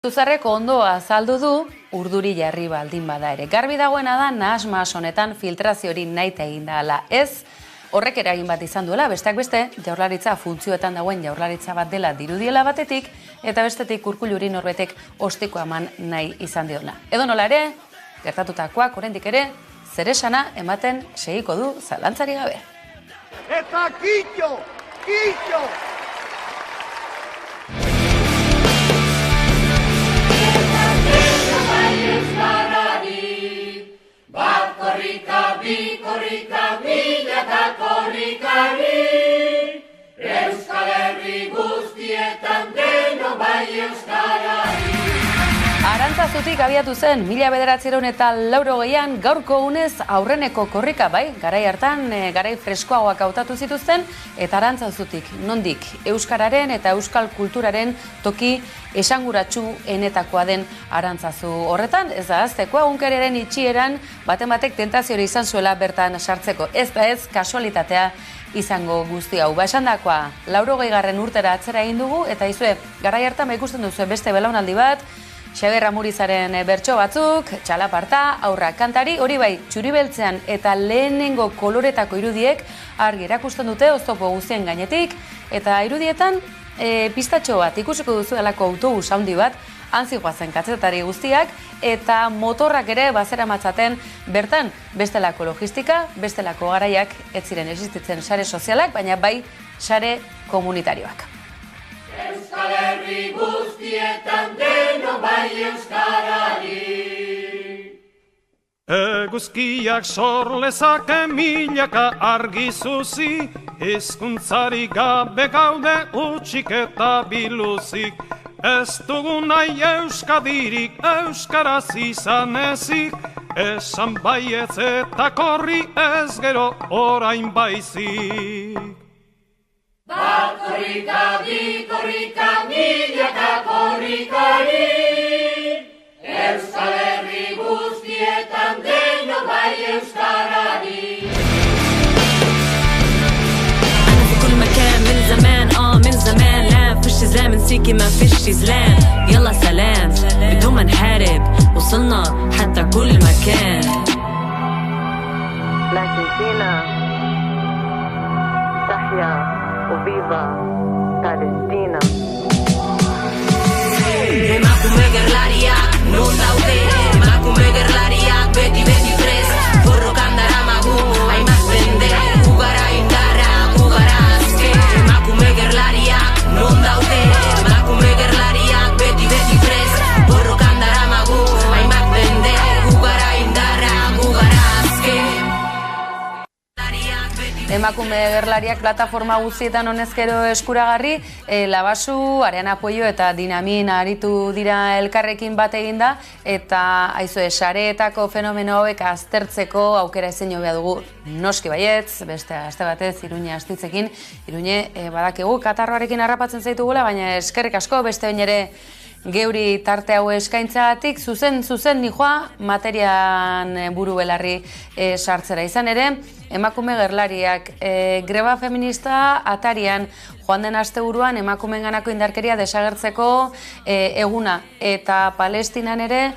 Zuzarreko ondo azaldu du, urduri jarri baldin bada ere. Garbi dagoena da, nahas honetan filtrazio hori nahita egin dela. Ez, horrek eragin bat izan duela, besteak beste, jaurlaritza funtzioetan dagoen jaurlaritza bat dela dirudiela batetik, eta bestetik Urkulluri norbetek ostikoa eman nahi izan diona. Edo nola ere, gertatutakoak oraindik ere, zeresana ematen segiko du zalantzari gabe. Eta kitxo! Bat korrika, bi korrika, milaka korrikari, Euskal Herri guztietan deno bai euskarari. Arantzazutik abiatu zen, 1980 gaurko unez aurreneko korrika, bai, garai hartan, garai freskoagoak hautatu zituzten, eta Arantzazutik, nondik, euskararen eta euskal kulturaren toki esanguratsu enetakoa den Arantzazu horretan, ez da aztekoa, egunkariaren itxieran batek tentaziori izan zuela bertan sartzeko, ez da ez kasualitatea izango guzti hau. Esandakoa, 80. urtera atzera egin dugu, eta izue, garai hartan ikusten duzu beste belaunaldi bat, Xabier Amurizaren bertso batzuk, txalaparta, aurrak kantari, hori bai, txuribeltzean eta lehenengo koloretako irudiek argi erakusten dute oztopo guztien gainetik, eta irudietan pistatxo bat ikusiko duzu delako autobus handi bat, antzigoazen katzetari guztiak, eta motorrak ere bazera matzaten bertan bestelako logistika, bestelako garaiak ez ziren existitzen sare sozialak, baina bai sare komunitarioak. Euskal Herri guztietan deno bai euskarari. Eguzkiak sorlezake milaka argi zuzi, hizkuntzari gabe gaude utxik eta biluzik. Ez dugu nahi euskadirik, euskaraz izan ezik, esan baietz eta korri ez gero orain baizik. Bat korrika, bi korrika, milaka korrikari, Euskal Herri guztietan deno bai euskarari. أنا في كل مكان من زمان من زمان لا فيش زلام نسيكي ما فيش زلام يلا سلام بدون ما نحارب وصلنا حتى كل مكان لكن فينا تحيا وفيفا Palestina. Emakume gerlariak non daude, emakume gerlariak beti prest, borrokan daramagu, hainbat bende, gugara indarra, gugara azke. Emakume gerlariak non daude, emakume gerlariak beti prest, borrokan daramagu, hainbat bende, gugara indarra, gugara azke. Emakume gerlariak plataforma guztietan honezkero eskuragarri, Labasu, Ariana Puello eta Dinamin aritu dira elkarrekin bat eginda, eta aizue, sareetako fenomeno hauek aztertzeko aukera ezin hobea dugu noski baietz, beste aste batez Iruña astitzekin, Iruñe badakigu katarroarekin harrapatzen zaitugula, baina eskerrik asko beste bain ere geuri tarte hau eskaintzagatik, zuzen nijoa materian buru belarri sartzera izan ere, emakume gerlariak greba feminista atarian joan den asteburuan emakumeenganako indarkeria desagertzeko eguna eta Palestinan ere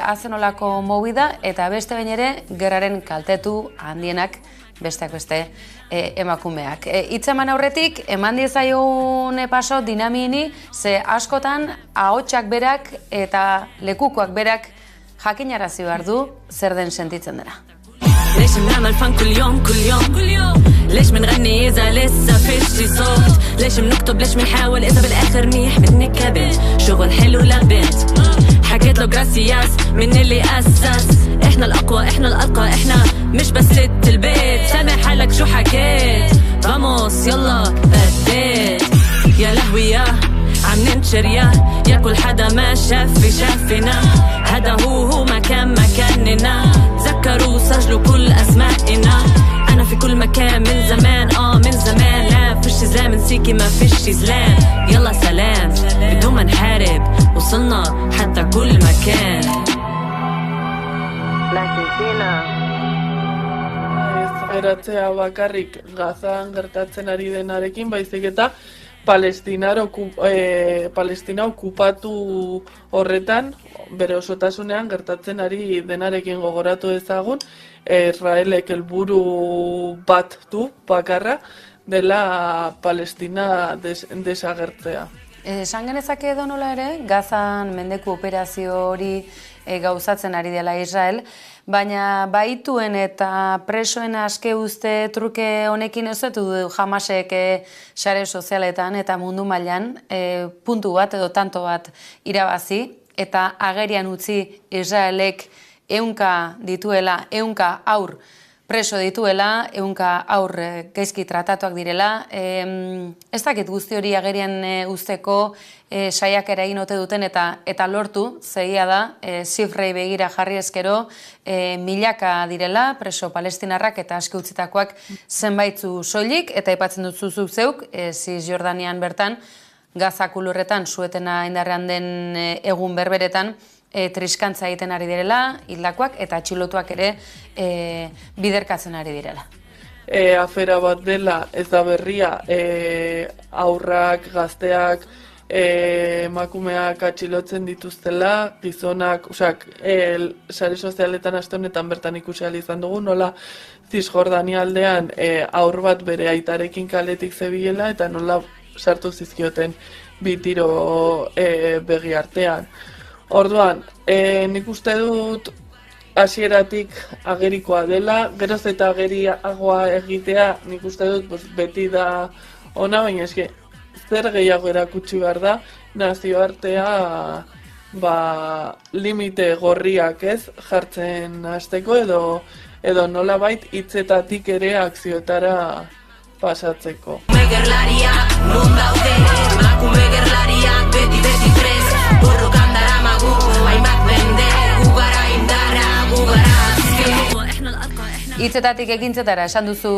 azenolako movida eta beste bain ere gerraren kaltetu handienak besteak beste emakumeak. Hitzeman aurretik, eman diezaiogun paso Dinamini, ze askotan ahotsak berak eta lekukoak berak jakinarazi behar du zer den sentitzen dena. ليش بنعمل فن كل يوم ليش بنغني إذا لسه فيش صوت ليش بنكتب ليش بنحاول إذا بالآخر نيح منك كبت شغل حلو لبنت حكيت له جراسياس من اللي أسس إحنا الأقوى إحنا الأرقى إحنا مش بس ست البيت سامع حالك شو حكيت فاموس يلا بديت يا لهوي يا عم ننشر يا كل حدا ما شافنا هذا هو مكاننا تذكروا سجلوا كل أسمائنا أنا في كل مكان من زمان لا فيش زلام نسيكي ما فيش زلام يلا سلام بدون ما نحارب وصلنا حتى كل مكان لكن فينا geratzea bakarrik Gazan gertatzen ari denarekin, baizik eta Palestina okupatu horretan, bere osotasunean gertatzen ari denarekin gogoratu ezagun, Israelek helburu bat du bakarra dela Palestina desagertzea. Esan genezake edo nola ere, Gazan mendeku operazio hori gauzatzen ari dela Israel, baina baituen eta presoen aske uzte truke honekin ez du Hamasek sare sozialetan eta mundu mailan puntu bat edo tanto bat irabazi, eta agerian utzi Israelek 100 dituela, 100 haur preso dituela, 100 haur gaizki tratatuak direla. Ez dakit guzti hori agerian uzteko saiakera egin ote duten eta lortu, zegia da, zifrei begira jarri ezkero, milaka direla preso palestinarrak eta aske utzitakoak zenbaitzu soilik, eta aipatzen dut zeuk, Cisjordanian bertan, Gaza kulurretan, suetena indarrean den egun berberetan, triskantza egiten ari direla, hildakoak eta atxilotuak ere biderkatzen ari direla. Afera bat dela, ez da berria, aurrak, gazteak, emakumeak atxilotzen dituztela, gizonak, sare sozialetan aste honetan bertan ikusi ahal izan dugu, nola Cisjordania aldean aur bat bere aitarekin kaletik zebilela eta nola sartu zizkioten bi tiro begi artean. Orduan, nik uste dut hasieratik agerikoa dela, geroz eta ageriagoa egitea nik uste dut beti da ona, baina eske zer gehiago erakutsi behar da, nazioartea limite gorriak jartzen hasteko edo nolabait hitzetatik ere akzioetara pasatzeko. Gerlariak non daude, emakume gerlariak beti prest, borrokan daramagu, hainbat mende, gugara indarra, gugara azken. Hitzetatik ekintzetara esan duzu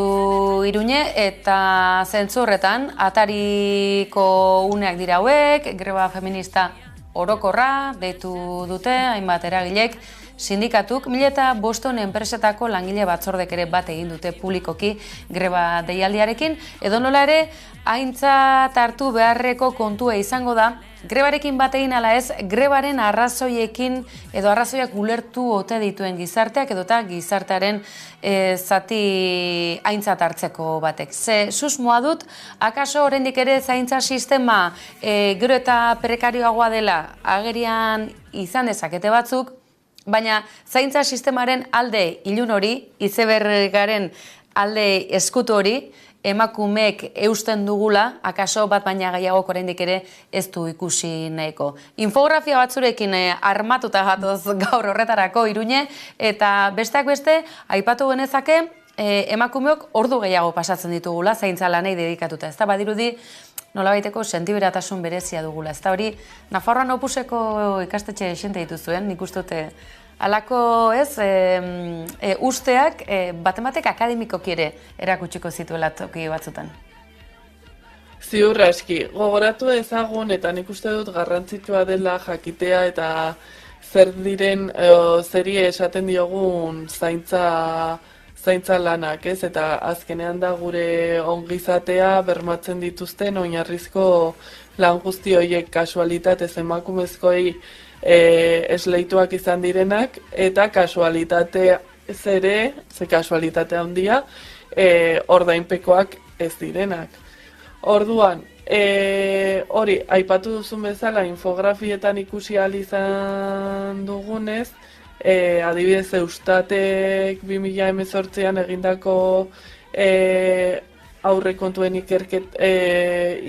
Iruñe, eta zentzu horretan atariko uneak dira hauek, greba feminista orokorra deitu dute, hainbat eragilek, sindikatuk, 1500 enpresetako langile batzordek ere bat egin dute publikoki greba deialdiarekin, edo nola ere, aintzat hartu beharreko kontua izango da, grebarekin bat egin ala ez, grebaren arrazoiekin edo arrazoiak ulertu ote dituen gizarteak edota gizartearen zati aintzat hartzeko batek. Ze susmoa dut, akaso oraindik ere zaintza sistema gero eta prekarioagoa dela agerian izan dezakete batzuk, baina zaintza sistemaren alde ilun hori, izebergaren alde eskutu hori, emakumeek eusten dugula, akaso bat baina gehiago oraindik ere ez du ikusi nahiko. Infografia batzurekin armatuta gatoz gaur horretarako Iruñe, eta besteak beste, aipatu genezake, emakumeok ordu gehiago pasatzen ditugula, zaintza lanei dedikatuta. Ez da badirudi, nolabaiteko sentiberatasun berezia dugula. Ez da hori, Nafarroan Opuseko ikastetxe xente dituzuen, nik uste dute alako usteak batematek akademikoki ere erakutsiko zituela toki batzutan. Ziur aski, gogoratu ezagun eta nik uste dut garrantzitsua dela jakitea eta zer diren zeri esaten diogun zaintza lanak, eta azkenean da gure ongizatea bermatzen dituzten oinarrizko lan guzti horiek kasualitatez emakumezkoei esleituak izan direnak, eta kasualitatea ere, ze kasualitatea handia, ordainpekoak ez direnak. Orduan, hori, aipatu duzun bezala, infografietan ikusi ahal izan dugunez, adibidez Eustatek 2018an egindako aurrekontuen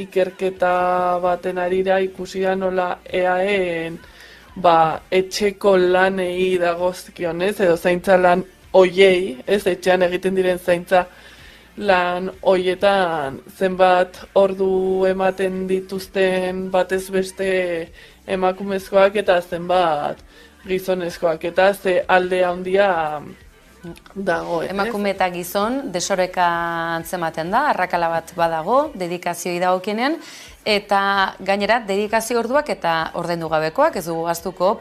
ikerketa baten arira ikusi da nola EAEen etxeko lanei dagozkionez, edo zaintza lan oiei, etxean egiten diren zaintza lan hoietan zenbat ordu ematen dituzten batez beste emakumezkoak eta zenbat gizonezkoak, eta ze alde handia dago. Emakume eta gizon desoreka antzematen da, arrakala bat badago, dedikazioi dagokienean, Eta gainera, dedikazio orduak eta ordaindu gabekoak, ez dugu gaztuko,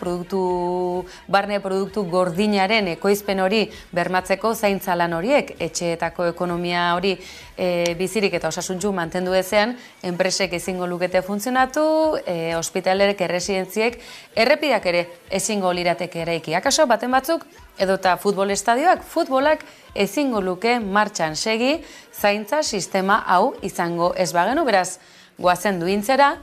barne produktu gordinaren ekoizpen hori bermatzeko zaintza lan horiek, etxeetako ekonomia hori bizirik eta osasuntsu mantendu ezean, enpresek ezingo lukete funtzionatu, ospitalerek, erresidentziek, errepidak ere ezingo lirateke eraiki. Akaso, baten batzuk, edota futbol estadioak, futbolak ezingo luke martxan segi, zaintza sistema hau izango ez bagenu, beraz, goazen duintzera,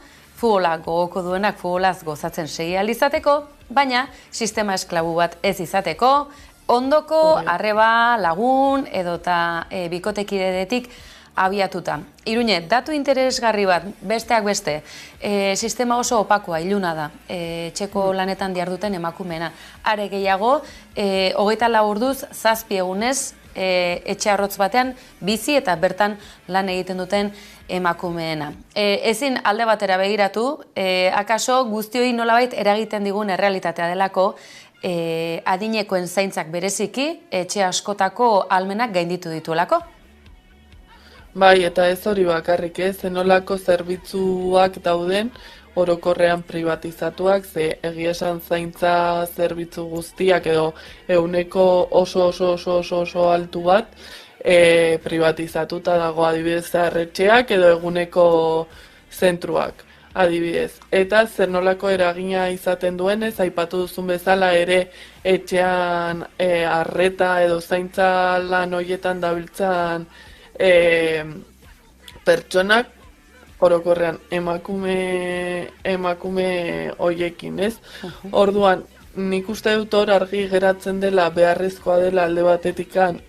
futbolak gogoko duenak futbolaz gozatzen segi alizateko, baina sistema esklabu bat ez izateko, ondoko, arreba, lagun, edota bikotekidetik abiatuta. Iruñe, datu interesgarri bat, besteak beste, sistema oso opakoa, iluna da, txeko lanetan diharduten emakumeena. Are gehiago, 24 orduz, 7 egunez, etxe arrotz batean, bizi eta bertan lan egiten duten emakumeena. Ezin alde batera begiratu, akaso guztioi nolabait eragiten digun errealitatea delako, adinekoen zaintzak bereziki, etxe askotako almenak gainditu dituelako. Bai, eta ez hori bakarrik zenolako zerbitzuak dauden orokorrean privatizatuak, ze egia esan zaintza zerbitzu guztiak edo ehuneko oso altu bat privatizatuta dago adibidez arretxeak edo eguneko zentruak adibidez. Eta zer nolako eragina izaten duenez, aipatu duzun bezala ere etxean arreta edo zaintza lan horietan dabiltzan pertsonak, orokorrean emakume hoiekin, ez? Orduan, nik uste dut hor argi geratzen dela, beharrezkoa dela alde batetikan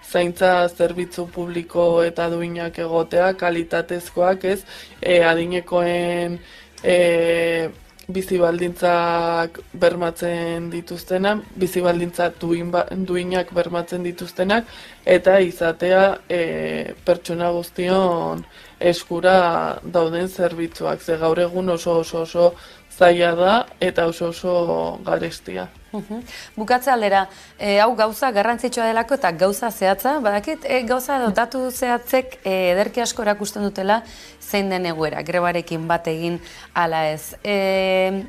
zaintza zerbitzu publiko eta duinak egotea, kalitatezkoak, ez? Adinekoen bizibaldintzak bermatzen dituztenak, bizibaldintza duinak bermatzen dituztenak, eta izatea pertsona guztion eskura dauden zerbitzuak. Ze gaur egun oso zaila da eta oso garestia. Bukatze aldera, hau gauza garrantzitsua delako eta gauza zehatza, badakit, gauza edo datu zehatzek ederki asko erakusten dutela zein den egoera, grebarekin bat egin ala ez.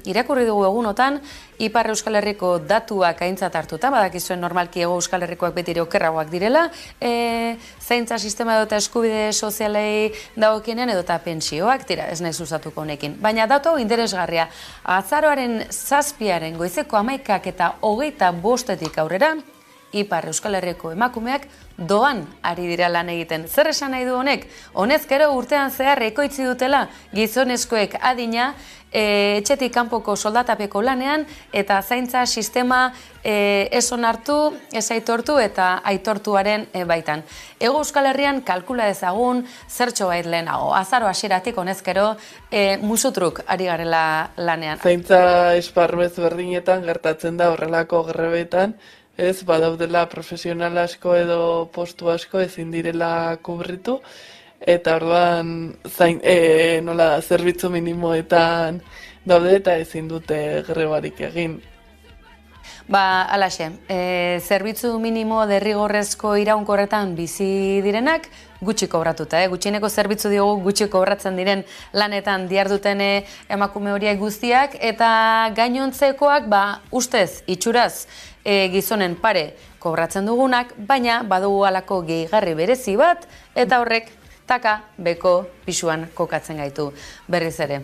Irakurri dugu egunotan, Ipar Euskal Herriko datuak aintzat hartuta, badakizuen normalki Hego Euskal Herrikoak betire okerragoak direla, zaintza sistema edota eskubide sozialei dagokienean edota pentsioak, tira, ez nahi zuzatuko honekin. Baina datu hau interesgarria, azaroaren 7 goizeko 11 eta 25 aurrera, Ipar Euskal Herriko emakumeak doan ari dira lan egiten. Zer esan nahi du honek? Honezkero urtean zehar ekoitzi dutela gizonezkoek adina etxetik kanpoko soldatapeko lanean eta zaintza sistema ez onartu, ez aitortu eta aitortuaren baitan. Hego Euskal Herrian kalkula ezagun zertxo bait lehenago. Azaro hasieratik honezkero musutruk ari garela lanean. Zaintza esparru ezberdinetan gertatzen da horrelako grebetan, ez, badaudela profesional asko edo postu asko ezin direla kubritu, eta orduan nola da, zerbitzu minimoetan daude eta ezin dute grebarik egin. Alaxe, zerbitzu minimo derrigorrezko iraunkorretan bizi direnak gutxi kobratuta, gutxieneko zerbitzu diogu gutxi kobratzen diren lanetan diharduten emakume horiek guztiak, eta gainontzekoak ustez, itxuraz, gizonen pare kobratzen dugunak, baina badugu halako gehigarri berezi bat, eta horrek taka beko pisuan kokatzen gaitu berriz ere.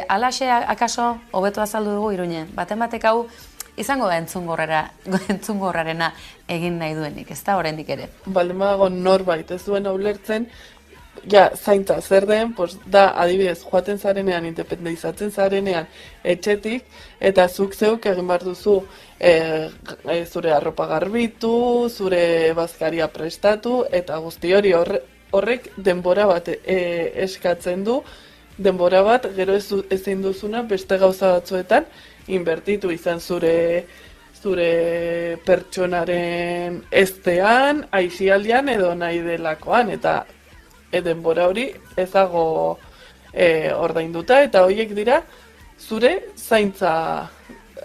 Alaxe, akaso, hobeto azaldu dugu Iruñe, baten batek hau izango da entzungorrarena egin nahi duenik, ez da oraindik ere. Baldemago norbait ez duen ulertzen, ja, zaintza zer den, da adibidez joaten zarenean, independizatzen zarenean etxetik, eta zuk zeuk egin behar duzu zure arropa garbitu, zure bazkaria prestatu, eta guzti hori horrek denbora bat eskatzen du, denbora bat gero ezin duzuna beste gauza batzuetan inbertitu izan zure pertsonaren eztean, aisialdian edo nahi delakoan, eta denbora hori ez dago ordainduta, eta horiek dira zure zaintza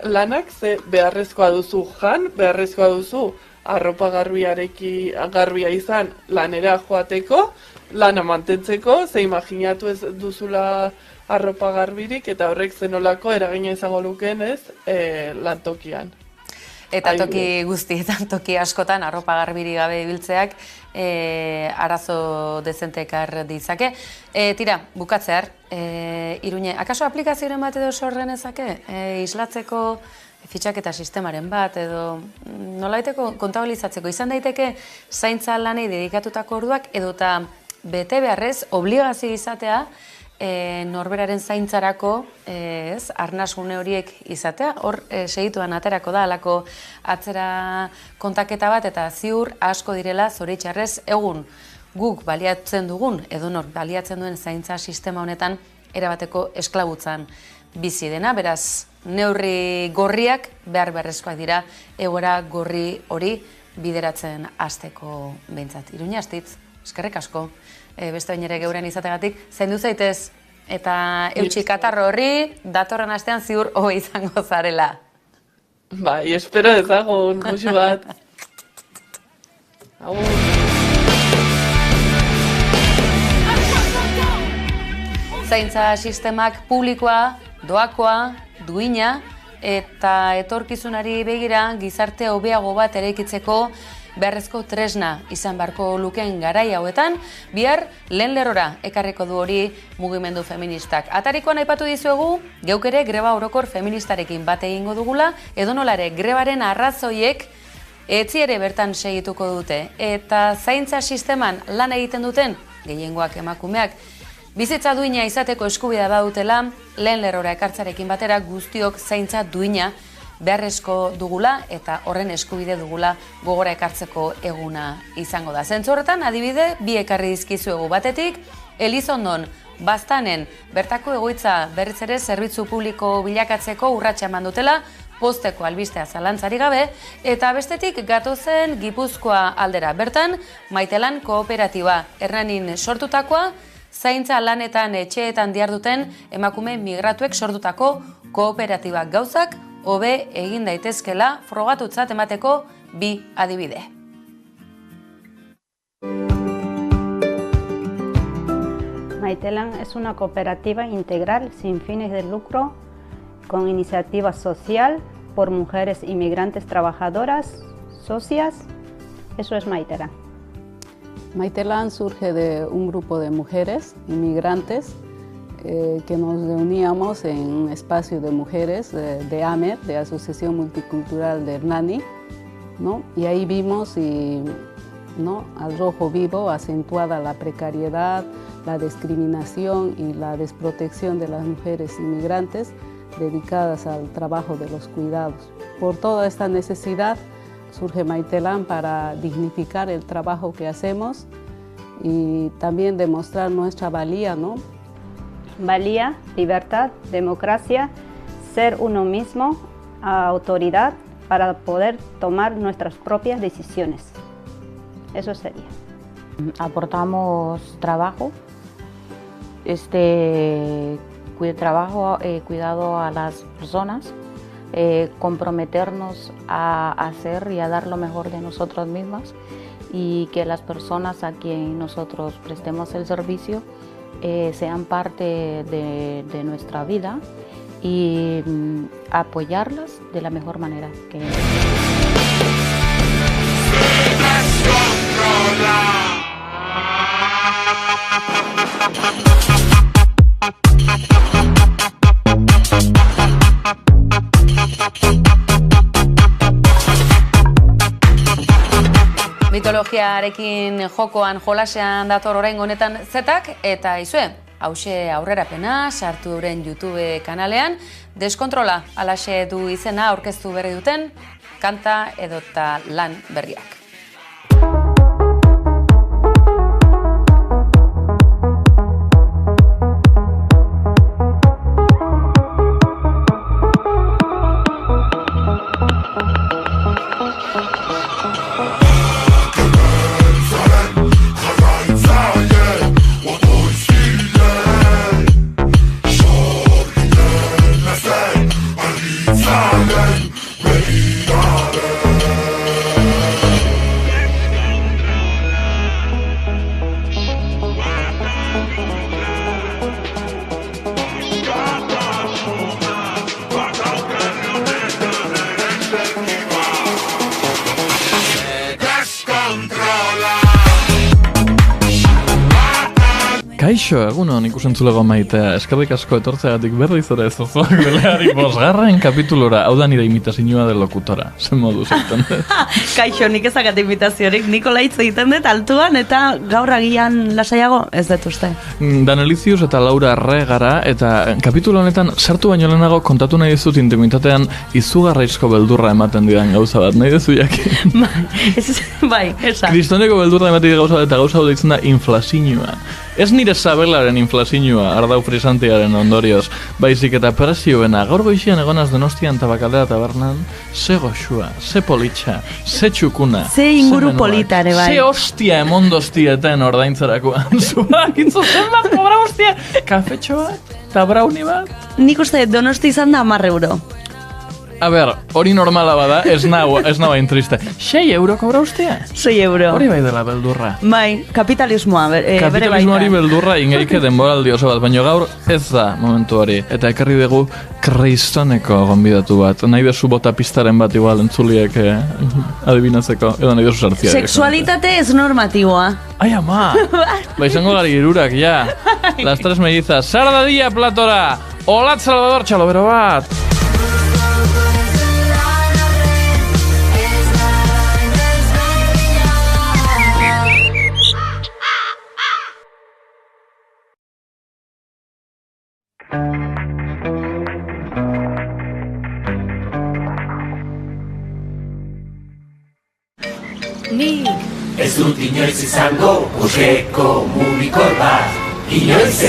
lanak, ze beharrezkoa duzu jan, beharrezkoa duzu arropa garbia izan lanera joateko, lana mantentzeko, ze imaginatu ez duzula arropa garbirik, eta horrek zenolako eragina izango lukeen ez lantokian. Eta toki guztietan, toki askotan, arropa garbiri gabe ibiltzeak arazo dezente ekar ditzake. Tira, bukatzear, Iruñe, akaso aplikazioaren bat edo sorren ezake? Islatzeko fitxaketa sistemaren bat edo nolaiteko kontabilizatzeko izan daiteke zaintza lanei dedikatutako orduak edota bete beharrez obligazio izatea norberaren zaintzarako arnasgune horiek izatea, hor segituan aterako da alako atzera kontaketa bat eta ziur asko direla zoritxarrez egun guk baliatzen dugun edonor baliatzen duen zaintza sistema honetan erabateko esklabutzan bizi dena, beraz neurri gorriak behar beharrezkoak dira egoera gorri hori bideratzen hasteko behintzat. Iruña Astitz, eskerrik asko. Beste bain ere geurean izategatik, zaindu zaitez eta eutxi katarro horri datorren astean ziur hobe izango zarela. Bai, espero ezagun, musu bat. Agur. Zaintza sistemak publikoa, doakoa, duina eta etorkizunari begira gizarte hobeago bat eraikitzeko beharrezko tresna izan beharko lukeen garai hauetan, bihar lehen lerrora ekarriko du hori mugimendu feministak. Atarikoan aipatu dizuegu, geuk ere greba orokor feministarekin bat egingo dugula, edonolare grebaren arrazoiek etzi ere bertan segituko dute. Eta zaintza sisteman lan egiten duten, gehiengoak emakumeak, bizitza duina izateko eskubidea badutela, lehen lerrora ekartzarekin batera guztiok zaintza duina beharrezko dugula eta horren eskubide dugula gogora ekartzeko eguna izango da. Zentzu horretan, adibide, bi ekarri dizkizuegu batetik, Elizondon, Baztanen, bertako egoitza berriz ere zerbitzu publiko bilakatzeko urratsa eman dutela, posteko albistea zalantzari gabe, eta bestetik gatozen Gipuzkoa aldera. Bertan, Maitelan kooperatiba Hernanin sortutakoa, zaintza lanetan etxeetan diharduten emakume migratuek sortutako kooperatibak gauzak hobe egin daitezkela frogatutzat emateko bi adibide. Maitelan es una cooperativa integral sin fines de lucro con iniciativa social por mujeres inmigrantes trabajadoras, socias. Eso es Maitelan. Maitelan surge de un grupo de mujeres inmigrantes que nos reuníamos en un espacio de mujeres de AMER, de Asociación Multicultural de Hernani, ¿no? Y ahí vimos ¿no? al rojo vivo acentuada la precariedad, la discriminación y la desprotección de las mujeres inmigrantes dedicadas al trabajo de los cuidados. Por toda esta necesidad surge Maitelan para dignificar el trabajo que hacemos y también demostrar nuestra valía, ¿no? Valía, libertad, democracia, ser uno mismo, autoridad para poder tomar nuestras propias decisiones. Eso sería. Aportamos trabajo, cuidado a las personas, comprometernos a hacer y a dar lo mejor de nosotros mismos y que las personas a quien nosotros prestemos el servicio sean parte de nuestra vida y apoyarlas de la mejor manera que Mitologiarekin jokoan jolasean dator oraingo honetan zetak eta izue, hause aurrerapena sartu duren YouTube kanalean, Deskontrola alaxe du izena aurkeztu berri duten kanta edota lan berriak. Kaixo, egunon ikusentzulego maitea, eskerrik asko etortzeagatik berriz ere zozoak beleari bosgarren kapitulora, hau da nire imitazioa de lokutora, zen modu zaiten dut. Kaixo, nik ezakat imitaziorik, Nikola hitz egiten dut altuan eta gaur agian lasaiago ez dut uste. Danelizius eta Laura Arre gara, eta kapitulo honetan sartu baino lehenago kontatu nahi dizut intimitatean izugarraizko beldurra ematen didan gauza bat, nahi dezu jakin? Bai, esan. Kristoneko beldurra ematen gauza bat eta gauza bat deitzen da inflazinua. Ez nire sabelaren inflazinua, ardau frisantiaren ondorioz, baizik eta presioena, gaur goizian egonaz Donostian tabakaldea tabernan, ze goxua, ze politxa, ze txukuna, ze inguru polita ere bai. Ze hostia emondoztieten ordaintzerakoan, zuak, itzu zenbat kobra hostia, kafetxo bat, eta brauni bat. Nik uste Donosti izan da 10 euro. A ber, hori normala bada, ez nau hain triste. 6 euro kobra ustea? 6 euro. Hori bai dela beldurra. Bai, kapitalismoa bere baita. Kapitalismoari beldurra ingeike denboraldi oso bat, baina gaur ez da momentu hori. Eta ekarri dugu Kristoneko gonbidatu bat. Nahi dezu bota pistaren bat igual entzuliek adibinatzeko, edo nahi dezu sartzia. Sexualitate ez normatiboa. Ai, ama! Ba, izango gari irurak, ja. Las tres mellizas. Sara Dadilla platora! Olat Salvador, txalobero bat! Ez dut inoiz izango bosgeko mugikor bat. Inoiz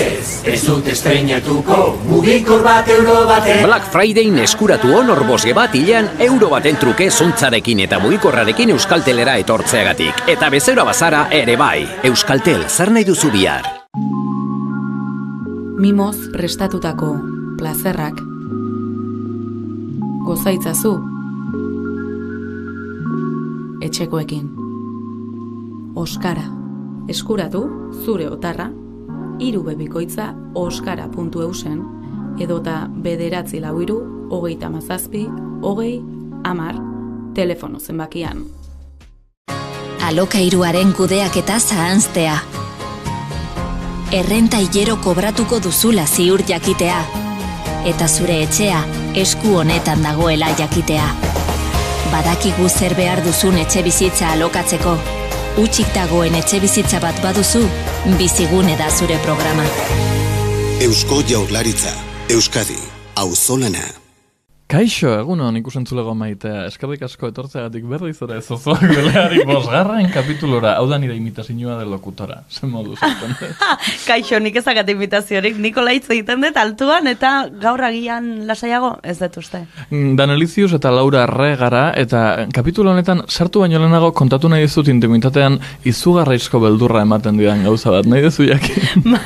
ez dut estreinatuko mugikor bat euro baten. Black Friday eskuratu honor bosge bat hilean euro baten truke zuntzarekin eta mugikorrarekin Euskaltelera etortzeagatik. Eta bezero bazara ere bai. Euskaltel, zer nahi duzu bihar? Mimoz prestatutako plazerrak gozaitzazu etxekoekin. Oskara, eskuratu zure otarra, 3 bebikoitza oskara.eusen edota 943-37-20-10 telefono zenbakian. Alokairuaren kudeaketa zahanztea. Errenta hilero kobratuko duzula ziur jakitea. Eta zure etxea esku honetan dagoela jakitea. Badakigu zer behar duzun etxe bizitza alokatzeko. Utzik dagoen etxe bizitza bat baduzu, Bizigune da zure programa. Eusko Jaurlaritza, Euskadi, auzolana. Kaixo, egunon ikusentzulego maitea, eskerrik asko etortzeagatik berriz ere zozoak beleari bosgarren kapitulora, hau da nire imitazioa de lokutora, zen modu zaiten dut. Kaixo, nik ezakat imitaziorik, Nikola hitz egiten dut altuan eta gaur agian lasaiago ez dut uste. Danelizius eta Laura Arre gara, eta kapitulo honetan sartu baino lehenago kontatu nahi dizut intimitatean izugarraizko beldurra ematen didan gauza bat, nahi dezu jakin?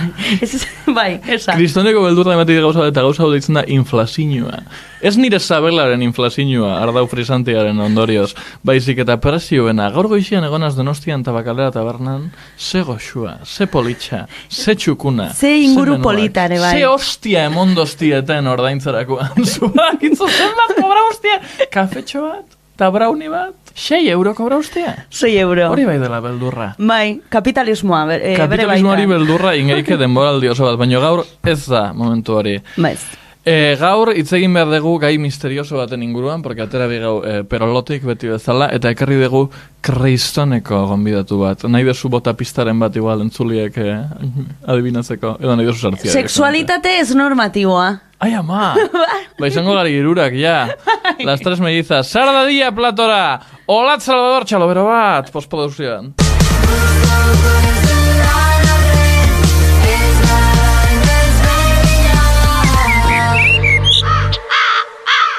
Bai, esan. Kristoneko beldurra ematen gauza bat eta gauza bat deitzen da inflazinua. Ez nire sabelaren inflazinua, ardau frisantiaren ondorioz, baizik eta presioena, gaur goizian egonaz Donostian tabakaldea tabernan, ze goxua, ze politxa, ze txukuna, ze inguru polita ere bai. Ze hostia emondoztieten ordaintzerakoan, zuak, itzu zenbat kobra hostia, kafetxo bat, eta brauni bat, 6 euro kobra hostia? 6 euro. Hori bai dela beldurra. Bai, kapitalismoa bere baita. Kapitalismoari beldurra ingeike denboraldi oso bat, baina gaur ez da momentu hori. Baiz. Gaur hitz egin behar dugu gai misterioso baten inguruan, porque atera bigau perolotik beti bezala, eta ekarri dugu Kristoneko gonbidatu bat. Nahi dezu bota pistaren bat igual entzuliek adibinatzeko, edo nahi dezu sartzia. Sexualitate ez normatiboa. Ai, ama! Ba, izango gari irurak, ja. Las tres mellizas. Sara Dadilla platora! Olat Salvador, txalobero bat! Postprodukzioan.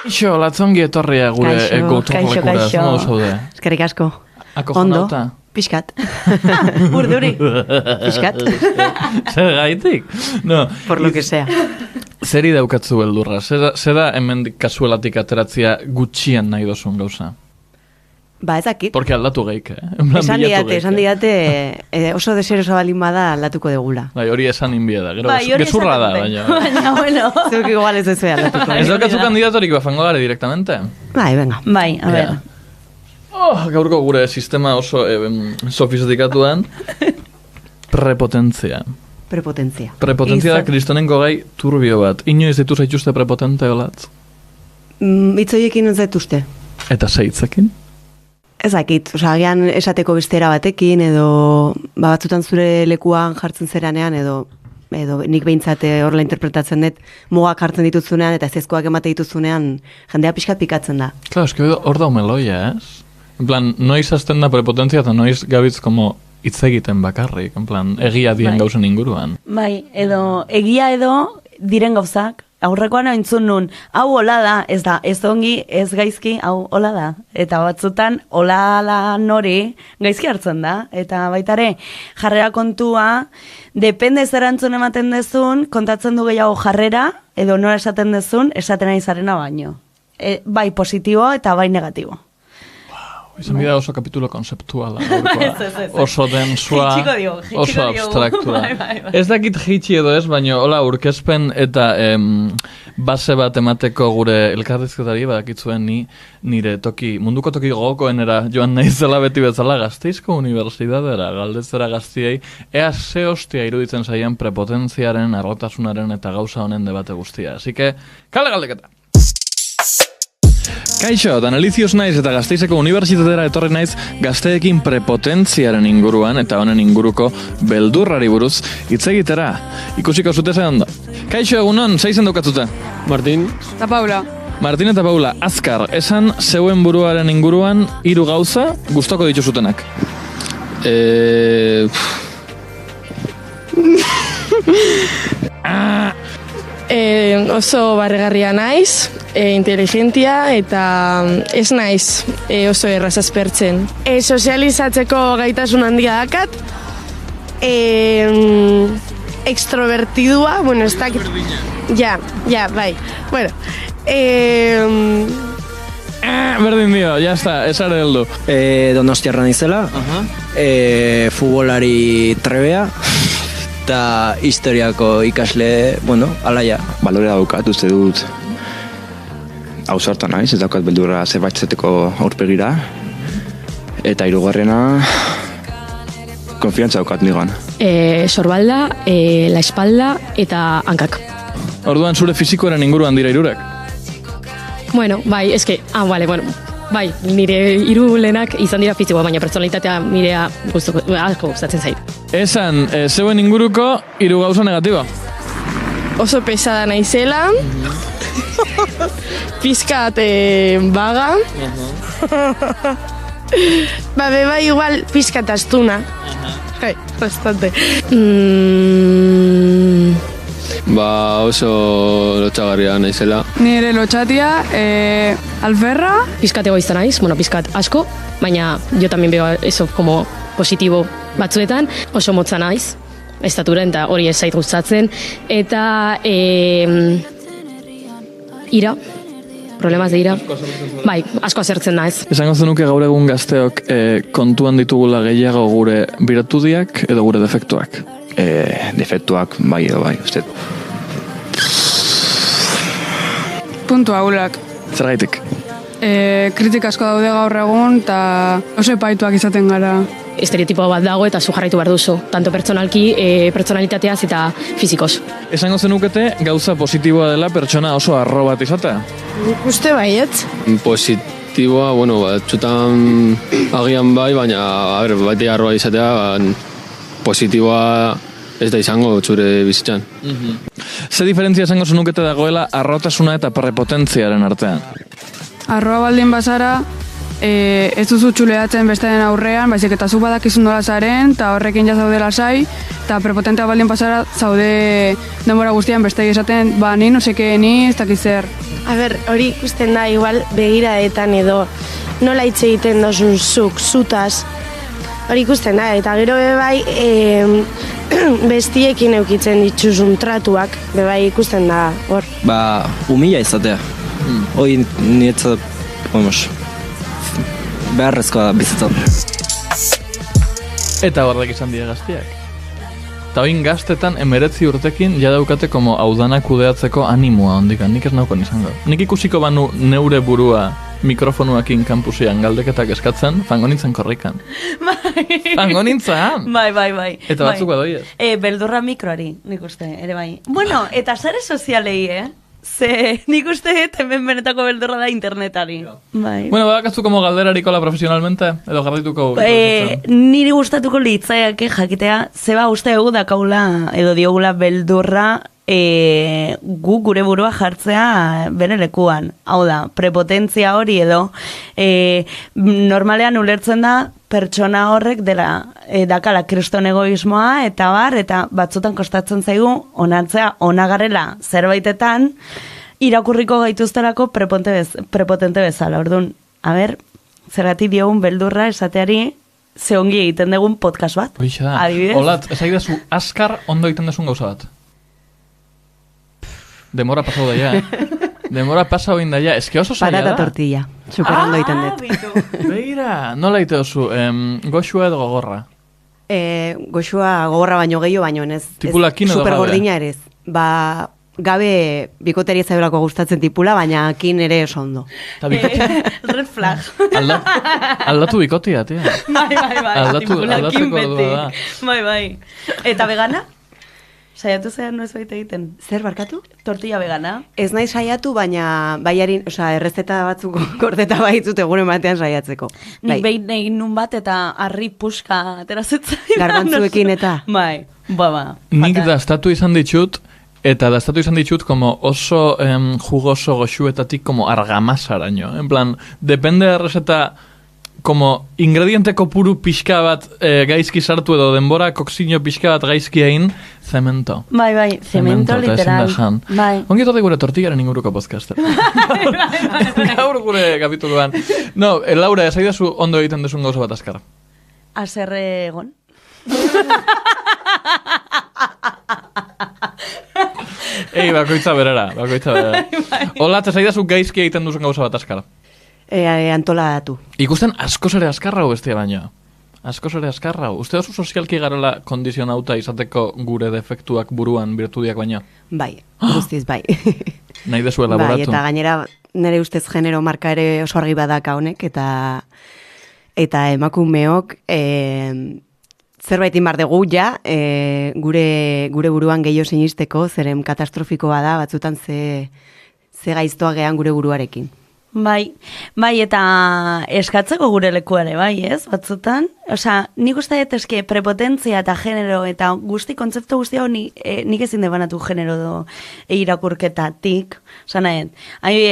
Kaixo, latzongi etorria gure gotorlekura, zuma zaude. Eskerrik asko. Akojonauta? Pixkat. Urduri. Pixkat. Zer gaitik? No. Por lo que sea. Zeri daukatzu beldurra? Zer da hemen kasuelatik ateratzia gutxien nahi dozun gauza? Ba, ezakit. Porque aldatu geik, Esan diate, oso deseroso balin bada aldatuko degula. Bai, hori esan inbia da, gero gezurra da, baina. Baina, bueno. Zuk igual ez duzu aldatuko. Ez daukatzu kandidatorik bafango gare directamente? Bai, venga. Bai, a ver. Gaurko gure sistema oso sofistikatuan prepotentzia. prepotentzia. Prepotentzia da kristonengo gai turbio bat. Inoiz ditu zaituzte prepotente olatz? Itzoiekin ez zaituzte. Eta zeitzekin? Ezakit, agian esateko bestera batekin, edo batzutan zure lekuan jartzen zeranean, edo nik behintzate horrela interpretatzen dut, mugak hartzen dituzunean, eta ezezkoak emate dituzunean, jendea pixkat pikatzen da. Claro, eski hor da meloia, ez? En plan, noiz azten da prepotentzia, eta noiz gabitz como hitz egiten bakarrik, en plan, egia dien gauzen inguruan. Bai, edo, egia edo diren gauzak, aurrekoan entzun nun, hau hola da, ez da, ez ongi, ez gaizki, hau hola da. Eta batzutan, hola da nori, gaizki hartzen da. Eta baitare, jarrera kontua, depende zer erantzun ematen dezun, kontatzen du gehiago jarrera, edo nora esaten dezun, esaten ari zarena baino. Bai positibo eta bai negatibo. Izan bida oso kapitulo konzeptuala. Oso densua, oso abstraktua. Ez dakit jitsi edo ez, baina hola urkezpen eta base bat emateko gure elkarrizketari badakitzuen nire munduko toki gogokoenera joan naizela beti bezala Gasteizko Unibertsitatera galdetzera gaztiei, ea ze hostia iruditzen zaien prepotentziaren, arrotasunaren eta gauza honen debate guztia. Así que, kale galdeketa! Kaixo, Danelicios naiz eta Gasteizeko Unibertsitatera etorri naiz gazteekin prepotentziaren inguruan eta honen inguruko beldurrari buruz hitz egitera. Ikusiko zute ze ondo. Kaixo, egunon, ze izen daukatzute? Martin. Eta Paula. Martin eta Paula, azkar, esan zeuen buruaren inguruan 3 gauza gustoko dituzutenak. Oso barregarria naiz, inteligentia eta ez naiz oso erraz aspertzen. Sozializatzeko gaitasun handia dakat, extrovertidua, bueno, ez dakit... Ja, bai. Bueno, berdin dio, ya está, esare heldu. Donostiarra nizela, futbolari trebea, eta historiako ikasle, bueno, alaia. Balorea daukat, uste dut, hau sorta naiz, ez daukat beldurra zerbaitzeteko aurpegira, eta 3. konfiantza daukat nigan. Sorbalda, la espalda eta hankak. Orduan zure fisikoaren inguruan dira 3? Bueno, bai, eske, bai, nire 3 lehenak izan dira fisikoa, baina pertsonalitatea nirea asko gustatzen zait. Esan, zeuen inguruko 3 gauza negatibo. Oso pesada naizela, pizkat baga, beba igual pizkat astuna. Bastante. Oso lotxagarria naizela. Nire lotxatia, alferra. Pizkat egoizta naiz, pizkat asko, baina jo también veo eso como positibo batzuetan, oso motza naiz, estatura eta hori ez zait gustatzen, eta ira, problemas de ira, bai, asko azertzen naiz. Esango zenuke gaur egun gazteok kontuan ditugula gehiago gure birtudiak edo gure defektuak? Defektuak bai edo bai, uste. Puntu ahulak. Zergaitik? Kritika asko daude gaur egun, eta oso epaituak izaten gara. Estereotipo bat dago eta zu jarraitu behar duzu, tanto pertsonalki, pertsonalitateaz eta fizikoz. Esango zenukete gauza positiboa dela pertsona oso arro bat izatea? Uste baiet. Positiboa, batzutan agian bai, baina bati arroa izatea, positiboa ez da izango zure bizitzan. Ze diferentzia esango zenukete dagoela arrotasuna eta prepotentziaren artean? Arroa baldin bazara, ez duzu txuleatzen bestearen aurrean, baizik eta zu badakizun nola zaren, eta horrekin ja zaude lasai, eta prepotentea baldin bazara zaude denbora guztian beste esaten, ni no seke, ni ez dakiz zer. Hori ikusten da, igual begiraetan edo nola hitz egiten dozun zutaz, hori ikusten da, eta gero bebai bestiekin eukitzen dituzun tratuak, bebai ikusten da, hor. Humila izatea. Hoi nietzat, beharrezkoa bizitzat. Eta horrek izan dira gaztiak. Eta oin gaztetan 19 urtekin jadaukate como audana kudeatzeko animoa ondikan, nik ez naukon izango. Nik ikusiko banu neure burua mikrofonuakin kampusian galdeketak eskatzen, fango nintzen korrikan. Fango nintzen! Bai. Eta batzuk badoiez. Beldurra mikroari, nik uste, ere bai. Bueno, eta sare sozialei, Ze nik uste hemen benetako beldurra da internetari. Bai. Bueno, badakatzu como galderarikola profesionalmente, edo gardituko? Niri gustatuko litzaiak jakitea, zeba uste egu dakaula, edo diogula beldurra, gu gure burua jartzea bere lekuan. Hau da, prepotentzia hori edo normalean ulertzen da pertsona horrek dela dakala kriston egoismoa eta batzutan kostatzen zaigu onartzea onagarrela zerbaitetan irakurriko gaituztelako prepotente bezala. Orduan, zergatik diogun beldurra esateari ze ongi egiten dugun podcast bat. Hoixe da. Adibidez. Olat, esaidazu azkar ondo egiten duzun gauza bat. Demora pasau daia, Demora pasau indaia. Ez que oso zaila da. Patata tortilla. Superondo egiten dut. Beira, nola egite oso? Goxua edo gogorra? Goxua gogorra baino gehiago, baino ez. Tipulakin edo gabe? Supergordina ere ez. Gabe bikoteria zaibelako gustatzen tipula, baina kin ere oso ondo. Red flag. Aldatu bikotia, tia. Bai. Aldatzeko ordua da. Bai. Eta vegana? Saiatu zean noiz baita egiten. Zer barkatu? Tortilla vegana. Ez nahi saiatu, baina baiarin, errezeta batzuk gordeta baitzut egunen batean saiatzeko. Nik behin egin nun bat eta harri puska aterazetzen. Garbantzuekin eta? Bai, ba. Nik dastatu izan ditut, como oso jugoso goxuetatik como argamazaraino. En plan, depende de receta como ingrediente kopuru pixka bat gaizki sartu edo denbora koksino pixka bat gaizki egin, cemento. Bai, cemento literal. Bai. Ongi etorri gure tortillaren inguruko podcast. Gaur gure kapituluan. No, Laura, esaidazu ondo egiten duzun gauza bat azkar. Haserre egon. Bakoitza berara. Olat, esaidazu gaizki egiten duzun gauza bat azkar. Antolatu. Ikusten askoz ere azkarra bestia baina. Askoz ere azkarra. Uste oso sozialki garela kondizionauta izateko gure defektuak buruan virtudiak baina? Bai, guztiz bai. Nahi dezu elaboratu. Bai, eta gainera nire ustez genero marka ere oso argi badaka honek, eta emakumeok zerbait inbar dugu ja, gure buruan gehiago sinisteko, zeren katastrofikoa da, batzutan ze gaiztoa gehan gure buruarekin. Bai, eta eskatzeko gure lekuare, bai, ez, batzutan? Osa, nik uste dut eske prepotentzia eta genero eta kontzeptu guzti hau nik ezin debanatu genero irakurketatik. Osa, nahi,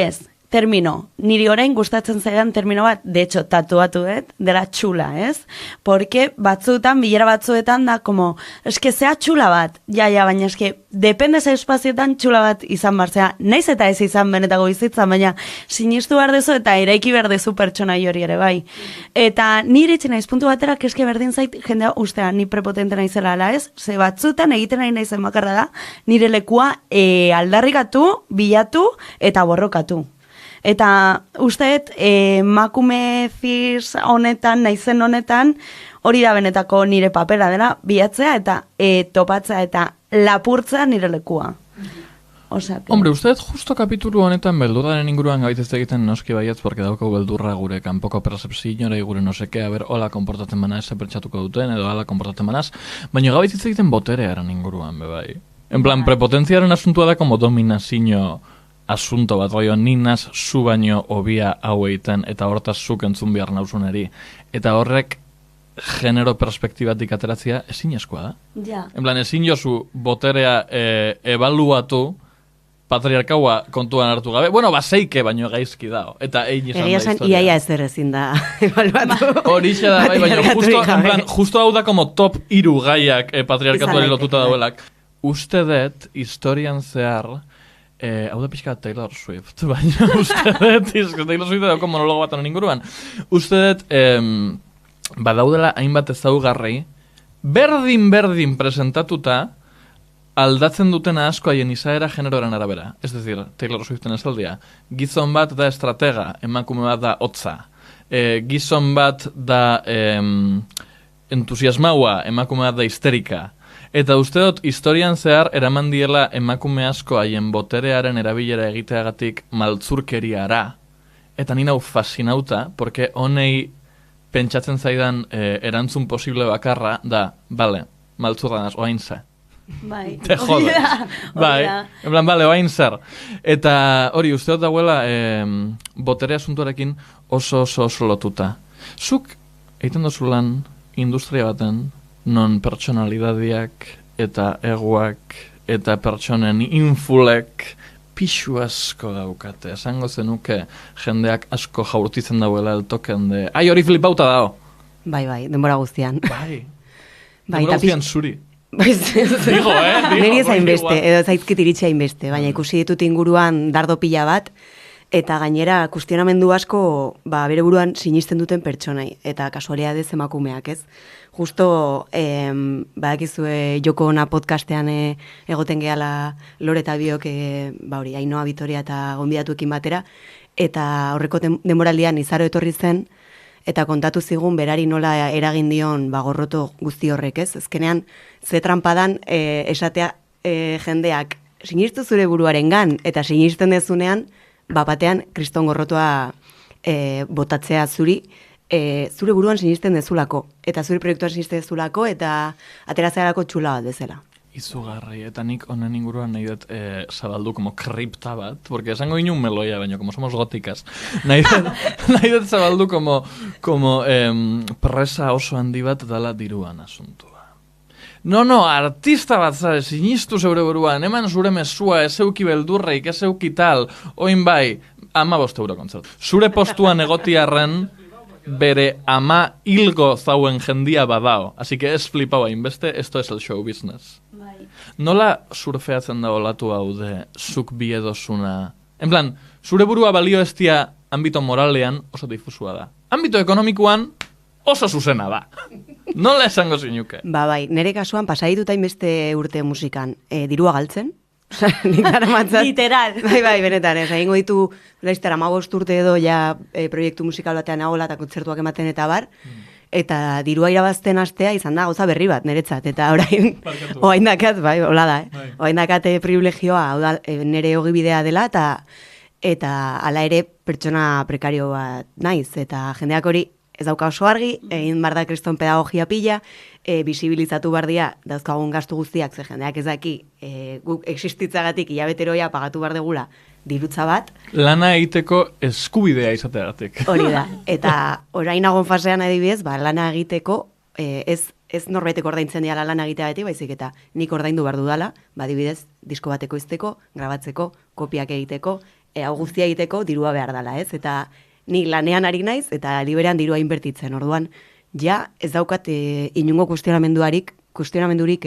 ez, termino, niri orain gustatzen zaidan termino bat, de hecho, tatuatu dela txula, ez? Porque batzuetan, bilera batzuetan da, como, eske zea txula bat, baina eske, depende ze espazioetan txula bat izan barzea, naiz eta ez izan benetako bizitzan, baina sinistu behar dezu eta eraiki behar dezu pertsona hori ere, bai. Eta nire itxen naiz puntu batera, keske berdin zait, jendea, ustea, ni prepotente naizela ala, ez? Ze batzuetan egiten nahi naizen bakarra da, nire lekua aldarrikatu, bilatu eta borrokatu. Eta usteet, emakume cis honetan, naizen honetan, hori da benetako nire papera dela, bilatzea eta topatzea eta lapurtzea nire lekua. Hombre, usteet justo kapitulu honetan beldurraren inguruan gaitez egiten noski baietz, porque daukau beldurra gure kanpoko percepzioa, gure noseke, hola konportatzen manaz, sepertxatuko duten, edo hala konportatzen manaz, baina gaitez egiten boterearen inguruan, bebai. En plan, prepotentziaren asuntua da como dominazio asunto bat, ninaz zu baino obia hau egiten eta hortaz zuk entzun behar nauzuneri. Eta horrek genero perspektibatik ateratzea ezinezkoa da. Ja. En plan, ezin jozu boterea ebaluatu patriarkaua kontuan hartu gabe. Bueno, baseike baino gaizki dao. Eta egin izan da historia. Iaia ez ezin da ebaluatu. Horixe da, baina justo hau da como top 3 gaiak patriarkatuari lotuta dauelak. Uste dut, historian zehar, hau da pixka Taylor Swift, baina uste dut, Taylor Swift dauko monologo bat honen inguruan, uste dut, badaudela hainbat ezaugarri, berdin presentatuta, aldatzen dutena asko haien izaera generoaren arabera. Ez decir, Taylor Swiften esaldia, gizon bat da estratega, emakume bat da hotza, gizon bat da entusiasmaua, emakume bat da histerika. Eta uste dut, historian zehar eraman diela emakume asko haien boterearen erabilera egiteagatik maltzurkeriara, eta ni nau fascinauta, porque honei pentsatzen zaidan erantzun posible bakarra da, bale, maltzurdanaz, oain ze. Bai. Te jode. Bai, en plan, bale, oain zer. Eta hori, usteot dauela botere asuntuarekin oso lotuta. Zuk, egiten dozu lan, industria baten, non pertsonalidadiak eta egoak eta pertsonen infulek pixu asko daukate. Esango zenuke jendeak asko jaurtitzen dauela eltoken de... Ai, hori flipauta dao! Bai, denbora guztian. Bai, denbora guztian zuri. Digo, niri ez hainbeste, edo zaizkit iritsi hainbeste, baina ikusi ditut inguruan dardo pila bat, eta gainera kustionamendu asko bere buruan sinisten duten pertsonai, eta kasualiadez emakumeak, ez? Justo, badakizue Joko Ona podcastean egoten gehala Lore eta Biok, hori, Ainhoa Vitoria eta gonbidatuekin batera, eta horreko denboraldian Izaro etorri zen, eta kontatu zigun berari nola eragin dion gorroto guzti horrek, ez? Ezkenean, ze trampadan esatea jendeak sinistu zure buruarengan, eta sinisten dezunean, batean kriston gorrotoa botatzea zuri, zure buruan sinisten dezulako, eta zure proiektuan sinisten dezulako, eta aterazearako txula bat bezala. Izugarri, eta nik honen inguruan nahi dut zabaldu como kripta bat, porque esango inun meloia, baina como somos góticas, nahi dut zabaldu como presa oso handi bat dala diruan asuntua. No, artista bat, zare, sinistu zeure buruan, eman zure mesua, ez euki beldurreik, ez euki tal, oin bai, 15 euro kontzertu. Zure postuan egotiarren, bere ama hilgo zauen jendia badao. Así que ez flipau hainbeste, esto es el show business. Nola surfeatzen da olatu hau de zuk biedosuna? En plan, zure burua balio estia ambito moralean oso difusua da. Ambito ekonomikoan oso zuzena da. Nola esango zinuke? Bai, nire kasuan pasaituta hainbeste urte musikan dirua galtzen. Literal. Bai, benetan, egingo ditu laizter 15 urte edo ja proiektu musikal batean nagoela eta kontzertuak ematen eta bar, eta dirua irabazten hastea izan da gauza berri bat niretzat, eta orain dakat, bai, hola da, orain dakat privilegioa, nire ogibidea dela, eta hala ere pertsona prekario bat naiz, eta jendeak hori ez dauka oso argi, egin bar da kriston pedagogia pila, bisibilizatu bardia dauzkagun gastu guztiak, ze jendeak ez daki guk existitzagatik hilabeteroia pagatu bar degula dirutza bat. Lana egiteko eskubidea izateagatik. Hori da, eta orain nagon fasean adibidez, lana egiteko ez norbaiteko ordaintzen diala lana egiteagatik, baizik eta nik ordaindu behar dudala, adibidez, disko bateko izteko, grabatzeko, kopiak egiteko, hau guztia egiteko dirua behar dala, ez? Eta ni lanean ari naiz, eta liberean dirua inbertitzen, orduan, ja, ez daukat inungo kuestionamendurik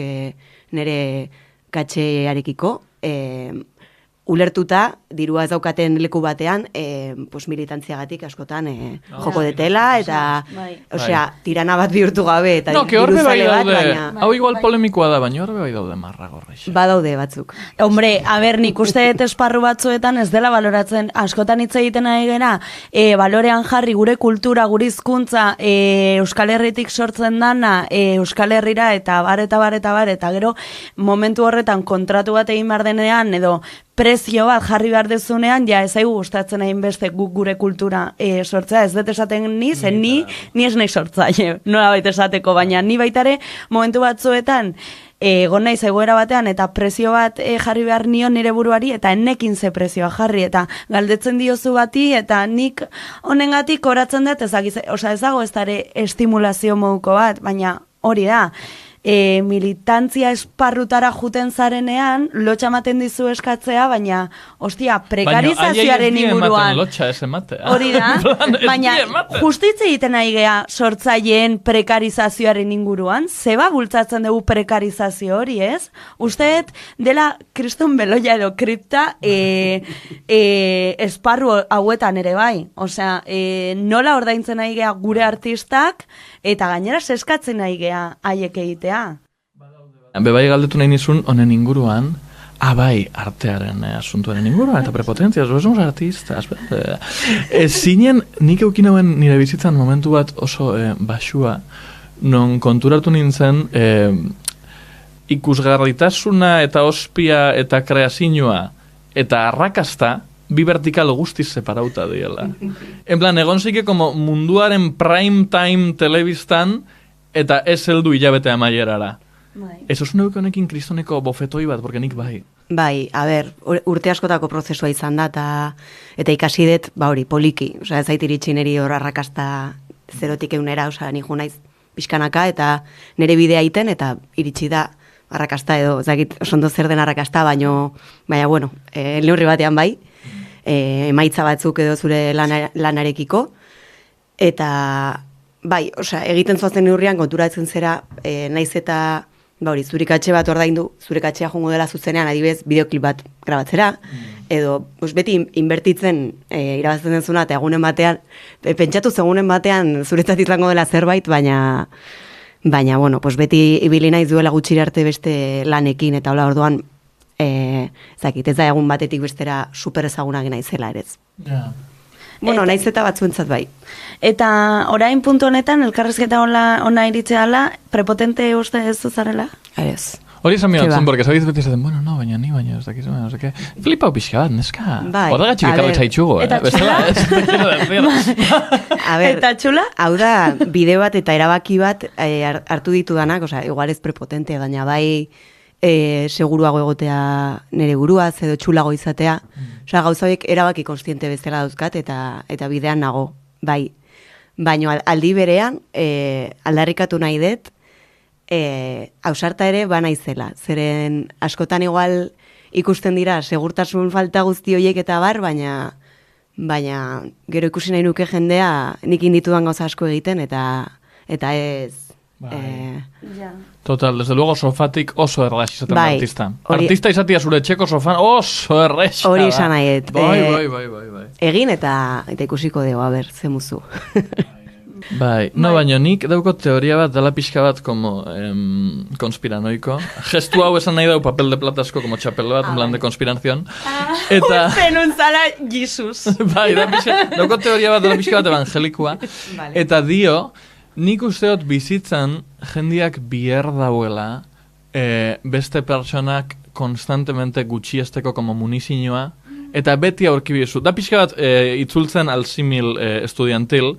nire katxearekiko, ulertuta, dirua ez daukaten leku batean, militantziagatik askotan joko detela, eta, osea, tirana bat bihurtu gabe, eta diruzale bat, baina... Hau igual polemikoa da, baina horbe bai daude marra gorrex. Badaude batzuk. Hombre, nik uste dut esparru batzuetan ez dela baloratzen, askotan hitz egiten ari gera, balorean jarri gure kultura, gure hizkuntza, Euskal Herritik sortzen dana, Euskal Herrira, eta bar, eta gero, momentu horretan kontratu bat egin behar denean, edo prezio bat jarri behar dezunean, ja ez zaigu gustatzen egin beste gure kultura sortzea, ez dut esaten ni ez nahi sortzaile, nola baita esateko, baina ni baitare momentu batzuetan egon naiz egoera batean eta prezio bat jarri behar nion nire buruari eta enekin ze prezioa jarri eta galdetzen diozu bati eta nik honengatik oratzen dut ez dago ez dare estimulazio moduko bat, baina hori da. Militantzia esparrutara juten zarenean, lotxa ematen dizu eskatzea, baina, ostia, prekarizazioaren inguruan. Hori da, baina justitze egiten ari gea sortzaileen prekarizazioaren inguruan, zeba bultzatzen dugu prekarizazio hori, ez? Usteet, dela kriston beloia edo kripta esparru hauetan ere bai. Osea, nola ordaintzen ari gea gure artistak, eta gainera eskatzen ari gea haiek egitea. Bebai galdetu nahi nizun honen inguruan, bai, artearen asuntuaren inguruan, eta prepotentzia, somos artistas. Zinen, nik eukin hauen nire bizitzan momentu bat oso basua, non konturatu nintzen ikusgarritasuna eta ospia eta kreazinua eta arrakasta bi vertikal guztiz separauta diela. En plan, egon zike como munduaren prime time telebistan, eta ez heldu hilabete amaierara. Ez oso neuke honekin kristoneko bofetoi bat, porque nik bai. Bai, a ber, urte askotako prozesua izan da, eta ikasi dut, hori, poliki. Osa, ez zait iritsi niri hor arrakasta zerotik eunera, osa, nijo naiz pixkanaka, eta nire bidea iten, eta iritsi da arrakasta edo, ezagit, osondo zer den arrakasta, baina, bueno, neurri batean bai, emaitza batzuk edo zure lanarekiko, eta, bai, osa, egiten zoazen neurrian, konturatzen zera, naiz eta, hori, zurikatxe bat ordaindu, zurikatxea jongo dela zuzenean, adibidez, bideoklip bat grabatzera, edo, beti inbertitzen irabazten denzuna, eta egunen batean, pentsatu egunen batean zuretzat izango dela zerbait, baina, bueno, beti ibili naiz duela gutxira arte beste lanekin, eta hola orduan, zakit, ez da egun batetik bestera super ezagunak naizela ere ez. Bueno, naiz eta batzuentzat bai. Eta orain puntu honetan, elkarrezketa ona iritzeala, prepotente uste ez zarela? Ez. Hori esan miratzen, porque sabiz beti zaten, bueno, no, baina, ez dakiz, no sé qué. Flipau pixka bat, neska. Horregatxik ekarri zaitxugo, Eta txula? Hau da, bideo bat eta erabaki bat hartu ditu danak, oza, igual ez prepotente, baina bai seguruago egotea nere buruaz edo txulago izatea. Osa, gauza horiek erabaki konstiente bezala dauzkat eta bidean nago, bai. Baina aldi berean, aldarrikatu nahi dut, ausarta ere banaizela. Zeren askotan igual ikusten dira segurtasun falta guzti horiek eta bar, baina gero ikusi nahi nuke jendea nik inditudan gauza asko egiten eta ez... Total, desde luego sofatik oso erraz izaten da artista. Artista izatia zure txeko sofan oso erraz. Hori izan nahi. Bai. Egin eta ikusiko dugu, a ber, zemuzu. Bai, no, baina nik dauko teoria bat dela pixka bat como konspiranoiko. Gestu hau esan nahi dau papel de platasko como txapel bat, en plan de konspirazion. Eta... Zenuntzala Jesus. Bai, dauko teoria bat dela pixka bat evangelikoa. Eta dio... Nik usteot bizitzan jendiak bier dauela beste pertsonak konstantemente gutxiesteko como munizioa eta beti aurkibizu. Da pixka bat itzultzen alzimil estudiantil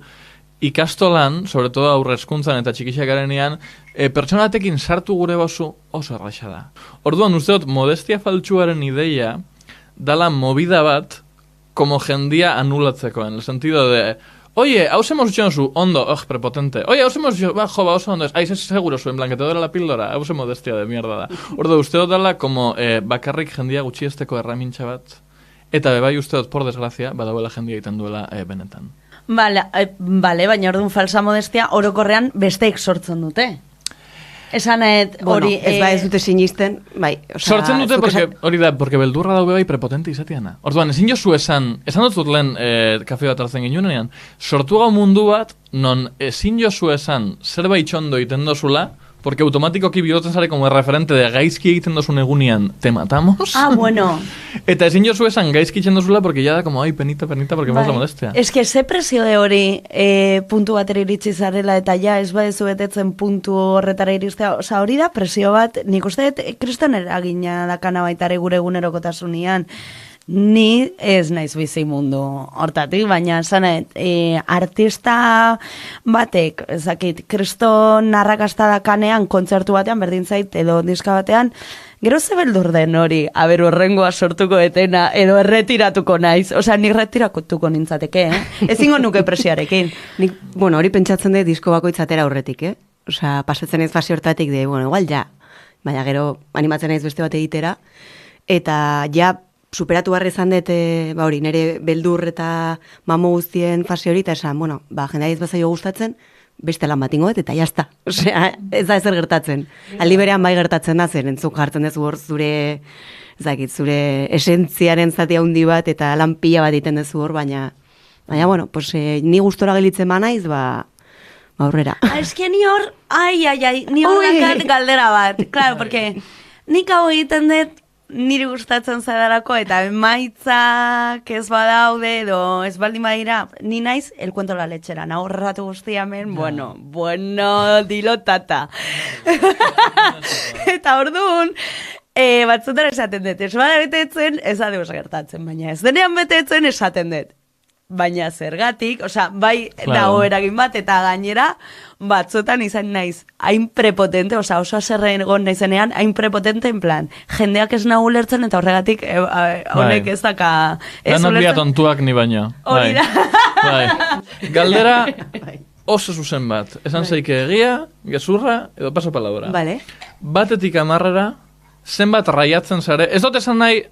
ikastolan, sobre todo aurrezkuntzan eta txikixak garenean, pertsonatekin sartu gure bazu oso erraixa da. Orduan usteot modestia faltsuaren ideia dala movida bat como jendia anulatzeko, en el sentido de... Oye, hau hemos dicho su ondo, prepotente. Oye, hau hemos dicho, jova, oso ondo. Ai, seguro su en plan que te duele la píldora. Hau modestia de mierda da. Ordo, usteot dala como bakarrik jendia gutxiesteko erramintxa bat. Eta bebai usteot, por desgracia, badauela jendia egiten duela benetan. Bale, baina orduan falsa modestia orokorrean besteek sortzen dute. Esan hori... Ez dute sinisten, bai. Sortzen dute, porque beldurra daube bai prepotente izatiana. Orduan, ezin jozu esan dut lehen kafe bat hartzen ginunean, sortu gau mundu bat, non ezin jozu esan zerbait txondo iten dozula, porque automatikoki bihurtzen zare como referente de gaizki egiten dozun egunian, te matamos. Bueno. Eta ezin jozu esan gaizki egiten dozula, porque ya da como, ai, penita, porque más la modestia. Ez que ze presio de hori puntu batera iritsi zarela, eta ja ez badezu betetzen puntu horretara iristea, oza, hori da presio bat, nik uste kriston eragina dakana baitare gure egunerokotasunean. Ni ez naiz bizi mundu hortatik, baina zanet, artista batek, ezakit, kriston arrakasta dakanean, kontzertu batean, berdin zait, edo diska batean, gero ze beldur den hori, aber horrengoa sortuko etena, edo erretiratuko naiz, osea, nik retiratuko nintzateke, ezingo nuke presiarekin. Nik, bueno, hori pentsatzen dut disko bakoitzatera aurretik, osea, pasatzen ez fase hortatik de, bueno, igual ja, baina gero animatzen naiz beste bat egitera, eta ja, superatu barri izan dut, hori, nire beldur eta mamo guztien fase hori, eta esan, bueno, jendea ez bazaio gustatzen, beste lan bat ingoet, eta jazta. Osea, ez da ezer gertatzen. Aldi berean bai gertatzen da, zen entzuk jartzen dezu hor zure esentziaren zati handi bat, eta lan pila bat iten dezu hor, baina, bueno, ni gustora gelitzen naiz, aurrera. Eske ni hor, ni hor dakat galdera bat, claro, porque nik hau egiten dut, niri gustatzen zadarako eta emaitzak ez badaude edo ez baldin badira, ni naiz el cuento la lechera, nahorratu guztiamen, bueno, dilo tata. Eta orduan, batzutan esaten dut, ez bada betetzen, ez da deus gertatzen, baina ez denean betetzen esaten dut. Baina zergatik, bai dago eragin bat, eta gainera, batzutan izan naiz, hain prepotente, oso zerren egon naizenean, hain prepotente, en plan, jendeak ez nahu lertzen, eta horregatik, honek ez daka... Ganak bia tontuak ni baina. Hori da. Galdera oso zuzen bat. Esan zeike egia, gezurra, edo paso palabra. Vale. Batetik 10 zenbat raiatzen zare, ez dut esan nahi...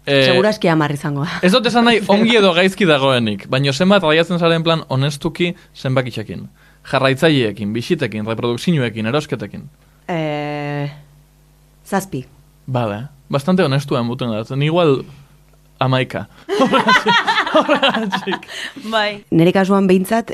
Segurazki 10 izango. Ez dut esan nahi ongi edo gaizki dagoenik, baina zenbat raiatzen zaren plan honestuki zenbakitxekin. Jarraitzaileekin, bisitekin, reprodukzioekin, erosketekin. 7. Bale, bastante honestu embuten da. Igual 11. Horregatik. Bai. Nire kasuan behintzat,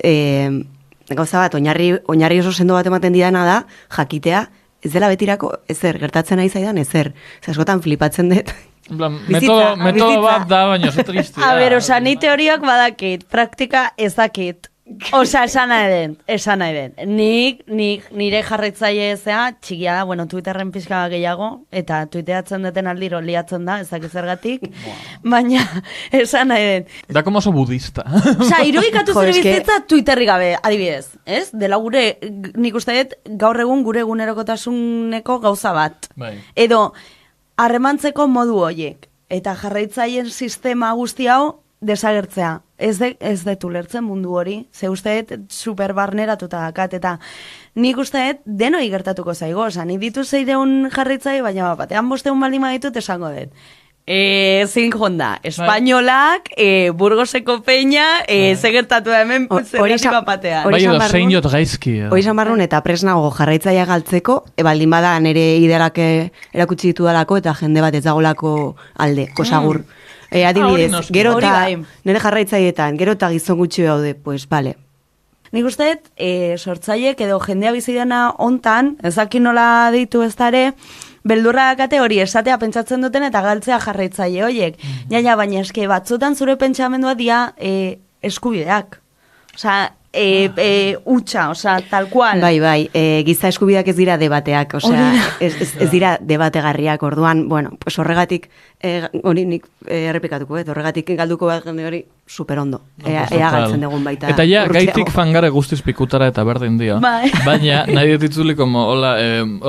gauza bat, oinarri oso sendo bat ematen didana da, jakitea, ez dela betirako, ezer, gertatzen nahi zaidan, ezer. Askotan flipatzen dut. Metodo bat da, baina oso tristia. A ber, ni teoriak badakit, praktika ez dakit. Esan nahi den. Nik nire jarraitzaile ezea, txikia da, bueno, Twitterren pixka gehiago, eta tuiteatzen duten aldiro liatzen da, ezak ezergatik, baina esan nahi den. Da como oso budista. Irudikatu zure bizitza Twitterri gabe, adibidez, ez? Dela gure, nik uste dut, gaur egun gure egunerokotasuneko gauza bat. Edo, harremantzeko modu horiek, eta jarraitzaileen sistema guzti hau desagertzea. Ez dut ulertzen mundu hori, ze uste dut superbarneratuta dakat, eta nik uste dut denoi gertatuko zaigo, nik ditu 600 jarraitzaile, baina batean 500 baldin baditut esango dut. Zin jonda, espainolak, Burgoseko peña, ze gertatu da hemen zergatik batean. Bai edo zein jot gaizki. Hori izan barrun eta presnago jarraitzaia galtzeko, baldin bada nire idealak erakutsi ditu dalako eta jende bat ez dagolako alde, kosagur. Adibidez, gero eta nire jarraitzaileetan, gero eta gizon gutxi daude, pues, bale. Nik uste dut, sortzaiek edo jendea bizidana hontan, ezakin nola deitu ez dare, beldurra dakate hori esatea pentsatzen duten eta galtzea jarraitzaile horiek. Ja, baina eske batzutan zure pentsamendua dia eskubideak. Osea, utxa, tal cual. Bai, giza eskubideak ez dira debateak, ez dira debategarriak, orduan, bueno, pues horregatik, hori nik errepikatuko, horregatik galduko bat jende hori super ondo, ea galtzen dugun baita. Eta ja, gaitik fangare guztiz pikutara eta berdin dio. Baina, nahi dutitzuli, como, hola,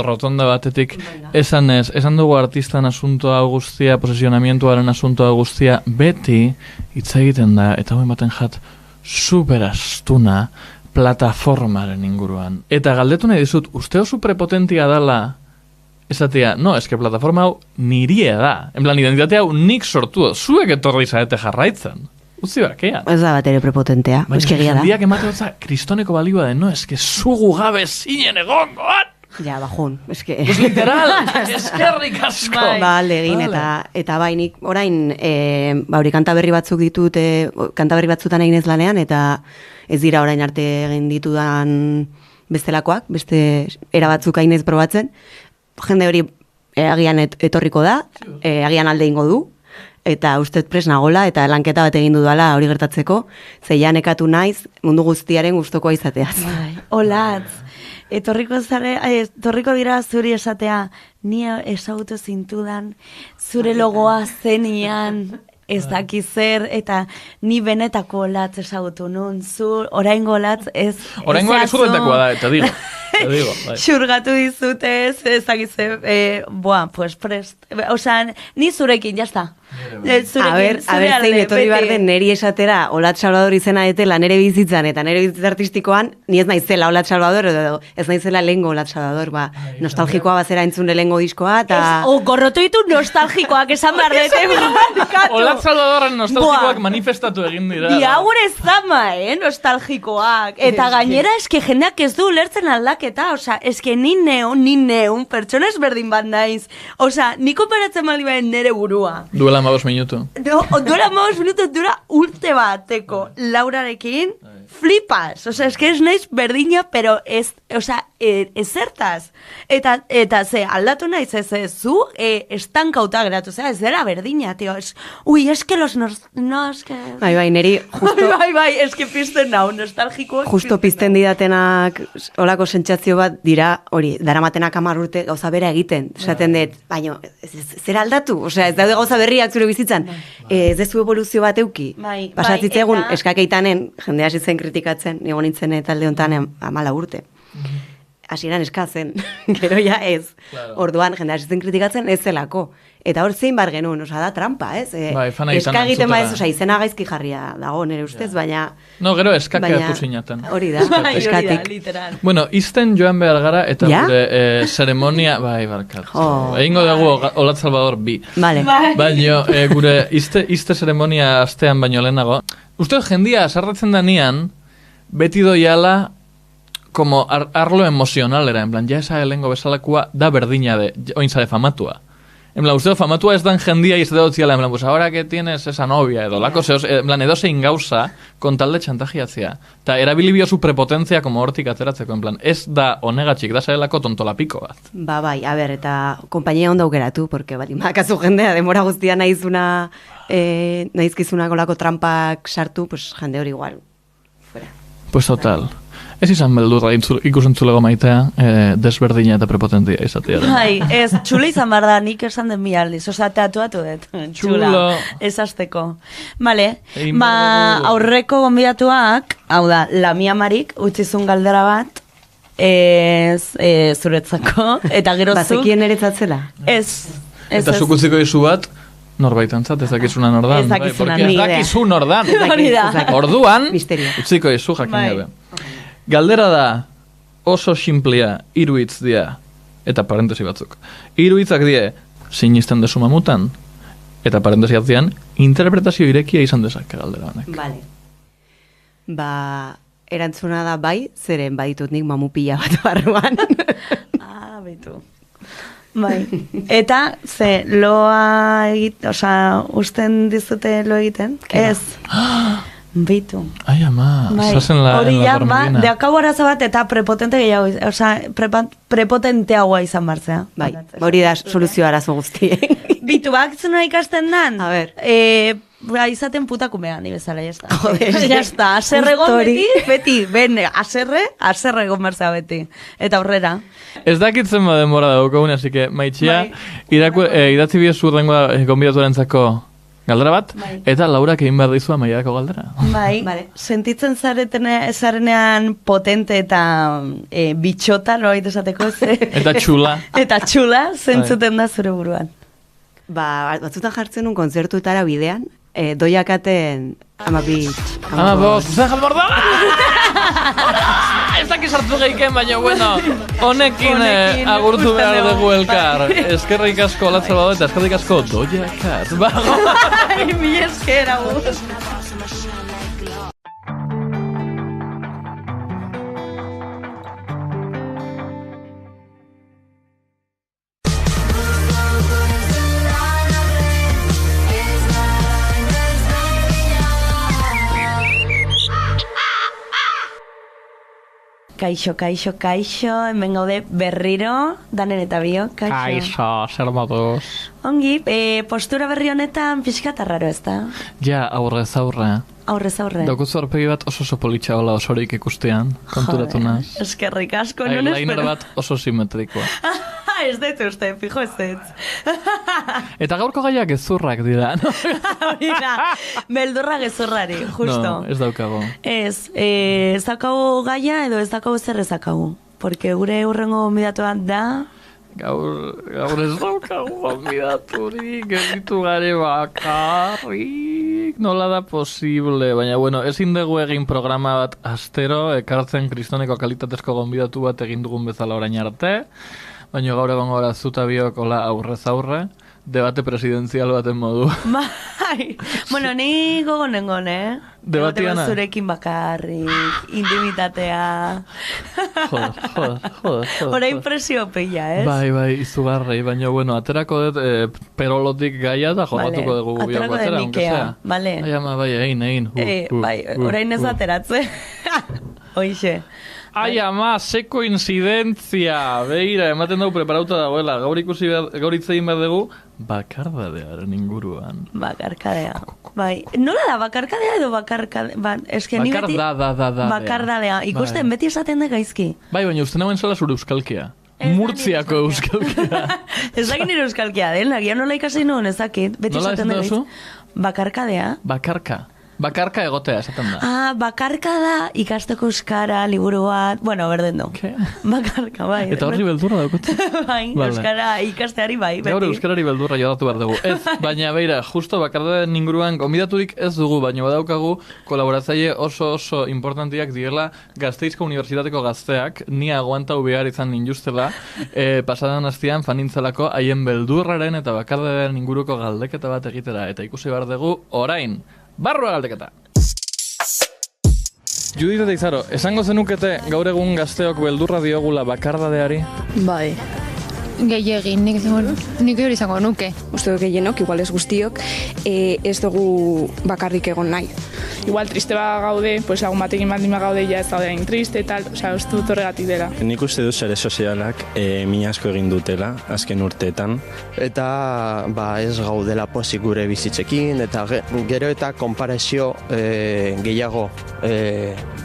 rotonda batetik, esan dugu artistan asuntoa guztia, posesionamientuaren asuntoa guztia, beti hitz egiten da, eta hoen baten jat, superastuna plataformaren inguruan. Eta galdetu nahi dizut, uste oso prepotentia dala esatea, no, eske plataforma hau niria da. En plan, identitate hau nik sortu, zuek etorri zaete jarraitzen. Utzi bakea. Ez da bat ere prepotentea, eskegia da. Jendiak emate dutza kristoneko balioa den, no, eske zugu gabe zinen egongoan. Ja, bajun, eske... Pues literal, eskerrik asko. Egin, eta bainik, orain, hori kantaberri batzuk ditut, kantaberri batzutan egin ez lanean, eta ez dira orain arte egin ditudan bestelakoak, beste era batzuk hainez probatzen. Jende hori agian etorriko da, agian alde ingo du, eta ustez pres nagola, eta lanketa bat egin dudala hori gertatzeko, zeian ekatu naiz mundu guztiaren gustokoa izateaz. Olatz. Etorriko dira zuri esatea, ni ezagutu zintudan, zure logoa zenian, ez daki zer, eta ni benetako latz ezagutu nun, oraingo latz ez... Oraingo zurretakoa da, eta digo. Xurgatu dizute ez dakize, pues prest. Osa, ni zurekin, jazta. A ber, zein etorri behar den neri esatera Olatz Salvador izena detela nere bizitzan eta nere bizitza artistikoan, ni ez naizela Olatz Salvador, edo ez naizela lehengo Olatz Salvador, nostalgikoa bazera entzune lehengo diskoa, eta... Gorrotu ditu nostalgikoak esan behar dute. Olatz Salvadorren nostalgikoak manifestatu egin dira. Diagur ez zama, nostalgikoak. Eta gainera eske jendeak ez du lertzen aldaketa, osa, eske ni neun, pertsona ezberdin bat naiz. Osa, ni konparatzen bali bain nere burua. Duela 15 minutu. No, duela 15 minutu, dura urte bateko Laurarekin, flipas. Osea, es que ez naiz berdina, pero ez, osea, ezertaz. Eta ze, aldatu naiz, zu estankauta geratu, osea, ez dela berdina, tío. Es que los no, es que... Bai, neri, justo... Bai, es que pizten nau, nostalgikoak. Justo pizten didatenak, olako sentsazio bat dira, hori, daramatenak 10 urte gauza bera egiten. Esaten dut, baina, zer aldatu? Osea, ez daude gauza berriak zure bizitzan. Ez dezu evoluzio bat euki. Pasatzitzegun, eskakeitanen, jende hasi zen kritikatzen, nigo nintzen talde honetan 14 urte. Hasieran eskatzen, gero ja ez. Orduan, jende hasi zen kritikatzen ez zelako. Eta hor zein bar genuen, osa da trampa, ez? Eskagiten ba ez, osa izena gaizki jarria dago nire ustez, baina... No, gero eskakeatu zinaten. Hori da, eskatik. Bueno, izten joan behar gara, eta gure zeremonia... Bai, barkat. Egingo dugu Olat Salvador bi. Baina, gure izte zeremonia astean baino lehenago. Uste jendia sarratzen danean, beti doiala como arlo emozionalera, en plan, ja esa helengo bezalakua da berdina de, ointzare famatua. En plan, uste famatua ez dan jendia izate dutziala, en plan, pues ahora que tienes esa novia, edo lako zehoz, en plan, edo zein gauza, con tal de chantajeatzea. Ta erabilibio su prepotencia como hortik ateratzeko, en plan, ez da onegatxik, da zaelako tontolapiko bat. Ba, bai, a ber, eta kompainia ondo aukeratu, porque bali, makazu jendea, demora guztia naizuna, naizkizuna kolako trampak sartu, pues jende hori igual. Fuera. Pues total. Ez izan beldurra ikusentzulego maitea, desberdina eta prepotentia izatea. Bai, ez, txula izan behar da, nik esan den mi aldiz, oza, teatuatu dut. Txula. Ez azteko. Vale, aurreko gonbidatuak, hau da, Lamia Marik, utzizun galdera bat, zuretzako, eta gero zuk... Bazekien eretzatzela? Ez. Eta zuk utziko izu bat, norbaitantzat, ez dakizuna nordan. Ez dakizuna, ni idea. Ez dakizu nordan. Orduan, utziko izu jakin gabe. Galdera da, oso simplea, 3 hitz dia, eta parentesi batzuk. 3 hitzak die, sinisten desu mamutan, eta parentesi atzian, interpretazio irekia izan dezake galdera honek. Vale. Ba, erantzuna da bai, zeren baditut nik mamupila bat barruan. Bitu. Bai. Eta, ze, loa usten dizute lo egiten? Ez. Bitu. Ai, ama, zazen la dormidina. Deakau arazo bat eta prepotente gehiago, prepotenteagoa izan bartzea. Bai, hori da soluzio arazo guztien. Bitu, bakzuna ikasten dan? A ber. Izaten putakumea, ni bezala, jazta. Joder. Jazta, aserregon beti, ben, aserregon barzea beti. Eta aurrera. Ez dakitzen ba denbora daukagun, así que maitxia, idatzi biezu rengoa gonbidatuarentzako galdera bat, eta Laurak egin behar dizu amaiadako galdera. Bai, sentitzen zarenean potente eta bitxota, norbait esateko ez. Eta txula. Eta txula, zentzuten da zure buruan. Ba, batzutan jartzen un konzertuetara bidean, doiakaten amabitx. Amabos, zen jalborda! Ez dakiz hartu geiken, baina, bueno, honekin agurtu behar dugu elkar. Eskerrik asko Olat Salvador eta eskerrik asko doiakat. Mi esker, agur. Kaixo, hemen gaude berriro, danen eta bio, kaixo, zer moduz. Ongi, postura berri honetan pixka tarraro ez da? Ja, aurrez aurre. Aurrez aurre. Daukutzu horpegi bat oso politxa hola osorik ikustean, konturatu naz. Eskerrik asko, non espero. Eyeliner bat oso simetrikoa. Ez dut uste, fijo ez dut. Eta gaurko gaiak gezurrak dira, no? Mira, beldurra gezurrari, justo. No, ez daukago. Ez daukago gaia edo ez daukago zer ez daukago. Porque gure urrengo gonbidatuan da... Gaur ez daukago gonbidaturik, gelditu gare bakarrik, nola da posible. Baina, bueno, ezin dugu egin programa bat astero, ekartzen kristoneko kalitatezko gonbidatu bat egin dugun bezala orain arte. Baina gaur egon gara zuta biok hola aurrez aurre, debate presidenzial baten modu. Bai, bueno, ni gogonengon, Debatiana. Zurekin bakarrik, intimitatea. Joder. Hora impresio pila, ez? Bai, izugarrei, baina, bueno, aterako dut perolotik gaia da jogatuko dugu biok batera, aunque sea. Vale. Bai, egin. Bai, orain ez ateratze. Hoixe. Ai, ama, ze koincidentzia! Beira, ematen dugu preparauta dagoela. Gaur itzein behar dugu, bakardadearen inguruan. Bakarkadea. Bai, nola da, bakarkadea edo bakarkadea? Bakardadea. Ikusten, beti esaten da gaizki. Bai, baina uste nagoen zela zure euskalkia. Murtziako euskalkia. Ez dakit nire euskalkia den, agian nola ikasi nuen, ez dakit. Beti esaten da gaizki. Bakarkadea. Bakarka egotea, esaten da. Bakarka da ikasteko euskara, liburu bat, bueno, berden du. Bakarka, bai. Eta horri beldurra daukut. Bai, euskara ikasteari bai, beti. Gaur euskarari beldurra jodatu behar dugu. Ez, baina beira, justo bakardaren inguruan konbidaturik ez dugu, baina badaukagu kolaboratzaile oso importantiak direla Gasteizko Unibertsitateko gazteak, ni aguantau behar izan ninjustela, pasadan hastian fanintzelako haien beldurraren eta bakardaren inguruko galdeketa bat egitera, eta ikusi behar dugu orain. Barrua galdeketa. Judith eta Izaro, esango zenukete gaur egun gazteok beldurra diogula bakardadeari? Bai. Gehiegin, nik hori izango nuke. Uste dut gehienok, igual ez guztiok, ez dugu bakarrik egon nahi. Igual triste ba gaude, pues lagun batekin baldin ba gaude ja ez daudein triste, tal, osea, uste dut horregatik dela. Nik uste dut sare sozialak min asko egin dutela, azken urteetan. Eta ez gaudela pozik gure bizitzekin, eta gero eta konparazio gehiago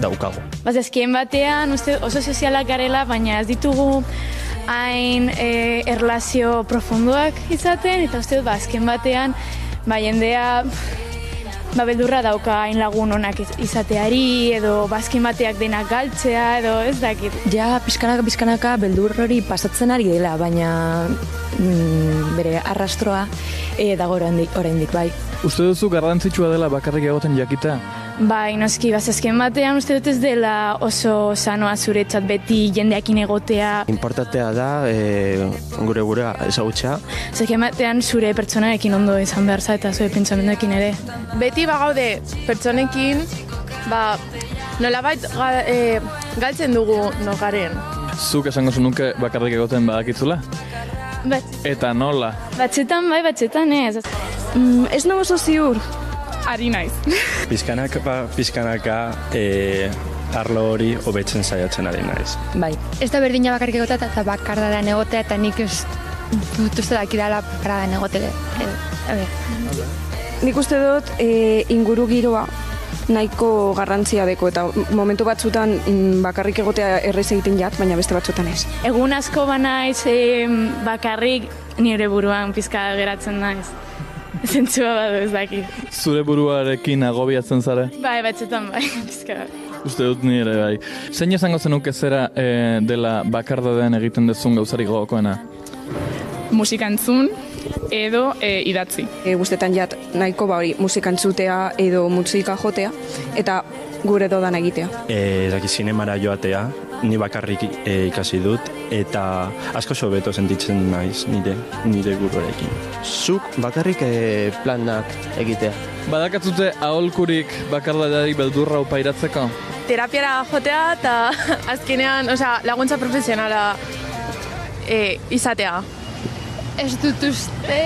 daukagu. Azken batean, uste oso sozialak garela, baina ez ditugu hain erlazio profunduak izaten, eta uste dut, azken batean, jendea beldurra dauka hain lagun onak izateari, edo azken bateak denak galtzea, edo ez dakit. Ja, pizkanaka beldur hori pasatzen ari dela, baina bere arrastroa dago oraindik bai. Uste duzu garrantzitsua dela bakarrik egoten jakita? Bai, noski, azken batean uste dut ez dela oso sanoa zuretzat beti jendeakin egotea. Importantea da gure ezagutzea. Azken batean zure pertsonarekin ondo izan behar za eta zure pentsamenduekin ere. Beti bagaude pertsonekin, nolabait galtzen dugu nogaren. Zuk esango zenuke bakarrik egoten badakitzula? Eta nola? Batzetan ez. Ez nago oso ziur. Ari naiz. Pizkanaka arlo hori hobetzen saiatzen ari naiz. Bai. Ez da berdina bakarrik egotea eta bakardadean egotea, eta nik ez dut uste dakidala bakardadean egotea. Nik uste dut inguru giroa nahiko garrantzia deko, eta momentu batzutan bakarrik egotea errez egiten jat, baina beste batzutan ez. Egun asko banaiz bakarrik nire buruan pizka geratzen naiz. Zentzua badu ez dakit. Zure buruarekin agobiatzen zare? Bai, batzutan bai, pizka. Uste dut nire bai. Zein esango zenuke zera dela bakardadean egiten dezun gauzarik gogokoena? Musika entzun edo idatzi. Guztetan jat nahiko hori musika entzutea edo musika jotea eta gure dodan egitea. Zinemara joatea, ni bakarrik ikasi dut, eta asko sobeto sentitzen naiz nire guruarekin. Zuk bakarrik planak egitea. Badakatzute aholkurik bakardadeari beldurra upairatzeko? Terapiara jotea eta azkenean, laguntza profesionala izatea. Ez dut uste,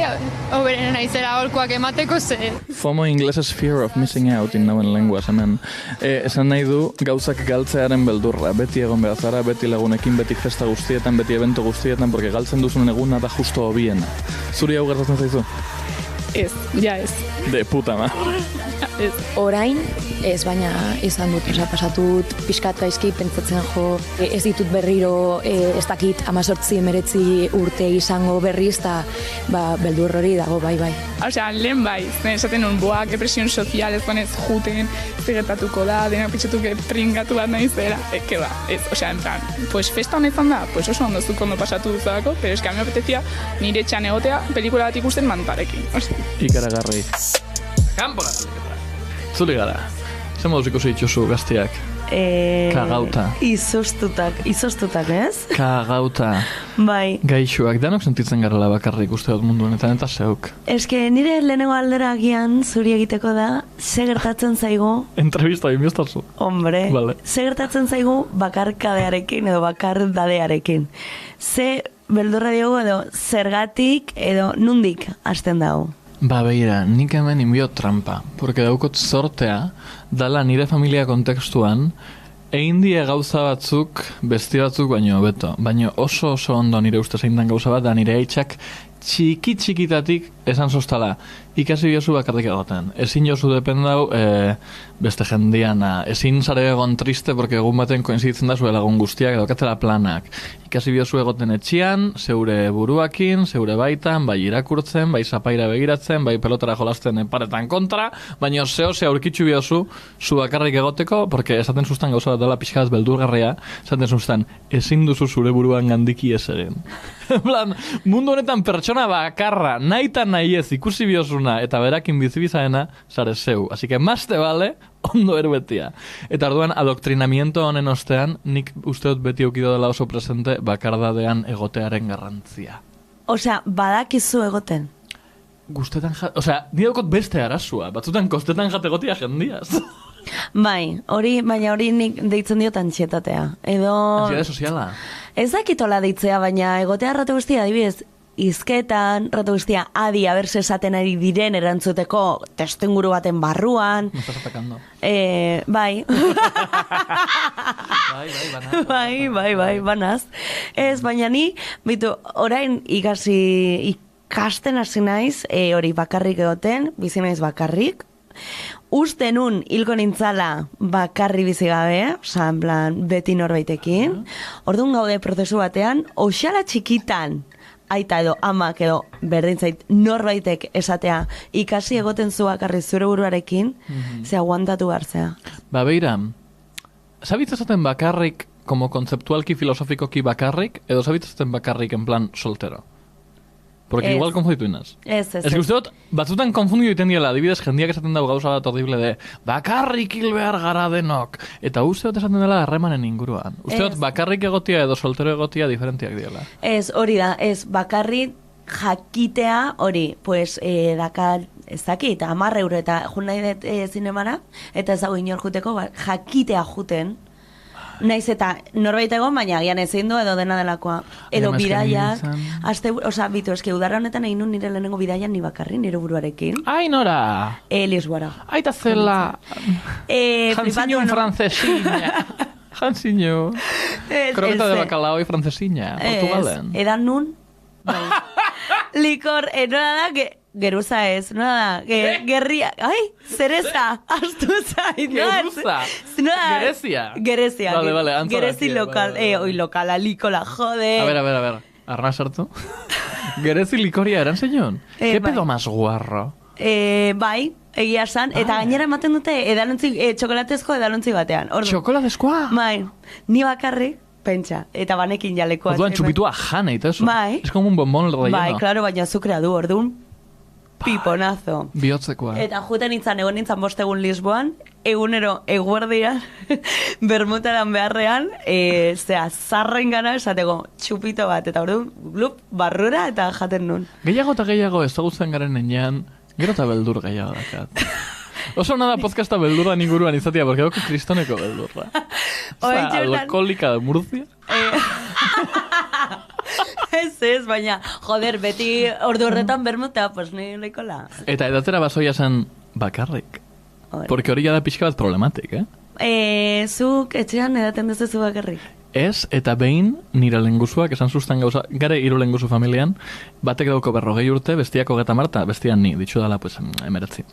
hoberena naizera aholkuak emateko ze. FOMO inglesez fear of missing out innauen lenguaz hemen. Esan nahi du gauzak galtzearen beldurra. Beti egon behar zara, beti lagunekin, beti festa guztietan, beti evento guztietan, porque galtzen duzunen eguna da justo hobiena. Zuri hau gertatzen zaizu? Ez, ja ez. De puta ma. Orain, ez, baina izan dut, pasatut pixkat gaizki pentsatzen jo, ez ditut berriro, ez dakit 18-19 urte izango berriz, eta beldur hori dago, bai. Osea, lehen bai, esaten nun, depresion sozial, ez banez juten, zigetatuko da, dena pitxatuke pringatu bat nahi zera, eke ba, ez, osea, en plan, pues festa honetan da, pues oso ondo zuk ondo pasatu duzako, pero eska, me apetezia nire txan egotea pelikula bat ikusten mantarekin, osea. Ikaragarri. Kampora! Zuli gara, zen moduz ikusi dituzu gazteak? Kagauta. Izoztutak, ez? Kagauta. Bai. Gaixoak, danok sentitzen garela bakarrik uste dut mundu honetan eta zeuk. Eske nire lehenengo aldera agian zuri egiteko da, ze gertatzen zaigu, Entrevista bimiostazu. hombre, Vale. ze gertatzen zaigu bakarkadearekin edo bakardadearekin. Ze beldurra diogu edo zergatik edo nundik hasten dago. Ba, beira, nik hemen inbio trampa, porque daukot zortea, dala nire familia kontekstuan, egin die gauza batzuk, besti batzuk baino beto. Baina oso ondo nire ustez egin den gauza bat, da nire aitzak txikitatik esan sostala. Ikasi biozu bakarrik egoten. Ezin jozu dependau beste jendiana. Ezin zare egon triste, porque egun baten koinziditzen da zure lagun guztiak edo katela planak. Ikasi biozu egoten etxian, zeure buruakin, zeure baitan, bai irakurtzen, bai zapaira begiratzen, bai pelotara jolasten paretan kontra, baina ze aurkitzu biozu zu bakarrik egoteko, porque esaten zuztan gauza bat dela pixkaz beldurgarria, esaten zuztan, ezin duzu zure buruan gandiki ez egin. Plan, mundu honetan pertsona bakarra, nahi eta nahi ez ikusi biozuna, eta berakin bizibizaena, zare zeu. Así que más te vale, ondo erbetia. Eta orduan, adoktrinamiento honen ostean, nik usteot beti eukido dela oso presente bakardadean egotearen garrantzia. Osea, badakizu egoten. Guztetan osea, nire daukot beste arazua, batzutan kostetan jategotia jendiaz. Bai, baina hori nik deitzen diot antxietatea. Edo... Antsiedade soziala. Ez dakitola deitzea, baina egotea ratu guztia, adibidez, izketan, ratu guztia, adi, aberse esaten ari diren erantzuteko testuinguru baten barruan. Me estás atacando. Bai. Bai, banaz. Ez, baina ni, bitu, orain ikasten hasi naiz, hori bakarrik egoten, bizi naiz bakarrik, uste nun hilko nintzala bakarri bizi gabe, oza, en plan, beti norbaitekin. Orduan gaude prozesu batean, oxala txikitan, aita edo amak edo berdintzait norbaitek esatea ikasi egoten zu bakarri zure buruarekin, ze aguantatu hartzea. Ba, beira, zabitz esaten bakarrik, como kontzeptualki filosofikoki bakarrik, edo zabitz esaten bakarrik en plan soltero? Porque igual konfunditu inaz. Ez. Ez que uste dut, batzutan konfunditu egiten diela, adibidez, jendiak esaten dago gauza bat horrible de bakarrik hil behar gara denok. Eta uste dut esaten dela harremanen inguruan. Uste dut, bakarrik egotia edo soltero egotia diferentiak diela. Ez, hori da, ez, bakarrik jakitea hori, pues, dakar, ez dakit, 10 euro eta jun nahi dut zinemara, eta ez dago inor juteko, jakitea juten, naiz eta norbait egon, baina agian ezin du edo dena delakoa. Edo bidaiak, oza, bitu, eske udarra honetan egin nun nire lehenengo bidaian ni bakarri, nire buruarekin. Ai, nora! Lisboara. Aita zela! Jansiño francesiña. Jansiño. Kroketa de bacalao y francesiña. Portugalen. Edan nun? Likor, nola da, geruza ez, nola da, gerria, ai, zereza, astu zait, Geruza, Gerezia. Vale, antzara. Gerezi lokal, oi lokala, likola, jode. A ver, arna sartu. Gerezi likoria eran zeion? ¿Qué pedo más guarro? Bai, egia san, eta gainera ematen dute txokolatezko edalontzi batean. Txokolatezkoa? Bai, ni bakarrik, pentsa, eta banekin jalekoa. Orduan txupitua jane, eta eso. Bai. Es como un bombón el relleno. Bai, claro, baina azukrea du, orduan, piponazo. Bihotzekoa. Eta juten egon nintzen bostegun Lisboan, egunero eguerdian, bermutaran beharrean, zarren gana esateko txupito bat, eta orduan, glup, barrura eta jaten nun. Gehiago eta gehiago ezagutzen garen enean, gero eta beldur gehiago dakat. Oso nada podcasta beldurra inguruan izatea, porque doko kristoneko beldurra. Oza, alkoholika de Murcia. Ez, baina, joder, beti ordu horretan bermuta, pues ni leikola. Eta edatera basoia zen bakarrik. Porque hori da pixka bat problematik, Zuk etxean edaten duzu bakarrik. Ez, eta behin nire lenguzuak esan zuztan gauza, gare 3 lenguzu familian, batek dauko 40 urte, bestiak 30, bestian ni, ditxu dala, pues, 19.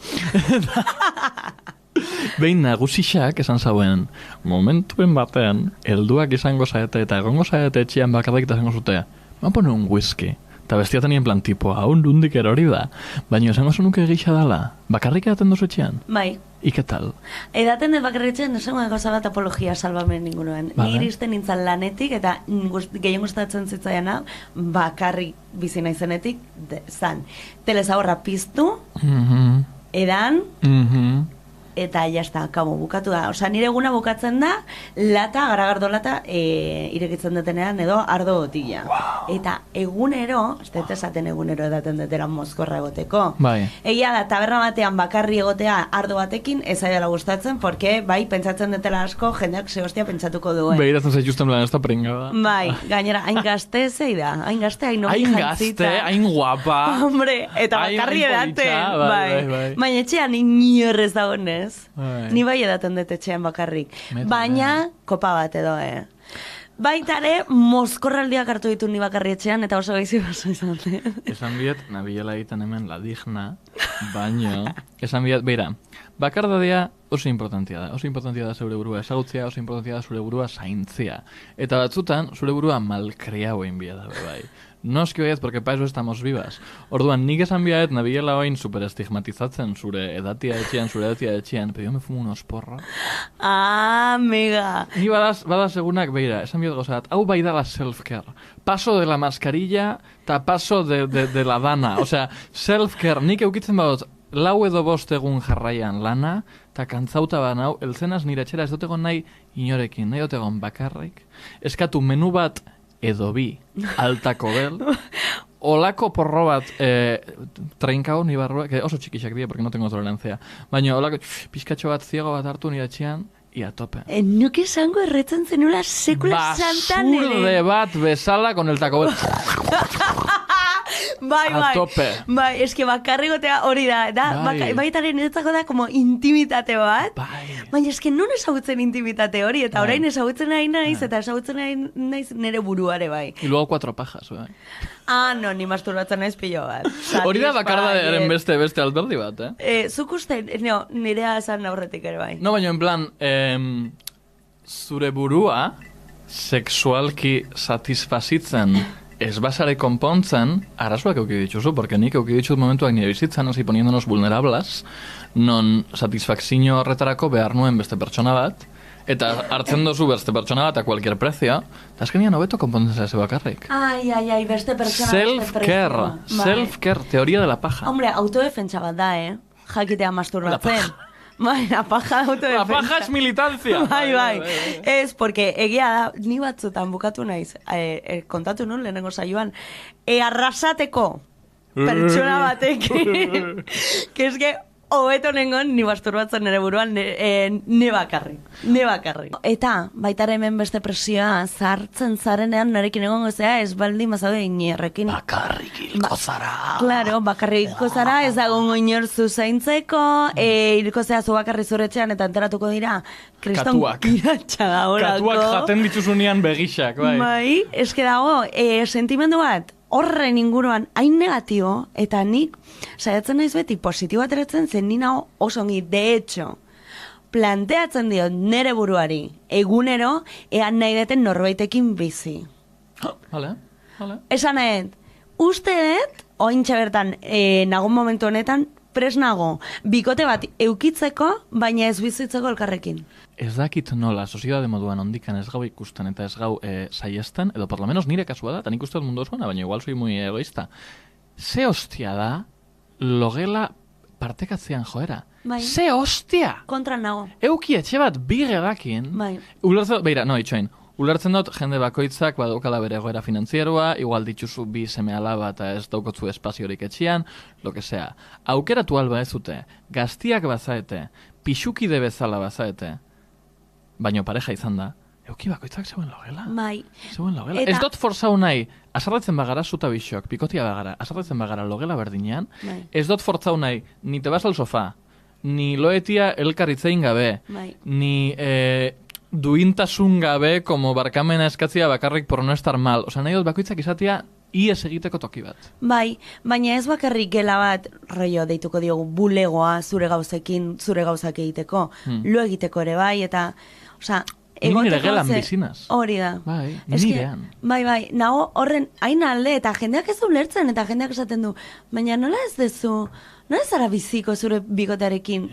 Behin nagusixak esan zauen, momentuen batean, helduak izango zaete eta egongo zaete etxian bakarrik eta zengo zutea, ma pone un whisky. Eta bestia tenien plan tipo, hau nundik erori da. Baina esango zenuke egixa dala, bakarrik edaten dozu etxean? Bai. Ike tal? Edaten dut bakarritzen, esango gauza bat apologia salbamen ningunoen. Vale. Ni iristen nintzen lanetik, eta gehien gustatzen zitzaiana, bakarrik bizi naizenetik, zan. Telezaborra piztu, edan, eta jazta, kamo, bukatu da. Osa, nire eguna bukatzen da, garagardo lata, irekitzen detenean, edo ardo botila. Eta egunero, ez dut esaten egunero edaten detera mozkorra egoteko. Bai. Egia da, taberna batean bakarri egotea ardo batekin, ez aidala gustatzen, porque, bai, pentsatzen detela asko, jendeak ze hostia pentsatuko duen. Behiratzen zaituzten lan ez da pringada. Bai, gainera, hain gazte zei da, hain gazte, hain ongi jantzita. Hain guapa. Hombre, eta bakarri edaten. Bai. Baina etxean inorrez dagoenez. Ni bai edaten dut etxean bakarrik. Baina, kopa bat edo, Baitare, mozkorraldiak hartu ditu ni bakarri etxean, eta oso gaizi baso izan. Esan biet, nabilela egiten hemen la digna, baina, esan biet, beira, bakardadea oso importantia da zure burua ezagutzea, oso importantia da zure burua zaintzia. Eta batzutan, zure burua malkriau egin bia da, bai. Noski baiet, porque para eso estamos vivas. Orduan, nik esan biaet, nabilela oin superestigmatizatzen zure edatia etxean, pero yo me fumo unos porros. Ah, mega. Ni badaz egunak, beira, esan biaet gozat, hau bai dala self-care. Paso de la mascarilla, ta paso de la dana. O sea, self-care, nik eukitzen badot, 4 edo 5 egun jarraian lana, eta kantzauta banau, elzenaz nire etxera ez dotegon nahi inorekin, nahi dotegon bakarrik, eskatu menu bat edo bi, altako bel, olako porro bat treinkao, ni barrua, que oso txikixak dira, porque no tengo tolerancia, baina olako pizkatxo bat ziego bat hartu nire etxean, ia tope. Nuke esango erretzen zenula sekula santan ere. Basurde bat bezala con el taco bel. Bai. Bai, eske bakarrigotea hori da. Baitaren niretzako da como intimitate bat. Baina eske non ezagutzen intimitate hori, eta orain ezagutzen nahi naiz, eta ezagutzen nahi naiz nire buruare bai. Y luego 4 pajas, bai. Ah, no, ni masturbatzen naiz pilo bat. Hori da bakardadearen beste alberdi bat, Zuk uste, nirea esan aurretik ere bai. No, baina en plan, zure burua sexualki satisfazitzen ez basare konpontzen, arazoak euki dituzu, porque nik euki ditut momentuak nire bizitzan, hasi poniéndonos vulnerables, non satisfakzio horretarako behar nuen beste pertsona bat, eta hartzen dozu beste pertsona bat a cualquier precio, eta azkenian hobeto konpontzen zaizu bakarrik. Ai, beste pertsona. Self-care, teoria de la paja. Hombre, autodefentsa bat da, jakitea masturbatzen. Bai, la paja autodefensa. La paja es militancia. Bai. Ez, porque egia da, ni batzutan bukatu naiz, kontatu nun, lehenengo saioan, arrasateko pertsona batekin, que es que hobeto nengon ni masturbatzen nire buruan ne bakarrik. Eta, baitare hemen beste presioa, zartzen zarenean narekin egon gozea, ez baldi mazaude inerrekin. Bakarrik hilko zara. Claro, bakarrik hilko zara, ez dago inor zu zaintzeko, hilko zea zu bakarri zuretxean, eta enteratuko dira, kriston kiratxa da horako. Katuak jaten dituzunean begixak, bai. Bai, eske dago, sentimendu bat, horren inguruan hain negatibo, eta nik saiatzen naiz beti positibo ateratzen zen nina oso ongi, de hecho, planteatzen diot nere buruari egunero ean nahi deten norbaitekin bizi. Vale. Esan nahet, uste dut, ointxe bertan, nagon momentu honetan, pres nago, bikote bat eukitzeko, baina ez bizitzeko elkarrekin. Ez dakit nola, soziedade moduan ondikan ez gau ikusten eta ez gau saiesten, edo por lo menos nire kasua da, eta nik uste dut mundu osoan, baina igual soy muy egoista. Ze hostia da, logela partekatzean joera. Bai. Ze hostia! Kontra nago. Euki etxe bat bigedakin, bai. Ulertzen dut, jende bakoitzak badaukala bere egoera finantzieroa, igual dituzu bi seme alaba eta ez daukotzu espaziorik etxean, lo que sea. Aukeratu alba ez dute, gaztiak bazaete, pixukide bezala bazaete, baino pareja izan da, euki bakoitzak zeuen logela. Bai. Zeuen logela. Ez dut forzau nahi, azarretzen bagara zuta bixok, pikotia bagara, azarretzen bagara logela berdinean, bai. Ez dut forzau nahi, ni te vas al sofá, ni loetia elkarritzein gabe, bai. Ni duintasun gabe, como barkamena eskatzia bakarrik por no estar mal. Osa, nahi dut bakoitzak izatea ies egiteko toki bat. Bai, baina ez bakarrik gela bat, rollo, deituko diogu, bulegoa zure gauzekin, zure gauzak egiteko, lo egiteko ere bai, eta, osa, nire gelan bizinaz. Hori da. Bai, nirean. Bai, nago horren hain alde, eta jendeak ez du lertzen, eta jendeak esaten du, baina nola ez dezu, nola ez ara biziko zure bikotearekin,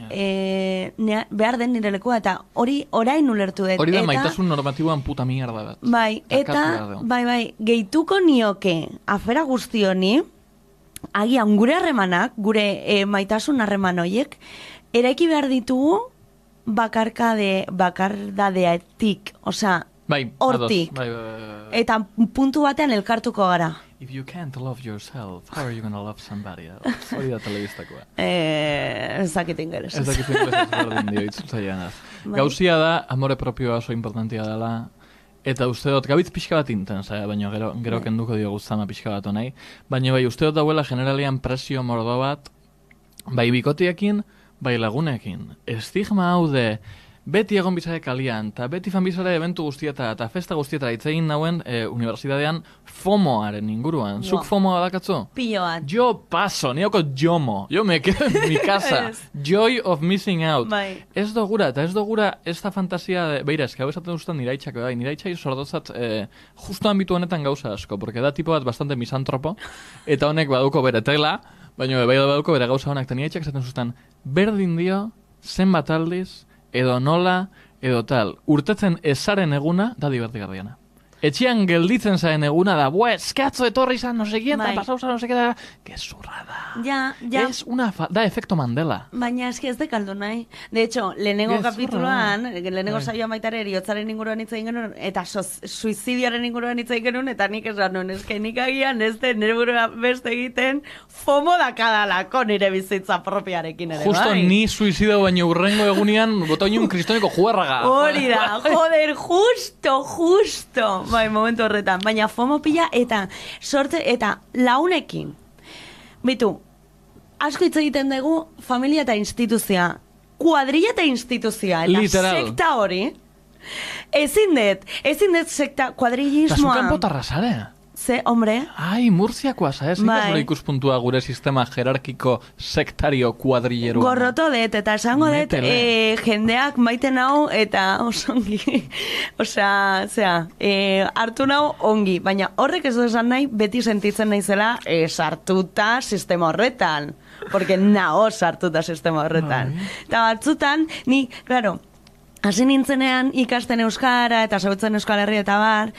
behar den nire lekua, eta hori orain ulertu dut. Hori da maitasun normatiboan puta mierda bat. Bai, eta, bai, gehituko nioke afera guzti honi, agian gure harremanak, gure maitasun harreman horiek, eraiki behar ditugu bakardadeatik, osea, bai, hortik. Bai. Eta puntu batean elkartuko gara. If you can't love yourself, how are you gonna love somebody else? Hori da telebistakoa. Ez dakit ingeles. Ez dakit ingeles berdin dio, itzultzaianaz. Gauzia da, amore propioa oso importantia dela, eta uste dut, gabitz pixka bat intensa, baina gero kenduko dio guztama pixka bat honai, baina bai, uste dut dauela generalian presio mordo bat, bai bikotiekin, bai lagunekin. Estigma hau de, beti egon bizare kalian, eta beti fan bizare eventu guztieta, eta festa guztieta itzegin nauen unibertsitatean FOMOaren inguruan. Zuk FOMOa dakatzu? Pilloat. Yo paso, nioko JOMO. Yo me quedo en mi casa. Joy of missing out. Bai. Ez dogura, eta ez dogura ez da fantasia de... Beira, ez que hau esaten duzten niraitxako, bai. Niraitxai sordozat justo ambitu honetan gauza asko, porque da tipo bat bastante misantropo, eta honek baduko bere tela, baina bai baduko bere gauza honak, eta niraitxak esaten zuzten, berdin dio, zenbat aldiz, edo nola, edo tal. Urtetzen ezaren eguna, da divertigarriana. Etxean gelditzen zaren eguna da, eskatzo etorri izan, no sekien, eta pasauza, no sekien, gezurra da. Ja. Es da efecto Mandela. Baina eski ez dekaldu nahi. De hecho, lehenengo kapituluan, lehenengo saioa baitare eriotzaren inguruan hitz egin genuen, eta suizidioaren inguruan hitz egin genuen, eta nik esan nuen, eske nik agian ez den nire burua beste egiten, FOMO dakadalako nire bizitza propiarekin ere, Justo bai? ni suizido baino urrengo egunian, botoinun kristoneko juerraga. Hori da, joder, justo. Bai, momentu horretan. Baina FOMO pila eta sorte eta launekin. Bitu, asko hitz egiten dugu familia eta instituzioa. Kuadrilla eta instituzioa. Eta literal. Sekta hori. Ezin dut sekta kuadrillismoa. Eta zukan botarra zare. Ze, hombre. Ai, Murtziakoa za, ez? Bai. Zure ikuspuntua gure sistema jerarkiko sektario kuadrilleruan. Gorroto dut, eta esango dut, jendeak maiten hau, eta osongi. Osea, hartu nau ongi. Baina horrek ez du esan nahi, beti sentitzen naizela sartuta sistema horretan. Porque nao sartuta sistema horretan. Eta batzutan, ni, claro, hasi nintzenean ikasten euskara eta zautzen Euskal Herria eta bar,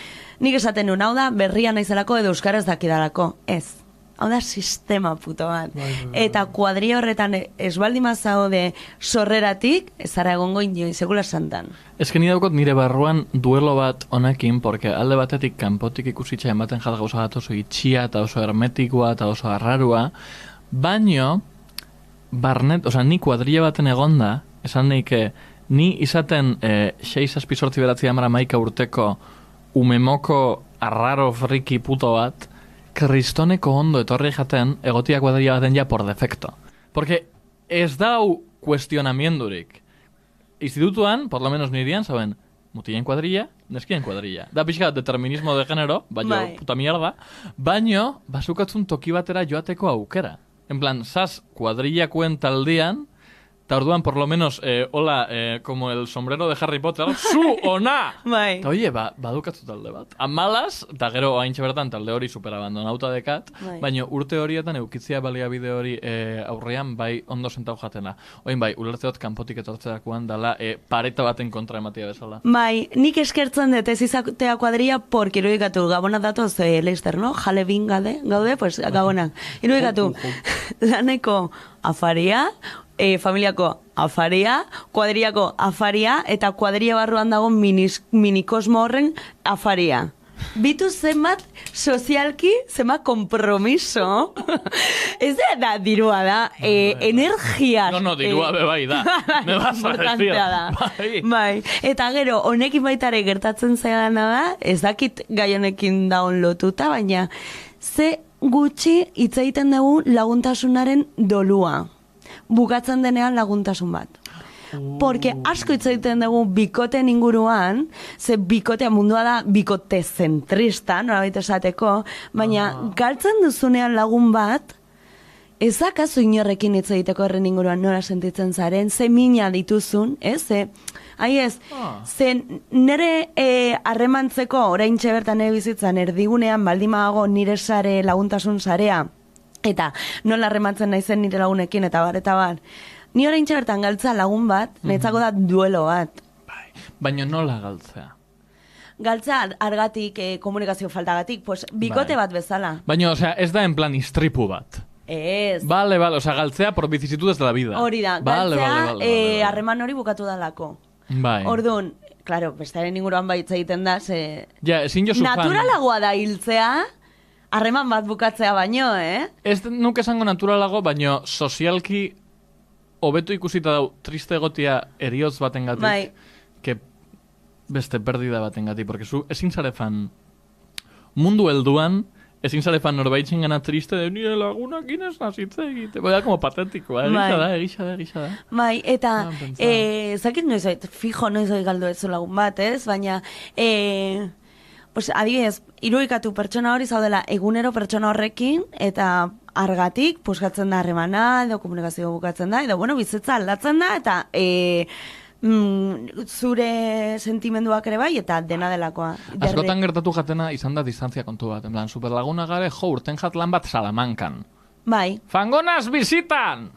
nik esaten nuen, hau da berria naizelako edo euskaraz dakidalako. Ez. Hau da sistema puto bat. Eta kuadria horretan ez baldima zaude sorreratik, ez zara egongo inoiz, segula santan. Ez que ni daukot nire barruan duelo bat honekin, porque alde batetik kanpotik ikusitza ematen jat gauza bat oso itxia eta oso hermetikoa eta oso arrarua, baino, barnet, oza, ni kuadria baten egonda, esan neike, ni izaten 6-7-8 urteko umemoko arraro friki puto bat, kristoneko ondo etorri jaten egotia kuadria baten ja por defecto. Porque ez dau kuestionamiendurik. Institutuan, por lo menos nirian, saben, mutien kuadrilla, neskien kuadrilla. Da pixka determinismo de género, baino puta mierda, baino basukatzun toki batera joateko aukera. En plan, zaz kuadrillakoen taldean, eta orduan, por lo menos, hola, como el sombrero de Harry Potter, zu ona! Bai. Eta oie, badukatzu talde bat. Amalas, eta gero haintxe bertan talde hori superabandonauta dekat, baina urte horietan eukitzia baliabide hori aurrean bai ondo sentau jatena. Oin bai, ulertzeot kanpotik etortzerakoan dala pareta baten kontra ematia bezala. Bai, nik eskertzen dut ez izatea kuadria, porque irudikatu, gabonak datoz Leister, no? Jalebin gaude, pues gabonak. Irudikatu, laneko afaria, familiako afaria, kuadriako afaria, eta kuadria barruan dago minikosmo horren afaria. Bitu zenbat sozialki, zenbat kompromiso. Ez da dirua da, energias. No, dirua bai da. Me vas a decir. Bai. Eta gero, honekin baitare gertatzen zaigana da, ez dakit gai honekin daun lotuta, baina ze gutxi hitz egiten dugu laguntasunaren dolua. Bukatzen denean laguntasun bat. Porque asko hitz egiten dugu bikoten inguruan, ze bikotea mundua da bikote zentrista, norabait esateko, baina galtzen duzunean lagun bat, ez dakazu inorrekin hitz egiteko horren inguruan nora sentitzen zaren, ze mina dituzun, ez? Ze nire harremantzeko oraintxe bertan bizitzan erdigunean baldimagago nire sare laguntasun sarea, eta nola harremantzen naizen nire lagunekin, eta bar. Ni oraintxe bertan galtza lagun bat, netzako da duelo bat. Baina nola galtzea? Galtza argatik, komunikazio faltagatik, pues bikote bat bezala. Baina, osea, ez da en plan istripu bat. Ez. Vale, osea, galtzea por vicisitudes de la vida. Hori da, galtzea harreman hori bukatu dalako. Bai. Orduan, claro, bestearen inguruan baitza egiten da, ja, ezin jozu fan. Naturalagoa da hiltzea, harreman bat bukatzea baino, Ez nuke esango naturalago, baino sozialki hobeto ikusita dau triste egotia eriotz batengatik, bai. Que beste perdida batengatik, porque zu ezin zare fan mundu helduan, ezin zare fan norbaitzen gana triste de nire lagunakin ez nazitze egite. Boia, como patetikoa, egisa da. Bai, eta, zakit noiz, fijo noiz galdu ez lagun bat, ez? Baina, pues, adibidez, irudikatu pertsona hori zaudela egunero pertsona horrekin, eta argatik, puskatzen da harremana, edo komunikazio bukatzen da, edo, bueno, bizitza aldatzen da, eta zure sentimenduak ere bai, eta dena delakoa. Askotan gertatu jatena izan da distantzia kontu bat, en plan, superlaguna gare, urten jat lan bat Salamankan. Bai. Fangonas bizitan!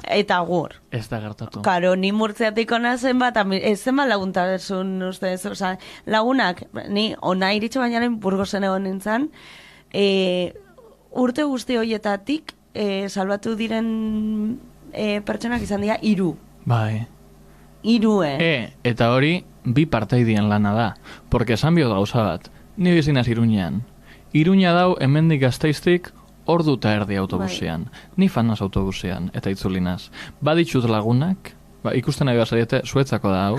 Eta gur. Ez da gertatu. Karo, ni murtzeatik ona zen bat, ez zen bat laguntasun, ustez, oza, lagunak, ni ona iritxe bainaren Burgosen egon nintzen, urte guzti horietatik salbatu diren pertsonak izan dira 3. Bai. 3, eta hori bi parteidien lana da. Porque esan bio gauza bat, ni bizinaz Iruñean. Iruña dau hemendik Gasteiztik 1 ordu eta erdi autobusean. Ni fanaz autobusean, eta itzulinaz. Baditxut lagunak, ikusten nahi bazariete, Suetzako da hau,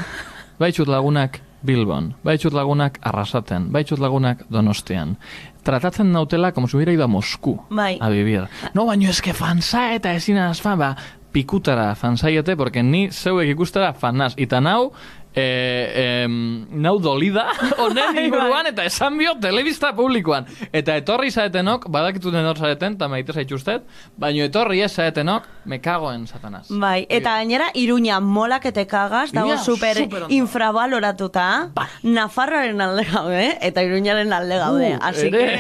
baditxut lagunak Bilbon, baditxut lagunak Arrasaten, baditxut lagunak Donostian. Tratatzen nautela como si hubiera ido a Moscú a vivir. No, baino eske fanza eta ezinaz fan, pikutara fanzaiete, porque ni zeuek ikustera fanaz. Eta nau, nau dolida, honen inguruan, eta esan bio telebista publikoan. Eta etorri zaetenok, badakituten hor zaeten, eta maite zaituztet, baino etorri ez zaetenok, me cagoen satanaz. Bai, eta gainera Iruña molak ete kagaz, dago super infravaloratuta, Nafarroaren alde gaude, eta Iruñaren alde gaude.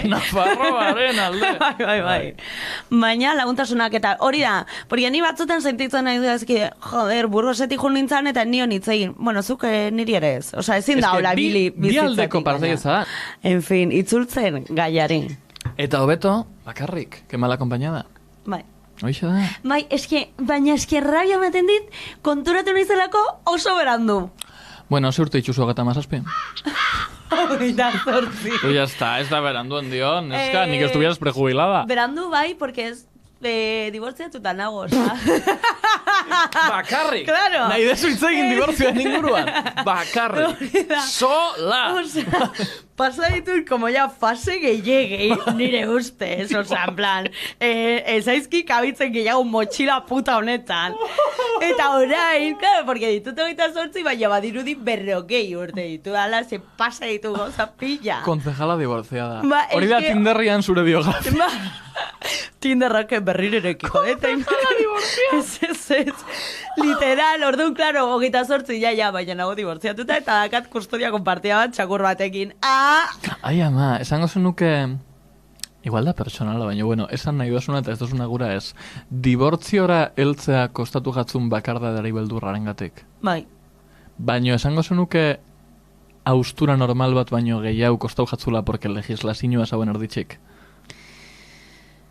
Nafarroaren alde. Bai. Baina laguntasunak eta hori da, porque ni batzutan sentitzen nahi du, joder, Burgosetik jun nintzen, eta nion hitzegin. Bueno, zuk niri ere ez. Osa, ezin da hola bizitzatik. Bi aldeko parteieza da. En fin, itzultzen gaiari. Eta hobeto, bakarrik, que mal acompañada. Bai. Hoixe da. Bai, baina rabia ematen dit, konturatu nahizelako oso berandu. Bueno, ze urte itxuzu 37? Oita zortzi. Pues ya está, ez da berandu endio, neska, nik estuvieras prejubilada. Berandu bai, porque ez divortziatuta nago, oza. Bakarrik. Claro. Nahi dezu itzegin divortzioan inguruan. Bakarrik. Sola. Osea, pasa ditut como ya fase gehiagei nire ustez, oza, en plan, ezaizki kabitzen gehiago motxila puta honetan. Eta orain, claro, porque ditut 28, baina badirudi 40 urte ditu, ala, se pasa ditu goza pilla. Concejala divorciada. Hori da Tinderrian zure biografia. Tinderrak berrirerekiko, Concejala divorciada. Ez. Literal, orduan, claro, 28 ja, baina nago divorciatuta, eta dakat kustodia konpartia bat txakur batekin. Ai, ama, esango zenuke... Igual da personala, baina, bueno, esan nahi dozuna eta ez dozuna gura ez. Dibortziora heltzea kostatu jatzun bakardadari beldurraren gatik. Bai. Baina esango zenuke austura normal bat baino gehiago kostau jatzula porque legislazioa zauen erditxik.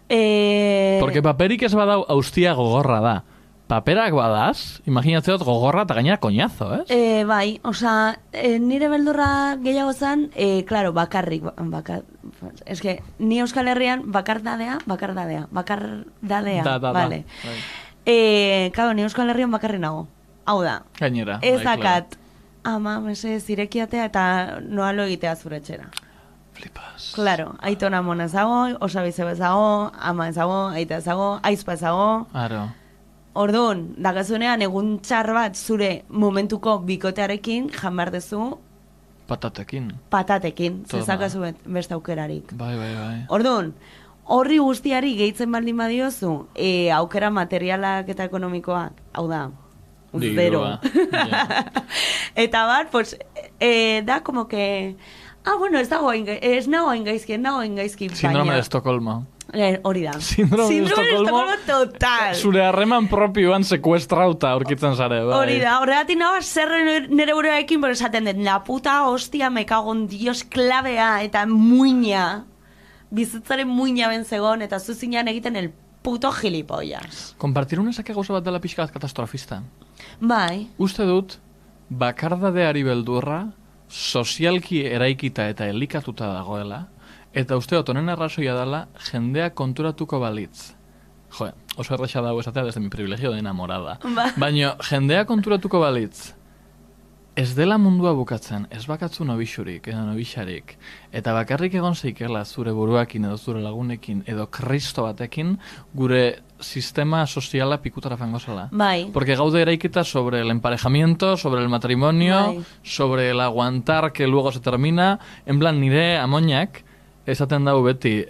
Porque paperik ez badau austia gogorra da. Paperak badaz, imaginatzeot gogorra eta gainera koñazo, ez? Bai, oza, nire beldurra gehiago zen, claro, bakarrik, es que ni Euskal Herrian bakardadea, vale. Claro, ni Euskal Herrian bakarri nago, hau da. Gainera. Ez dakat, ama, zirekiatea eta noalo egitea zure etxera. Flipas. Claro, aitona mona ezago, osabize bezago, ama ezago, aita ezago, aizpa ezago. Aro. Orduan, dagazunean egun txar bat zure momentuko bikotearekin jan behar dezu patatekin, zezakazu beste aukerarik. Bai. Orduan, horri guztiari gehitzen baldin badiozu, aukera materialak eta ekonomikoak, hau da, zero. Eta bat, pues, da como que, bueno, ez nago engaizki, Síndrome de Estocolmo. Hori da. Síndrome de Estocolmo total. Zure harreman propioan sekuestrauta aurkitzen zare. Hori da, horregatik nagoa zer nire buruarekin, pero esaten dut, la puta hostia me cago en Dios klabea eta muina. Bizitzaren muina benzegon, eta zuzinean egiten el puto gilipollas. Kompartiru nezake gauza bat dela pixka bat katastrofista. Bai. Uste dut, bakardadeari beldurra, sozialki eraikita eta elikatuta dagoela, eta uste dut, honen arrazoia dela, jendea konturatuko balitz. Jo, oso erresa dago esatea desde mi privilegio de enamorada. Baina, jendea konturatuko balitz, ez dela mundua bukatzen, ez bakatzu nobixurik edo nobixarik, eta bakarrik egon zeikela zure buruakin edo zure lagunekin edo kristo batekin, gure sistema soziala pikutara fango zela. Bai. Porque gaude eraikita sobre el emparejamiento, sobre el matrimonio, bai, sobre el aguantar que luego se termina, en plan nire amoinak, esaten dau beti,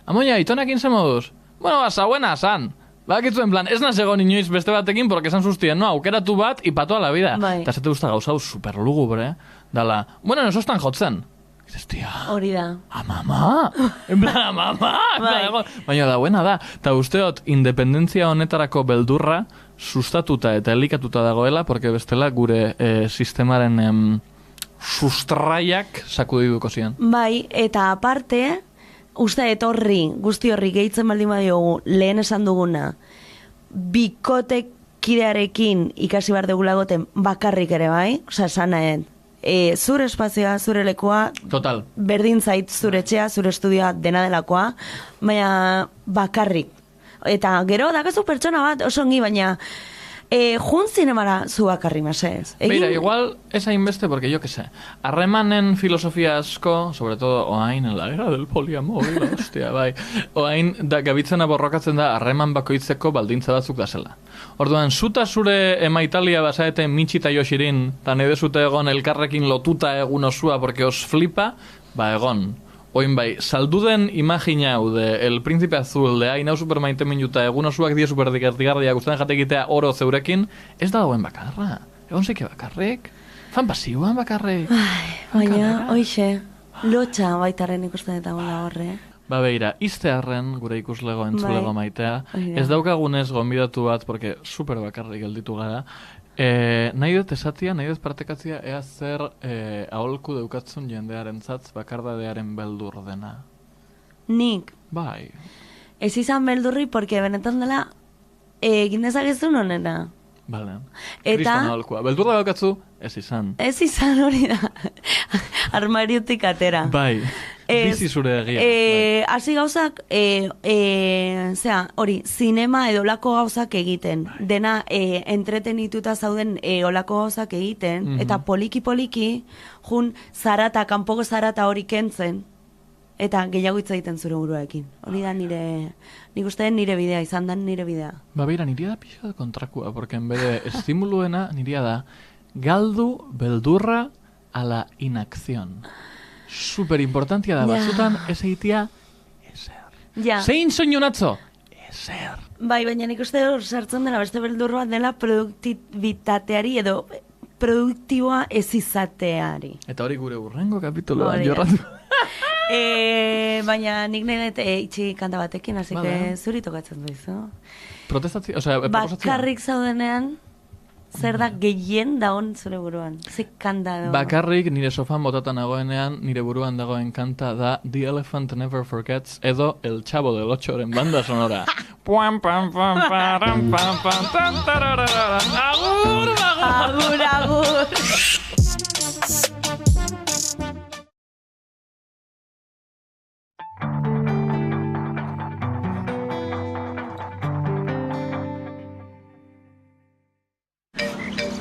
amoina, itonekin ze moduz? Bueno, basa, buena, san. Bakitzu, en plan, ez naz egon inoiz beste batekin, porque esan sustien, no, aukeratu bat, y patoa la vida. Bai. Eta zete guzta gauzau superlugubre, dala, bueno, eso estan jotzen. Dices, tia, hori da. Amama? En plan, amama? Baina da, buena da. Eta usteot, independentzia honetarako beldurra sustatuta eta elikatuta dagoela, porque bestela gure sistemaren sustraiak sakudiduko zian. Bai, eta aparte, uste etorri, guzti horri gehitzen baldin badiogu, lehen esan duguna, bikotekidearekin ikasi behar degulagoten bakarrik ere bai, osea, sanaen, zure espazioa, zure lekua, total, berdin zait zure etxea, zure estudioa, dena delakoa, baina bakarrik. Eta gero, dakazu pertsona bat, oso ongi, baina jun zinemara zu bakarri, mesez. Beira, igual ez hainbeste, porque yo que sé, harremanen filosofia asko, sobre todo oain en la era del poliamor, hostia, bai, oain da gabitzena borrokatzen da harreman bakoitzeko baldintza batzuk da zela. Orduan, zuta zure emaitalia basaete mitxita joxirin, eta nede zute egon elkarrekin lotuta egun osua, porque os flipa, ba egon. Oin bai, salduden imaginau de El Príncipe Azul, de hain hau supermaite minuta, egun osuak die superdigardiak, ustean jatekitea oro zeurekin, ez da dauen bakarra. Egon zeike bakarrik, fan pasioan bakarrik. Baina, oixe, lotxa baitaren ikusten eta gola horre. Ba beira, iztearren gure ikuslego entzulego maitea, ez daukagunez gonbidatu bat, porque super bakarrik gelditu gara, nahi dut esatia, nahi dut partekatzia, ea zer aholku deukatzun jendearen zatz bakardadearen beldur dena. Nik? Bai. Ez izan beldurri, porque benetan dela egin dezakezun honena. Bale. Eta Kriston aholkua. Beldurra daukatzu, ez izan. Ez izan hori da. Armariotik atera. Bai. Bizi zure egia. Hasi gauzak, hori, zinema edo olako gauzak egiten. Dena entretenituta zauden olako gauzak egiten. Eta poliki-poliki, jun zarata, kanpoko zarata hori kentzen. Eta gehiago hitz egiten zure buruarekin. Hori da nik uste nire bidea, izan da nire bidea. Ba, beira, nirea da pixka de kontrakua, porque en bede estimuluena nirea da galdu beldurra a la inacción. Super importantia da, batzutan ez egitea ezer. Zein soinunatzo? Ezer. Bai, baina nik uste sartzen dela beste beldur bat dela produktibitateari edo produktiboa ez izateari. Eta hori gure urrengo kapituloan jorratu. Baina nik nire itxi kanta batekin, así que zuri tokatzen duizu. Protestatzia, osea, proposatzia. Bakarrik zaudenean, zer da gehien dagoen zure buruan? Ze kanta dago? Bakarrik nire sofan botatan nagoenean, nire buruan dagoen kanta da The Elephant Never Forgets edo El Chavo del Ochoren banda sonora. Puam, pam, pam, param, pam, pam, tan, tararara. Agur, agur, agur.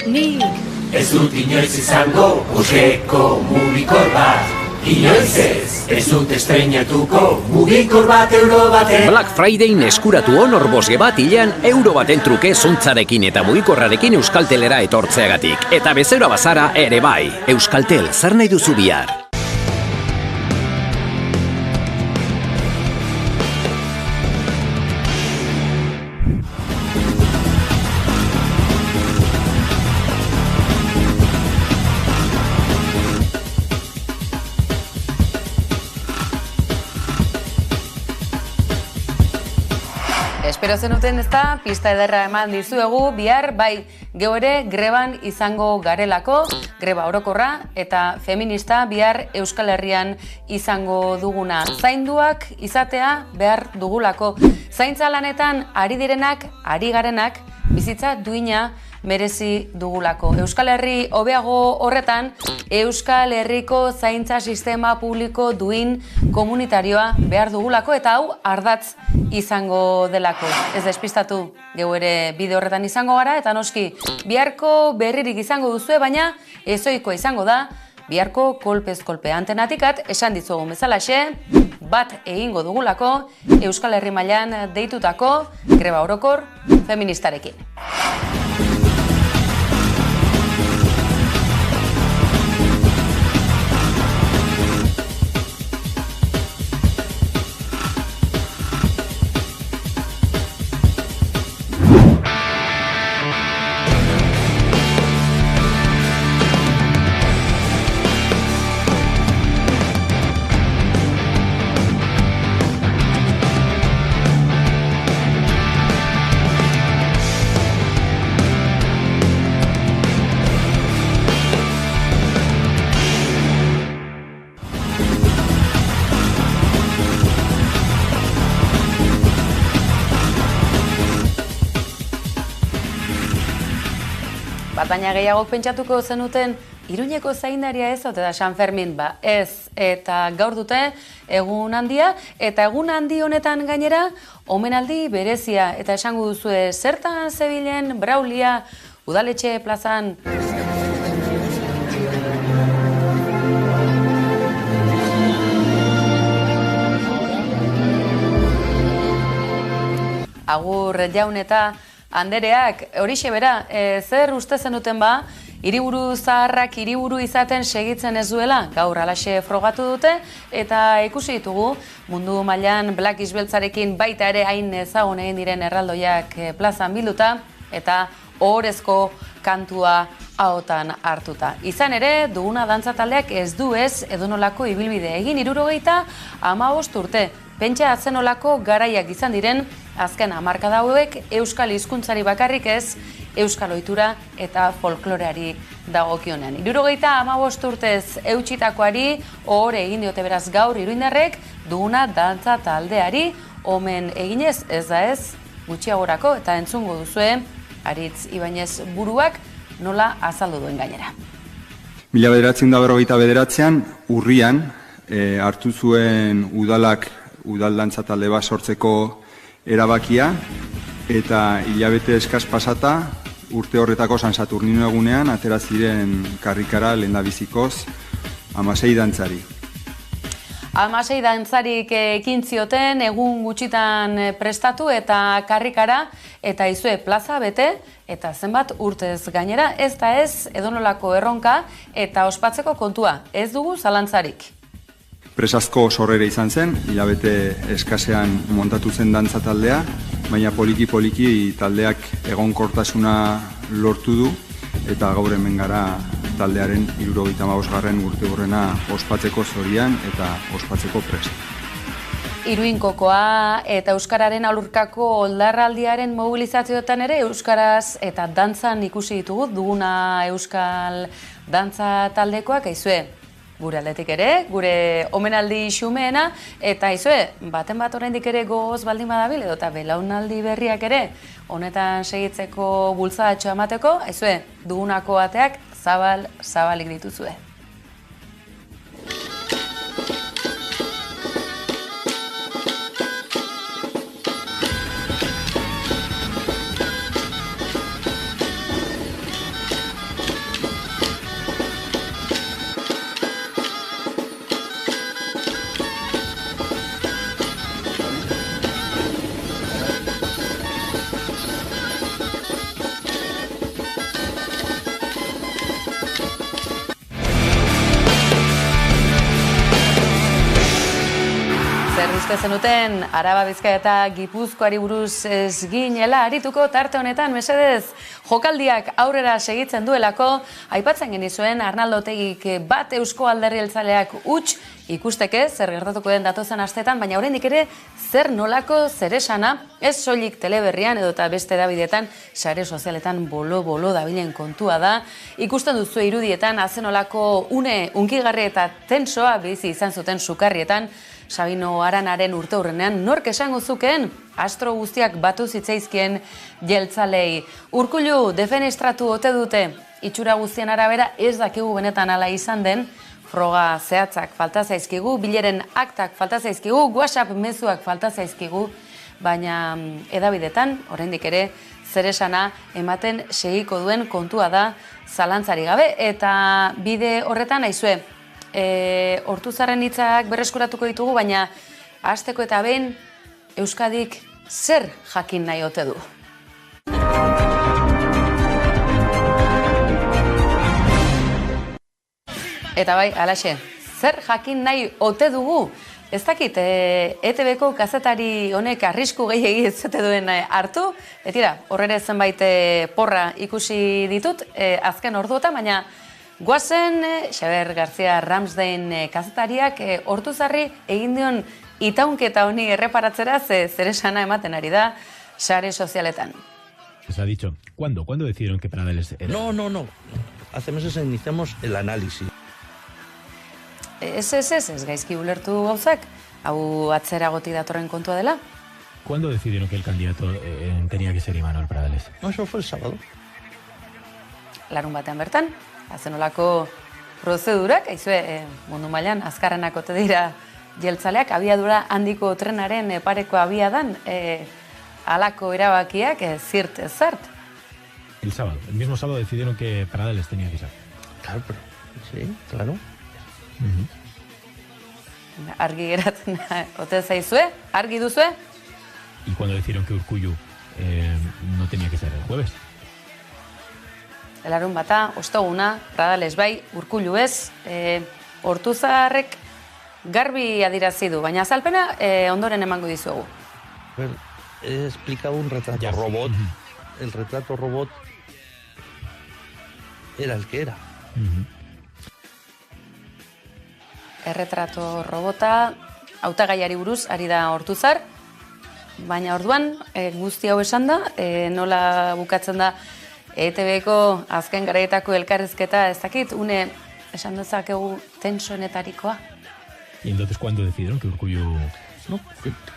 Nik ez dut inoiz izango urreko mugikor bat. Inoiz ez dut estreinatuko mugikor bat euro baten. Black Fridayn eskuratu honor bosge bat hilean euro baten truke zuntzarekin eta mugikorrarekin Euskaltelera etortzeagatik. Eta bezeroa bazara ere bai. Euskaltel, zer nahi duzu bihar? Espero zenuten ezta, pista ederra eman dizuegu, bihar bai geu ere greban izango garelako, greba orokorra eta feminista bihar Euskal Herrian izango duguna. Zainduak izatea behar dugulako. Zaintza lanetan ari direnak, ari garenak, bizitza duina merezi dugulako. Euskal Herri hobeago horretan, Euskal Herriko zaintza sistema publiko duin komunitarioa behar dugulako eta hau ardatz izango delako. Ez despistatu, geu ere bide horretan izango gara eta noski biharko berririk izango duzue, baina ezoikoa izango da, biharko kolpez kolpe antenatikat esan dizugun bezalaxe, bat egingo dugulako Euskal Herri mailan deitutako greba orokor feministarekin. Baina gehiago pentsatuko zenuten, Iruñeko zaindaria ez ote da San Fermin, ez, eta gaur dute egun handia, eta egun handi honetan gainera, omenaldi berezia, eta esango duzue, zertan zebilen Braulia udaletxe plazan. Agur jaun eta Andereak, horixe bera, zer uste zenuten hiriburu zaharrak hiriburu izaten segitzen ez duela, gaur alaxe frogatu dute, eta ikusi ditugu mundu mailan Black Isbeltzarekin baita ere hain ezagun egin diren erraldoiak plazan bilduta, eta ohorezko kantua ahotan hartuta. Izan ere, duguna dantza taldeak ez du ez edonolako ibilbide egin 75 urte. Pentsa atzenolako garaiak izan diren, azken hamarkada hauek euskal hizkuntzari bakarrik ez, euskal ohitura eta folkloreari dagokionean. 75 urtez eutxitakoari ohore egin diote beraz gaur iruindarrek duguna dantza taldeari omen eginez, ez da ez, gutxiagorako eta entzungo duzue Aritz Ibañez buruak nola azaldu duen gainera. 1999 urrian hartu zuen udal dantza talde bat sortzeko erabakia, eta hilabete eskaz pasata urte horretako San Saturnino egunean atera ziren karrikara lehendabizikoz 16 dantzari. 16 dantzarik ekin zioten egun gutxitan prestatu eta karrikara, eta izue plaza bete, eta zenbat urtez gainera, ez da ez edonolako erronka eta ospatzeko kontua, ez dugu zalantzarik. Presazko sorrera izan zen, hilabete eskasean montatu zen dantza taldea, baina poliki-poliki taldeak egonkortasuna lortu du, eta gaur hemen gara taldearen 75. urte horrena ospatzeko zorian eta ospatzeko prest. Iruinkokoa eta euskararen alurkako oldarraldiaren mobilizazioetan ere euskaraz eta dantzan ikusi ditugu duguna euskal dantza taldekoak, aizue. Gure aldetik ere, gure omenaldi xumeena, eta aizue, baten bat oraindik ere gogoz baldin badabil, edo eta belaunaldi berriak ere, honetan segitzeko bultzadatxo emateko, aizue, dugunako ateak zabalik dituzue. uste zenuten Araba, Bizkaia eta Gipuzkoari buruz ez ginela arituko tarte honetan, mesedez, jokaldiak aurrera segitzen duelako, aipatzen genizuen Arnaldo Otegik bat Eusko Alderdi Jeltzaleak huts ikusteke zer gertatuko den datozen asteetan, baina oraindik ere zer nolako zeresana, ez soilik teleberrian edo eta beste edabideetan, sare sozialetan bolo-bolo dabilen kontua da. Ikusten duzu irudietan, azenolako une unkigarri eta tensoa bizi izan zuten Sukarrietan, Sabino Aranaren urteurrenean, nork esango zukeen astro guztiak batu zitzaizkien jeltzalei. Urkullu defenestratu ote dute, itxura guztien arabera ez dakigu benetan ala izan den, froga zehatzak falta zaizkigu, bileren aktak falta zaizkigu, WhatsApp mezuak falta zaizkigu, baina edabidetan, oraindik ere, zeresana ematen segiko duen kontua da zalantzari gabe, eta bide horretan aizue, Ortuzarren hitzak berreskuratuko ditugu, baina hasteko eta behin Euskadik zer jakin nahi ote du. Eta bai, alaxe, zer jakin nahi ote dugu? Ez dakit, ETB-ko kazetari honek arrisku gehiegi ez zete duen hartu, etira, horrere zenbait porra ikusi ditut, azken orduotan, baina guazen, Xaber García Ramsden kazetariak Ortuzarri egin dion itaunketa honi erreparatzera zeresana ematen ari da sare sozialetan. Se ha dicho, ¿cuándo decidieron que Pradales era? No. Hace meses iniciamos el análisis. Ez gaizki ulertu gauzak, hau atzeragoti datorren kontua dela. ¿Cuándo decidieron que el candidato tenía que ser Imanol Pradales? No, eso fue el sábado. Larun batean bertan, azenolako prozedurak, aizue, mundu mailan azkarrenak ote dira jeltzaleak, abiadura handiko trenaren pareko abiadan, halako erabakiak zirt zart. El sábado, el mismo sábado decidieron que Pradales tenía que ser. Claro, pero sí, claro. Argi geratzen ote zaizue, argi duzue? ¿Y cuándo decidieron que Urkullu no tenía que ser el jueves? Larun bata, ostoguna, Pradales bai, Urkullu ez, Ortuzarrek garbi adirazi du, baina azalpena ondoren emango dizuegu. He explicado un retrato robot. El retrato robot era el que era. Erretrato robota, hautagaiari buruz ari da Ortuzar, baina orduan guzti hau esan da, nola bukatzen da ETB-ko azken garaietako elkarrizketa, ez dakit, une esan dezakegu tensoenetarikoa. ¿Y entonces cuándo decidieron que Urkullu...? No,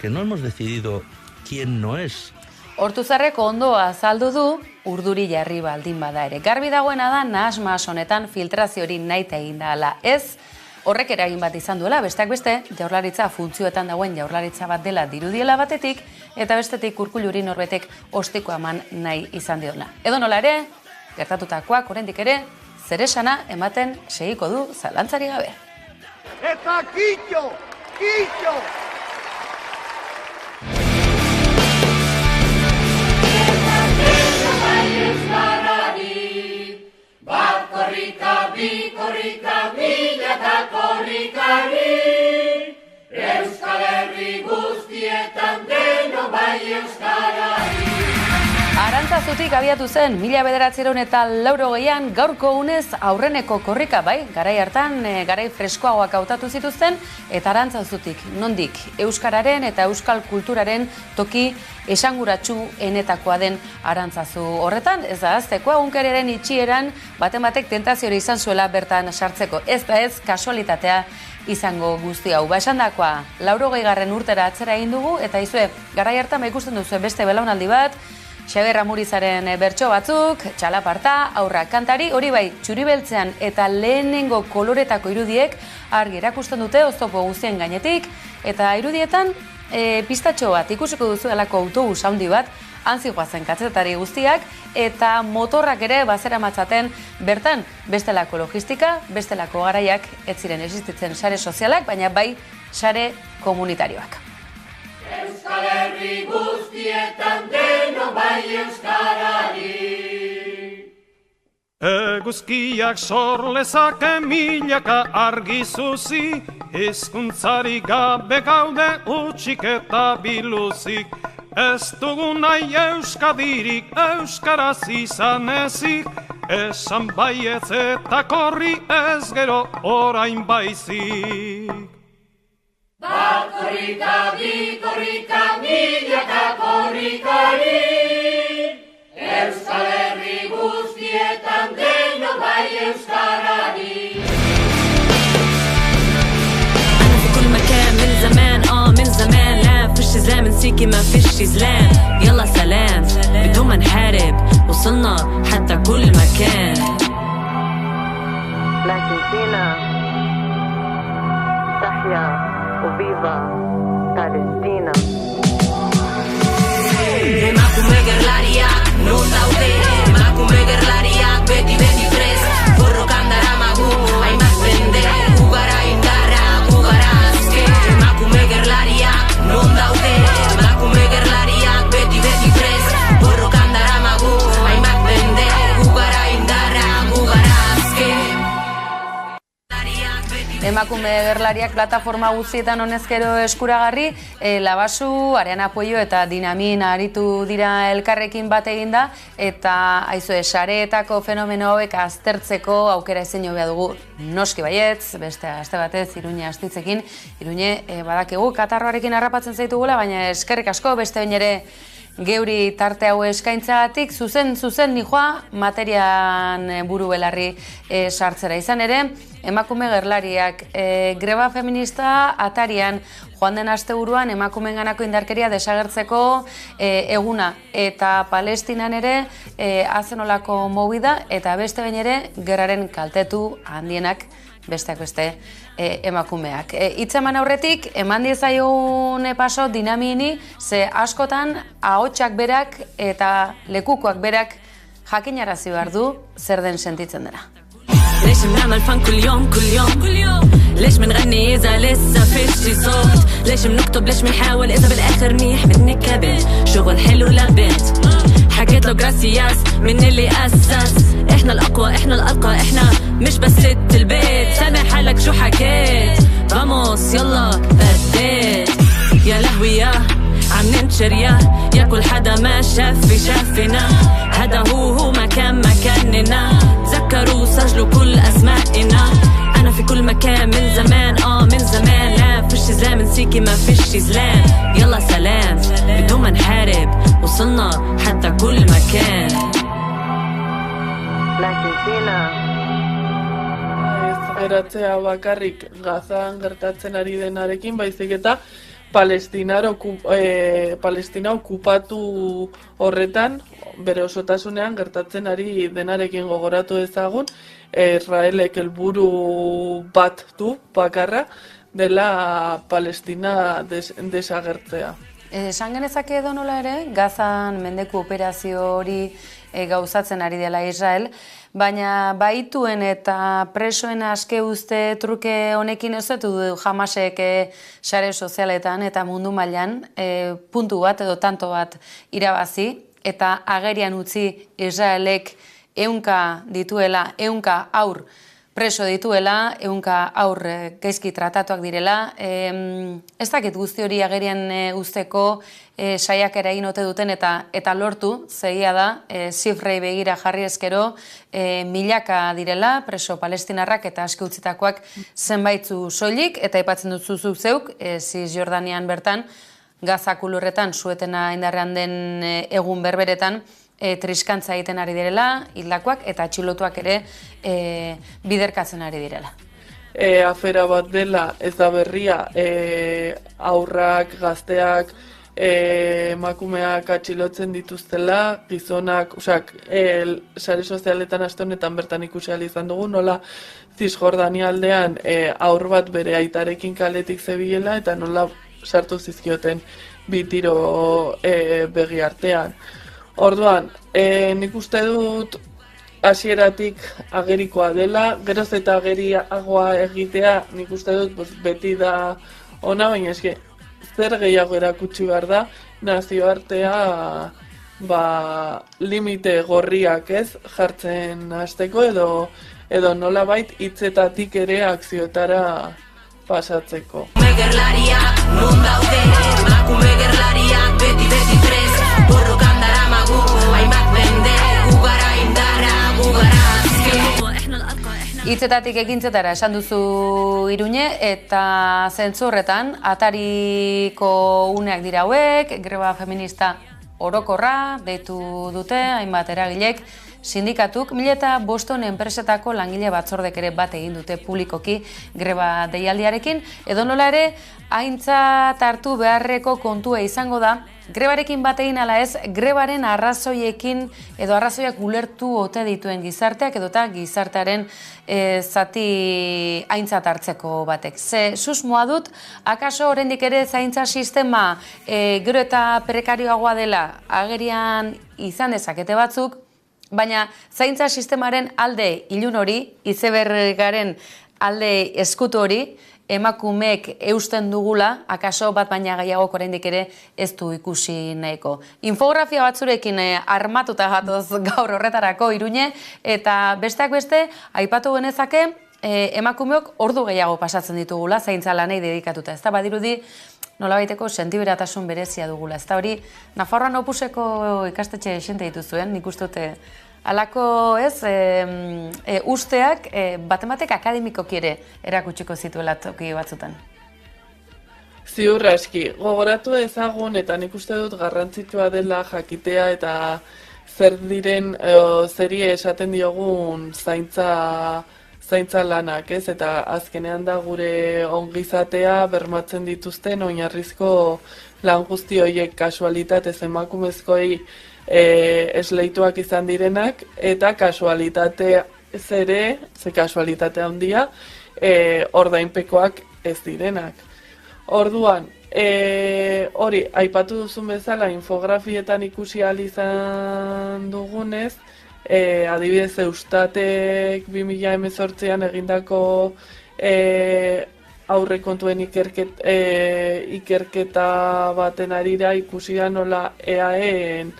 que no hemos decidido quién no es. Ortuzarreko ondo azaldu du, urduri jarri baldin bada ere. Garbi dagoena da, nahasmas honetan filtrazio hori nahita egin da ala ez, horrek eragin bat izan duela, besteak beste, jaurlaritza funtzioetan dagoen jaurlaritza bat dela dirudiela batetik, eta bestetik Urkulluri norbetek ostiko eman nahi izan diona. Edo nola ere, gertatutakoak oraindik ere, zeresana ematen segiko du zalantzari gabe. Eta kitxo! Bat korrika, bi korrika, mila eta korrikari, Euskal Herri guztietan deno bai euskarari. Arantzazutik abiatu zen, 1980 gaurko unez aurreneko korrika, bai, garai hartan, garai freskoagoak hautatu zituzten, eta Arantzazutik, nondik, euskararen eta euskal kulturaren toki esanguratsu enetakoa den Arantzazu horretan, ez da azteko egunkariaren itxieran, batek tentazio izan zuela bertan sartzeko, ez da ez kasualitatea izango guzti hau. Esandakoa, 80. urtera atzera egin dugu, eta izue, garai hartan ikusten duzu beste belaunaldi bat, Xaber Amurizaren bertso batzuk, txalaparta, aurrak kantari, hori bai, txuribeltzean eta lehenengo koloretako irudiek argi erakusten dute oztopo guztien gainetik, eta irudietan pistatxo bat ikusiko duzu alako autobus handi bat, antzigoazen katzetari guztiak, eta motorrak ere bazera matzaten bertan bestelako logistika, bestelako garaiak ez ziren existitzen sare sozialak, baina bai sare komunitarioak. Euskal Herri guztietan deno bai euskarari. Eguzkiak sorlezake milaka argizuzi, hizkuntzari gabe gaude utxik eta biluzik. Ez dugu nahi euskadirik euskaraz izan ezik, esan baietz eta korri ez gero orain baizik. Bat korrika, bi korrika, milaka korrikari, Euskal Herri guztietan deno bai euskarari. أنا في كل مكان من زمان من زمان لا فيش زمن سيكي ما فيش زلان يلا سلام بدون ما نحارب وصلنا حتى كل مكان لكن فينا تحيا وفيفا Palestina. Emakume gerlariak non daude, emakume gerlariak beti prest, borrokan daramagu, hainbat bende, gu gara indarra, gu gara azke. Emakume gerlariak non daude, emakume gerlariak beti prest, borrokan daramagu, hainbat bende, gu gara indarra, gu gara azke. Emakume gerlariak plataforma guztietan honezkero eskuragarri, Labasu, Areana Pueyo eta Dinamin aritu dira elkarrekin bat eginda, eta aizue sareetako fenomeno hauek aztertzeko aukera ezin hobea dugu. Noski baietz, beste aste batez Iruñe astitzekin, Iruñe badakigu Katarroarekin harrapatzen zaitugula, baina eskerrik asko beste bain ere geuri tarte hau eskaintzagatik, zuzen nijoa materian buru belarri sartzera izan ere, emakume gerlariak greba feminista atarian joan den asteburuan emakumeenganako indarkeria desagertzeko eguna eta Palestinan ere azenolako movida eta beste bain ere gerraren kaltetu handienak besteak beste emakumeak. Hitzeman aurretik, eman diezaiogun paso Dinamini, ze askotan ahotsak berak eta lekukoak berak jakinarazi behar du zer den sentitzen dena. ليش بنعمل فن كل يوم ليش بنغني إذا لسه فيش صوت ليش بنكتب ليش بنحاول إذا بالآخر نيح منك كبت شغل حلو لبنت حكيت له جراسياس من اللي أسس إحنا الأقوى إحنا الأرقى إحنا مش بس ست البيت سامع حالك شو حكيت فاموس يلا بديت يا لهوي يا عم ننشر يا كل حدا ما شافنا هذا هو مكاننا تذكروا سجلوا كل أسمائنا أنا في كل مكان من زمان من زمان لا فيش زلام نسيكي ما فيش زلام يلا سلام بدون ما نحارب وصلنا حتى كل مكان لكن فينا geratzea bakarrik Gazan gertatzen ari denarekin, baizik eta Palestina okupatu horretan, bere osotasunean gertatzen ari denarekin gogoratu ezagun, Israelek helburu bat du bakarra dela Palestina desagertzea. Esan genezake edo nola ere, Gazan mendeku operazio hori gauzatzen ari dela Israel, baina baituen eta presoen aske uzte truke honekin ez du Hamasek sare sozialetan eta mundu mailan puntu bat edo tanto bat irabazi eta agerian utzi Israelek 100 dituela, 100 haur preso dituela, 100 haur gaizki tratatuak direla. Ez dakit guzti hori agerian uzteko saiakera egin ote duten eta lortu, zegia da, zifrei begira jarri ezkero, milaka direla, preso palestinarrak eta aske utzitakoak zenbaitzu soilik, eta aipatzen dut zeuk, Cisjordanian bertan, Gaza kulurretan, suetena indarrean den egun berberetan, triskantza egiten ari direla, hildakoak eta atxilotuak ere biderkatzen ari direla. Afera bat dela ez da berria, aurrak, gazteak, emakumeak atxilotzen dituztela, gizonak, sare sozialetan aste honetan bertan ikusi ahal izan dugu, nola Cisjordania aldean aur bat bere aitarekin kaletik zebilela eta nola sartu zizkioten bi tiro begi artean. Orduan, nik uste dut hasieratik agerikoa dela, geroz eta ageriagoa egitea nik uste dut beti da ona, baina eske zer gehiago erakutsi behar da nazioartea limite gorriak ez jartzen hasteko edo nolabait hitzetatik ere akzioetara pasatzeko. Gerlariak non daude, emakume gerlariak beti prest, borrokan daramagu, hainbat mende, gugara indarra, gugara azken. Hitzetatik ekintzetara esan duzu Iruñe, eta zentzu horretan, atariko uneak dira hauek, greba feminista orokorra deitu dute, hainbat eragilek, sindikatuk, 1.500 enpresetako langile batzordek ere bat egin dute publikoki greba deialdiarekin, edo nola ere, aintzat hartu beharreko kontua izango da, grebarekin bat egin ala ez, grebaren arrazoiekin edo arrazoiak ulertu ote dituen gizarteak edota gizartearen zati aintzat hartzeko batek. Ze susmoa dut, akaso oraindik ere zaintza sistema gero eta prekarioagoa dela agerian izan dezakete batzuk, baina zaintza sistemaren alde ilun hori, izebergaren alde eskutu hori, emakumeek eusten dugula, akaso bat baina gehiagok oraindik ere ez du ikusi nahiko. Infografia batzurekin armatuta gatoz gaur horretarako Iruñe, eta besteak beste, aipatu genezake, emakumeok ordu gehiago pasatzen ditugula, zaintza lanei dedikatuta. Ez da badirudi, nolabaiteko sentiberatasun berezia dugula. Ez da hori, Nafarroan Opuseko ikastetxe xente dituzuen, nik uste dute, alako ez, usteak batematek akademikoki ere erakutsiko zituela toki batzutan. Ziur aski, gogoratu ezagun eta nik uste dut garrantzitsua dela jakitea eta zer diren, zeri esaten diogun zaintza lanak, ez? Eta azkenean da gure ongizatea bermatzen dituzten oinarrizko lan guzti horiek kasualitatez emakumezkoei esleituak izan direnak, eta kasualitate zere, ze kasualitate handia, ordainpekoak ez direnak. Orduan, hori, aipatu duzun bezala, infografietan ikusi ahal izan dugunez, adibidez Eustatek 2018an egindako aurrekontuen ikerketa baten arira ikusi da nola EAEen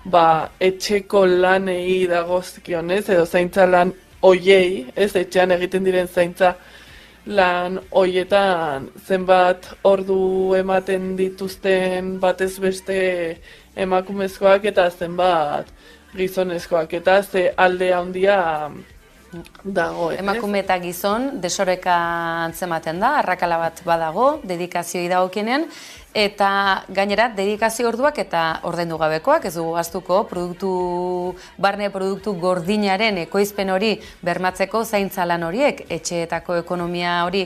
etxeko lanei dagozkionez, edo zaintza lan oiei, ez etxean egiten diren zaintza lan hoietan zenbat ordu ematen dituzten batez beste emakumezkoak eta zenbat gizonezkoak, eta ze alde handia dago. Emakume eta gizon desoreka antzematen da, arrakala bat badago, dedikazioi dagokienean, eta gainera dedikazio orduak eta ordaindu gabekoak, ez dugu gaztuko barne produktu gordinaren ekoizpen hori bermatzeko zaintza lan horiek, etxeetako ekonomia hori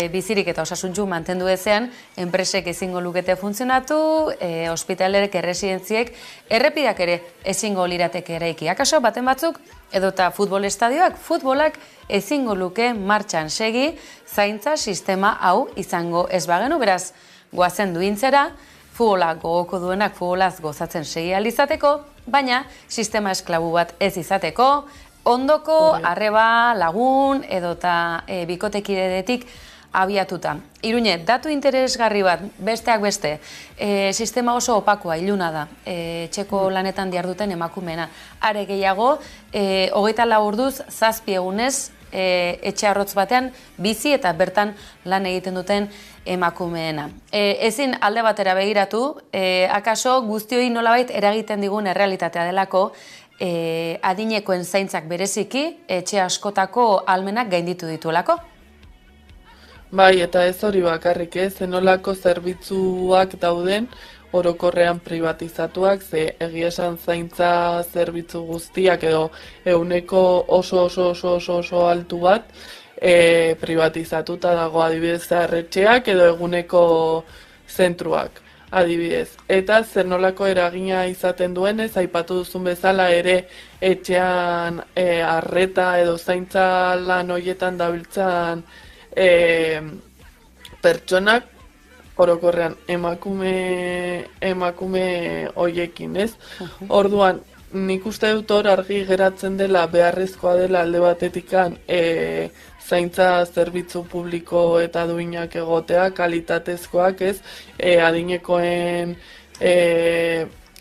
bizirik eta osasuntsu mantendu ezean, enpresek ezingo lukete funtzionatu, ospitalerek, erresidentziek, errepidak ere ezingo lirateke eraiki. Akaso baten batzuk, edota futbol estadioak, futbolak ezingo luke martxan segi, zaintza sistema hau izango ez bagenu, beraz, goazen duintzera, futbolak gogoko duenak futbolaz gozatzen segi alizateko, baina sistema esklabu bat ez izateko, ondoko, arreba, lagun, edota bikotekidetik abiatuta. Iruñe, datu interesgarri bat, besteak beste, sistema oso opakoa, iluna da, txeko lanetan diarduten emakumeena. Are gehiago, 24 orduz, 7 egunez, etxe arrotz batean, bizi eta bertan lan egiten duten emakumeena. Ezin alde batera begiratu, akaso guztioi nolabait eragiten digun errealitatea delako, adinekoen zaintzak bereziki, etxe askotako almenak gainditu dituelako. Bai, eta ez hori bakarrik ez, zenolako zerbitzuak dauden orokorrean privatizatuak, ze egia esan zaintza zerbitzu guztiak edo ehuneko oso altu bat privatizatuta dago, adibidez zaharretxeak edo eguneko zentruak, adibidez. Eta zer nolako eragina izaten duenez, aipatu duzun bezala ere etxean arreta edo zaintza lan horietan dabiltzan pertsonak, orokorrean emakume hoiekin, ez? Orduan, nik uste dut hor argi geratzen dela, beharrezkoa dela alde batetikan zaintza zerbitzu publiko eta duinak egotea, kalitatezkoak, ez? Adinekoen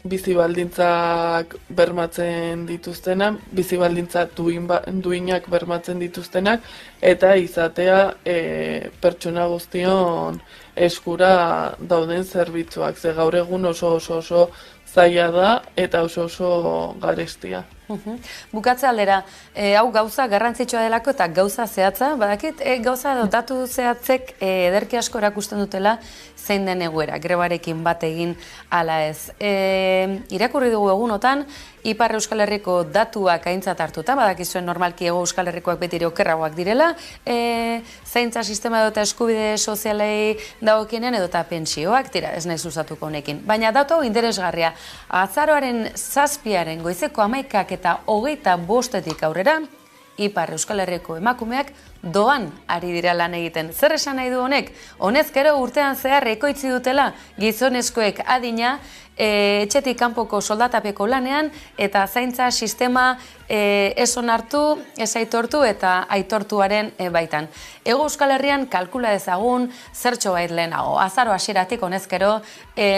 bizi baldintzak bermatzen dituztenak, bizi baldintza duinak bermatzen dituztenak, eta izatea pertsona guztion eskura dauden zerbitzuak. Ze gaur egun oso zaila da eta oso garestia. Bukatze aldera, hau gauza garrantzitsua delako eta gauza zehatza, badakit, gauza datu zehatzek ederki asko erakusten dutela zein den egoera, grebarekin bat egin ala ez. Irakurri dugu egunotan, Ipar Euskal Herriko datuak aintzat hartuta, badakizuen normalki Hego Euskal Herrikoak betire okerragoak direla, zaintza sistema edota eskubide sozialei dagokienean edota pentsioak, tira, ez nahiz usatuko honekin. Baina datu hau interesgarria, azaroaren 7 goizeko 11 eta 25 aurrera, Ipar Euskal Herriko emakumeak doan ari dira lan egiten. Zer esan nahi du honek? Honezkero urtean zehar ekoitzi dutela gizonezkoek adina etxetik kanpoko soldatapeko lanean eta zaintza sistema ez onartu, ez aitortu eta aitortuaren baitan. Hego Euskal Herrian kalkula dezagun zertxo bait lehenago. Azaro hasieratik honezkero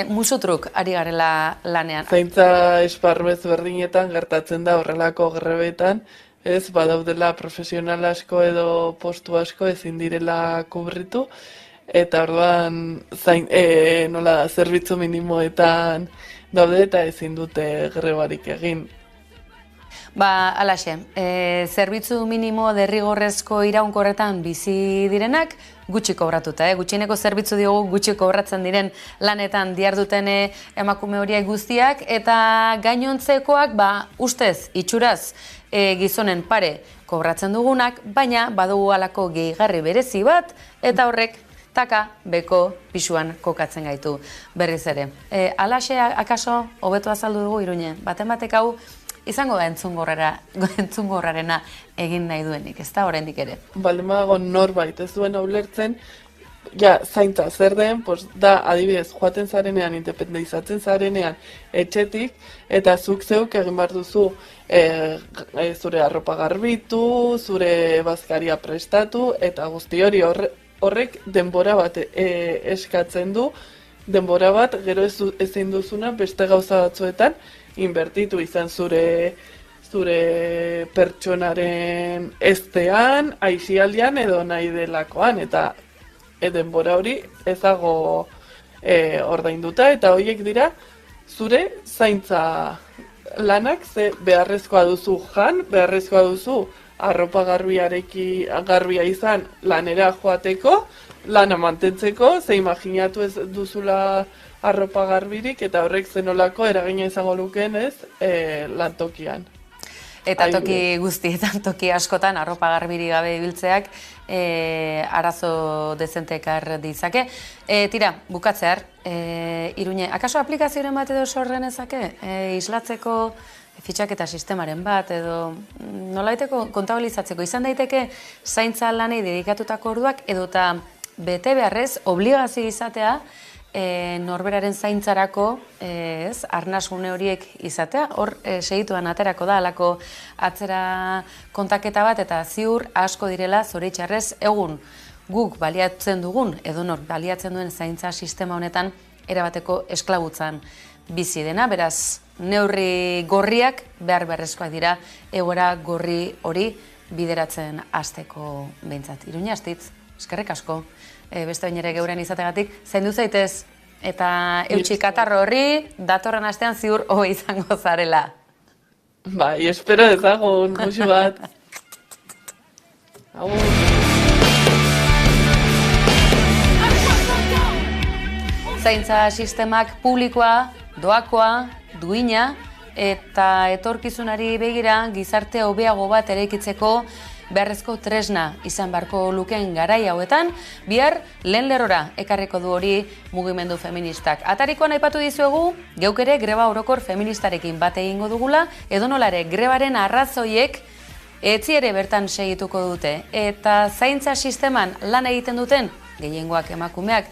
musutruk ari garela lanean. Zaintza esparru ezberdinetan gertatzen da horrelako grebetan, ez, badaudela profesional asko edo postu asko ezin direla kubritu, eta orduan zerbitzu minimoetan daude eta ezin dute grebarik egin. Alaxe, zerbitzu minimo derrigorrezko iraunkorretan bizi direnak gutxi kobratuta, gutxieneko zerbitzu diogu gutxi kobratzen diren lanetan diharduten emakume horiek guztiak, eta gainontzekoak ustez, itxuraz, gizonen pare kobratzen dugunak, baina badugu halako gehigarri berezi bat, eta horrek taka beko pisuan kokatzen gaitu berriz ere. Alaxe, akaso, hobeto azaldu dugu Iruñe, batek hau izango da entzungorrarena egin nahi duenik, ez da oraindik ere. Baldemago norbait ez duen ulertzen, zaintza zer den, da adibidez joaten zarenean, independizatzen zarenean etxetik, eta zuk zeuk egin behar duzu zure arropa garbitu, zure bazkaria prestatu, eta guzti hori horrek denbora bat eskatzen du, denbora bat gero ezin duzuna beste gauza batzuetan inbertitu izan zure pertsonaren eztean, aisialdian edo nahi delakoan, eta denbora hori ez dago ordainduta, eta horiek dira zure zaintza lanak, ze beharrezkoa duzu beharrezkoa duzu arropa garbia izan lanera joateko, lana mantentzeko, ze imaginatu ez duzula arropa garbirik, eta horrek zenolako eragina izango lukeen ez lantokian. Eta toki guztietan, toki askotan, arropa garbiri gabe ibiltzeak arazo dezente ekar ditzake. Tira, bukatzear, Iruñe, akaso aplikazioaren bat edo sorren ezake? Islatzeko fitxaketa sistemaren bat edo nolaiteko kontabilizatzeko izan daiteke zaintza lanei dedikatutako orduak edota bete beharrez obligazio izatea norberaren zaintzarako arnasgune horiek izatea, hor segituan aterako da alako atzera kontaketa bat eta ziur asko direla zoritxarrez egun guk baliatzen dugun edonor baliatzen duen zaintza sistema honetan erabateko esklabutzan bizi dena, beraz neurri gorriak behar beharrezkoak dira egoera gorri hori bideratzen hasteko behintzat. Iruña Astitz, eskerrik asko. Beste bain ere geurean izategatik, zaindu zaitez, eta eutxi katarro horri, datorren astean ziur hobe izango zarela. Bai, espero ezagun, musu bat. Zaintza sistemak publikoa, doakoa, duina, eta etorkizunari begira gizarte hobeago bat eraikitzeko beharrezko tresna izan beharko lukeen garai hauetan, bihar lehen lerrora ekarriko du hori mugimendu feministak. Atarikoan aipatu dizuegu, geuk ere greba orokor feministarekin bat egingo dugula, edonolare grebaren arrazoiek etzi ere bertan segituko dute. Eta zaintza sisteman lan egiten duten, gehiengoak emakumeak,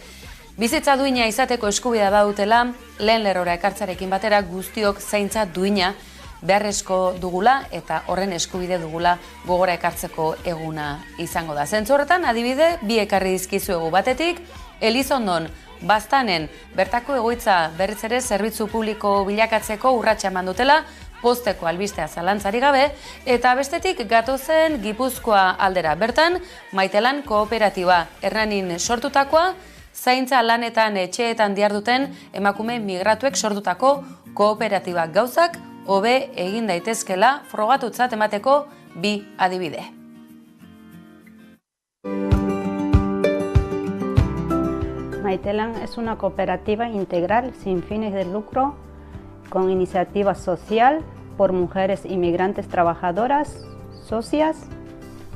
bizitza duina izateko eskubidea badutela, lehen lerrora ekartzarekin batera guztiok zaintza duina beharrezko dugula eta horren eskubide dugula gogora ekartzeko eguna izango da. Zentzu horretan, adibide, bi ekarri dizkizuegu batetik, Elizondon Baztanen, bertako egoitza berriz ere zerbitzu publiko bilakatzeko urratsa eman dutela, pozteko albistea zalantzari gabe, eta bestetik gatozen Gipuzkoa aldera. Bertan, Maitelan kooperatiba Hernanin sortutakoa, zaintza lanetan etxeetan diharduten emakume migratuek sortutako kooperatibak gauzak hobe egin daitezkela frogatutzat emateko 2 adibide. Maitelan es una cooperativa integral sin fines de lucro con iniciativa social por mujeres inmigrantes trabajadoras, socias.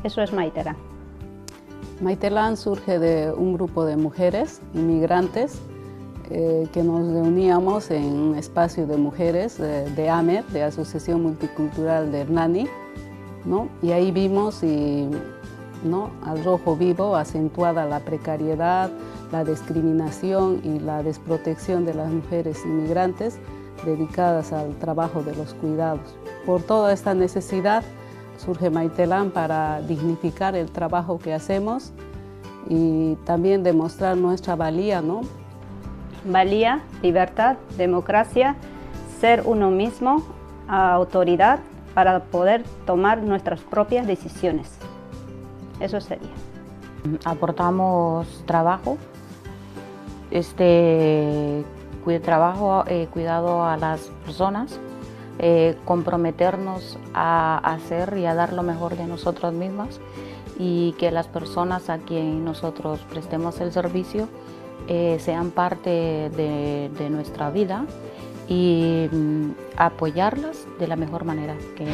Eso es Maitelan. Maitelan surge de un grupo de mujeres inmigrantes que nos reuníamos en un espacio de mujeres de AMER, de Asociación Multicultural de Hernani, ¿no? Y ahí vimos ¿no? al rojo vivo acentuada la precariedad, la discriminación y la desprotección de las mujeres inmigrantes dedicadas al trabajo de los cuidados. Por toda esta necesidad surge Maitelan para dignificar el trabajo que hacemos y también demostrar nuestra valía, ¿no? Valía, libertad, democracia, ser uno mismo, autoridad para poder tomar nuestras propias decisiones. Eso sería. Aportamos trabajo, cuidado a las personas, comprometernos a hacer y a dar lo mejor de nosotros mismas y que las personas a quien nosotros prestemos el servicio sean parte de nuestra vida y apoyarlas de la mejor manera que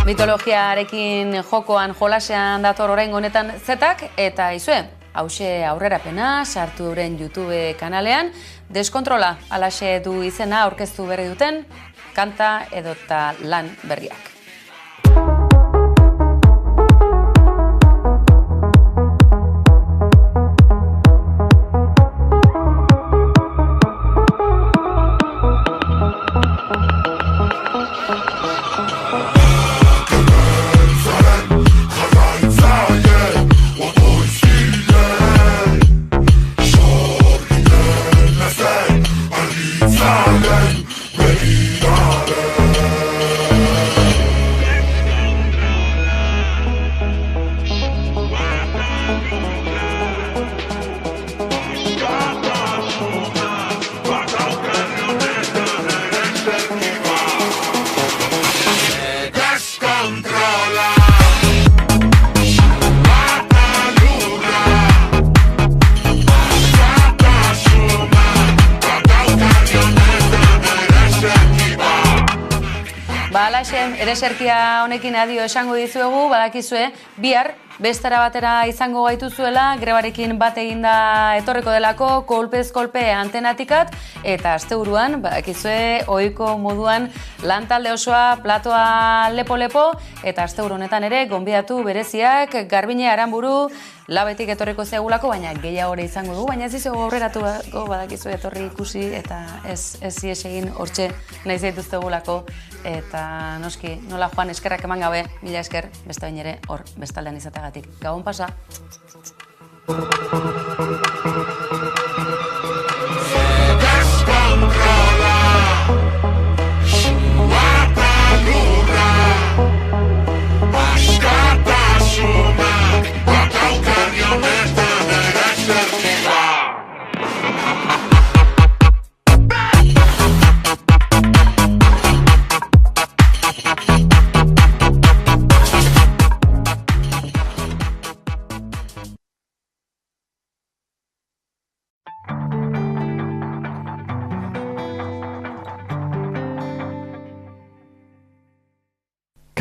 Mitologiarekin jokoan jolasean dator oraingo honetan zetak eta izue, hause aurrerapena sartu duren YouTube kanalean, Deskontrola alaxe du izena aurkeztu berri duten kanta edota lan berriak. Ereserkia honekin adio esango dizuegu, badakizue, bihar bestera batera izango gaituzuela, grebarekin bat eginda etorriko delako, kolpez kolpe antenatikat, eta asteburuan, badakizue, ohiko moduan lantalde osoa, platoa lepo-lepo, eta asteburu honetan ere, gonbidatu bereziak, Garbine Aranburu, Labetik etorriko zegulako, baina gehiago izango du, baina ez dizugu aurreratu badakizue etorri ikusi, eta ez ies egin hortxe nahi zaituztegulako, eta noski, nola joan eskerrak eman gabe, mila esker, beste bain ere hor bestaldean izateagatik. Gabon pasa!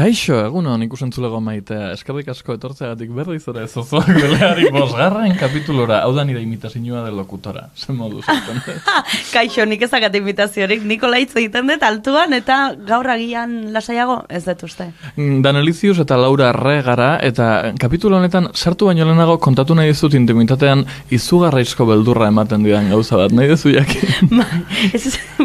Kaixo, egunon ikusentzulego maitea, eskerrik asko etortzeagatik berriz ere zozoak beleari 5. kapitulora, hau da nire imitazioa de lokutora, zen modu zaten. Kaixo, nik ezakat imitaziorik, Nikola hitz egiten dut altuan, eta gaur agian lasaiago ez dut uste. Danelizius eta Laura Re gara, eta kapitulo honetan sartu baino lehenago kontatu nahi dizut intimitatean izugarraizko beldurra ematen didan gauza bat, nahi dezu jakin.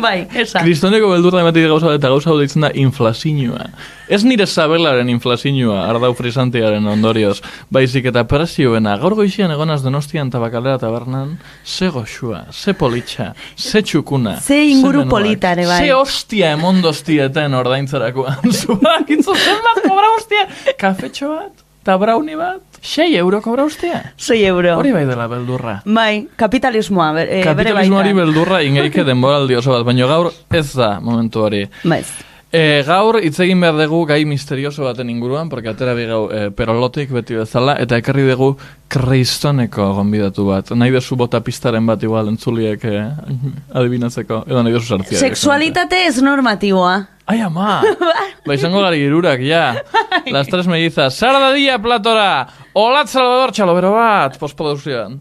Bai, esan. Kristoneko beldurra ematen didan gauza bat, eta gauza hau deitzen da inflazioa. Ez nire sabelaren inflazioa, ardau frisantiaren ondorioz, baizik eta presioena, gaur goizian egonaz Donostian Tabakalera tabernan, ze goxua, ze politxa, ze txukuna, ze inguru politare, bai. Ze hostia emondoztieten ordaintzarakoan, zuak, zen bat kobra hostia, kafetxo bat, eta brownie bat, 6 euro kobra hostia. 6 euro. Hori bai dela beldurra. Bai, kapitalismoa, bere baita. Kapitalismoari beldurra ingeike denboraldi oso bat, baina gaur ez da momentu hori. Baiz. Gaur hitz egin behar dugu gai misterioso baten inguruan, porque atera bigau perolotik beti bezala, eta ekarri dugu kristoneko gonbidatu bat. Nahi dezu bota pistaren bat igual entzuliek adibinatzeko, edo nahi dezu sartzia. Sexualitate ez normatiboa. Ai, ama! Ba, izango gari irurak, ja. Las tres mellizas. Sara Dadilla platora! Olat Salvador, txalobero bat! Postprodukzioan.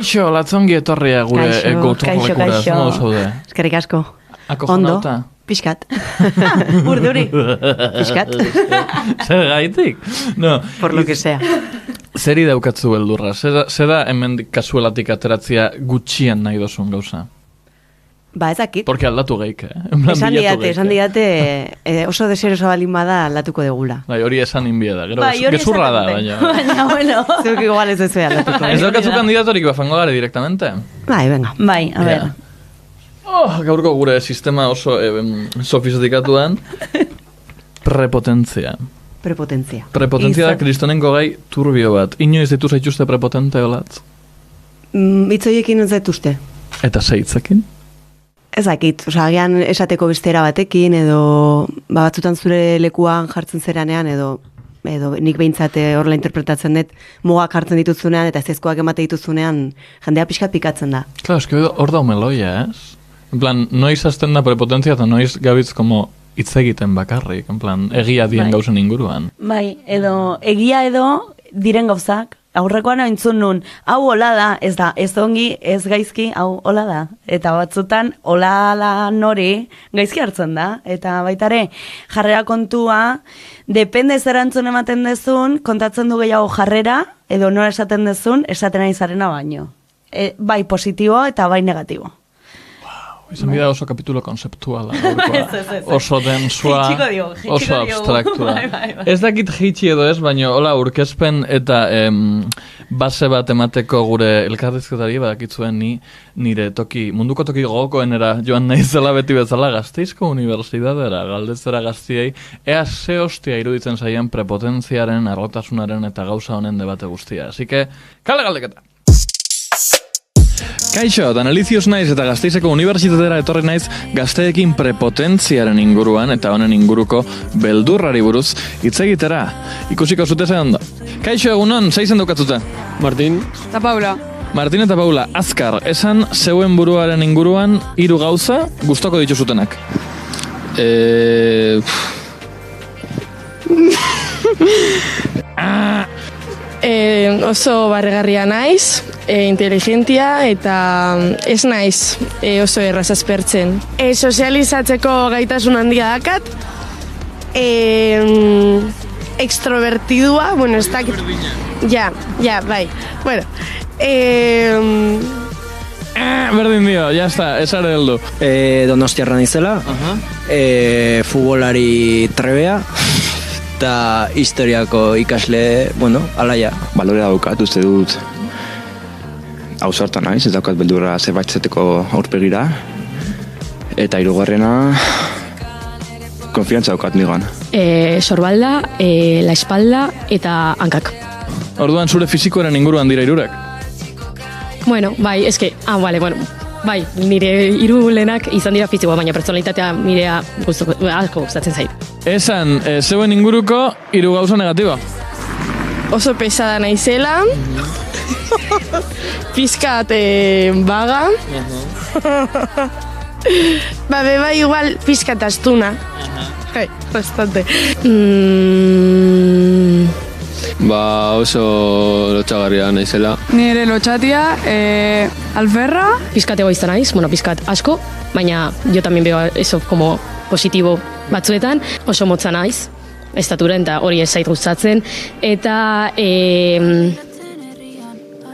Kaixo, latzongi etorria gure gauturlekura, zono zaude. Eskerrik asko. Akojonauta? Piskat. Urduri. Piskat. Zer gaitik? No. Por lo que sea. Zeri daukatzu beldurra? Zera hemen kasuelatik ateratzia gutxien nahi dozun gauza? Ba, ezakit. Porque aldatu geik, Esan diate, oso deseroso balin bada aldatuko degula. Bai, hori esan inbia da, gero gezurra da, baina. Baina, bueno. Zuk igual ez duzu aldatuko. Ez daukatzu kandidatorik bafango gare directamente? Bai, venga. Bai, a ver. Gaurko gure sistema oso sofistikatuan. Prepotentzia. Prepotentzia da kristonenko gai turbio bat. Inoiz ditu zaituzte prepotente olatz? Itzoiekin ez zaituzte. Eta zeitzekin? Ezakit, agian esateko bestera batekin, edo batzutan zure lekuan jartzen zeranean, edo nik behintzate horrela interpretatzen dut, mugak jartzen dituzunean, eta ezkoak emate dituzunean, jendea pixkat pikatzen da. Claro, eski hor da meloia, ez? En plan, noiz azten da prepotentzia, eta noiz gabitz como hitz egiten bakarrik, en plan, egia dien gauzen inguruan. Bai, egia diren gauzak, aurrekoan entzun nun, hau hola da, ez ongi, ez gaizki, hau hola da. Eta batzutan, hola nori gaizki hartzen da. Eta baitare, jarrera kontua, depende zer antzun ematen dezun, kontatzen du gehiago jarrera, edo nora esaten dezun, esaten ari zarena baino. Bai positibo eta bai negatibo. Izan bida oso kapitulo konzeptuala. Oso densua, oso abstraktua. Ez dakit jitsi edo ez, baina hola urkezpen eta base bat emateko gure elkarrizketari badakitzuen nire munduko toki gogokoenera joan naizela beti bezala Gasteizko Unibertsitatera galdetzera gaztiei, ea ze hostia iruditzen zaien prepotentziaren, arrotasunaren eta gauza honen debate guztia. Así que, kale galdeketa! Kaixo, Danelizius naiz eta Gasteizeko Unibertsitatera etorri naiz gazteekin prepotentziaren inguruan eta honen inguruko beldurrari buruz hitz egitera. Ikusiko zute zen ondo. Kaixo, egunon, zeizen daukatzuta? Martin. Eta Paula. Martin eta Paula, azkar, esan zeuen buruaren inguruan 3 gauza gustoko dituzutenak. Oso barregarria naiz, inteligentia eta ez naiz oso erraz aspertzen. Sozializatzeko gaitasun handia dakat, extrovertidua, bueno, ez dakit. Ja, bai. Bueno, berdin dio, ya está, esare heldu. Donostiarra nizela, futbolari trebea, eta historiako ikasle, bueno, alaia. Balore daukat, uste dut ausarta naiz, ez daukat beldurra zerbait zeteko aurpegira. Eta 3. konfiantza daukat nigan. Sorbalda, la espalda eta hankak. Orduan zure fisikoaren inguruan dira 3? Bueno, bai, bai, nire 3 lehenak izan dira fisikoa, baina pertsonalitatea nirea asko gustatzen zait. Esan, zeuen inguruko 3 gauza negatibo. Oso pesada naizela, Pizkat baga. Beba igual pizkat astuna. Bastante. Oso lotxagarria naizela. Nire lotxatia, alferra. Pizkat egoizta naiz, pizkat asko, baina jo también veo eso como positibo batzuetan, oso motza naiz, estaturen eta hori ez zait gustatzen, eta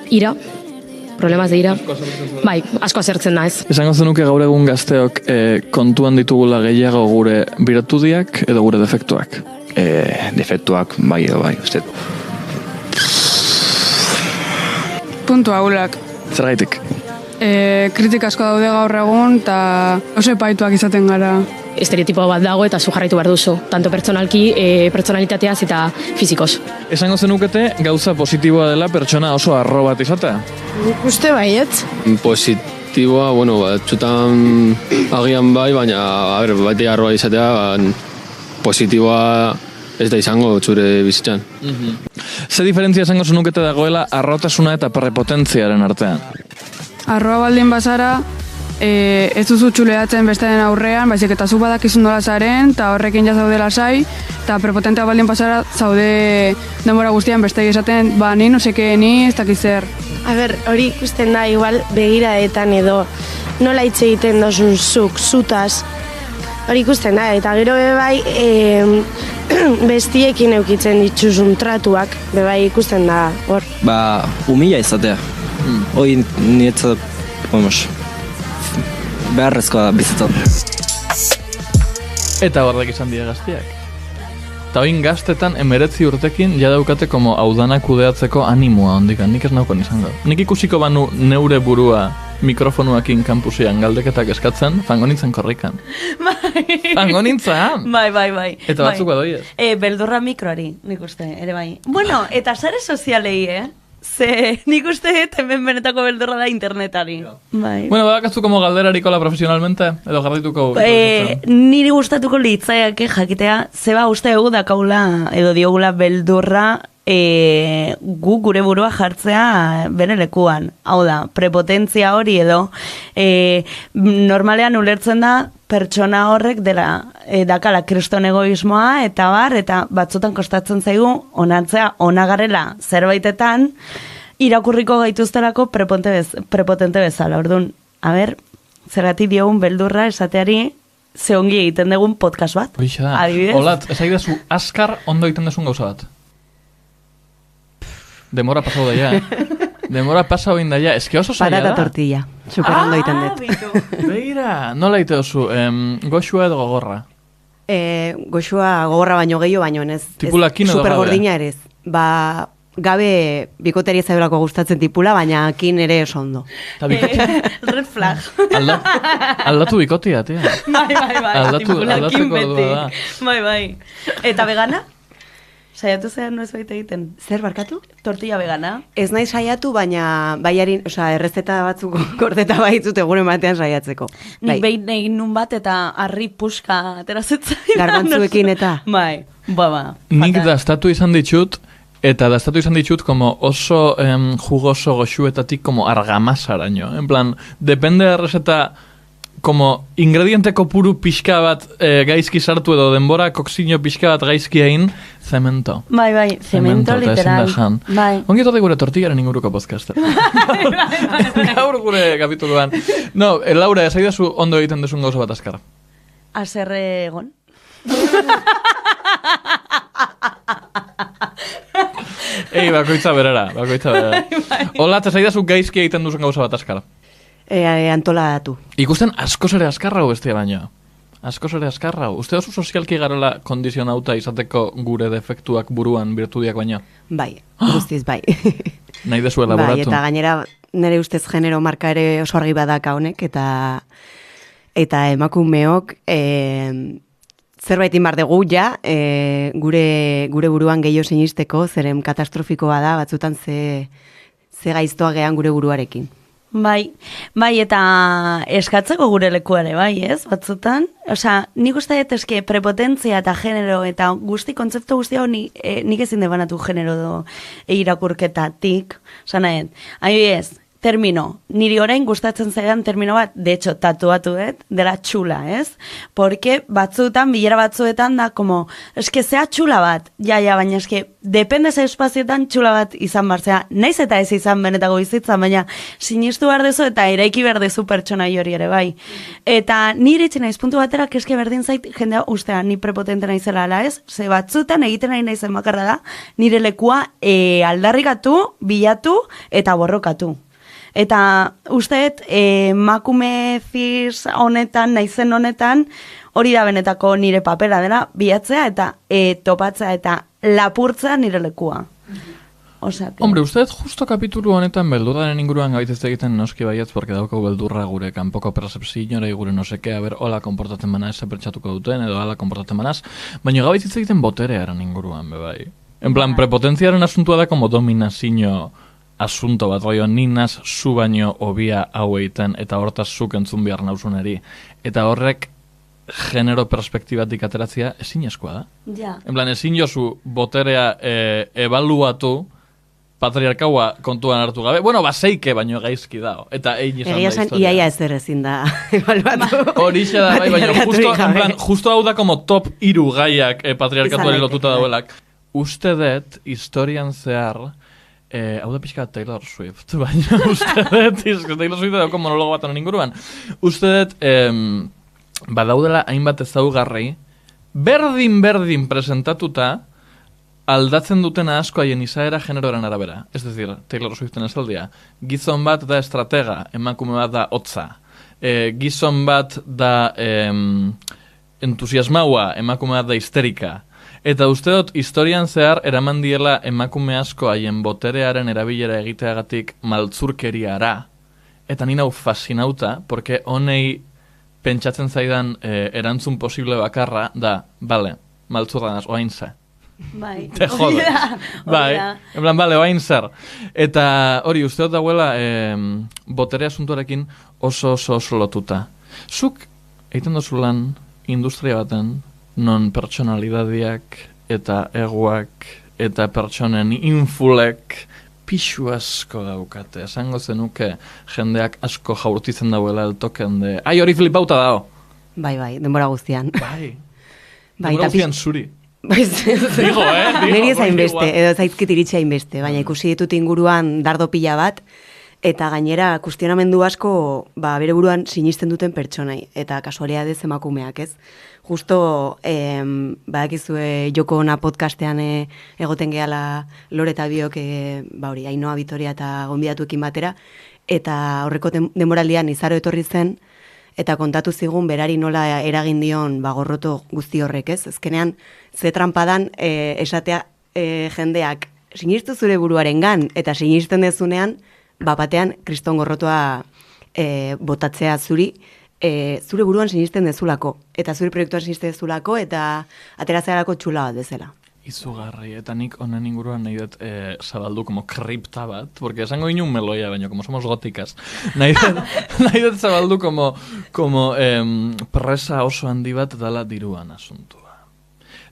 ira, problemas de ira, bai, asko azertzen naiz. Esango zenuke gaur egun gazteok kontuan ditugula gehiago gure birtudiak edo gure defektuak? Defektuak bai edo bai, uste. Puntu ahulak. Zergaitik? Kritika asko daude gaur egun, eta oso epaituak izaten gara. Estereotipo bat dago eta zu jarraitu behar duzu, tanto pertsonalki, pertsonalitateaz eta fizikoz. Esango zenukete gauza positiboa dela pertsona oso arro bat izatea? Uste baiet? Positiboa, batzutan agian bai, baina bati arroa izatea, positiboa ez da izango zure bizitzan. Ze diferentzia esango zenukete dagoela arrotasuna eta prepotentziaren artean? Arroa baldin bazara, ez duzu txuleatzen bestearen aurrean, baizik eta zu badakizun nola zaren, eta horrekin ja zaude lasai, eta prepotentea baldin bazara zaude denbora guztian beste esaten, ni no seke, ni ez dakiz zer. Hori ikusten da, igual begiradetan edo nola hitz egiten dozun zutaz. Hori ikusten da, eta gero bai bestiekin eukitzen dituzun tratuak, bai ikusten da, hor. Humila izatea. Hoi niretzat, beharrezkoa da bizitzat. Eta horrek izan dira gaztiak. Eta oin gaztetan 19 urtekin jadaukate como audanak kudeatzeko animoa ondikan, nik ez naukon izango. Nik ikusiko banu neure burua mikrofonuakin kampusian galdeketak eskatzen, fango nintzen korrikan. Fango nintzen! Bai. Eta batzuk badoiez. Beldurra mikroari, nik uste, ere bai. Bueno, eta sare sozialei, Ze nik uste hemen benetako beldurra da internetari. Bai. Bueno, badakaztu como galderarikola profesionalmente, edo jarraituko... Niri gustatuko litzaiak jakitea, zeba uste egu dakaula, edo diogula beldurra, gu gure burua jartzea bere lekuan. Hau da, prepotentzia hori edo, normalean ulertzen da, pertsona horrek dakala kriston egoismoa, eta batzutan kostatzen zaigu, onartzea onagarrela zerbaitetan, irakurriko gaituztelako prepotente bezala. Orduan, zergatik diogun beldurra esateari, ze ongi egiten dugun podcast bat. Adibidez. Olat, ez aidezu azkar ondo egiten duzun gauza bat. Demora pasau daia, Demora pasau indaia, eske oso zaila da. Patata tortilla, super ondo egiten dut. Begira, nola egite duzu, goxua edo gogorra? Goxua gogorra baino gehiago, baino ez. Tipulakin edo gabe? Supergordina ere ez. Gabe bikoteria zaibelako gustatzen tipula, baina kin ere oso ondo. Red flag. Aldatu bikotia, tia. Bai. Aldatzeko ordua da. Bai. Eta vegana? Saiatu zean noiz baita egiten. Zer barkatu? Tortilla vegana? Ez nahi saiatu, baina baiarin, errezeta batzuk gordeta baitzut egunen batean saiatzeko. Nik behin egin nun bat eta harri puska aterazetzen. Garbantzuekin eta? Bai, Nik dastatu izan ditut, como oso jugoso goxuetatik como argamasaraino. En plan, depende de receta como ingrediente kopuru pixka bat gaizki sartu edo denbora koksino pixka bat gaizki egin, cemento. Bai, cemento literal. Bai. Ongi etorri gure tortillaren inguruko podcast. Gaur gure kapituluan. No, Laura, ez aidazu ondo egiten duzun gauza bat azkar. Haserre egon. Bakoitza berera. Olat, ez aidazu gaizki egiten duzun gauza bat azkar. Antolatu. Ikusten askoz ere azkarra bestia baino. Askoz ere azkarra. Uste oso sozialki garela kondizionauta izateko gure defektuak buruan birtudiak baino? Bai, guztiz bai. Nahi dezu elaboratu. Bai, eta gainera nire ustez genero marka ere oso argi badaka honek, eta emakumeok zerbait inbar dugu ja, gure buruan gehiago sinisteko, zeren katastrofikoa da, batzutan ze gaiztoa gehan gure buruarekin. Bai, eta eskatzeko gure lekuare, bai, ez, batzutan? Osea, nik uste dut eske prepotentzia eta genero eta kontzeptu guzti hau nik ezin debanatu genero irakurketatik, osea nahet, adibidez, termino, niri orain gustatzen zaidan termino bat, de hecho, tatuatu dela txula, ez? Porque batzuetan, bilera batzuetan da, como, eske zea txula bat, baina eske, depende ze espazioetan txula bat izan barzea, naiz eta ez izan benetako bizitzan, baina sinistu behar dezu eta eraiki behar dezu pertsona hori ere, bai. Eta nire itxen naiz puntu batera, eske berdin zait, jendea ustea, ni prepotente naizela ala, ez? Ze batzuetan egiten nahi naizen bakarra da, nire lekua aldarrikatu, bilatu eta borrokatu. Eta usteet, emakume cis honetan, naizen honetan, hori da benetako nire papera dela, bilatzea eta topatzea eta lapurtzea nire lekua. Osea, Hombre, usteet justo kapitulu honetan beldurraren inguruan gaitez egiten noski baietz, porque daukau beldurra gure kanpoko percepzioa gure noseke, a ber, hola konportatzen bana ez pentsatuko duten, edo hola konportatzen banaz, baina gaitez egiten boterearen inguruan, bebai. En plan, prepotentziaren asuntua da como dominazio asunto bat, roio, ninaz zu baino obia hau egiten, eta hortaz zuk entzun behar nauzuneri. Eta horrek genero perspektibatik ateratzea ezin eskoa da. Ja. En plan, ezin jozu boterea ebaluatu patriarkaua kontuan hartu gabe. Bueno, baseike baino gaizki dao. Eta egin izan da historia. Iaia ezer ezin da ebaluatu. Horixe da, bai, baina justo hau da como top 3 gaiak patriarkatuari lotuta dauelak. Uste dut, historian zehar, hau da pixka Taylor Swift, baina uste dut, Taylor Swift dago monologo bat anon inguruan, uste dut, badaudela hainbat ezaugarri, berdin presentatuta, aldatzen dutena asko haien izaera generoaren arabera. Ez decir, Taylor Swiften esaldia, gizon bat da estratega, emakume bat da hotza, gizon bat da entusiasmaua, emakume bat da histerika. Eta uste dut, historian zehar eraman diela emakume asko haien boterearen erabilera egiteagatik maltzurkeriara. Eta nina fascinauta, porque honei pentsatzen zaidan erantzun posible bakarra da, bale, maltzurranaz, oain ze. Bai. Te jodes. Bai, en plan, bale, oain zer. Eta hori, uste dut dagoela botere asuntuarekin oso lotuta. Zuk, egiten dozu lan, industria baten, non pertsonalidadiak eta egoak eta pertsonen infulek pixu asko daukate. Esango zenuke jendeak asko jaurtitzen dauela eltoken de... Ai, hori flipauta dao! Bai, denbora guztian. Bai, denbora guztian zuri. Digo, niri ez hainbeste, edo zaizkit iritsi hainbeste, baina ikusi ditut inguruan dardo pila bat, eta gainera kustionamendu asko bere buruan sinisten duten pertsonai, eta kasualidadez emakumeak, ez? Justo, badakizue Joko Ona podcastean egoten gehala Lore eta biok, hori, Ainhoa Vitoria eta gonbidatuekin batera, eta horreko denboraldian Izaro etorri zen, eta kontatu zigun berari nola eragin dion gorroto guzti horrek, ez? Ezkenean, ze trampadan esatea jendeak sinistu zure buruarengan, eta sinisten dezunean, batean kriston gorrotoa botatzea zuri, zure buruan sinisten dezulako, eta zure proiektuan sinisten dezulako, eta ateratzearako txula bat bezala. Izugarri, eta nik honen inguruan nahi dut zabaldu como kripta bat, porque esango inun meloia, baina como somos góticas, nahi dut zabaldu como presa oso handi bat dala diruan asuntua.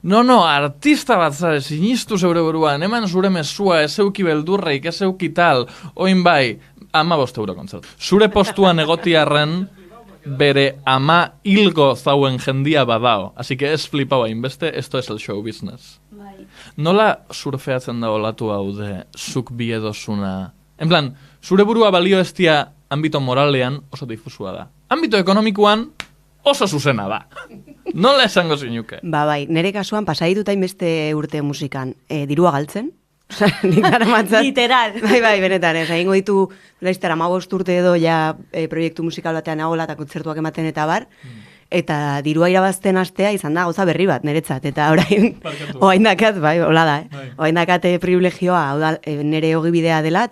No, artista bat, zabe, sinistu zeure buruan, eman zure mesua, ez euki beldurreik, ez euki tal, oin bai, 15 euro kontzert. Zure postuan egotiarren, bere ama hilgo zauen jendia badao. Así que ez flipau hainbeste, esto es el show business. Bai. Nola surfeatzen da olatu hau de zuk biedosuna? En plan, zure burua balio estia ambito moralean oso difusua da. Ambito ekonomikuan oso zuzena da. Nola esango zinuke? Bai, nire kasuan pasaituta hainbeste urte musikan dirua galtzen. Literal. Bai, benetan, egingo ditu laiztara 15 urte edo ja proiektu musikal batean nagola eta kontzertuak ematen eta bar, eta dirua irabazten astea izan da gauza berri bat niretzat, eta orain dakat, bai, hola da, orain dakat privilegioa, hau da, nire ogibidea dela,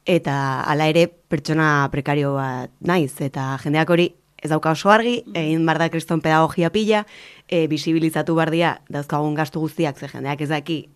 eta hala ere pertsona prekario bat naiz, eta jendeak hori ez dauka oso argi, egin bar da kriston pedagogia pila, bisibilizatu bardia dauzkagun gastu guztiak, ze jendeak ez daki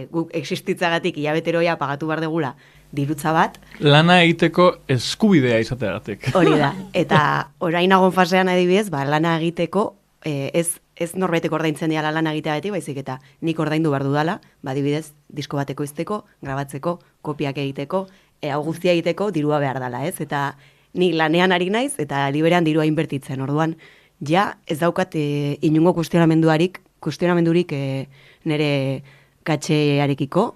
guk existitzagatik hilabeteroia pagatu bar degula dirutza bat. Lana egiteko eskubidea izateagatik. Hori da, eta orain nagon fasean adibidez, lana egiteko, ez norbaitek ordaintzen diala lana egiteagatik, baizik eta nik ordaindu behar dudala, adibidez, disko bateko izteko, grabatzeko, kopiak egiteko, hau guztia egiteko dirua behar dala, ez? Eta ni lanean ari naiz, eta liberean dirua inbertitzen, orduan, ja ez daukat inungo kuestionamendurik nire katxearekiko,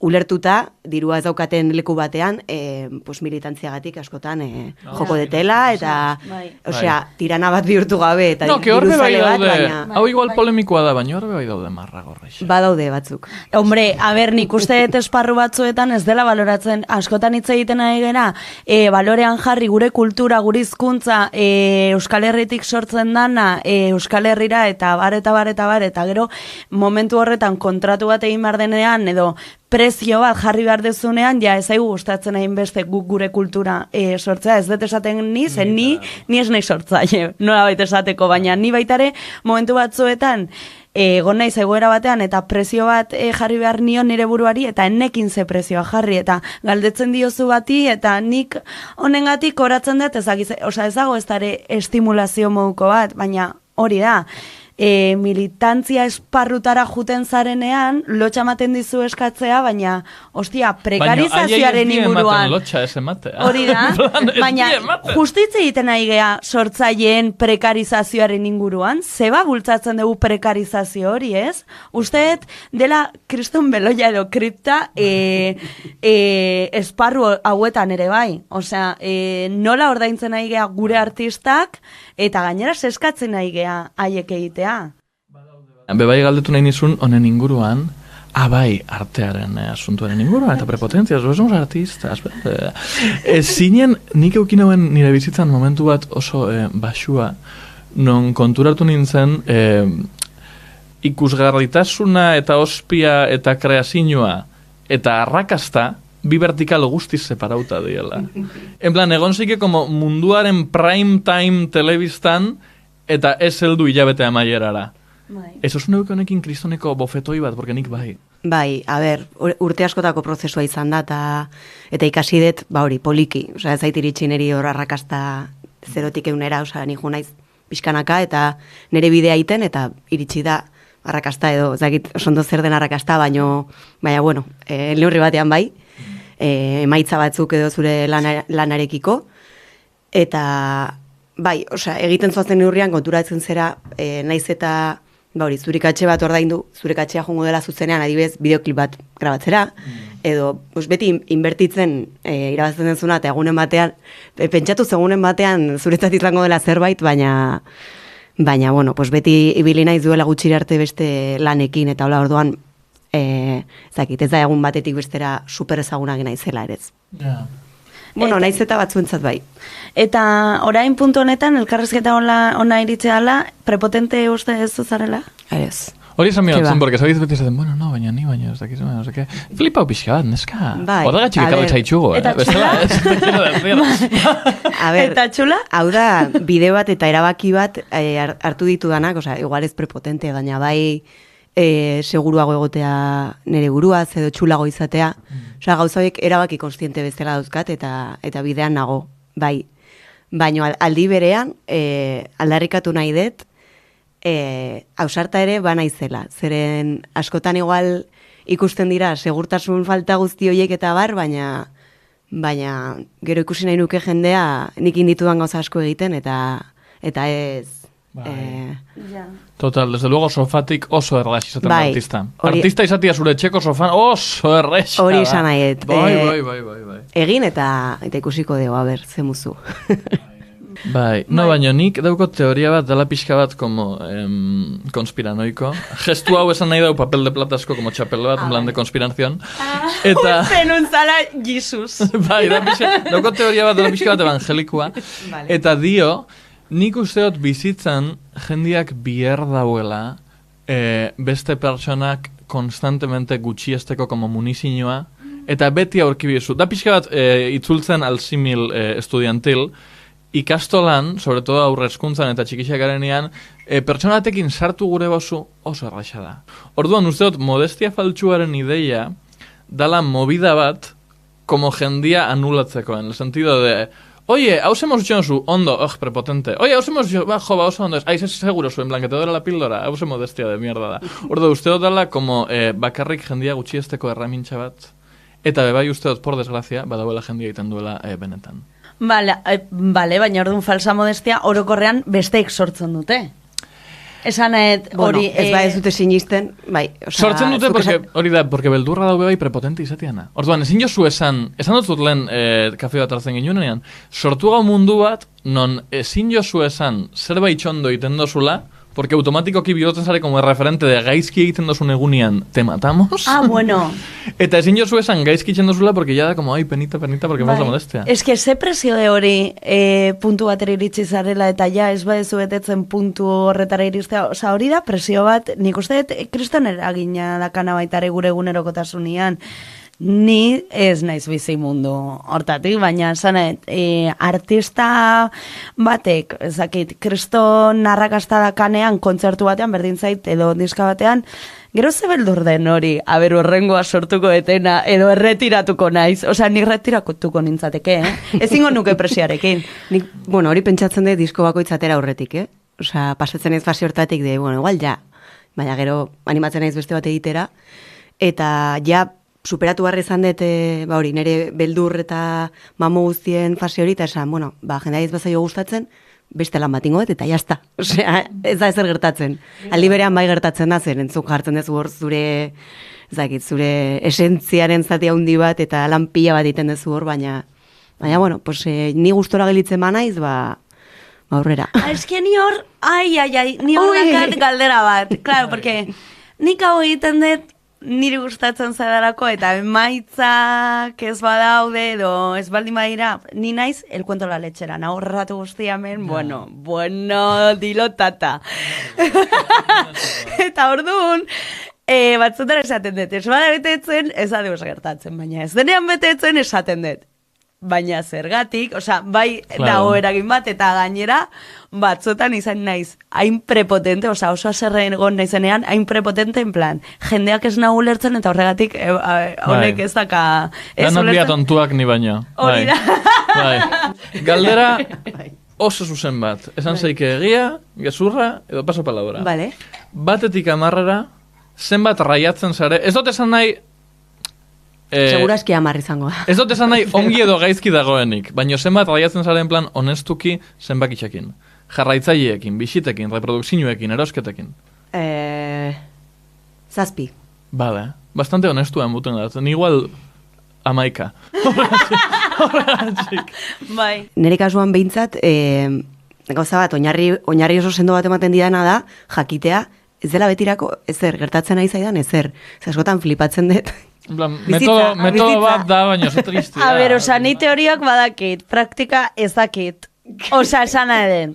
ulertuta, dirua ez daukaten leku batean, militantziagatik askotan joko detela, eta, osea, tirana bat bihurtu gabe, eta diruzale bat, baina... Hau igual polemikoa da, baina horre bai daude marra gorrex. Badaude batzuk. Hombre, nik uste esparru batzuetan ez dela baloratzen, askotan hitz egiten ari gera, balorean jarri gure kultura, gure hizkuntza, Euskal Herritik sortzen dana, Euskal Herrira, eta bar, eta gero, momentu horretan kontratu bat egin behar denean, edo prezio bat jarri behar dezunean, ja ez aigu gustatzen egin beste gure kultura sortzea, ez dut esaten ni, zen ni ez nahi sortzaile, nola baita esateko, baina ni baitare momentu batzuetan egon naiz egoera batean eta prezio bat jarri behar nion nire buruari eta enekin ze prezioa jarri eta galdetzen diozu bati eta nik honengatik oratzen dut ez dago ez dare estimulazio moduko bat, baina hori da. Militantzia esparrutara juten zarenean, lotxa ematen dizu eskatzea, baina, ostia, prekarizazioaren inguruan. Hori da, baina justitze egiten nahi gea sortzaileen prekarizazioaren inguruan, zeba bultzatzen dugu prekarizazio hori, ez? Usteet dela kriston beloia edo kripta esparru hauetan ere bai. Osea, nola ordaintzen nahi gea gure artistak, eta gainera eskatzen nahi gea haiek egitea. Bebai galdetu nahi nizun honen inguruan, bai, artearen asuntuaren inguruan, eta prepotentzia, somos artistas. Zinen, nik eukin hauen nire bizitzan momentu bat oso basua, non konturatu nintzen ikusgarritasuna eta ospia eta kreazinua eta arrakasta bi vertikal guztiz separauta diela. En plan, egon zeike como munduaren prime time telebistan eta ez heldu hilabete amaierara. Ez osun euk honekin kristoneko bofetoi bat, porque nik bai. Bai, a ber, urte askotako prozesua izan da, eta ikasi dut, hori, poliki. Osa, ez zait iritsi niri hor arrakasta zerotik egunera, osa, nijo naiz pixkanaka, eta nire bidea iten, eta iritsi da arrakasta edo, ezagit, osondo zer den arrakasta, baina, bueno, neurri batean bai, emaitza batzuk edo zure lanarekiko, eta bai, osea, egiten zoazen neurrian konturatzen zera, naiz eta zure katxe bat ordaindu, zure katxea jongo dela zuzenean, adibidez, bideoklip bat grabatzera, edo beti inbertitzen irabazten denzuna, eta egunen batean, pentsatu egunen batean zuretzat izango dela zerbait, baina, bueno, beti ibili naiz duela gutxira arte beste lanekin, eta hola orduan, ez da egun batetik bestera super ezagunak naizela ere. Bueno, naiz eta batzuentzat bai. Eta orain puntu honetan, elkarrezketa ona iritze dela, prepotente uste ez zarela? Ez. Hori esan miatzen, porque sabiz beti esaten, bueno, no, baina ni baina, ez dakiz, no sé qué. Flipa pixka bat, neska. Horregatxik ikabek zaitxugo, Eta txula? Eta txula? Hau da, bideo bat eta erabaki bat hartu ditu danak, oza, igual ez prepotente, baina bai seguruago egotea nire buruaz edo txulago izatea. Osa, gauzaik erabaki konstiente bezala dauzkat eta bidean nago, bai. Baina aldi berean, aldarrikatu nahi dut, ausarta ere banaizela. Zeren askotan igual ikusten dira segurtasun falta guzti horiek eta bar, baina gero ikusi nahi nuke jendea nik inditudan gauza asko egiten eta ez... Total, desde luego sofatik oso erraz izaten artista. Artista izatea zure txeko sofan oso erraz. Hori izan nahi. Bai. Egin eta ikusiko dugu, a ber, zemuzu. Bai, no, baina nik dauko teoria bat dela pixka bat como konspiranoiko. Gestu hau esan nahi dau papel de platasko como txapel bat, en plan de konspirazion. Eta... Usten untzala Jesus. Bai, dauko teoria bat dela pixka bat evangelikoa. Eta dio... Nik usteot bizitzan jendiak bier dauela beste pertsonak konstantemente gutxiesteko como munizioa eta beti aurkibizu. Da pixka bat itzultzen alzimil estudiantil ikastolan, sobre todo aurrezkuntzan eta txikixak garenean, pertsonatekin sartu gure bozu oso erraxa da. Orduan usteot modestia faltsuaren ideia dala movida bat, como jendia anulatzeko, en el sentido de, oye, hau hemos jozu, ondo, prepotente. Oye, hau hemos jo, oso ondo, aiz seguro zuen, blan, que te dora la píldora, hau modestia de mierda da. Ordo, uste dut dala, como bakarrik jendia gutxiesteko erramintxa bat, eta bebai uste dut, por desgracia, badauela jendia egiten duela benetan. Bale, baina orduan falsa modestia orokorrean besteek sortzen dute. Esan hori... Ez ba ez dute sinisten, bai. Sortzen dute, porque beldurra daube bai prepotente izatiana. Orduan, ezin jozu esan dut zut lehen kafe bat hartzen ginuenean, sortu gau mundu bat, non ezin jozu esan zerbait txondo iten dozula, porque automatikoki bihurtzen zare como referente de gaizki egiten dozun egunean, te matamos. Ah, bueno. Eta ezin jozu esan gaizki itzen dozula, porque ya da como, ai, penita, porque más la modestia. Es que ze presio de hori puntu batera iritsi zarela, eta ja ez badezu betetzen puntu horretara iristea, oza, hori da presio bat, nik uste kriston eragina dakana baitare gure egunerokotasunean. Ni ez naiz bizi mundu hortatik, baina zanet, artista batek, ezakit, kriston arrakasta dakanean, kontzertu batean, berdin zait, edo diska batean, gero ze beldur den hori, horrengoa sortuko etena, edo erretiratuko naiz, osea, nik retiratuko nintzateke, ezingo nuke presiarekin. Nik, bueno, hori pentsatzen dut disko bakoitzatera aurretik, osea, pasatzen ez fase hortatik de, bueno, igual ja, baina gero animatzen naiz beste bat egitera, eta ja, superatu barri izan dut, hori, nire beldur eta mamo guztien fase hori, eta esan, bueno, jendea ez bazaio gustatzen, beste lan bat ingo dut, eta jazta. Osea, ez da ezer gertatzen. Aldi berean bai gertatzen da, zer entzuk jartzen dezu hor zure esentziaren zati handi bat, eta lan pila bat iten dezu hor, baina, bueno, pues, ni gustora gelitzen naiz, aurrera. Eski ni hor, ni hor dakat galdera bat, claro, porque nik hau egiten dut, niri gustatzen zadarako, eta emaitzak ez badaude, edo ez baldin badira, ni naiz, el cuento la lechera, nahorratu guztiamen, bueno, dilo tata. Eta orduan, batzutan esaten dut, ez bada betetzen, ez adeus gertatzen, baina ez denean betetzen esaten dut. Baina zergatik, osea, bai dago eragin bat, eta gainera, batzutan izan naiz, hain prepotente, osea, oso aserren egon naizenean, hain prepotente en plan, jendeak ez nahu lertzen, eta horregatik, honek ez daka... Lan onbia tontuak ni baino. Hori da. Galdera oso zuzen bat. Esan zeike egia, gezurra, edo paso palabra. Vale. Batetik 10 zenbat raiatzen zare, ez dut esan nahi, Segurazki 10 izango da. Ez dut esan nahi ongi edo gaizki dagoenik, baina zenbat raiatzen zaren plan honestuki zenbakitxekin. Jarraitzaileekin, bisitekin, reprodukzioekin, erosketekin. 7. Bale, bastante honestua enbuten da. Ni igual 11. Horregatik. Bai. Nire kasuan behintzat, gauza bat, oinarri oso sendo bat ematen didana da, jakitea, ez dela betirako ezer, gertatzen nahi zaidan ezer. Askotan flipatzen dut. Metodo bat da, baina oso tristia. A ber, osa, ni teoriak badakit, praktika ez dakit. Osa, esan nahi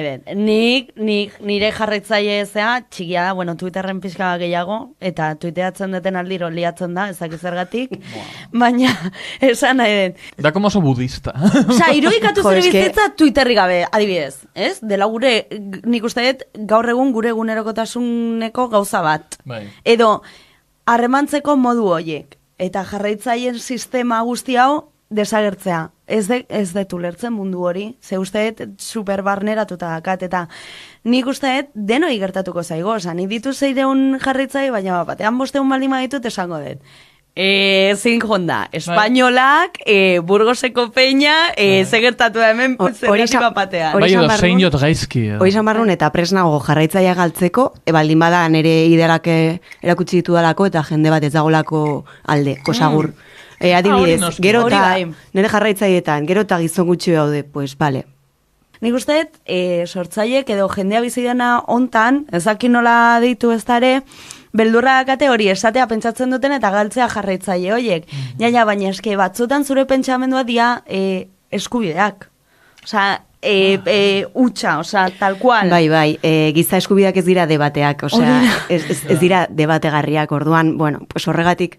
den. Nire jarraitzaile ezea, txikia da, bueno, Twitterren pixka gehiago, eta tuiteatzen duten aldiro liatzen da, ezak zergatik, baina esan nahi den. Da como oso budista. Osa, irudikatu zure bizitza Twitterri gabe, adibidez, ez? Dela gure, nik uste dut, gaur egun gure egunerokotasuneko gauza bat. Bai. Edo, harremantzeko modu horiek, eta jarraitzaileen sistema guzti hau desagertzea. Ez dut ulertzen mundu hori, ze usteet superbarneratuta dakat, eta nik usteet denoi gertatuko zaigo, oza, nik ditu 600 jarraitzaile, baina batean 500 baldin baditut esango dut. Zin jonda, espainolak, Burgoseko peña, ze gertatu da hemen zergatik batean. Bai edo, zein jot gaizki. Hori zamarrun eta presnago jarraitzaia galtzeko, baldin bada nire idealak erakutsi ditu dalako, eta jende bat ez dagolako alde, kosagur. Adibidez, gero eta nire jarraitzaileetan, gero eta gizon gutxi daude, pues, bale. Nik uste, sortzaiek edo jendea bizidana ontan, ezaki nola deitu ez dare, beldurra dakate hori esatea pentsatzen duten eta galtzea jarraitzaile horiek. Baina eske batzutan zure pentsamendua dia eskubideak. Osea, utxa, osea, tal cual. Bai, giza eskubideak ez dira debateak, osea, ez dira debategarriak, orduan, bueno, pues horregatik,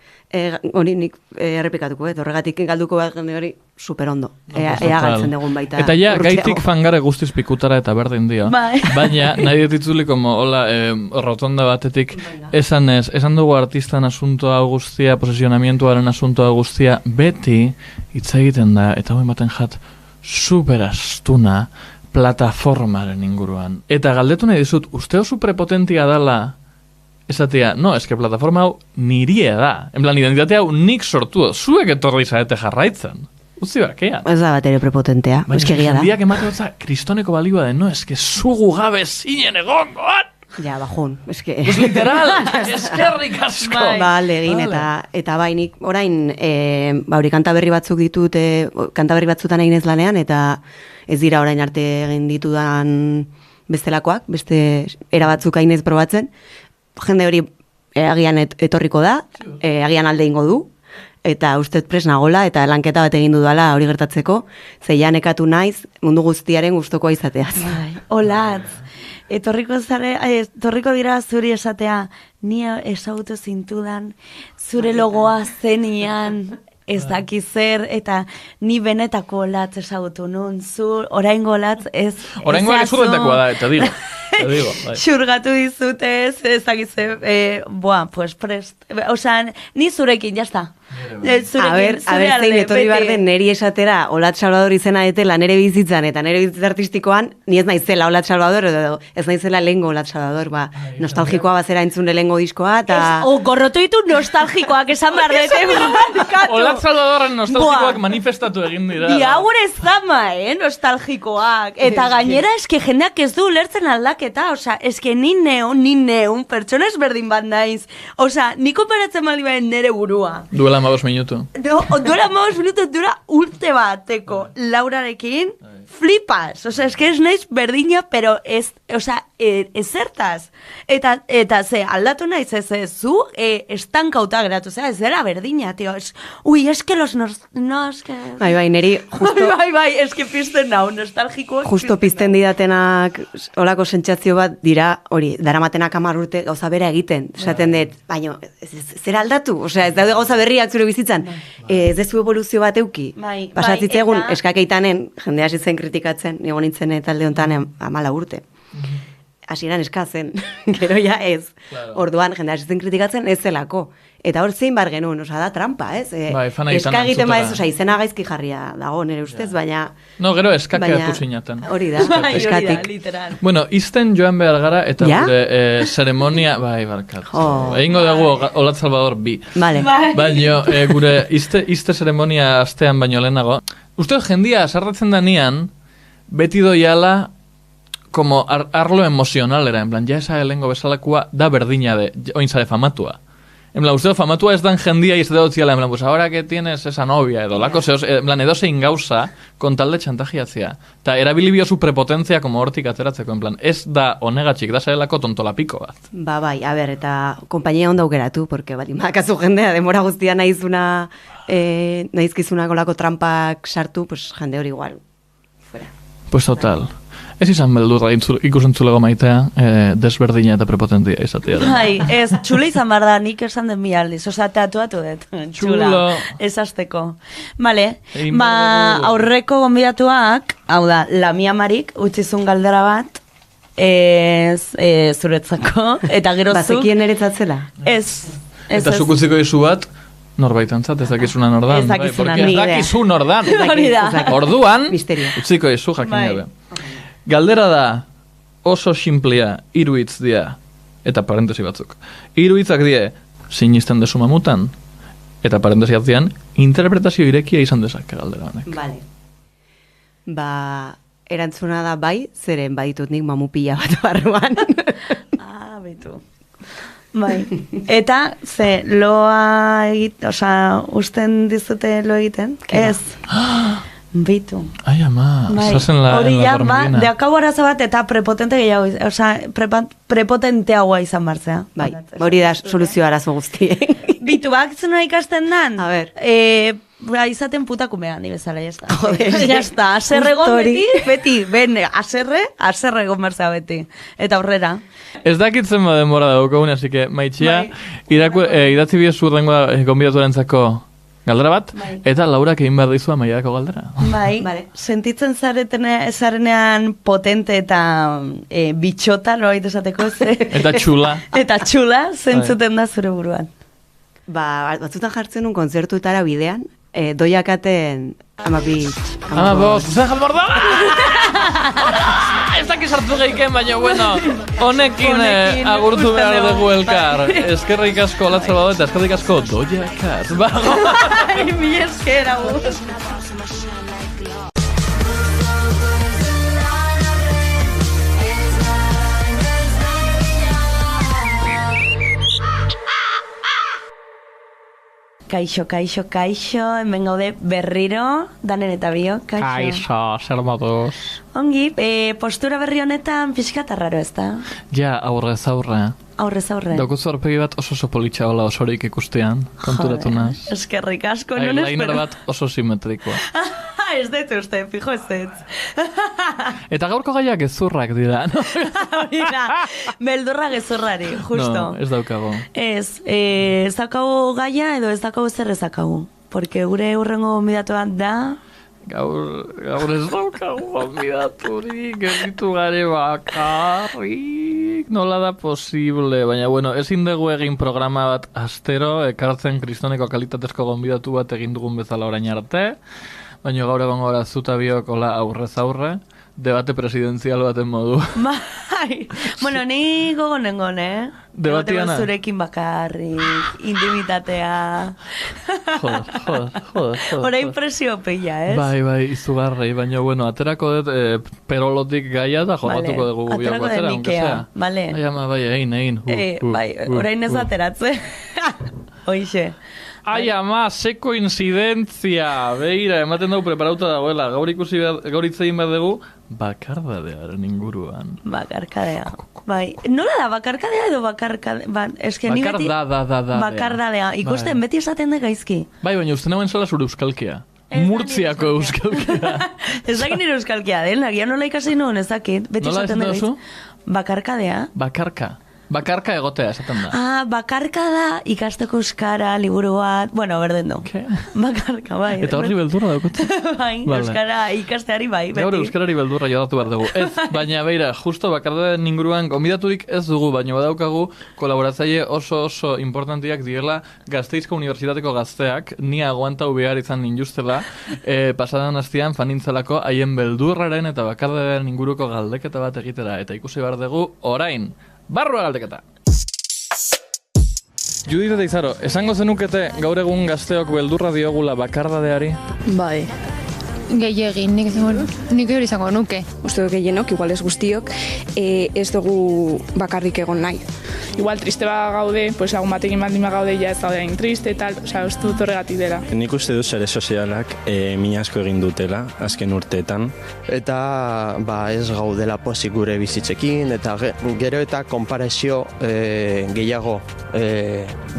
hori nik errepikatuko, horregatik galduko bat jende hori super ondo, ea galtzen dugun baita. Eta ja, gaitik fangare guztiz pikutara eta berdin dio, baina nahi dutitzuli como, hola, rotonda batetik, esan dugu artistan asuntoa guztia, posesionamientuaren asuntoa guztia, beti hitz egiten da, eta hori baten jat, superastuna plataformaren inguruan. Eta galdetu nahi dizut, uste oso prepotentia dala, esatia, no, eske plataforma hau nirie da. En plan, identitate hau nik sortu, zuek etorri zaete jarraitzen. Utzi bakean. Ez da bat ere prepotentea, eske egia da. Jendiak emate hotza, kristoneko balioa den, no, eske zugu gabe zinen egongoan. Ja, bajun, eske... Pues literal, eskerrik asko. Ba, legin, eta bainik, orain, hori kanta berri batzuk ditut, kanta berri batzutan egin ez lanean, eta ez dira orain arte egin ditudan bestelakoak, beste era batzuk hainez probatzen, jende hori agian etorriko da, agian alde ingo du, eta uste pres nagola, eta lanketa bat egin dudala hori gertatzeko, zeian ekatu naiz mundu guztiaren gustokoa izateaz. Olatz, etorriko dira zuri esatea, ni ezagutu zintudan, zure logoa zenian, ez daki zer, eta ni benetako Olatz ezagutu nun, zu oraingo Olatz ez... Oraingoa gezurretakoa da, eta digo. Xurgatu dizute ez daki zer, pues prest. Osa, ni zurekin, jazta. A ber, zein etorri behar den neri esatera Olatz Salvador izena detela nere bizitzan eta nere bizitza artistikoan, ni ez naizela Olatz Salvador, edo ez naizela lehengo Olatz Salvador, nostalgikoa bazera entzune lehengo diskoa, eta... Gorrotu ditu nostalgikoak esan behar dute. Olatz Salvadorren nostalgikoak manifestatu egin dira. Diagur ez dama, nostalgikoak. Eta gainera eske jendeak ez du ulertzen aldaketa, osea, eske ni neun, pertsona ezberdin bat naiz. Osea, ni konparatzen bali bain nere burua. Duela 2 minutu. Duela 2 minutu, dura urte bateko Laurarekin, flipas. Osea, eske ez naiz berdina, pero ez, osea, ezertaz. Eta ze, aldatu naiz ez zu, estankauta geratu, ez dela berdina, tio. Eske los Bai, neri justo... Bai, eske pizten nau, nostalgikoak. Justo pizten didatenak, olako sentsazio bat dira, hori, daramatenak 10 urte gauza bera egiten. Esaten dut, baina, zer aldatu? Osea, ez daude gauza berriak zure bizitzan. Ez dezu evoluzio bat euki. Pasatzitzegun, eskakeitanen, jende hasi zen kritikatzen, nigo nintzen talde honetan 14 urte. Hasieran eskatzen, gero ja ez. Orduan, jende hasi zen kritikatzen ez zelako. Eta hor zein bar genuen, osa da trampa, ez? Eskagiten ba ez, osa izena gaizki jarria dago nire ustez, baina... No, gero eskakeatu zinaten. Hori da, eskatik. Bueno, izten joan behar gara, eta gure zeremonia... Bai, barkat. Egingo dugu Olatz Salvador bi. Baina, gure izte zeremonia astean baino lehenago. Uste jendia sarratzen da nian, beti doiala como arlo emozionalera, en plan, ja esa lehengo bezalakua da berdina de, oinzare famatua. En plan, uste famatua ez dan jendia y ez da dutziala, en plan, pues ahora que tienes esa novia, edo lako zehoz, en plan, edo zein gauza, con tal de chantajeatzea. Ta erabilibio su prepotencia como hortik ateratzeko, en plan, ez da onegatxik, da zarelako tontolapiko bat. Ba, bai, a ber, eta kompainia ondo aukeratu, porque bali, makazu jendea, demora guztia naizuna, naizkizuna kolako trampak sartu, pues jende hori igual, fuera. Pues total. Ez izan beldurra ikusentzulego maitea, desberdina eta prepotentia izatea. Bai, ez, txula izan behar da, nik esan den mi aldiz, oza, teatuatu dut. Txula. Ez azteko. Vale, aurreko gonbidatuak, hau da, Lamia Marik, utzizun galdera bat, zuretzako, eta gero zuk... Bazekien eretzatzela? Ez. Eta zuk utziko izu bat, norbaitantzat, ez dakizuna nordan. Ez dakizuna, ni idea. Ez dakizu nordan. Orduan, utziko izu jakin gabe. Galdera da, oso simplea, 3 hitz dia, eta parentesi batzuk. 3 hitzak die, sinisten desu mamutan, eta parentesi atzian, interpretazio irekia izan dezak galdera honek. Vale. Ba, erantzuna da bai, zeren baditut nik mamupila bat barruan. Betu. Bai. Eta, ze, loa egiten, oza, usten dizute lo egiten? Ez. Bitu. Ai, ama, zazen la dormidina. Deakau arazo bat eta prepotente gehiago, oza, prepotenteagoa izan bartzea. Bai, hori da soluzio arazo guztien. Bitu, bak zuna ikasten dan? A ber. izaten putakumean, ni bezala, jazta. Jazta, aserre egon beti, aserre egon berzea beti. Eta aurrera. Ez dakitzen denbora daukagun, así que maitxia, idatzi biezu rengoa gonbidatuarentzako galdera bat, eta Laurak egin behar dizua maiadako galdera. Bai, sentitzen zarenean potente eta bitxota, norbait esateko ze. Eta txula. Eta txula, zentzuten da zure buruan. Batzutan jartzen un kontzertuetara bidean, doiakaten Amabos, zer jalborda! Ez dakiz hartu geiken, baina bueno, honekin agurtu behar dugu elkar. Eskerrik asko latza badu eta eskerrik asko doiakat. Mi esker, agur. Kaixo, hemen gaude berriro, Danen eta Bio, Kaixo, zer moduz. Ongi, postura berri honetan pixkat arraro ez da? Ja, aurrez aurre. Daukuzu aurpegi bat oso politxa hola osorik ikustean, konturatu naz. Eskerrik asko, non espero. Eyeliner bat oso simetrikoa. Ez dut uste, fijo ez dut. Eta gaurko gaiak gezurrak dira, no? Beldurra gezurrari, justo. No, ez daukago. Ez daukago gaia edo ez daukago zer ez daukago. Porque gure urrengo gonbidatuan da... Gaur ez daukago gonbidaturik, gerritu gare bakarrik, nola da posible, baina bueno, ezin dugu egin programa bat astero, ekartzen kristoneko kalitatezko gonbidatu bat egin dugun bezala orain arte, baina gaur egon gara zuta Biok hola aurrez aurre, debate presidenzial baten modu. Bai, bueno, ni gogonengon, Debatiana. Zurekin bakarrik, intimitatea. Joder. Hora impresio pila, ez? Bai, izugarrei, baina bueno, aterako dut perolotik gaia da jogatuko dugu Biok batera, aunque sea. Vale. Bai, egin. Bai, orain ez ateratze. Hoixe. Ai, ama, ze koincidentzia! Beira, ematen dugu preparauta dagoela. Gaur itzein behar dugu, bakardadearen inguruan. Bakarkadea. Bai, nola da, bakarkadea edo bakarkadea? Bakardadea. Ikusten, beti esaten da gaizki. Bai, baina uste nagoen sola zure euskalkia. Murtziako euskalkia. Ez dakit nire euskalkia den, agian nola ikasi nuen, ez dakit. Beti esaten da gaizki. Bakarkadea. Bakarka egotea, esaten da. Bakarka da ikasteko euskara, liburu bat, bueno, berden du. Bakarka, bai. Eta horri beldurra daukot. Bai, euskara ikasteari bai, beti. Gaur euskarari beldurra jodatu behar dugu. Ez, baina beira, justo bakardaren inguruan gombidaturik ez dugu, baina badaukagu kolaboratzaile oso importantiak direla Gasteizko Unibertsitateko gazteak, ni aguantau behar izan ninjustela, pasadan hastian fanintzelako haien beldurraren eta bakardaren inguruko galdeketa bat egitera, eta ikusi behar dugu orain. Barrua galdeketa. Judith eta Izaro, esango zenukete gaur egun gazteok beldurra diogula bakardadeari? Bai. Gehiegin, nik hori izango nuke. Uste du gehienok, igual ez guztiok, ez dugu bakarrik egon nahi. Igual triste ba gaude, pues lagun batekin baldin gaude ja ez daude hain triste eta, ez dut horregatik dela. Nik uste dut sare sozialak min asko egin dutela azken urteetan. Eta ez gaudela pozik gure bizitzekin eta gero eta konparazio gehiago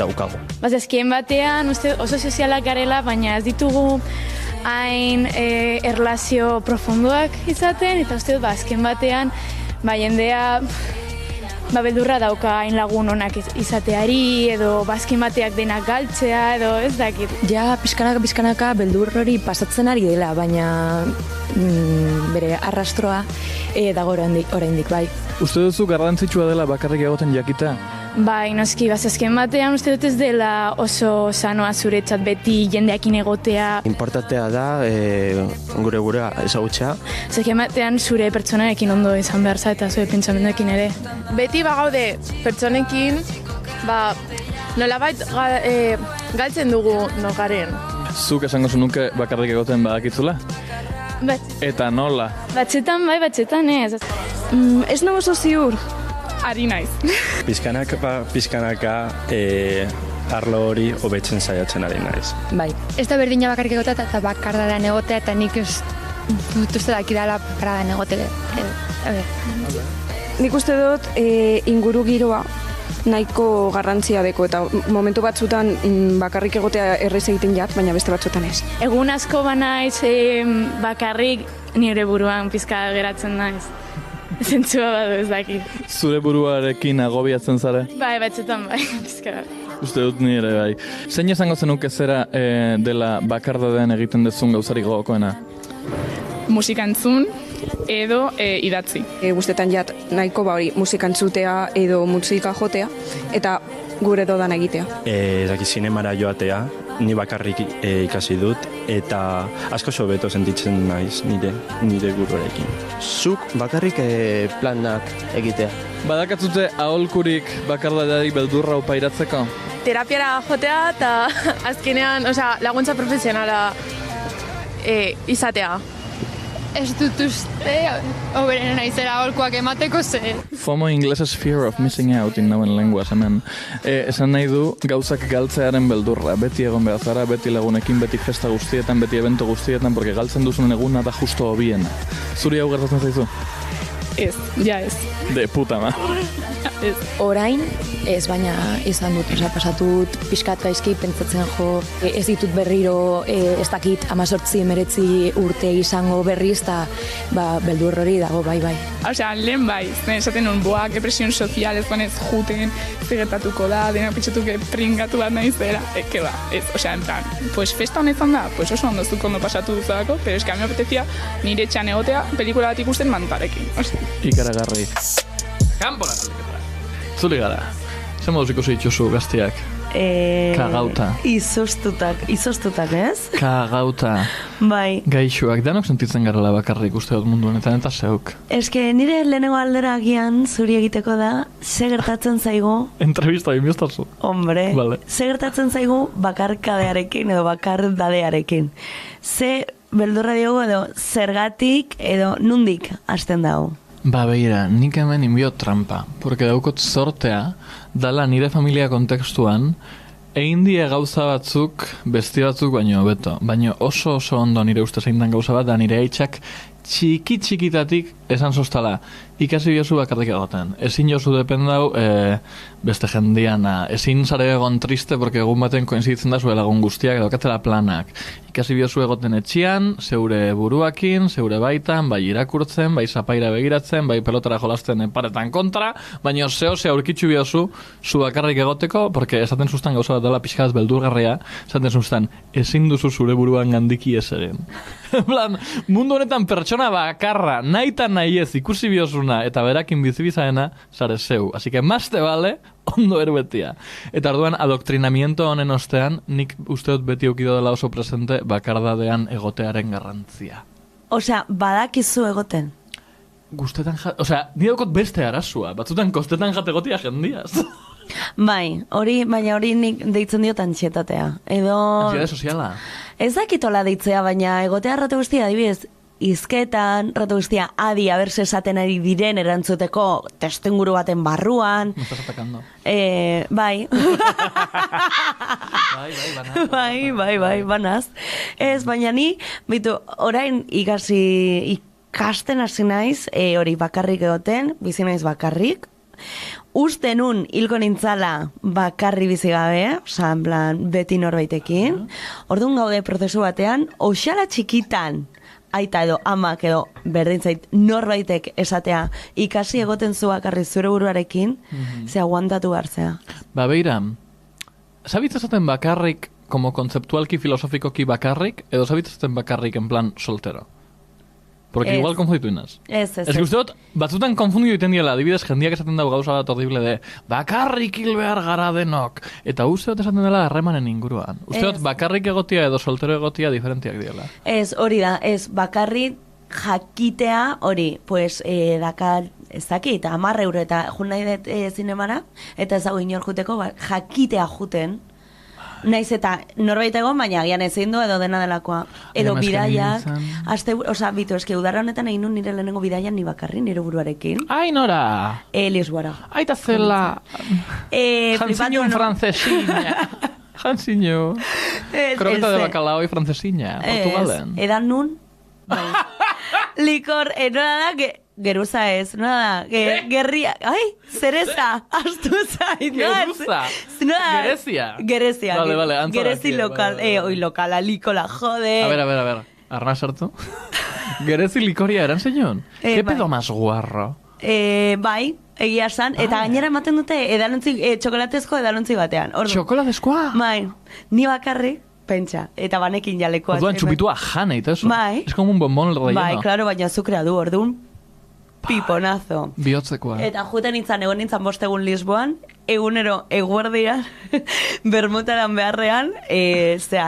daukagu. Azken batean uste oso sozialak garela, baina ez ditugu hain erlazio profunduak izaten, eta uste dut azken batean jendea beldurra dauka hain lagun onak izateari, edo azken bateak denak galtzea, edo ez dakit. Ja, pizkanaka beldur hori pasatzen ari dela, baina bere arrastroa dago oraindik bai. Uste duzu garrantzitsua dela bakarrik egoten jakita? Bai, noski, azken batean uste dut ez dela oso sanoa zuretzat beti jendeakin egotea. Importantea da gure ezagutzea. Azken batean zure pertsonarekin ondo izan behar za eta zure pentsamenduekin ere. Beti bagaude pertsonekin, nolabait galtzen dugu nogaren. Zuk esango zunuke bakarrik egoten badakitzula? Eta nola? Batzetan bai, batzetan ez. Ez nago oso ziur. Ari naiz. Pizkanaka arlo hori hobetzen saiatzen ari naiz. Bai. Ez da berdina bakarrik egotea eta bakardadean egotea, eta nik ez dut uste dakidala bakardadean egotea. Nik uste dut inguru giroa nahiko garrantzia deko, eta momentu batzutan bakarrik egotea errez egiten jat, baina beste batzutan ez. Egun asko banaiz bakarrik nire buruan pizka geratzen naiz. Zentzua badu ez dakit. Zure buruarekin agobiatzen zara? Bai, batzutan bai, pizka. Uste dut nire bai. Zein esango zenuke zera dela bakardadean egiten dezun gauzarik gogokoena? Musika entzun edo idatzi. Guztetan jat nahiko musika entzutea edo musika jotea, eta gure dodan egitea. Ezaki zinemara joatea, ni bakarrik ikasi dut, eta asko sobeto sentitzen naiz nire guruarekin. Zuk bakarrik planak egitea. Badakatzute aholkurik bakardadeari beldurra upairatzeko? Terapiara jotea eta azkenean, laguntza profesionala izatea. Ez dut uste, hoberena naizera aholkuak emateko ze. FOMO inglesez fear of missing out inauen lenguaz hemen. Esan nahi du gauzak galtzearen beldurra. Beti egon behar zara, beti lagunekin, beti festa guztietan, beti evento guztietan, porque galtzen duzun eguna da justo hobiena. Zuri hau gertatzen zaizu? Ez, ja ez. De puta ma. Ez. Orain, ez, baina izan dut, pasatut pixkat gaizki pentsatzen ez ditut berriro, ez dakit 18-19 urte izango berriz, eta beldur hori dago, bai. Lehen bai, esaten nun, depresion sozial, ez banez juten, zegetatuko da, dena pitxatuke pringatu bat nahi zera, que ba, ez, en plan, pues festa honetan da, pues oso ondo zuk ondo pasatu duzako, pero es que a mi apetezia nire txan egotea pelikula bat ikusten mantarekin. Ikaragarri. Kanpora! Zuli gara. Zer moduz ikusi dituzu gazteak? Kagauta. Izoztutak, ez? Kagauta. Bai. Gaixoak, danok sentitzen garela bakarrik uste dut mundu honetan eta zeuk. Eske nire lehenengo aldera agian zuri egiteko da, ze gertatzen zaigu... Entrevista bimiostazu. Hombre, vale. Ze gertatzen zaigu bakarkadearekin edo bakardadearekin. Ze beldurra diogu edo zergatik edo nundik hasten dago. Beira, nik hemen inbio trampa, porque daukot sortea, dala nire familia kontekstuan, egin die gauza batzuk, besti batzuk baino beto. Baino oso ondo nire ustez egin den gauza bat, da nire aitzak txikitatik esan sostala. Ikasi biozu bakarrik egoten. Ezin jozu dependau beste jendiana. Ezin zare egon triste, porque egun baten koinziditzen da zuela egon guztiak, edo katela planak. Ikasi biozu egoten etxian, zeure buruakin, zeure baitan, bai irakurtzen, bai zapaira begiratzen, bai pelotara jolasten paretan kontra, baina zeo aurkitzu biozu zu bakarrik egoteko, porque esaten zuztan gauza bat dela pixkaz beldurgarria, esaten zuztan, ezin duzu zure buruan gandiki ez eren. Mundu honetan pertsona bakarra, nahi eta nahi ez ikusi biozuna, eta berakin bizibizaena, zare zeu. Así que más te vale, ondo erbetia. Eta orduan, adoktrinamiento honen ostean, nik usteot beti eukido dela oso presente bakardadean egotearen garrantzia. Osea, badakizu egoten? Guztetan nire daukot beste arazua, batzutan kostetan jategotia jendiaz. Baina hori nik deitzen diot antxietatea. Antsiedade soziala. Ez dakitola deitzea, baina egotea rate guztia, adibidez, izketan, rate guztia, adi, aberse esaten ari diren erantzuteko testenguru baten barruan. Me estás atacando. Bai. Bai, banaz. Ez, baina ni, orain ikasten hasi naiz, hori bakarrik egoten, bizi naiz bakarrik, uste nun hilko nintzala bakarri bizi gabe, en plan, beti norbaitekin. Orduan gaude prozesu batean, oxala txikitan, aita edo amak edo berdintzait norbaitek esatea ikasi egoten zu bakarri zure buruarekin, ze aguantatu hartzea. Beira, zabitz esaten bakarrik, como kontzeptualki filosofikoki bakarrik, edo zabitz esaten bakarrik en plan soltero? Porque igual konfunditu inaz. Ez. Ez que uste dut, batzutan konfunditu iten diela, adibidez, jendiak esaten dago gauza bat horrible de bakarrik hil behar gara denok. Eta uste dut esaten dela harremanen inguruan. Uste dut, bakarrik egotia edo soltero egotia diferentiak diela. Ez, hori da, ez, bakarrik jakitea hori, pues, dakar, ez dakit, 10 euro eta jun nahi dut zinemara, eta ez dago inor juteko, jakitea juten, naiz eta norbait egon, baina agian ezin du edo dena delakoa. Edo bidaiak, bitu, eske udarra honetan egin nun nire lehenengo bidaian ni bakarri, nire buruarekin. Ai, nora! Lisboara. Aita zela! Jansiño en francesiña. Jansiño. Kroketa de bacalao y francesiña. Portugalen. Edan nun. Likor, nola da, Geruza ez, nola da? Gerria, zereza, astu zait. Geruza, Gerezia. Vale, antza. Gerezi lokal, lokala, likola, jode. A ver, arna sartu. Gerezi likoria eran zeion? ¿Qué pedo más guarro? Bai, egia san, eta gainera ematen dute txokolatezko edalontzi batean. Txokolatezkoa? Bai, ni bakarrik, pentsa, eta banekin jalekoa. Orduan txupitua jane, eta eso. Bai. Es como un bombón relleno. Bai, claro, baina azukrea du, orduan, piponazo. Bihotzekoa. Eta juten egon nintzen bostegun Lisboan, egunero eguerdian, bermutaran beharrean,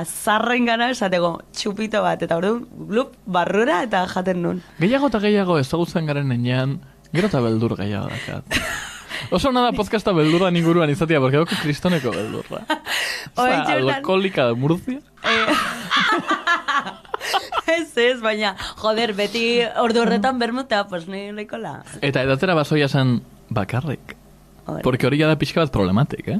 zarren gana esateko txupito bat, eta orduan, glup, barrura eta jaten nun. Gehiago eta gehiago ezagutzen garen enean, gero eta beldur gehiago dakat. Oso nada podcasta beldurra inguruan izatea, porque doko kristoneko beldurra. Alkoholika de Murcia. Ez, baina, joder, beti ordu horretan bermuta, pues ni leikola. Eta edatera basoia zen bakarrik. Porque hori da pixka bat problematik,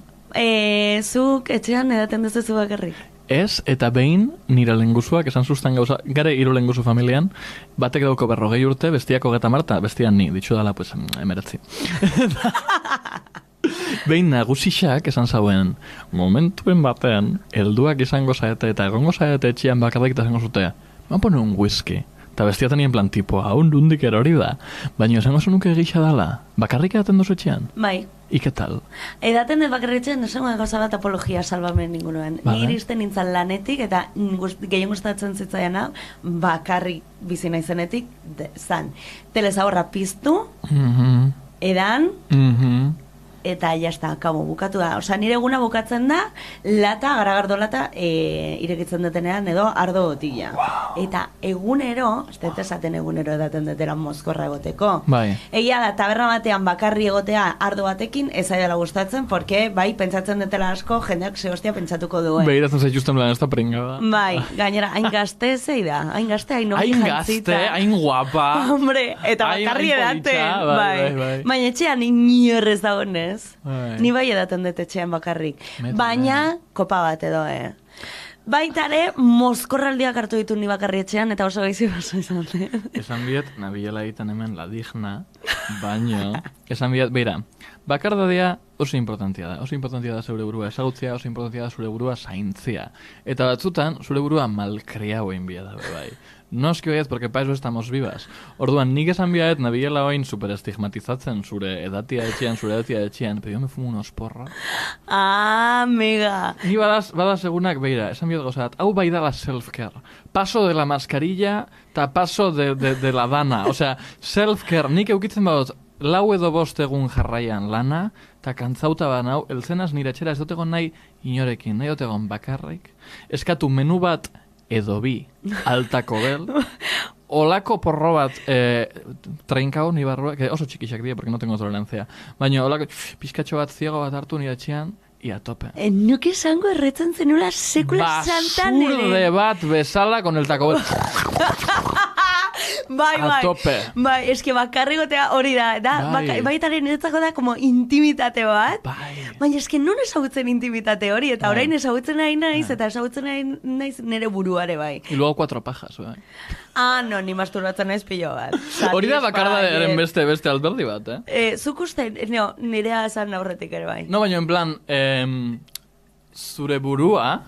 Zuk etxean edaten duzu bakarrik. Ez, eta behin nire lengusuak esan zuzten gauza, gare hiru lengusu familian, batek dauko 40 urte, bestiako 30, bestian ni, ditxu dala, pues, 19. Behin nagusixak esan zauen, momentuen batean, helduak izango zaete eta egongo zaete etxian bakarrik eta zango zutea, ma pone un whisky. Eta bestia tenien plan tipo, hau nundik erori da. Baina esango zunuke egisa dala, bakarrik edaten dozu etxean? Bai. Ike tal? Edaten dut bakarritzen, esango gauza bat apologia salbamen ningunoen. Ni iristen nintzen lanetik, eta gehien gustatzen zitzaiana, bakarrik bizi naizenetik, zan. Telezahorra piztu, edan, eta jazta, kamo, bukatu da. Osa, nire eguna bukatzen da, garagardo lata, irekitzen detenean, edo ardo botila. Eta egunero, ez dut esaten egunero edaten detera mozkorra egoteko. Bai. Egia da, taberna batean bakarri egotea ardo batekin, ez aidala gustatzen, porque, bai, pentsatzen detela asko, jendeak hostia pentsatuko duen. Behiratzen zaituzten plan, ez da pringa da. Bai, gainera, hain gazte zei da, hain gazte, hain nomi jantzita. Hain gazte, hain guapa. Hombre, eta bakarri edaten. Bai. Baina etxean inorrez dagoenez. Ni bai edaten dut etxean bakarrik. Baina, kopa bat edo, Baitare, mozkorraldiak hartu ditu ni bakarri etxean, eta oso gaizi baso izan. Esan biet, nabiela egiten hemen la digna, baina, esan biet, beira, bakardadea oso importantia da. Oso importantia da zure burua ezagutzea, oso importantia da zure burua zaintzea. Eta batzutan, zure burua malkriau egin bia da, bai. Noski baiet, porque para eso estamos vivas. Orduan, nik esan biaet, nabiela oin superestigmatizatzen zure edatia etxean, pero yo me fumo unos porros. Mega. Ni badaz egunak, beira, esan biaet gozat, hau bai da la self-care. Paso de la mascarilla, ta paso de la dana. O sea, self-care, nik eukitzen badot, 4 edo 5 egun jarraian lana, eta kantzauta banau, eltzenaz nire etxera ez dotegon nahi inorekin, nahi dotegon bakarrik, eskatu menu bat edo bi altako bel, olako porro bat treinkau ni barruak, oso txikixak dira, porque no tengo tolerancia, baina olako pizkatxo bat ziego bat hartu nire etxean, ia tope. Nuke esango erretzen zenula sekula santan ere. Basurde bat bezala con el taco bel. Bai. Bai, eske bakarri gotea hori da. Baitaren niretzako da como intimitate bat. Baina eske non ezagutzen intimitate hori, eta orain ezagutzen nahi naiz, eta ezagutzen nahi naiz nire buruare bai. Y luego 4 pajas, bai. No, ni masturbatzen naiz pilo bat. Hori da bakardaren beste alberdi bat, Zuk uste, nirea esan aurretik ere bai. No, baina en plan, zure burua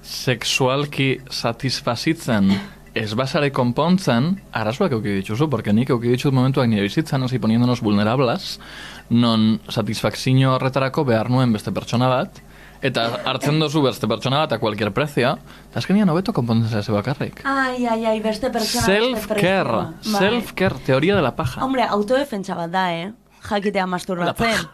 sexualki satisfazitzen ez basare konpontzen, arazoak euki dituzu, porque nik euki ditut momentuak nire bizitzan, hasi poniéndonos vulnerables, non satisfakzio horretarako behar nuen beste pertsona bat, eta hartzen dozu beste pertsona bat a cualquier precio, eta azkenian hobeto konpontzen zaizu bakarrik. Ai, beste pertsona. Self-care, teoria de la paja. Hombre, autodefentsa bat da, jakitea masturbatzen.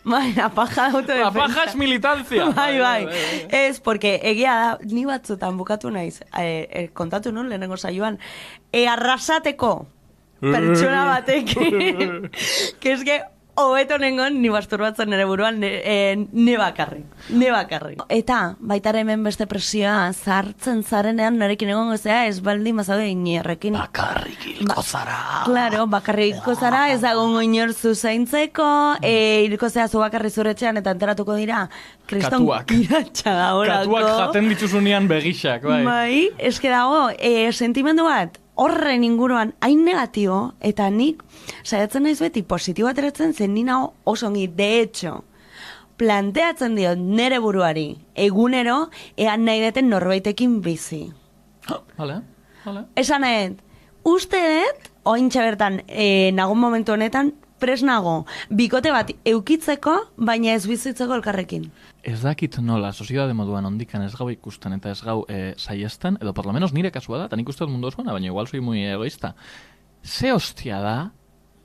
Bai, la paja autodefensa. La paja es militancia. Bai. Ez, porque egia da, ni batzutan bukatu naiz, kontatu nun, lehenengo saioan, arrasateko pertsona batekin, que es que hobeto nengon ni masturbatzen nire buruan ne bakarrik. Eta, baitare hemen beste presioa, zartzen zarenean narekin egon gozea, ez baldin mazaude inerrekin. Bakarrik hilko zara. Claro, bakarrik hilko zara, ez dago inor zu zaintzeko, hilko zea zu bakarri zuretxean, eta enteratuko dira, kriston kiratxa da horako. Katuak jaten dituzunean begixak, bai. Bai, eske dago, sentimendu bat, horren inguruan hain negatibo, eta nik saiatzen naiz beti positibo ateratzen zen nina oso ongi, de hecho, planteatzen diot nere buruari egunero ean nahi deten norbaitekin bizi. Vale. Esan nahi, uste dut, ointxe bertan, nagun momentu honetan, presnago, bikote bat eukitzeko, baina ez bizitzeko elkarrekin. Ez dakit nola, soziedade moduan ondikan ez gau ikusten eta ez gau saiesten, edo por lo menos nire kasua da, eta nik uste dut mundu osoan, baina igual soy muy egoista. Ze hostia da,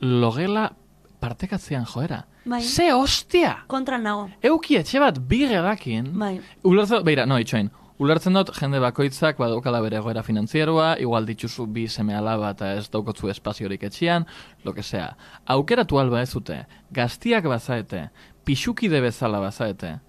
logela partekatzean joera. Bai. Ze hostia! Kontra nago. Euki etxe bat bigedakin, Bai. Ulertzen dut, jende bakoitzak badaukala bere egoera finantzierua, igual dituzu bi seme alaba eta ez daukotzu espaziorik etxean, lo que sea. Aukeratu alba ez dute, gaztiak bazaete, pixukide bezala bazaete,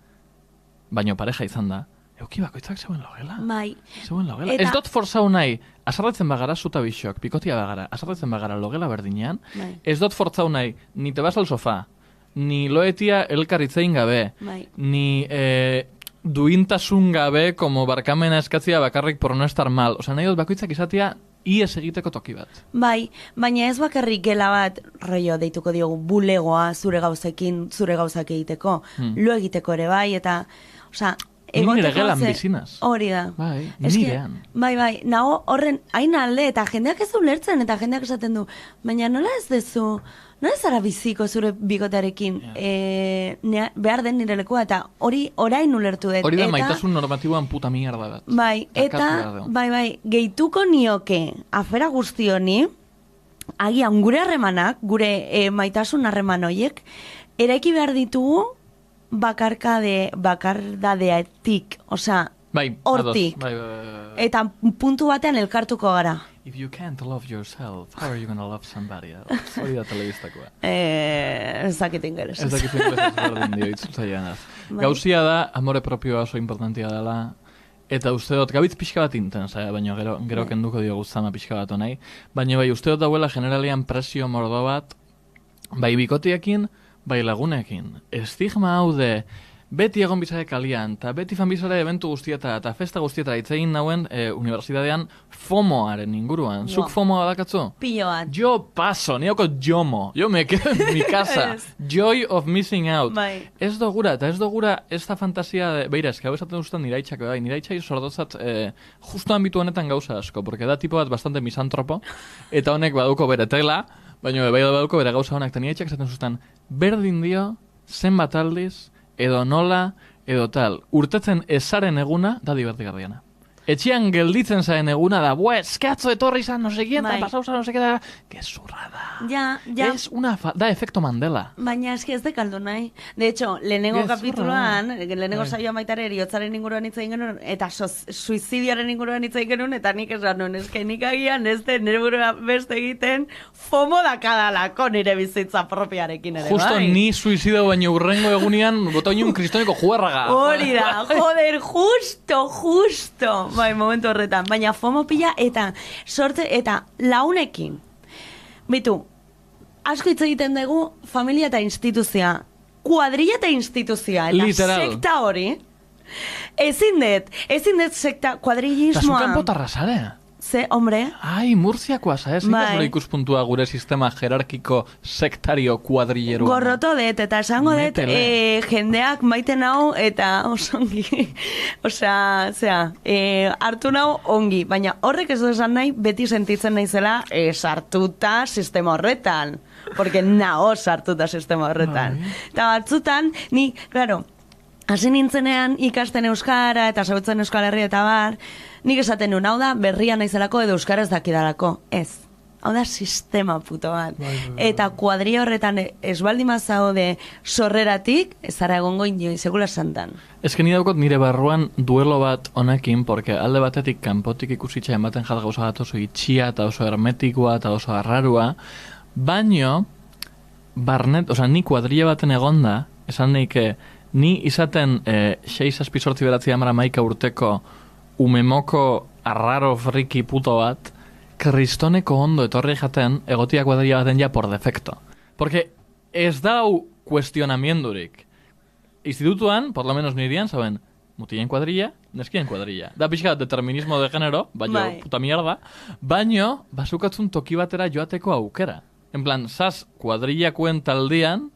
baino pareja izan da, euki bakoitzak zeuen logela. Bai. Zeuen logela. Ez dut forzau nahi, azarretzen bagara zuta bixok, pikotia bagara, azarretzen bagara logela berdinean, Bai. ez dut forzau nahi, ni te vas al sofá, ni loetia elkarritzein gabe, Bai. ni duintasun gabe, como barkamena eskatzia bakarrik por no estar mal. Osa, nahi dut bakoitzak izatea ies egiteko toki bat. Bai, baina ez bakarrik gela bat, rollo, deituko diogu, bulegoa zure gauzekin, zure gauzak egiteko, lo egiteko ere bai, eta, osa, nire gelan bizinaz. Hori da. Bai, Eske, nirean. Bai, nago horren hain alde, eta jendeak ez du lertzen, eta jendeak esaten du, baina nola ez dezu, nola ez zara biziko zure bikotearekin, behar den nire lekua, eta hori orain ulertu dut. Hori da maitasun normatiboan puta mierda bat. Bai, eta, bai, gehituko nioke afera guzti honi, agian gure harremanak, gure maitasun harreman horiek, eraiki behar ditugu, bakardadeatik, osea, hortik. Eta puntu batean elkartuko gara. If you can't love yourself, how are you gonna love somebody else? Hori da telebistakoa. Ez dakit ingeles. Ez dakit ingeles berdin dio itzultzaianaz. Gauzia da, amore propioa oso importantia dela, eta uste dut, gabitz pixka bat intensa, baina gero kenduko dio guztama pixka bat honai, baina bai uste dut dauela generalian presio mordo bat, bai bikotiekin, bai lagunekin. Estigma hau de beti egon bizare kalian, eta beti fan bizare eventu guztieta, eta festa guztieta, itzegin nauen unibertsitatean FOMOaren inguruan. Zuk FOMOa dakatzu? Pillo bat. Yo paso, nioko JOMO. Yo me quedo en mi casa. Joy of missing out. Bai. Ez dogura, eta ez dogura ez da fantasia de... Beira, ez que hau esaten duzten niraitxak, bai. Niraitxai sordozat justo ambitu honetan gauza asko, porque da tipo bat bastante misantropo, eta honek baduko bere tela, baina bai baduko bere gauza honak, eta niraitxak esaten zuzten, berdin dio, zenbat aldiz, edo nola, edo tal. Urtetzen ezaren eguna, da divertigarriana. Etxean gelditzen zaren eguna da, eskatzo etorri izan, no sekien, eta pasau zan, no sekien, gezurra da. Ja. Es da efecto Mandela. Baina eski ez dekaldu nahi. De hecho, lehenengo kapituloan, lehenengo saioa maitare eriotzaren inguruan hitz egin genuen, eta suizidioaren inguruan hitz egin genuen, eta nik esan nuen, eske nik agian ez den nire burua beste egiten, FOMO dakadalako nire bizitza propiarekin ere, Justo bai. ni suizido baino urrengo egunian, botoinun kristoneko juerraga. Hori da, joder, justo. Bai, momentu horretan. Baina FOMO pila eta sortze eta launekin. Bitu, asko hitz egiten dugu familia eta instituzioa. Kuadrilla eta instituzioa. Eta literal. Sekta hori. Ezin dut sekta kuadrillismoa. Eta zukan botarra zare. Ze, hombre. Ai, Murtziakoa zare. Zure ikuspuntua gure sistema jerarkiko sektario kuadrilleruan. Gorroto dut, eta esango dut jendeak maiten hau eta osongi. Osea, hartu nau ongi. Baina horrek ez du esan nahi, beti sentitzen naizela sartuta sistema horretan. Porque nao sartuta sistema horretan. Eta batzutan, ni, claro, hasi nintzenean ikasten euskara eta zabutzen Euskal Herria eta bar, nik esaten nuen, hau da berria naizelako edo euskaraz dakidalako. Ez. Hau da sistema puto bat. Eta kuadria horretan ez baldima zaude sorreratik, ez zara egongo inoiz, segula santan. Ez que ni daukot nire barruan duelo bat honekin, porque alde batetik kanpotik ikusitza ematen jat gauza bat oso itxia eta oso hermetikoa eta oso arrarua, baino, barnet, oza, ni kuadria baten egonda, esan neike, ni izaten 6-8-9 urteko umemoko arraro friki puto bat, kristoneko ondo etorri jaten egotia kuadria baten ja por defecto. Porque ez dau kuestionamiendurik. Institutuan, por lo menos nirian, saben, mutilen kuadrilla, neskien kuadrilla. Da pixka determinismo de genero, baina puta mierda, baino, basukatzun toki batera joateko aukera. En plan, zaz kuadrillakoen taldean,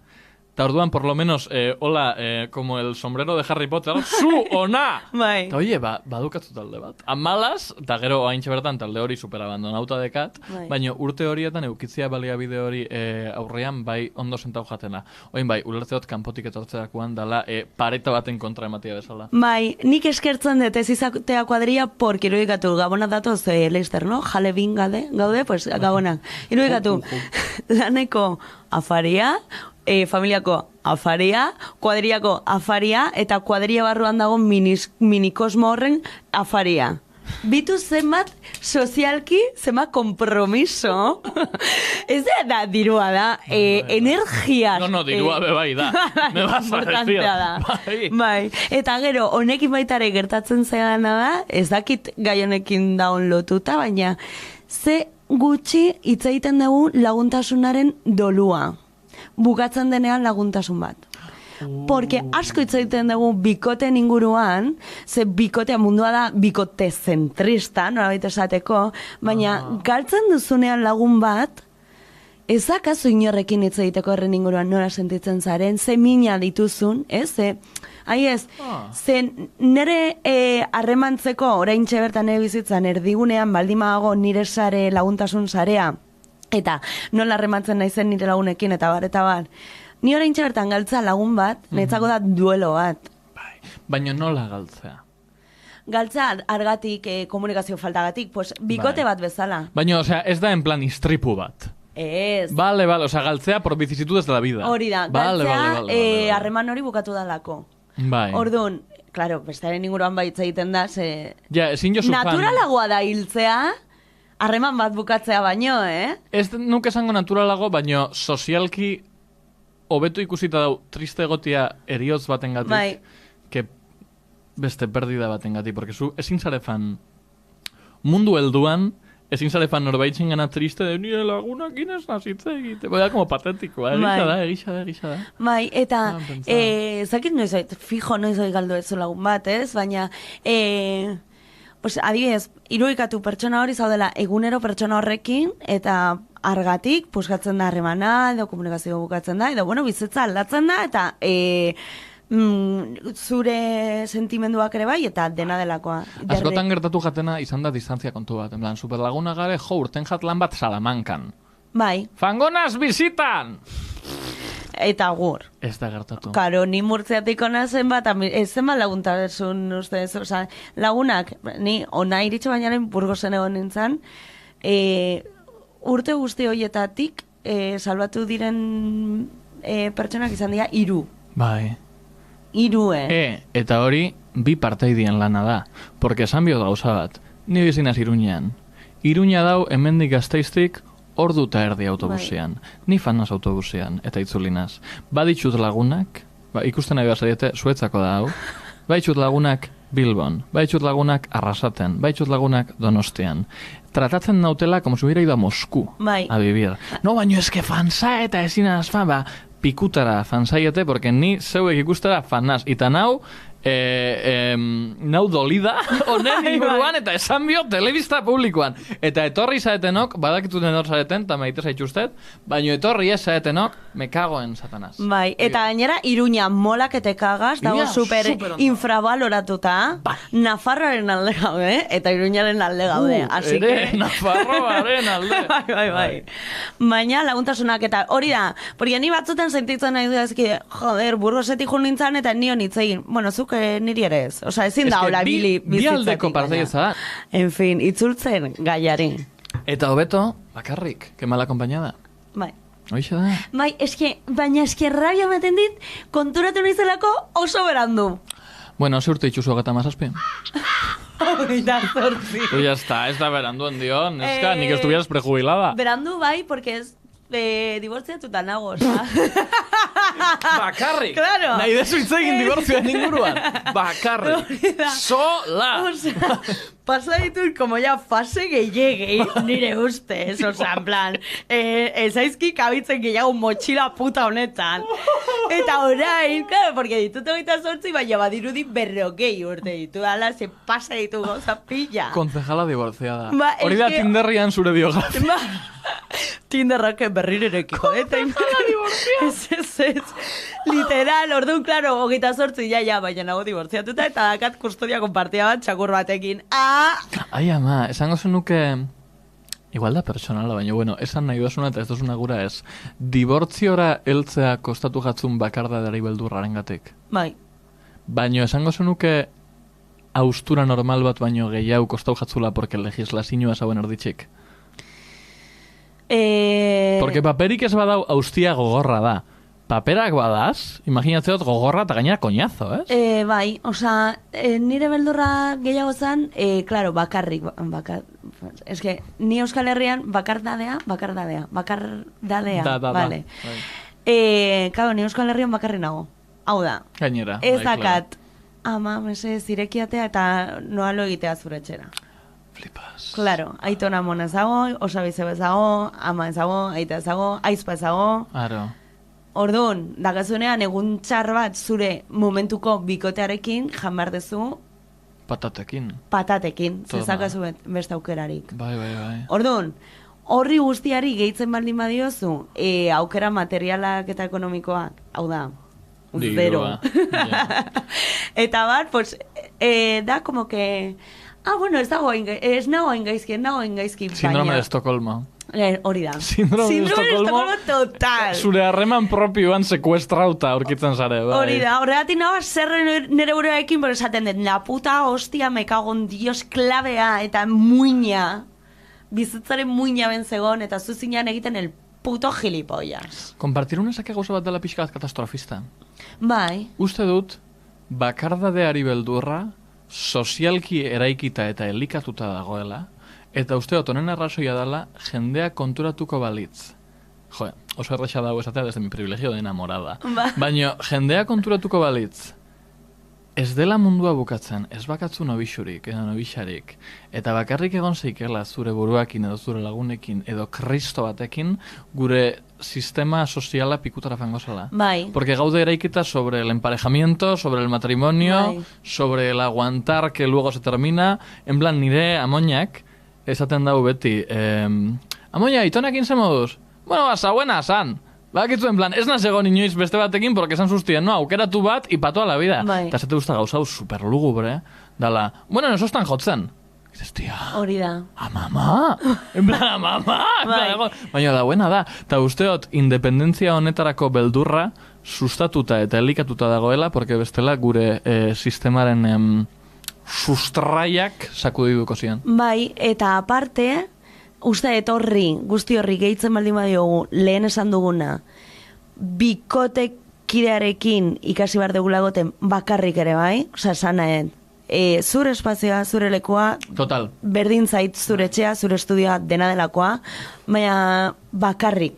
eta orduan, por lo menos, hola, como el sombrero de Harry Potter, zu ona! Eta oie, badukatzu talde bat. Amalaz, eta gero haintxe bertan talde hori superabandonauta dekat, baina urte horietan eukitzia baliabide hori aurrean bai ondo sentau jatena. Oin bai, ulertzeot kanpotik etortzerakoan dala pareta baten kontra ematia bezala. Bai, nik eskertzen dut ez izatea kuadrilla, porque irudikatu, gabonat datoz Leister, no? Jale bin gaude, pues gabonak. Irudikatu, laneko afaria, familiako afaria, kuadriako afaria, eta kuadria barruan dago minikosmo horren afaria. Bitu zenbat sozialki, zenbat kompromiso. Ez da dirua da, energiaz. No, dirua bebai da. Me vas a decir. Bai. Eta gero, honekin baitare gertatzen zegana da, ez dakit gai honekin daun lotuta, baina ze gutxi hitz egiten dugu laguntasunaren dolua. Bukatzen denean laguntasun bat. Porque asko hitz egiten dugu bikoten inguruan, ze bikotea mundua da bikote zentrista, norabait esateko, baina galtzen duzunean lagun bat, ez dakazu inorrekin hitz egiteko horren inguruan nola sentitzen zaren, ze mina dituzun, ez? Ze nire harremantzeko oraintxe bertan nire bizitzan erdigunean baldimago nire sare laguntasun sarea, eta nola harremantzen naizen nire lagunekin, eta bar. Ni oraintxe bertan galtza lagun bat, netzako da duelo bat. Baina nola galtzea? Galtza argatik, komunikazio faltagatik, pues bikote bat bezala. Baina, osea, ez da en plan istripu bat. Ez. Vale, osea, galtzea por vicisitudes de la vida. Hori da, galtzea harreman hori bukatu dalako. Bai. Orduan, claro, bestaren inguruan baitza egiten da, ja, ezin jo zufan. Naturalagoa da hiltzea, harreman bat bukatzea baino, Ez nuke esango naturalago, baino sozialki hobeto ikusita dau triste egotia eriotz batengatik, que beste perdida batengatik, porque zu ezin zare fan mundu helduan, ezin zare fan norbaitzen gana triste de nire lagunakin ez nazitze egite, bai da como patetikoa, egisa da. Bai, eta zakit noiz, fijo noiz galdu ez lagun bat, baina pues, adibidez, irudikatu pertsona hori zaudela egunero pertsona horrekin, eta argatik, puskatzen da harremana, edo komunikazio bukatzen da, edo, bueno, bizitza aldatzen da, eta zure sentimenduak ere bai, eta dena delakoa. Askotan gertatu jatena izan da distantzia kontu bat, en plan, superlaguna gare, urten jatlan bat Salamankan. Bai. Fangonas bizitan! Eta gur. Ez da gertatu. Karo, ni murtzeatik ona zen bat, ez zen bat laguntasun, ustez, oza, lagunak, ni ona iritxe bainaren Burgosen egon nintzen, urte guzti horietatik salbatu diren pertsonak izan dira 3. Bai. 3, eta hori, bi parteidien lana da, porque esan bio gauza bat, ni bizinaz Iruñean. Iruña dau, hemendik Gasteiztik, ordu eta erdi autobusean. Ni fanaz autobusean, eta itzulinaz. Baditxut lagunak, ikusten nahi behar zuetzako da hau, baditxut lagunak Bilbon, baditxut lagunak Arrasaten, baditxut lagunak Donostian. Tratatzen nautela, como si hubiera ido a Moscú a vivir. No, baino eske fanza eta ezinaz fan, pikutara fanzaiete, porque ni zeuek ikustera fanaz. Eta nau, nau dolida honen inguruan eta esan bio telebista publikoan. Eta etorri zaetenok, badakituten hor zaeten, eta maite zaituztet, baino etorri ez zaetenok, me cagoen satanaz. Bai, eta gainera Iruña molak ete kagaz, dago super infravaloratuta, Nafarroaren alde gaude, eta Iruñaren alde gaude. Ere, Nafarroaren alde. Bai. Baina laguntasunak eta hori da, porque ni batzuten sentitzen nahi du ezki, joder, Burgosetik jun nintzen eta nion hitzegin. Bueno, zuk niri ere ez. Osa, ezin da hola bizitzatik. Bi aldeko parteieza da. En fin, itzultzen gaiari. Eta hobeto, bakarrik, que mal acompañada. Bai. Hoixe da. Bai, baina rabia ematen dit, konturatu nahizelako oso berandu. Bueno, ze urte itxuzu 37? Oita zortzi. Pues ya está, ez da berandu endion. Eska, nik estuvieras prejubilada. Berandu bai, porque ez divortziatuta nago, osa. Bakarrik. Claro. Nahi dezu itzegin divortzioan inguruan. Bakarrik. Sola. Pasa ditut como ya fase gehiagei nire ustez, oza, en plan, ez aizki kabitzen gehiago motxila puta honetan. Eta orain, claro, porque ditut 28, baina badirudi 40 urte ditu, ala, se pasa ditu gauza pilla. Konzejala divorciada. Ba, Hori da eske- Tinderrian zure biografia. Ba, Tinderrak berrirerekiko, Konzejala divorciada. Ez. Literal, orduan, claro, 28 ja, baina nago divorciatuta, eta dakat kustodia konpartia bat txakur batekin. Ai, ama, esango zenuke... Igual da personala, baina, bueno, esan nahi dozuna eta ez dozuna gura ez. Dibortziora heltzea kostatu jatzun bakardadari beldurraren gatik. Bai. Baina esango zenuke austura normal bat baino gehiago kostau jatzula porque legislazioa zauen erditxik. Porque paperik ez badau austia gogorra da. Paperak badaz, imaginatzeot gogorra eta gainera koñazo, ez? Bai, osea, nire beldurra gehiago zen, claro, bakarrik, es que ni Euskal Herrian bakardadea, vale. Claro, ni Euskal Herrian bakarri nago, hau da. Gainera. Ez dakat, ama, zirekiatea eta noalo egitea zure etxera. Flipas. Claro, aitona mona ezago, osabize ezago, ama ezago, aita ezago, aizpa ezago. Aro. Orduan, dagazunean egun txar bat zure momentuko bikotearekin jamar dezu Patatekin. zezakazu beste aukerarik. Bai. Orduan, horri guztiari gehitzen baldin badiozu, aukera materialak eta ekonomikoak, hau da, zero. Eta bat, pues, da como que, bueno, ez nago engaizki, Síndrome de Estocolmo. Hori da. Síndrome de Estocolmo total. Zure harreman propioan sekuestrauta aurkitzen zare, bai. Hori da, horregatik nagoa zer nire buruarekin, pero esaten dut, la puta hostia, me cago en Dios, klabea eta muina, bizitzaren muina benzegon, eta zuzinean egiten el puto gilipollas. Kompartir unezake gauza bat dela pixka bat katastrofista. Bai. Uste dut, bakardadeari beldurra, sozialki eraikita eta elikatuta dagoela, eta uste dut, honen arrazoia dela, jendea konturatuko balitz. Jo, oso erraixa dago esatea desde mi privilegio de enamorada. Baina, jendea konturatuko balitz, ez dela mundua bukatzen, ez bakatzu nobixurik edo nobixarik, eta bakarrik egon zeikela zure buruakin edo zure lagunekin edo kristo batekin, gure sistema soziala pikutara fango zela. Bai. Porque gaude eraikita sobre el emparejamiento, sobre el matrimonio, bai, sobre el aguantar que luego se termina, en plan nire amoinak, esaten dau beti, amoia, itonekin ze moduz? Bueno, buena, san. Bakitzu, en plan, ez naz egon inoiz beste batekin, porque esan sustien, no, aukeratu bat, y pa toda la vida. Bai. Eta zate guzta gauzau superlugubre, dala, bueno, eso estan jotzen. Dices, tia, hori da. Amama? En plan, amama? Bai. Baina da, buena da. Eta usteot, independentzia honetarako beldurra, sustatuta eta elikatuta dagoela, porque bestela gure sistemaren sustraiak sakudiduko zian. Bai, eta aparte, uste etorri, guzti horri gehitzen baldin badiogu, lehen esan duguna, bikotekidearekin ikasi behar dugula goten bakarrik ere bai, oza, esan zure espazioa, zure lekua, Total. berdin zait zure etxea, zure estudioa dena delakoa, baina bakarrik.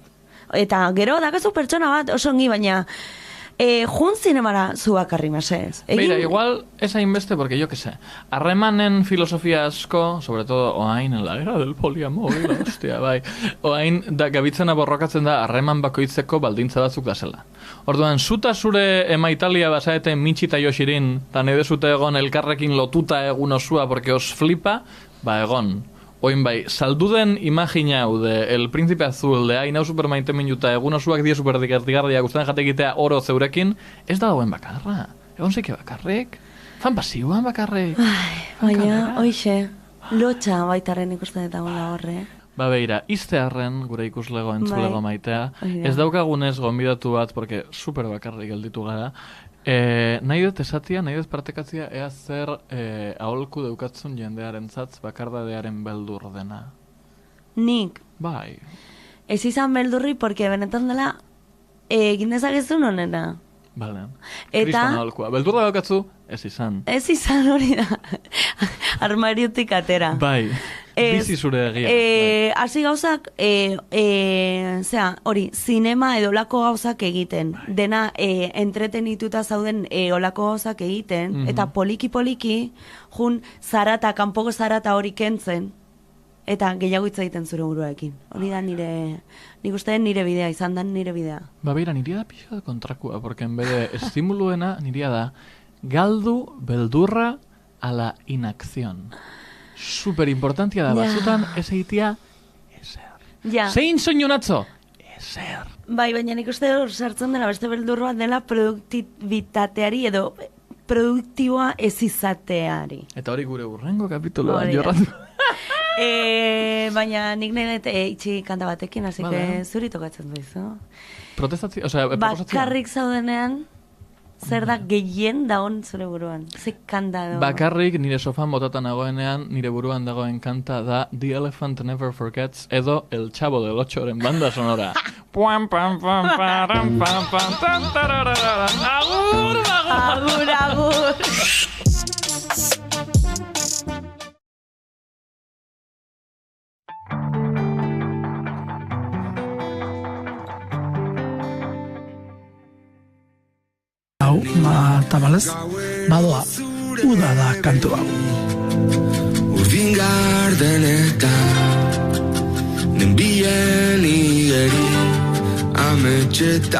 Eta gero, dakazu pertsona bat, oso ongi, baina jun zinemara zu bakarri mesez. Mira, igual es hainbeste porque yo que sé, harremanen filosofia asko, sobre todo oain en la era del poliamor, hostia, bai, oain da gabitzena borrokatzen da harreman bakoitzeko baldintza batzuk da zela. Orduan, zuta zure emaitalia basaete Michi eta Yoshirin, eta nahi dezute egon elkarrekin lotuta egun osua porque os flipa, ba egon. Oin bai, salduden imagina hau de El Príncipe Azul, de hain hau supermaite minuta, egun osuak dia superdigardiak, ustean jatekitea oro zeurekin, ez da dagoen bakarra. Egon zeike bakarrik? Fan pasiuan bakarrik? Baina, oixe, lotxa baitaren ikusten eta gola horre. Ba beira, iztearren gure ikuslego entzulego maitea, ez daukagunez gonbidatu bat, porque super bakarrik gelditu gara, nahi dut esatia, nahi dut partekatzia, ea zer aholku daukatzun jendearen zatz bakardadearen beldur dena. Nik? Bai. Ez izan beldurri, porque benetan dela egin dezakezun honena. Bale. Eta... Kriston aholkua. Beldur da daukatzu, ez izan. Ez izan hori da. Armariotik atera. Bai. Bizi zure egia. Hasi gauzak, hori, zinema edo olako gauzak egiten. Dena entretenituta zauden olako gauzak egiten. Eta poliki-poliki, jun zarata, kanpoko zarata hori kentzen. Eta gehiago hitz egiten zure buruarekin. Hori da nik uste nire bidea, izan da nire bidea. Beira, nirea da pixka da kontrakua, porque en bede estimuluena nirea da galdu beldurra a la inacción. Super importantia da, batzutan ez egitea ezer. Zein soinu natzo? Ezer. Bai, baina nik uste sartzen dela beste beldur bat dela produktibitateari edo produktiboa ez izateari. Eta hori gure urrengo kapituloa jorratu. Baina nik nahi itxi kanta batekin, hasi que zuri tokatzen duizu. Protestatzia, proposatzia. Bakarrik zaudenean, zer da gehien dagoen zure buruan? Ze kanta dago? Bakarrik nire sofan botatan nagoenean, nire buruan dagoen kanta da The Elephant Never Forgets edo El Chavo del Ochoren banda sonora. Puam pam pam param pam pam tam tararara. Agur, agur. Agur, agur. Tabalez, badoa, uda da kantu hau. Urdin garden eta nenbien igeri ametxetan.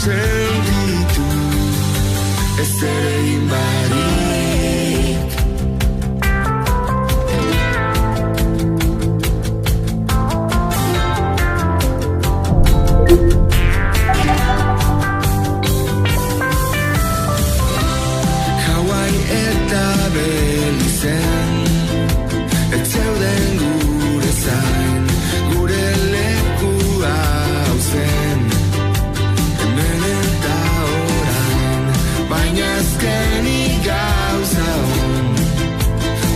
Sentitu ez ere inbarik. Hawaii eta Belizen ez zeuden gure zain, gure lekua hau zen. Baina azkenik gauza hon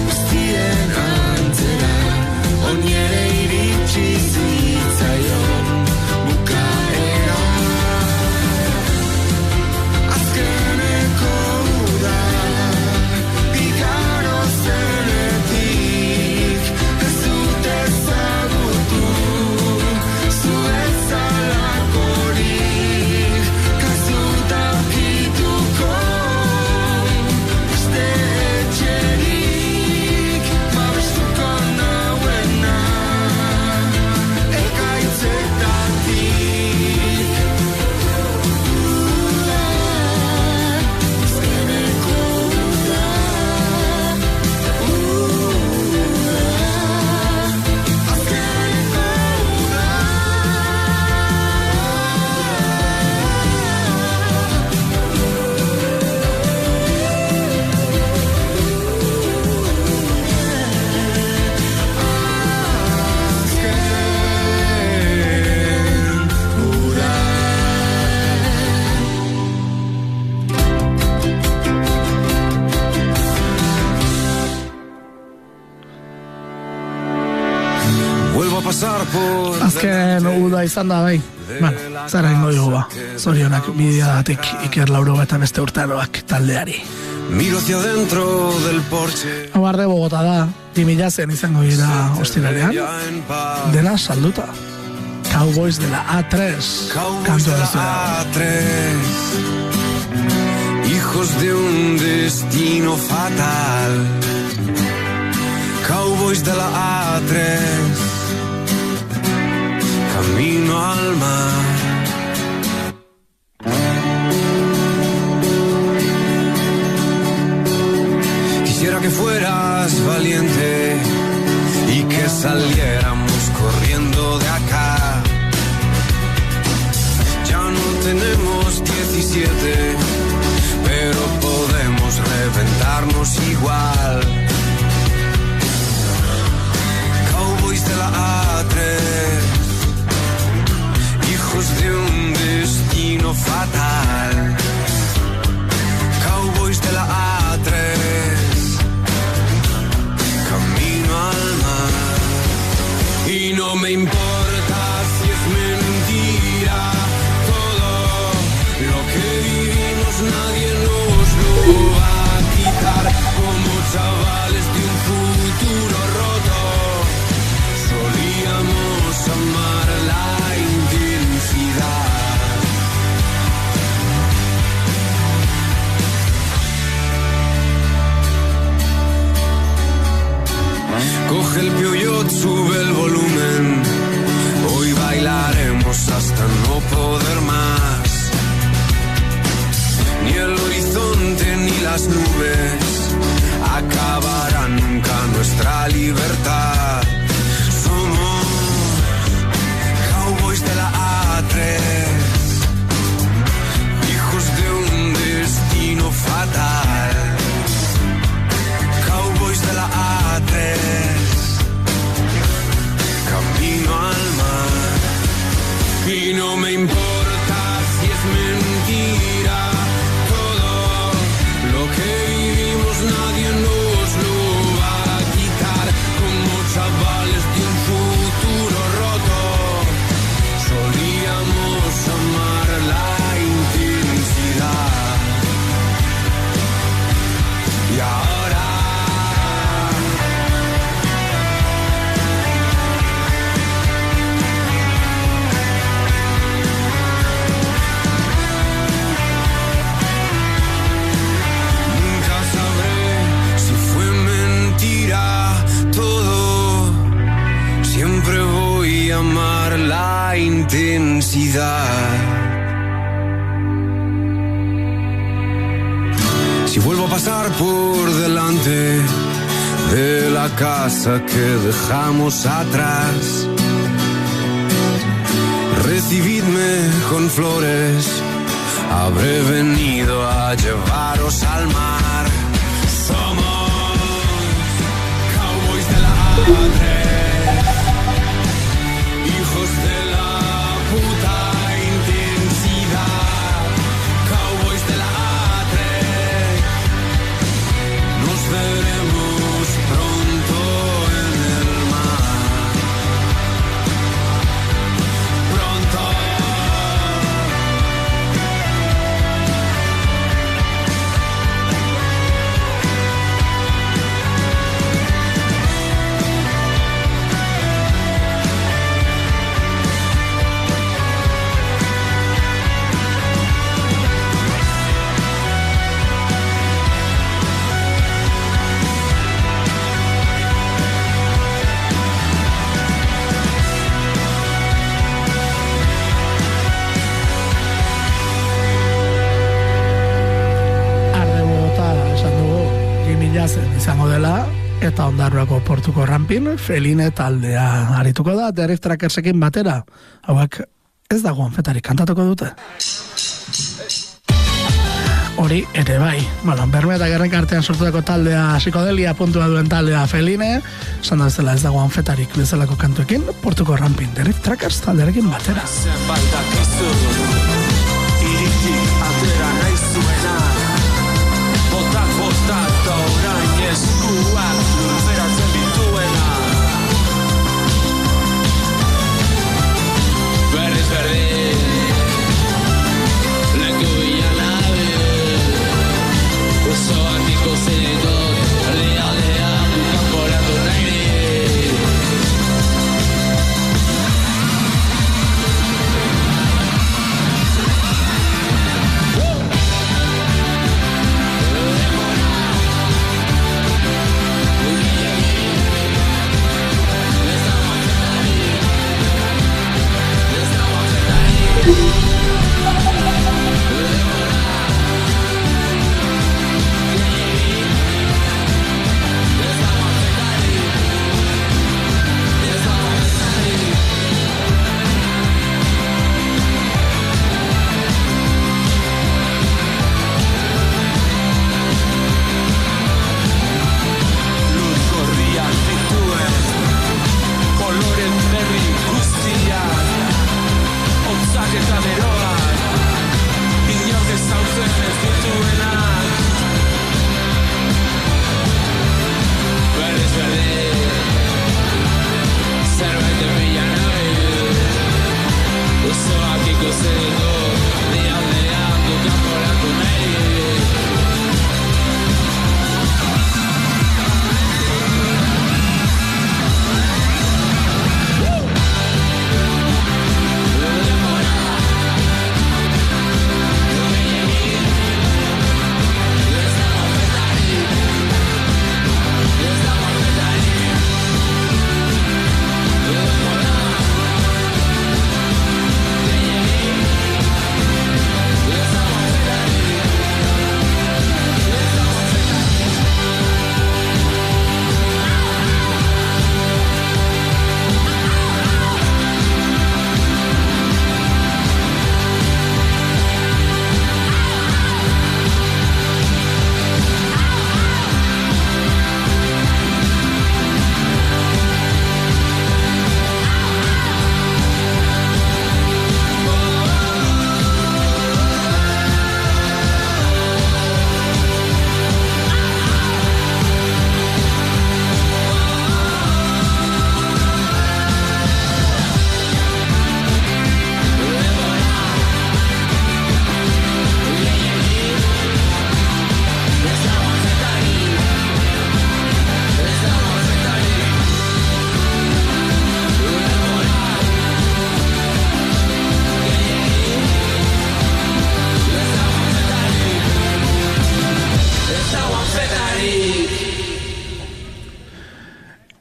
guztien antzera oniere iritsi zitzaion bukaera. Azkeneko uda igaro zenetik ez dut ezagutu zu ezalakorik kazuta Azken uda izan da, bai. Bueno, zara ingo dugu ba. Zorionak bideatik Iker Lauro eta beste urtaroak taldeari. Miro hacia dentro del porche. Abarde Bogota da, 2000 izango dira hostinarean. Dena salduta. Cowboys de la A3. Cowboys de la A3. Hijos de un destino fatal. Cowboys de la A3. camino al mar. Quisiera que fueras valiente y que saliéramos corriendo de acá. Ya no tenemos 17, pero podemos reventarnos igual. Cowboys de la A3, hijos de un destino fatal. Cowboys de la A3, camino al mar. Y no me importa si es mentira todo lo que vivimos, nadie nos lo va a quitar. Como chavales de un futuro roto, solíamos amar la intensidad. Coge el pioyot, sube el volumen. Hoy bailaremos hasta no poder más. Ni el horizonte ni las nubes acabarán nunca nuestra libertad. Somos cowboys de la A3, hijos de un destino fatal. Cowboys de la A3, camino al mar. Y no me importa si es mentira todo lo que vivimos, nadie nos lo va a quitar. Como chavales de un futuro roto, solíamos amar la intensidad. Y ahora amar la intensidad. Si vuelvo a pasar por delante de la casa que dejamos atrás, recibidme con flores, habré venido a llevaros al mar. Somos cowboys de la A3, hijos de la puta intensidad. Cowboys de la A3, nos veremos pronto en el mar. Pronto. Izango dela, eta Ondarroako portuko rampin, Feline taldea arituko da, Derrick Trackersekin batera. Hauek ez dago onfetarik kantatuko dute. Hori ere bai. Bueno, Berme eta Gernika artean sortutako taldea, psikodelia puntua duen taldea Feline, esan da ez dago onfetarik bezalako kantuekin, portuko rampin, Derrick Trackers taldearekin batera. Atera nahi zuena, botak orain eskuak lurperatzen dituena. Berriz berdin, leku bilanabe, oso handiko zenekot, lealean kanporatu nahi ni.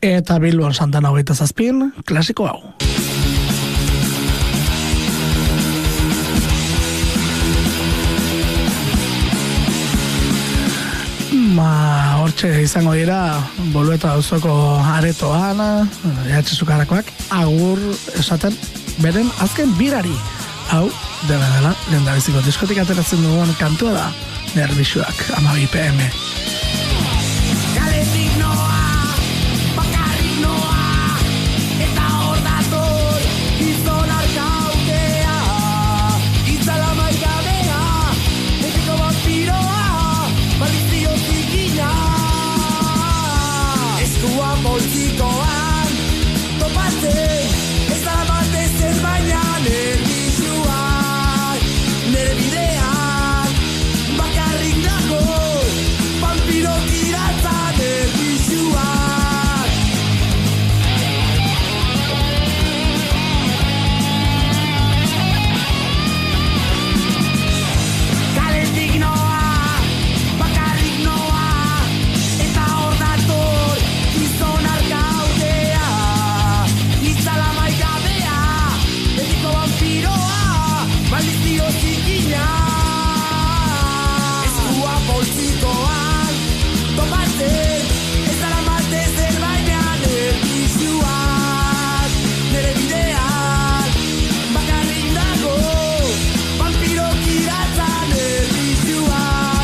Eta Bilbon Santana 27, klasiko hau. Hortxe izango dira Bolueta auzoko aretoan Sukarrakoak agur esaten beren azken birari. Hau, dela, lehendabiziko diskotik ateratzen dugun kantua da Nerbixuak, 12 PM. Kaletik noa, bakarrik noa, eta hor dator gizon arkautea, itzala maigabea, betiko vampiroa, malizio zikina. Eskua poltsikoan, topatzen, ez da batez ez baina nerbixuak, nere bidean, bakarrik nago, vampiro tiratza nerbixuak. Kaletik noa, bakarrik noa, eta hor dator gizon arkautea, itzala maigabea, betiko vampiroa, malizio zikina. Eskua poltsikoan, topatzen, ez dara matez ez baina nerbixuak, nere bidean, bakarrik dago, vampiro kiratza nerbixuak.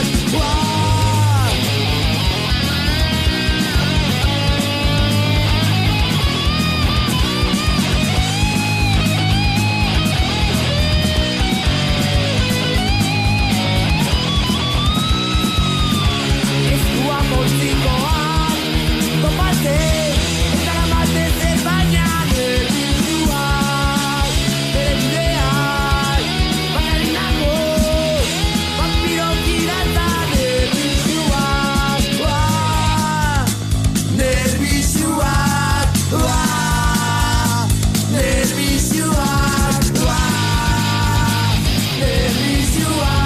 Eskua poltsikoan, topatzen, ez dara matez ez baina nerbixuak, nere bidean, bakarrik nago, vampiro kiratza nerbixuak. Nerbixuak, nerbixuak, nerbixuak.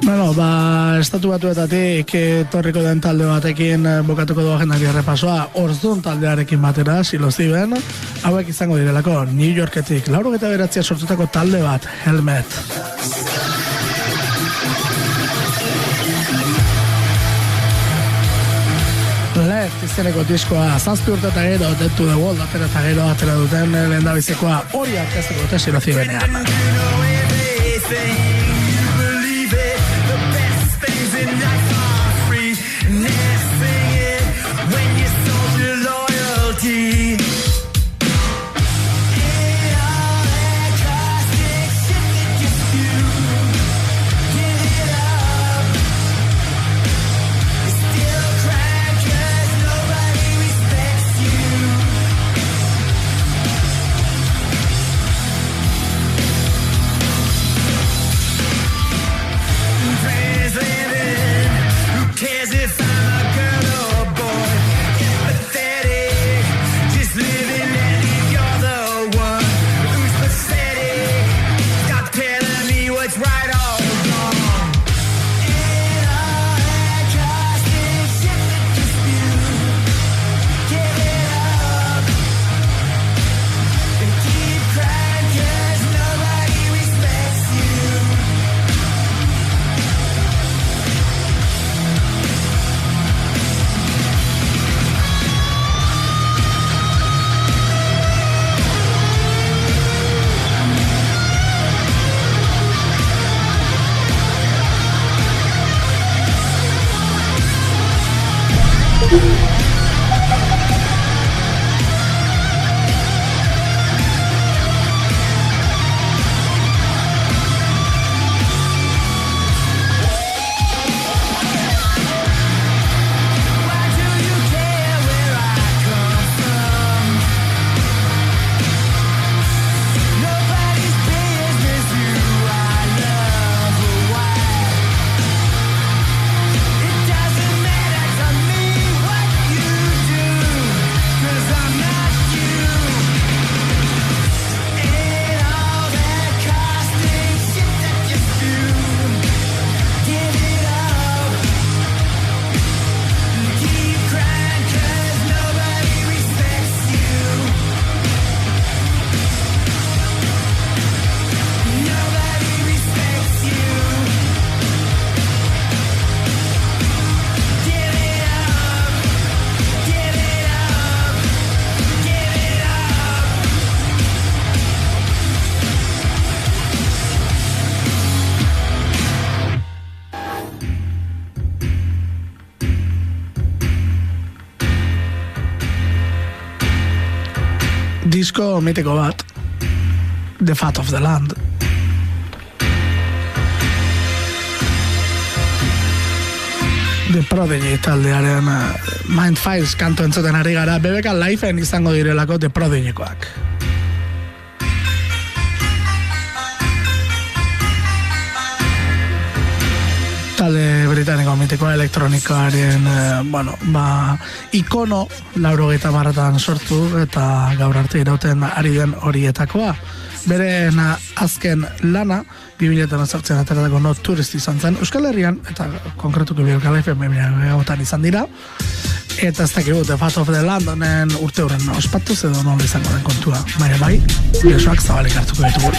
Bueno, estatu batuetatik etorriko den talde batekin bokatuko du agendari errepasoa, Orzdun taldearekin batera, Siloziben, hauek izango direlako New Yorketik 89 sortutako talde bat, Helmet. Left izeneko diskoa 7 urte eta gero Dead to the World atera eta gero atera duten lehendabizekoa hori arkeztuko dute Silozibenean. disko mitiko bat, The Fat of the Land. The Prodigy taldearen Mind Files kantu entzuten ari gara, BBK Lifeen izango direlako The Prodigykoak. Talde britaniko mitikoa elektronikoaren ikono 80 sortu eta gaur arte irauten ari den horietakoa. Beren azken lana 2018 ateratako No Tourist izan zen Euskal Herrian eta konkretuko BBK Lifeen 2008an izan dira. Eta ez dakigu The Fat of the Land honen urte horren ospatuz edo nola izango den kontua. Baina bai, besoak zabalik hartuko ditugu.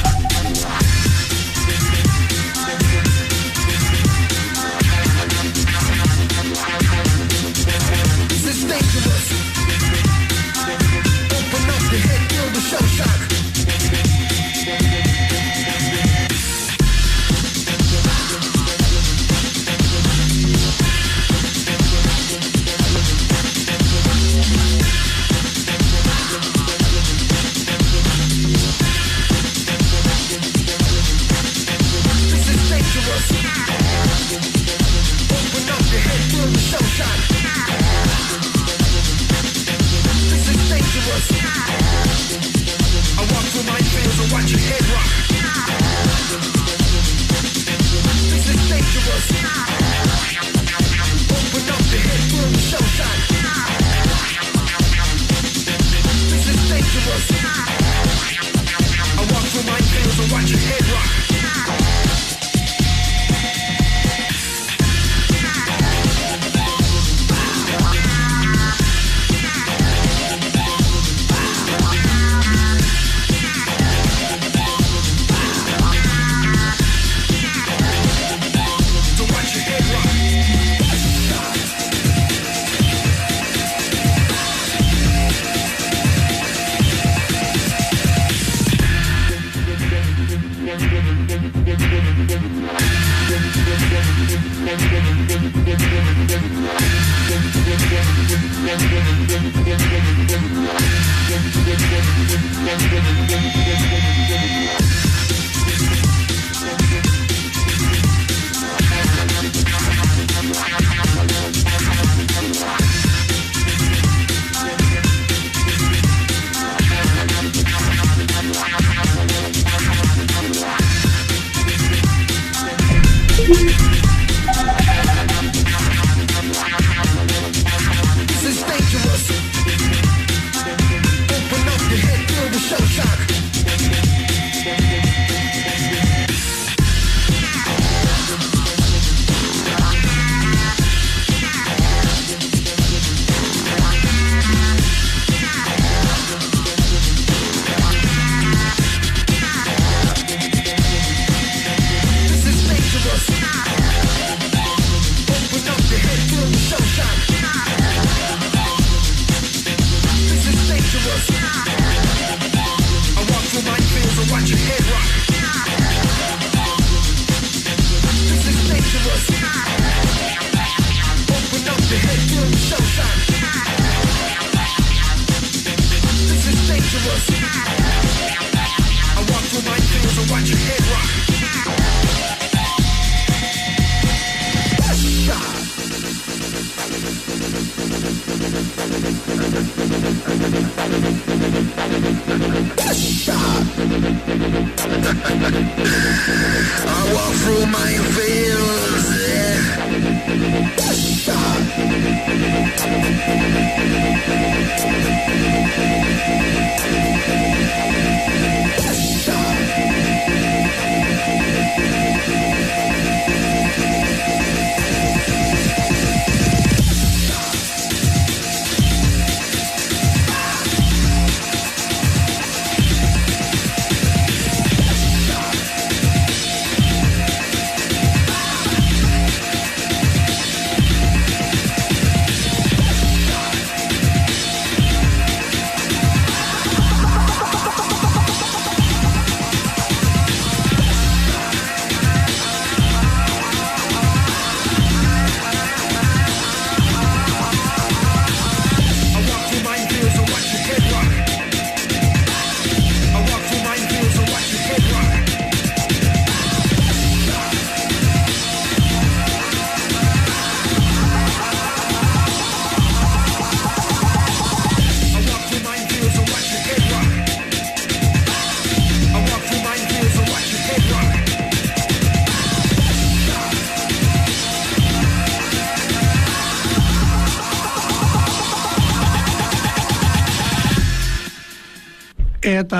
Eta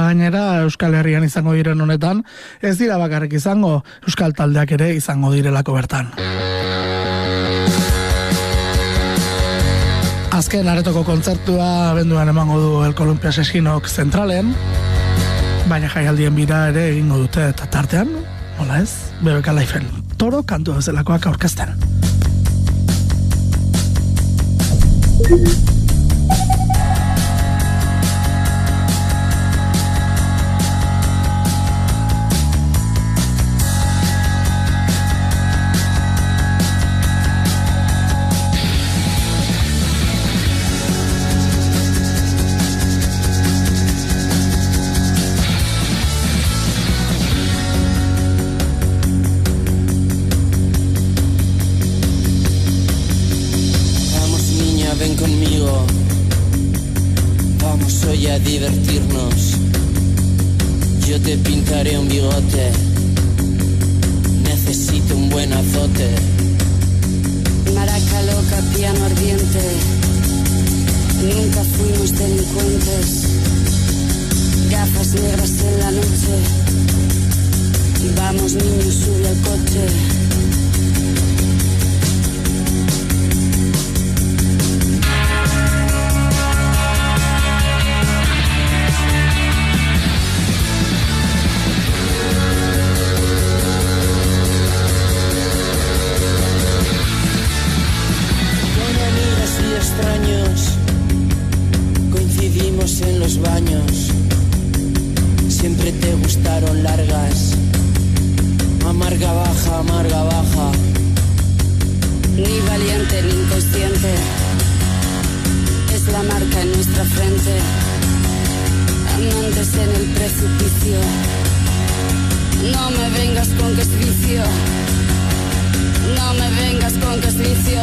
gainera Euskal Herrian izango diren honetan, ez dira bakarrik izango, Euskal taldeak ere izango direlako bertan. Azken aretoko kontzertua abenduan emango du El Columpio Asesinok zentralen, baina jaialdien bira ere egingo dute eta tartean, hola ez, BBK Liven Toro kantu bezalakoak aurkezten. A divertirnos, yo te pintaré un bigote, necesito un buen azote. Maraca loca, piano ardiente, nunca fuimos delincuentes, gafas negras en la noche, vamos niños, sube al coche. Coincidimos en los baños, siempre te gustaron largas, amarga baja, ni valiente ni inconsciente, es la marca en nuestra frente, amantes en el precipicio, no me vengas con que es vicio, no me vengas con que es vicio.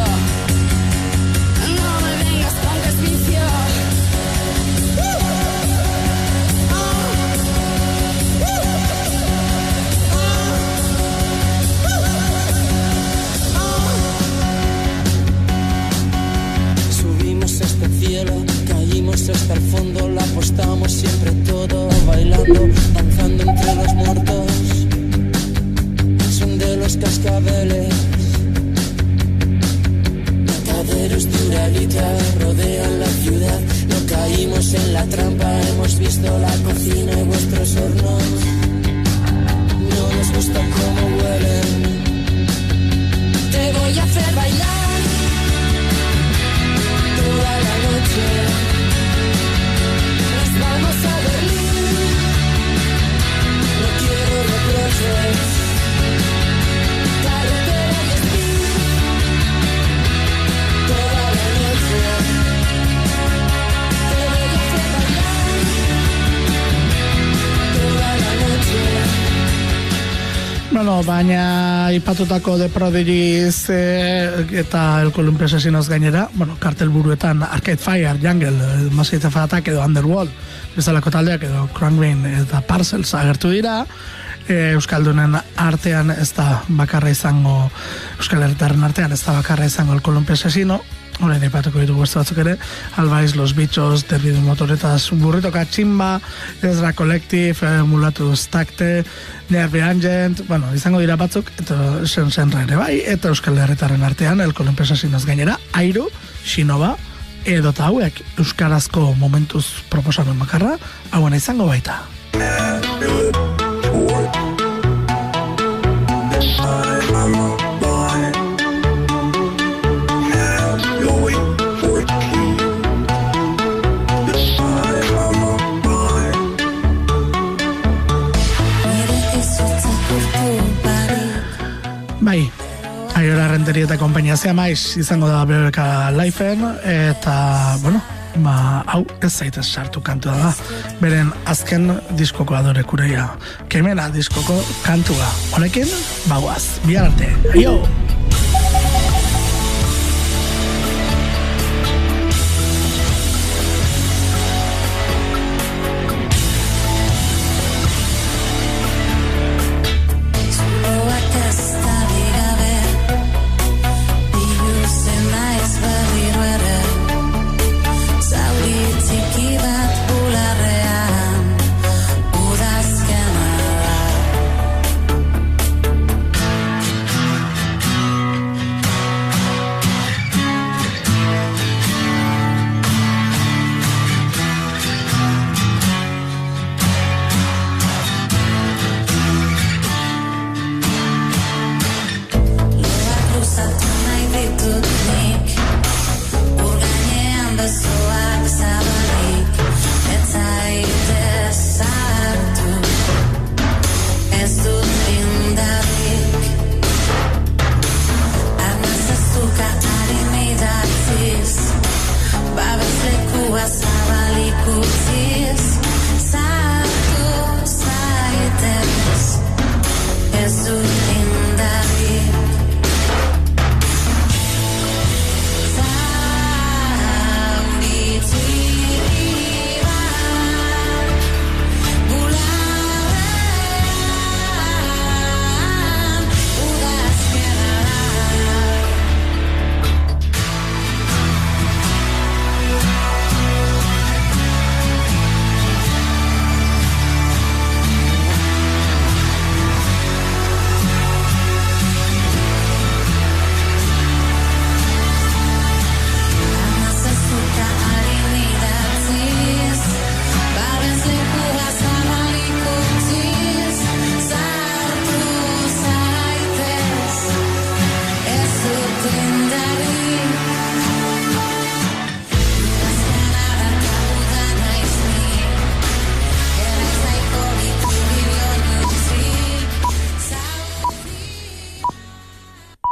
Subimos hasta el cielo, caímos hasta el fondo, lo apostamos siempre todo, bailando, danzando entre los muertos, son de los cascabeles. Mataderos de Uralita rodean la ciudad, no caímos en la trampa, hemos visto la cocina y vuestros hornos, no nos gusta cómo huelen. Te voy a hacer bailar toda la noche, nos vamos a Berlín, no quiero reproches. Bueno, baina ipatutako The Prodigies eta El Columpio Asesinoz gainera, bueno, kartelburuetan Arcade Fire, Jungle, Massive Attack edo Underworld, bezalako taldeak edo Crankbane eta Parcels agertu dira. Euskaldunen artean ez da bakarra izango, Euskal Herritarren artean ez da bakarra izango El Columpio Asesino. Horen ipatuko ditugu beste batzuk ere, Albaiz, Los Bichos, Derridu Motoretas, Burrito Kachimba, Ezra Collective, Mulatus Takte, Nerve Angent, bueno, izango dira batzuk, eta senra ere bai, eta Euskal Herritarren artean, El Columpio Asesinoz gainera, Airu, Shinoba, edota hauek, euskarazko momentuz proposamen bakarra, hauen izango baita. Bai, Aiora Renteria eta kompainia zea maiz izango da BBK Liven, eta, bueno, hau ez zaitez sartu kantua da. Beren azken diskoko adore kureia. Kemena diskoko kantua. Honekin, bagoaz, bihar arte. Aio! Txiki bat bularrean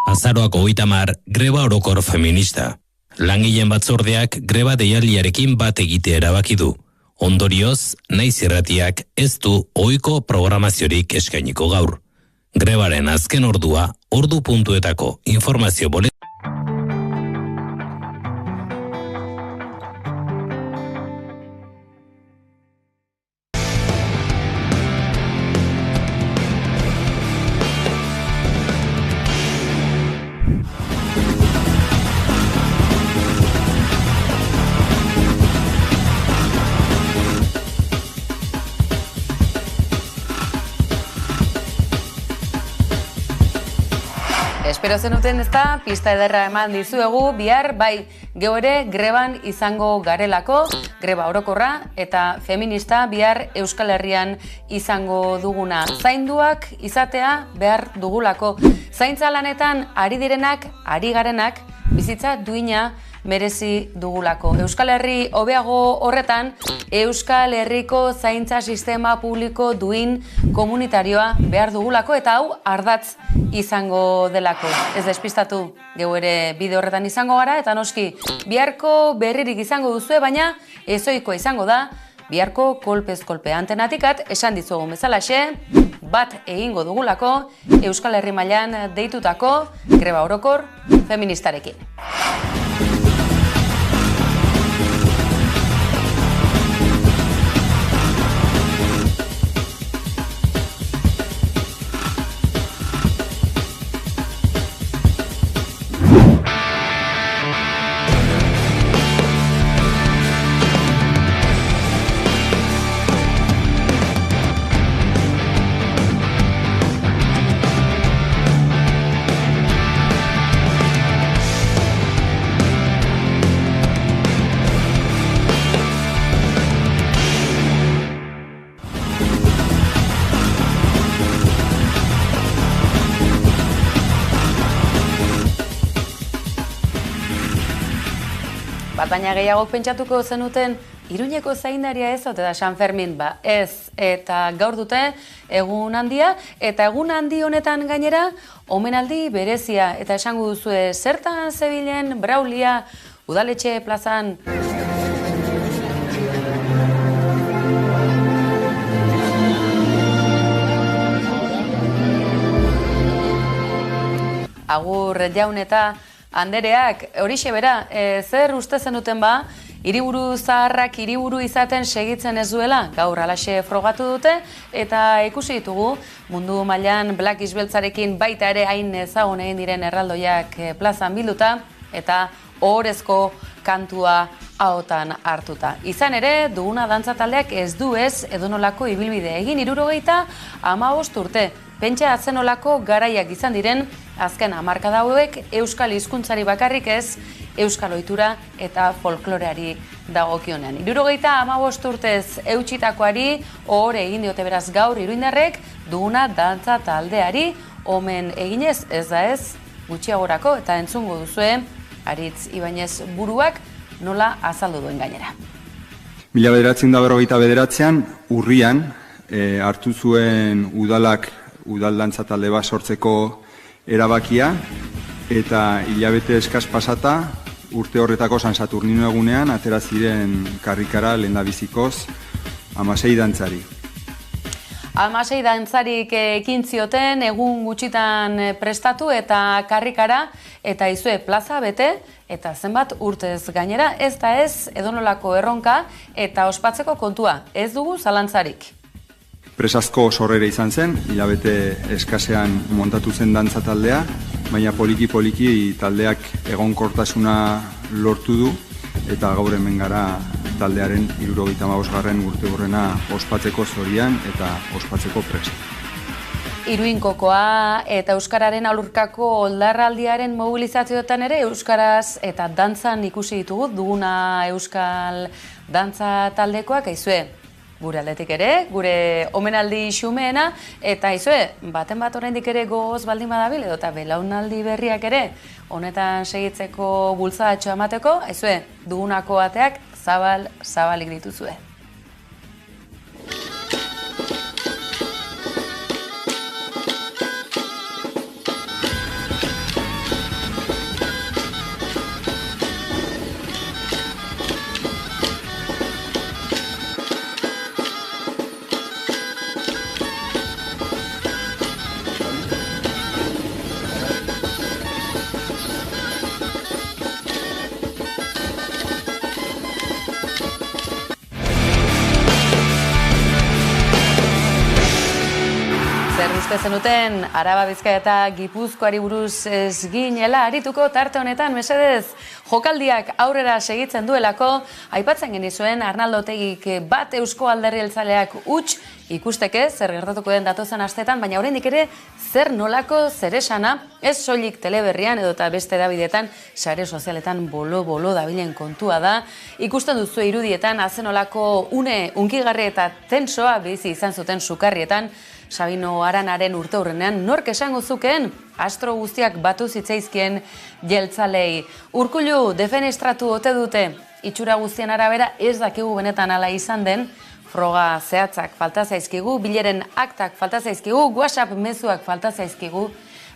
Azaroak 30, greba orokor feminista. Langileen batzordeak greba deialdiarekin bat egitea erabaki du. Ondorioz, Naiz Irratiak ez du ohiko programaziorik eskainiko gaur. Grebaren azken ordua, ordu puntuetako informazio boletin. Espero zenuten ezta, pista ederra eman dizuegu, bihar, bai, geu ere greban izango garelako, greba orokorra eta feminista bihar Euskal Herrian izango duguna. Zainduak izatea behar dugulako. Zaintza lanetan ari direnak, ari garenak, bizitza duina merezi dugulako. Euskal Herri hobeago horretan, Euskal Herriko zaintza sistema publiko duin komunitarioa behar dugulako eta hau ardatz izango delako. Ez despistatu, geu ere bide horretan izango gara eta noski biharko berririk izango duzue, baina ezoikoa izango da, biharko kolpez kolpe antenatikat esan dizuegun bezalaxe, bat egingo dugulako Euskal Herri mailan deitutako greba orokor feministarekin. Baina gehiago pentsatuko zenuten, Iruñeko zaindaria ez ote da San Fermin, ez, eta gaur dute egun handia, eta egun handi honetan gainera, omenaldi berezia, eta esango duzue zertan zebilen Braulia udaletxe plazan. Agur jaun eta Andereak, horixe bera, zer uste zenuten hiriburu zaharrak hiriburu izaten segitzen ez duela, gaur alaxe frogatu dute, eta ikusi ditugu mundu mailan Black Beltzarekin baita ere hain ezagun egin diren erraldoiak plazan bilduta, eta ohorezko kantua ahotan hartuta. Izan ere, duguna dantza taldeak ez du ez edonolako ibilbide egin 75 urte. Pentsa atzenolako garaiak izan diren, azken hamarkada hauek euskal hizkuntzari bakarrik ez, euskal ohitura eta folkloreari dagokionean. 75 urtez eutxitakoari ohore egin diote beraz gaur iruindarrek, duguna dantza taldeari omen eginez, ez da ez, gutxiagorako eta entzungo duzue, Aritz Ibañez buruak nola azaldu duen gainera. 1999 urrian hartu zuen udal dantza talde bat sortzeko erabakia, eta hilabete eskas pasata urte horretako San Saturnino egunean atera ziren karrikara lehendabizikoz 16 dantzari. 16 dantzarik ekin zioten egun gutxitan prestatu eta karrikara, eta izue plaza bete, eta zenbat urtez gainera, ez da ez edonolako erronka eta ospatzeko kontua, ez dugu zalantzarik. Presazko sorrera izan zen, hilabete eskasean montatu zen dantza taldea, baina poliki-poliki taldeak egonkortasuna lortu du, eta gaur hemen gara taldearen 75. urteurrena ospatzeko zorian eta ospatzeko prest. Iruinkokoa eta euskararen aurkako oldarraldiaren mobilizazioetan ere euskaraz eta dantzan ikusi ditugu, duguna euskal dantza taldekoak, aizue, gure aldetik ere, gure omenaldi xumeena, eta aizue, baten bat oraindik ere gogoz baldin badabil, edo eta belaunaldi berriak ere, honetan segitzeko bultzadatxo emateko, aizue, dugunako ateak zabalik dituzue. Uste zenuten, Araba, Bizkaia eta Gipuzkoari buruz ez ginela arituko tarte honetan, mesedez, jokaldiak aurrera segitzen duelako, aipatzen genizuen Arnaldo Otegik bat Eusko Alderdi Jeltzaleak huts ikusteke zer gertatuko den datozen astetan, baina oraindik ere zer nolako zeresana, ez soilik teleberrian edo eta beste edabideetan, sare sozialetan bolo dabilen kontua da. Ikusten duzu irudietan, azenolako une unkigarri eta tensoa bizi izan zuten sukarrietan, Sabino Aranaren urteurrenean nork esango zukeen astro guztiak batu zitzaizkien jeltzalei. Urkullu defenestratu ote dute, itxura guztien arabera ez dakigu benetan ala izan den, froga zehatzak falta zaizkigu, bileren aktak falta zaizkigu, WhatsApp mezuak falta zaizkigu,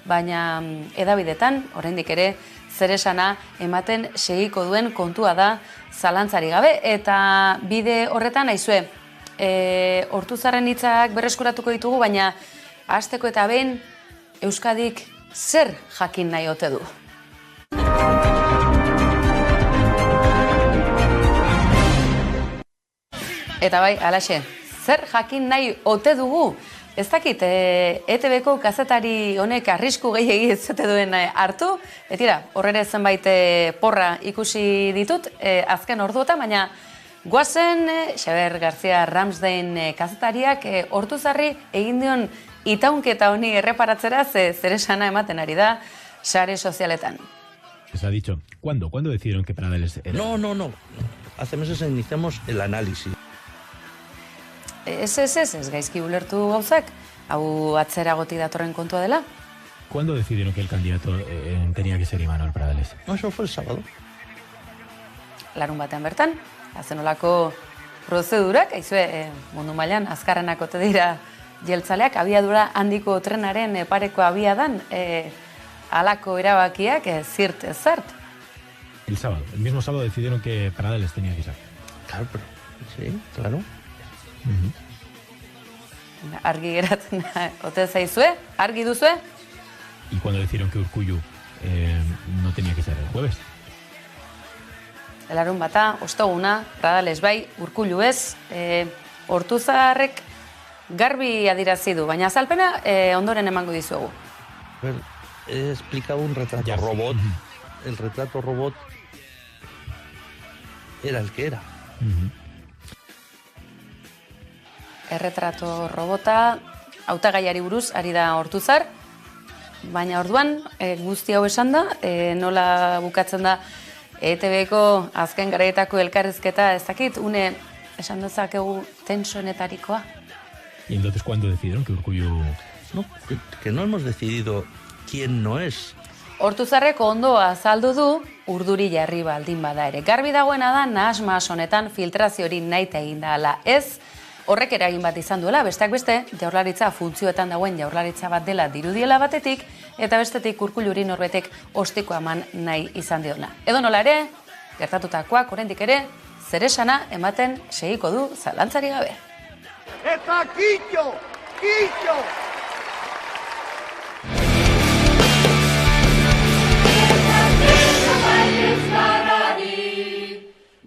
baina edabidetan, oraindik ere, zeresana ematen segiko duen kontua da zalantzari gabe, eta bide horretan aizue, Ortuzarren hitzak berreskuratuko ditugu, baina hasteko eta behin Euskadik zer jakin nahi ote du. Eta bai, alaxe, zer jakin nahi ote dugu? Ez dakit, ETB-ko kazetari honek arrisku gehiegi ez ote duen hartu, etira, horrere zenbait porra ikusi ditut azken orduotan, baina goazen, Xaber García Ramsden kazetariak Ortuzarri egin dion itaunketa honi erreparatzera zeresana ematen ari da sare sozialetan. Se ha dicho, ¿cuándo decidieron que Pradeles era? No. Hace meses iniciamos el análisis. Ez gaizki ulertu gauzak, hau atzeragotik datorren kontua dela. ¿Cuándo decidieron que el candidato tenía que ser Imanol Pradeles? No, eso fue el sábado. Larun batean bertan, azenolako prozedurak, aizue, mundu mailan azkarrenak ote dira jeltzaleak, abiadura handiko trenaren pareko abiadan, halako erabakiak zirt ez zart. El mismo sábado decidieron que Pradeles tenía que ser. Claro, pero sí, claro. Argi geratzen ote zaizue, argi duzue? ¿Y cuándo decidieron que Urkullu no tenía que ser el jueves? Larun bata, osteguna, Pradeles bai, Urkullu ez, Ortuzarrek garbi adirazi du, baina azalpena ondoren emango dizuegu. He explicado un retrato robot. El retrato robot era el que era. Erretrato robota, hautagaiari buruz, ari da Ortuzar, baina orduan, guzti hau esan da, nola bukatzen da ETB-ko azken garaietako elkarrizketa, ez dakit, une esan dezakegu tensoenetarikoa. ¿Y entonces cuándo decidieron que Urkullu...? No, que no hemos decidido quién no es. Ortuzarrek ondo azaldu du, urduri jarri baldin bada ere. Garbi dagoena da, nahasmas honetan filtrazio hori nahita egin da ala ez, horrek eragin bat izan duela, besteak beste, jaurlaritza funtzioetan dagoen jaurlaritza bat dela dirudiela batetik, eta bestetik Urkulluri norbetek ostikoa eman nahi izan diona. Edo nola ere, gertatutakoak oraindik ere, zeresana ematen segiko du zalantzari gabe. Eta kitxo!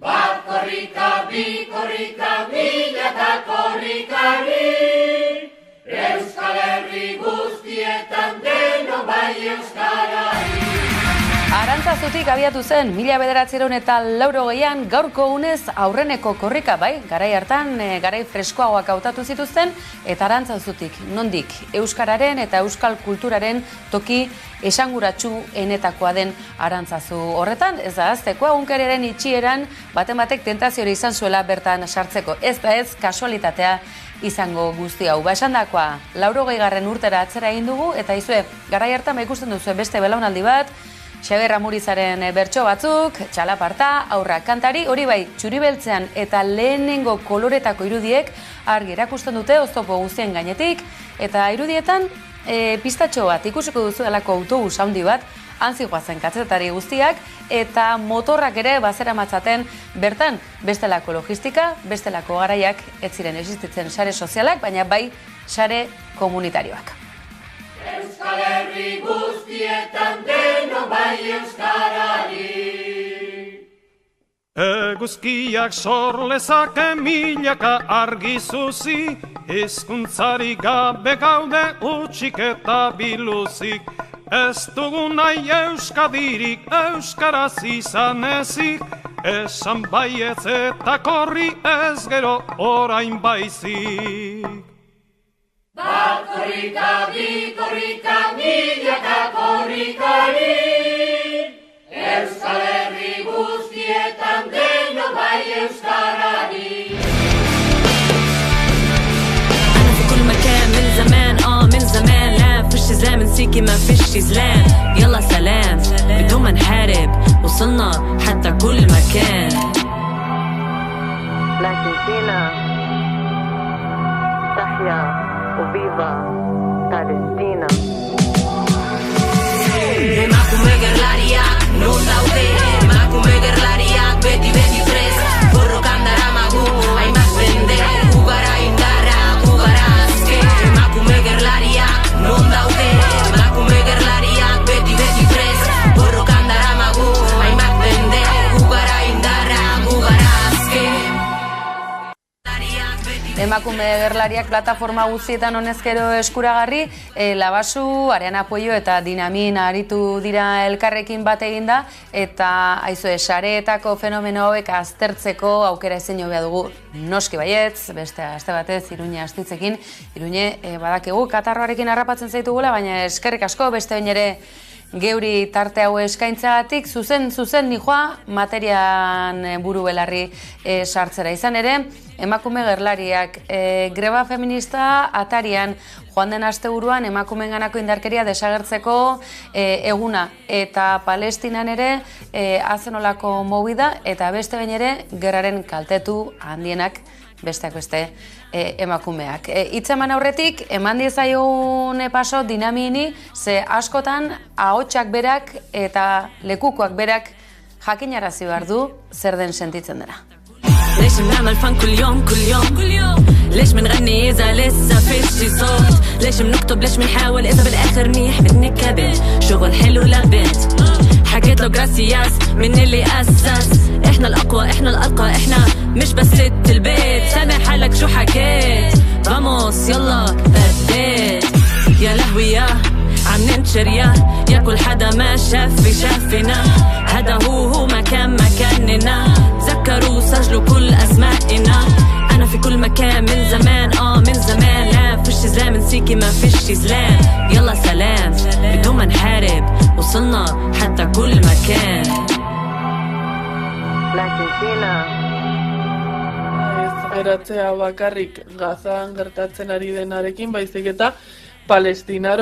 Bat korrika, bi korrika, mila eta korrikari, Euskal Herri guztietan deno bai euskarari. Arantzazutik abiatu zen, 1980an gaurko unez aurreneko korrika, bai, garai hartan, garai freskoagoak hautatu zituzten, eta Arantzazutik, nondik, euskararen eta euskal kulturaren toki esanguratsu enetakoa den Arantzazu horretan, ez da azteko, egunkariaren itxieran, batek tentazio izan zuela bertan sartzeko, ez da ez kasualitatea izango guzti hau. Esandakoa, 80. urtera atzera egin dugu, eta izue, garai hartan ikusten duzu beste belaunaldi bat, Xaber Amurizaren bertso batzuk, txalaparta, aurrak kantari, hori bai, txuribeltzean eta lehenengo koloretako irudiek argi erakusten dute oztopo guztien gainetik, eta irudietan pistatxo bat ikusiko duzu delako autobus handi bat, hanzigoazen katzetari guztiak, eta motorrak ere bazera matzaten bertan bestelako logistika, bestelako garaiak ez ziren existitzen sare sozialak, baina bai sare komunitarioak. Euskal Herri guztietan deno bai euskarari. Eguzkiak sorlezake milaka argi zuzi, hizkuntzari gabe gaude utxik eta biluzik. Ez dugu nahi euskadirik, euskaraz izan ezik, esan baietz eta korri ez gero orain baizik. Bat korrika, bi korrika, milaka korrikari, Euskal Herri guztietan deno bai euskarari. أنا في كل مكان من زمان من زمان لا فيش زمن سيكي ما فيش زلان يلا سلام بدون ما نحارب وصلنا حتى كل مكان لكن فينا تحيا وفيفا بالestina. Emakume gerlariak non daude, emakume gerlariak beti prest, borrokan daramagu, hainbat bende, gugara indarra, gugara azke. Emakume gerlariak non daude, emakume gerlariak beti prest, borrokan daramagu, hainbat bende, gugara indarra, gugara azke. Emakume gerlariak plataforma guztietan honezkero eskuragarri, Labasu, Ariana Puello eta Dinamin aritu dira elkarrekin bat eginda, eta aizue sareetako fenomeno hauek aztertzeko aukera ezin hobea dugu. Noski baietz, beste aste batez Iruñe astitzekin, Iruñe badakigu katarroarekin harrapatzen zaitugula, baina eskerrik asko beste bain ere geuri tarte hau eskaintzagatik, zuzen nijoa materian buru belarri sartzera izan ere, emakume gerlariak greba feminista atarian joan den asteburuan emakumeenganako indarkeria desagertzeko eguna eta Palestinan ere azenolako movida eta beste bain ere gerraren kaltetu handienak besteak beste emakumeak. Hitzeman aurretik, eman diezaiogun paso Dinamini, ze askotan ahotsak berak eta lekukoak berak jakinarazi behar du zer den sentitzen dena. ليش بنعمل فن كل يوم ليش بنغني إذا لسه فيش صوت ليش بنكتب ليش بنحاول إذا بالآخر منيح بنكبت شغل حلو لبنت حكيت له جراسياس من اللي أسس إحنا الأقوى إحنا الأرقى إحنا مش بس ست البيت سامع حالك شو حكيت فاموس يلا بديت يا لهوي يا عم ننشر يا كل حدا ما شافنا هذا هو مكاننا تذكروا سجلوا كل أسمائنا أنا في كل مكان من زمان من زمان لا فيش زلام نسيكي ما فيش زلام يلا سلام بدون ما نحارب وصلنا حتى كل مكان لكن فينا geratzea bakarrik Gazan gertatzen ari denarekin, baizik eta Palestina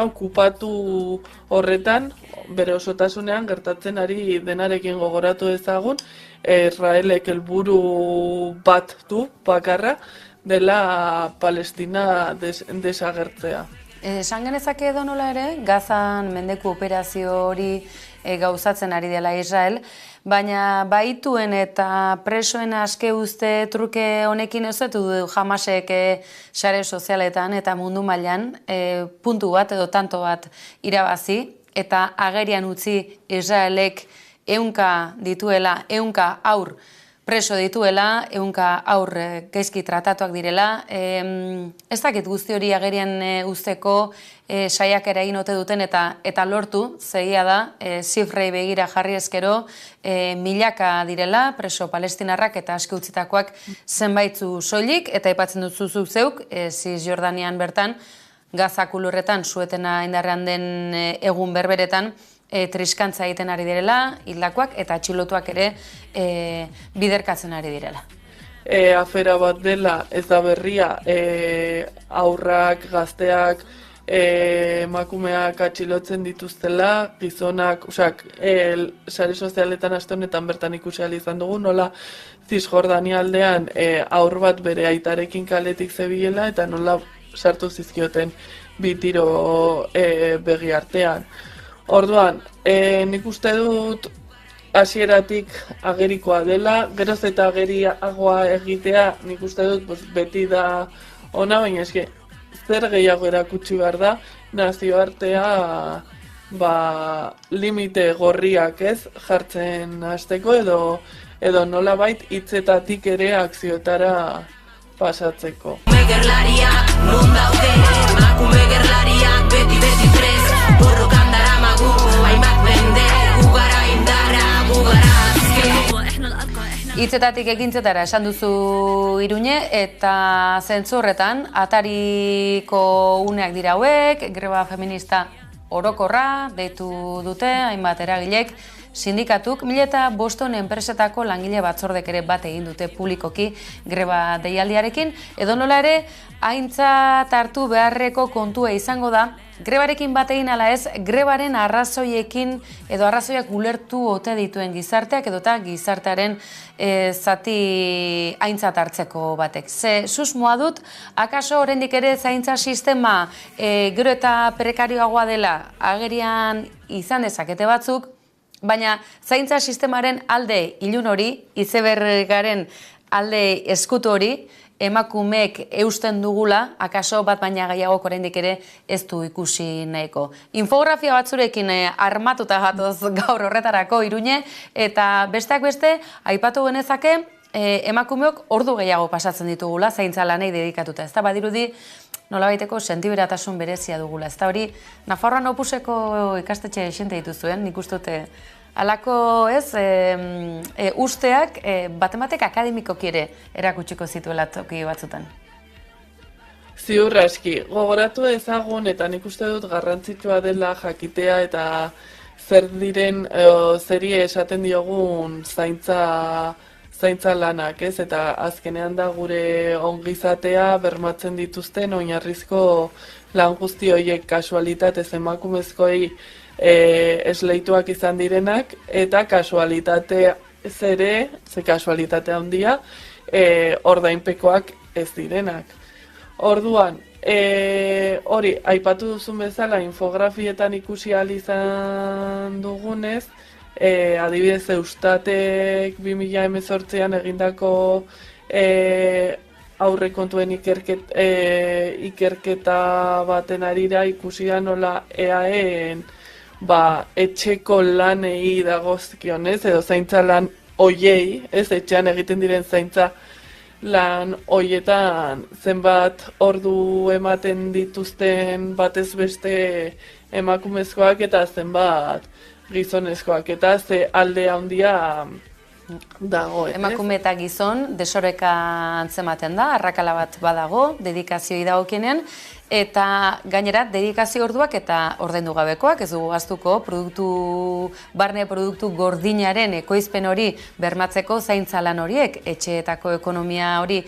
okupatu horretan, bere osotasunean gertatzen ari denarekin gogoratu ezagun, Israelek helburu bat du bakarra dela Palestina desagertzea. Esan genezake edo nola ere, Gazan mendeku operazio hori gauzatzen ari dela Israel, baina baituen eta presoen aske uzte truke honekin ezetu du Hamasek sare sozialetan eta mundu mailan puntu bat edo tanto bat irabazi eta agerian utzi Israelek 100 dituela, 100 haur preso dituela, 100 haur gaizki tratatuak direla. Ez dakit guzti hori agerian uzteko saiakera egin ote duten eta lortu, zegia da, zifrei begira jarri ezkero, milaka direla, preso palestinarrak eta aske utzitakoak zenbaitzu soilik, eta aipatzen dut zuzuk zeuk, Cisjordanian bertan, Gazako lurretan, suetena indarrean den egun berberetan, triskantza egiten ari direla, hildakoak eta atxilotuak ere biderkatzen ari direla. Afera bat dela, ez da berria, aurrak, gazteak, emakumeak atxilotzen dituztela, gizonak, sare sozialetan aste honetan bertan ikusi ahal izan dugu, nola Cisjordania aldean aur bat bere aitarekin kaletik zebilela eta nola sartu zizkioten bi tiro begi artean. Orduan, nik uste dut hasieratik agerikoa dela, geroz eta ageriagoa egitea, nik uste dut beti da ona, baina eske zer gehiago erakutsi behar da nazioartea limite gorriak ez jartzen hasteko edo nolabait hitzetatik ere akzioetara pasatzeko. Gerlariak non daude, emakume gerlariak beti prest, borrokan daramagu, hainbat mende, gugara indarra, gugara azken. Hitzetatik ekintzetara esan duzu Iruñe, eta zentzu horretan, atariko uneak dira hauek, greba feminista orokorra deitu dute, hainbat eragilek, sindikatuk, 1500 enpresetako langile batzordek ere bat egin dute publikoki greba deialdiarekin, edo nola ere, aintzat hartu beharreko kontua izango da, grebarekin bat egin ala ez, grebaren arrazoiekin edo arrazoiak ulertu ote dituen gizarteak edota gizartearen zati aintzat hartzeko batek. Ze susmoa dut, akaso oraindik ere zaintza sistema gero eta prekarioagoa dela agerian izan dezakete batzuk, baina zaintza sistemaren alde ilun hori, izebergaren alde eskutu hori, emakumeek eusten dugula, akaso bat baina gehiagok oraindik ere ez du ikusi nahiko. Infografia batzurekin armatuta gatoz gaur horretarako Iruñe, eta besteak beste, aipatu genezake, emakumeok ordu gehiago pasatzen ditugula, zaintza lanei dedikatuta. Ez da badirudi, nolabaiteko sentiberatasun berezia dugula. Ez da hori, Nafarroan Opuseko ikastetxe xente dituzuen, nik uste dute, alako ez, usteak batematek akademikoki ere erakutsiko zituela toki batzutan. Ziur aski, gogoratu ezagun eta nik uste dut garrantzitsua dela jakitea eta zer diren, zeri esaten diogun zaintza lanak, ez? Eta azkenean da gure ongizatea bermatzen dituzten oinarrizko lan guzti horiek kasualitatez emakumezkoei esleituak izan direnak, eta kasualitate zere, ze kasualitate handia, ordainpekoak ez direnak. Orduan, hori, aipatu duzun bezala, infografietan ikusi ahal izan dugunez, adibidez Eustatek 2018an egindako aurrekontuen ikerketa baten arira ikusi da nola EAEen etxeko lanei dagozkionez, edo zaintza lan oiei, ez etxean egiten diren zaintza lan hoietan zenbat ordu ematen dituzten batez beste emakumezkoak eta zenbat gizonezkoak, eta ze alde handia dago. Emakume eta gizon desoreka antzematen da, arrakala bat badago, dedikazioi dagokienean, eta gainera dedikazio orduak eta ordaindu gabekoak, ez dugu gaztuko, barne produktu gordinaren ekoizpen hori bermatzeko zaintza lan horiek, etxeetako ekonomia hori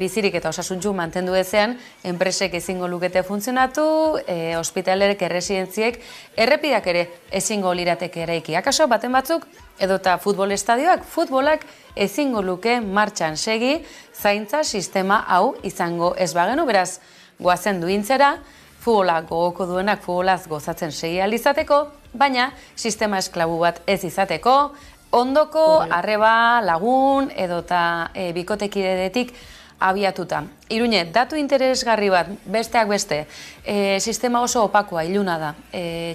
bizirik eta osasuntsu mantendu ezean, enpresek ezingo lukete funtzionatu, ospitalerek, erresidentziek, errepidak ere ezingo lirateke eraiki. Akaso baten batzuk, edota futbol estadioak, futbolak ezingo luke martxan segi, zaintza sistema hau izango ez bagenu, beraz, goazen duintzera, futbola gogoko duenak futbolaz gozatzen segi izateko, baina sistema esklabu bat ez izateko, ondoko, arreba, lagun, edota bikotekidetik abiatuta. Iruñe, datu interesgarri bat, besteak beste, sistema oso opakoa, iluna da,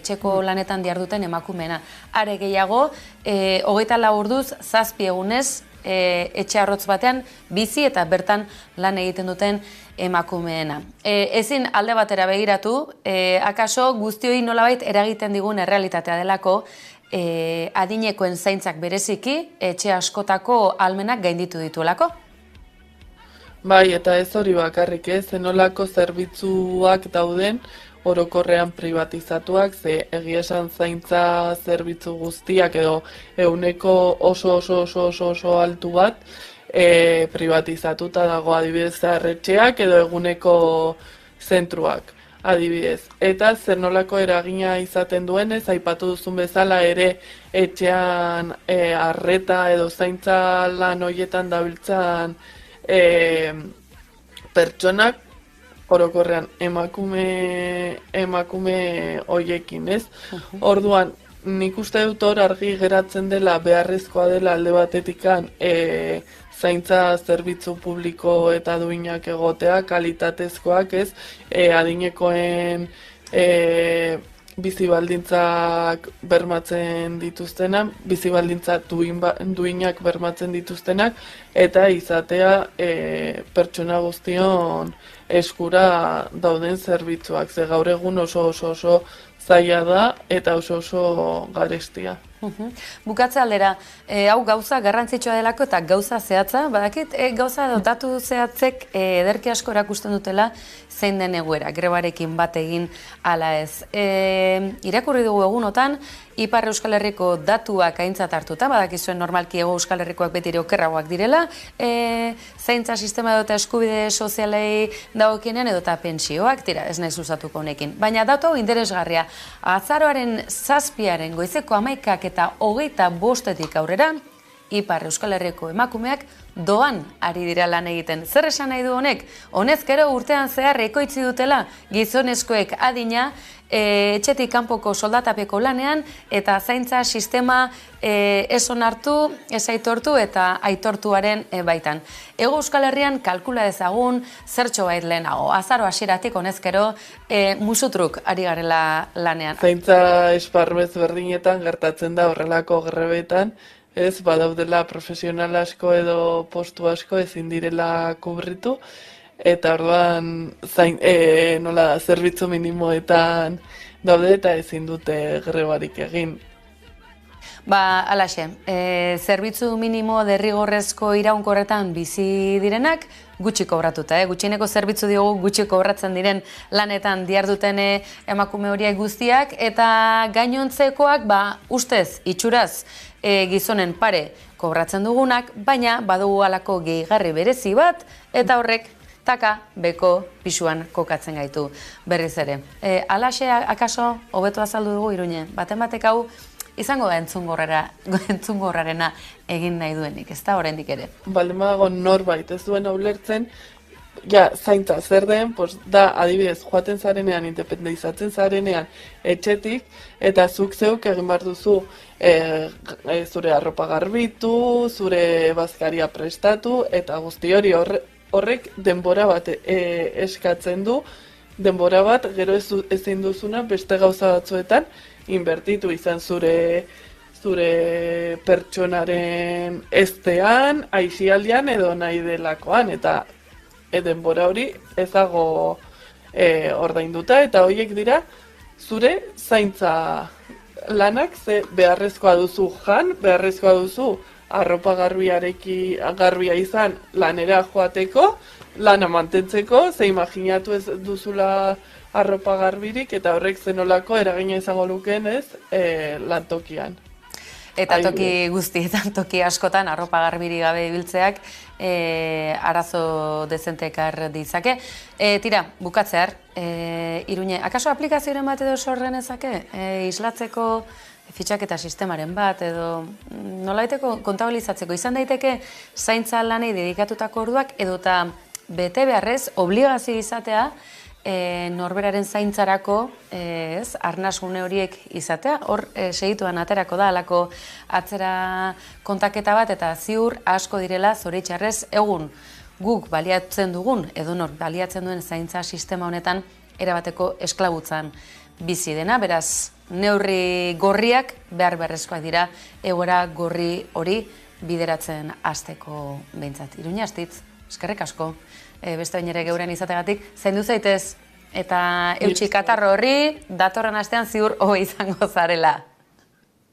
txeko lanetan diharduten emakumeena. Are gehiago, 24 orduz, 7 egunez, etxe arrotz batean bizi eta bertan lan egiten duten emakumeena. Ezin alde batera begiratu, akaso guztioi nolabait eragiten digun errealitatea delako, adinekoen zaintzak bereziki, etxe askotako almenak gainditu dituelako. Bai, eta ez hori bakarrik ez, zenolako zerbitzuak dauden orokorrean privatizatuak, ze egia esan zaintza zerbitzu guztiak edo ehuneko oso altu bat privatizatuta dago, adibidez zaharretxeak edo eguneko zentruak, adibidez. Eta zer nolako eragina izaten duenez, aipatu duzun bezala ere etxean arreta edo zaintza lan horietan dabiltzan pertsonak, orokorrean emakume hoiekin, ez? Orduan, nik uste dut hor argi geratzen dela, beharrezkoa dela alde batetikan zaintza zerbitzu publiko eta duinak egotea, kalitatezkoak, ez? Adinekoen bizi baldintzak bermatzen dituztenak, bizi baldintza duinak bermatzen dituztenak, eta izatea pertsona guztion eskura dauden zerbitzuak. Ze gaur egun oso zaila da eta oso garestia. Bukatze aldera, hau gauza garrantzitsua delako eta gauza zehatza, badakit gauza datu zehatzek ederki asko erakusten dutela zein den egoera, grebarekin bat egin ala ez. Irakurri dugu egunotan, Ipar Euskal Herriko datuak aintzat hartuta, badakizuen normalki Hego Euskal Herrikoak betire okerragoak direla, zaintza sistema edota eskubide sozialei dagokienean edota pentsioak, tira, ez nahi zuzatuko honekin. Baina datu hau interesgarria, azaroaren 7 goizeko 11 eta 25 aurrera, Ipar Euskal Herriko emakumeak doan ari dira lan egiten. Zer esan nahi du honek? Honezkero urtean zehar ekoitzi dutela gizonezkoek adina etxetik kanpoko soldatapeko lanean eta zaintza sistema ez onartu, ez aitortu eta aitortuaren baitan. Hego Euskal Herrian kalkula dezagun zertxo bait lehenago. Azaro hasieratik honezkero musutruk ari garela lanean. Zaintza esparru ezberdinetan gertatzen da horrelako grebetan, ez badaudela profesional asko edo postu asko ezin direla kubritu, eta orduan zerbitzu minimoetan daude eta ezin dute grebarik egin. Alaxe, zerbitzu minimo derrigorrezko iraunkorretan bizi direnak gutxi kobratuta, gutxieneko zerbitzu diogu gutxi kobratzen diren lanetan diharduten emakume horiek guztiak, eta gainontzekoak ustez, itxuraz, gizonen pare kobratzen dugunak, baina badugu halako gehigarri berezi bat, eta horrek taka beko pisuan kokatzen gaitu berriz ere. Alaxe, akaso, hobeto azaldu dugu Iruñe, baten batek hau izango da entzungorrarena egin nahi duenik, ez da oraindik ere. Baldemago norbait ez duen ulertzen, zaintza zer den, da adibidez joaten zarenean, independizatzen zarenean etxetik, eta zuk zeuk egin behar duzu zure arropa garbitu, zure bazkaria prestatu, eta guzti hori horrek denbora bat eskatzen du, denbora bat gero ezin duzuna beste gauza batzuetan inbertitu izan zure pertsonaren eztean, aisialdian edo nahi delakoan, eta denbora hori ez dago ordainduta, eta horiek dira zure zaintza lanak, ze beharrezkoa duzu beharrezkoa duzu arropa garbia izan lanera joateko, lana mantentzeko, ze imaginatu ez duzula arropa garbirik, eta horrek zenolako eragina izango lukeen ez lantokian. Eta toki guztietan, toki askotan, arropa garbiri gabe ibiltzeak arazo dezente ekar ditzake. Tira, bukatzear, Iruñe, akaso aplikazioaren bat edo sorren ezake? Islatzeko fitxaketa sistemaren bat edo nolabaiteko kontabilizatzeko izan daiteke zaintza lanei dedikatutako orduak edota bete beharrez obligazio izatea norberaren zaintzarako arnasgune horiek izatea, hor segituan aterako da alako atzera kontaketa bat, eta ziur asko direla zoritxarrez egun guk baliatzen dugun, edonor baliatzen duen zaintza sistema honetan erabateko esklabutzan bizi dena, beraz neurri gorriak behar beharrezkoak dira egoera gorri hori bideratzen hasteko behintzat. Iruña Astitz, eskerrik asko. Beste bain ere geurean izategatik, zaindu zaitez, eta eutxi katarro horri, datorren astean ziur hobe izango zarela.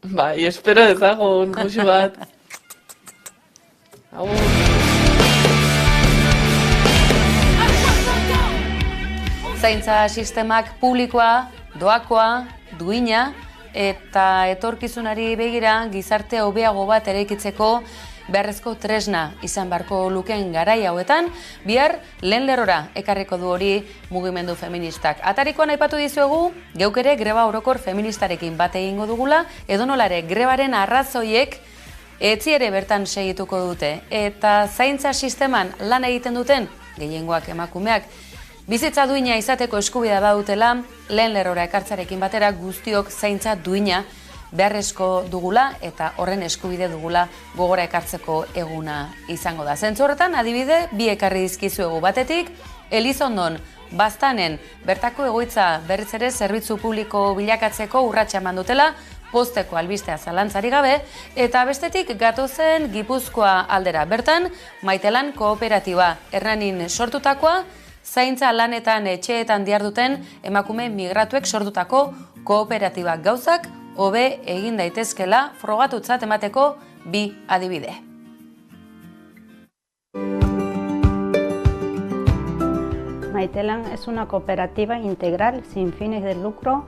Bai, espero dezagun, musu bat. Zaintza sistemak publikoa, doakoa, duina, eta etorkizunari begira gizarte hobeago bat eraikitzeko beharrezko tresna izan beharko lukeen garai hauetan, bihar lehen lerrora ekarriko du hori mugimendu feministak. Atarikoan aipatu dizuegu, geuk ere greba orokor feministarekin bat egingo dugula, edonolare grebaren arrazoiek etzi ere bertan segituko dute. Eta zaintza sisteman lan egiten duten, gehiengoak emakumeak, bizitza duina izateko eskubidea badutela, lehen lerrora ekartzarekin batera guztiok zaintza duina beharrezko dugula eta horren eskubide dugula gogora ekartzeko eguna izango da. Zentzu horretan, adibide, bi ekarri dizkizuegu batetik, Elizondon, Baztanen, bertako egoitza berriz ere zerbitzu publiko bilakatzeko urratsa eman dutela, posteko albistea zalantzari gabe, eta bestetik gatozen Gipuzkoa aldera. Bertan, Maitelan kooperatiba, Hernanin sortutakoa, zaintza lanetan etxeetan diharduten emakume migratuek sortutako kooperatibak gauzak hobe egin daitezkela frogatutzat emateko 2 adibide. Maitelan es una cooperativa integral sin fines de lucro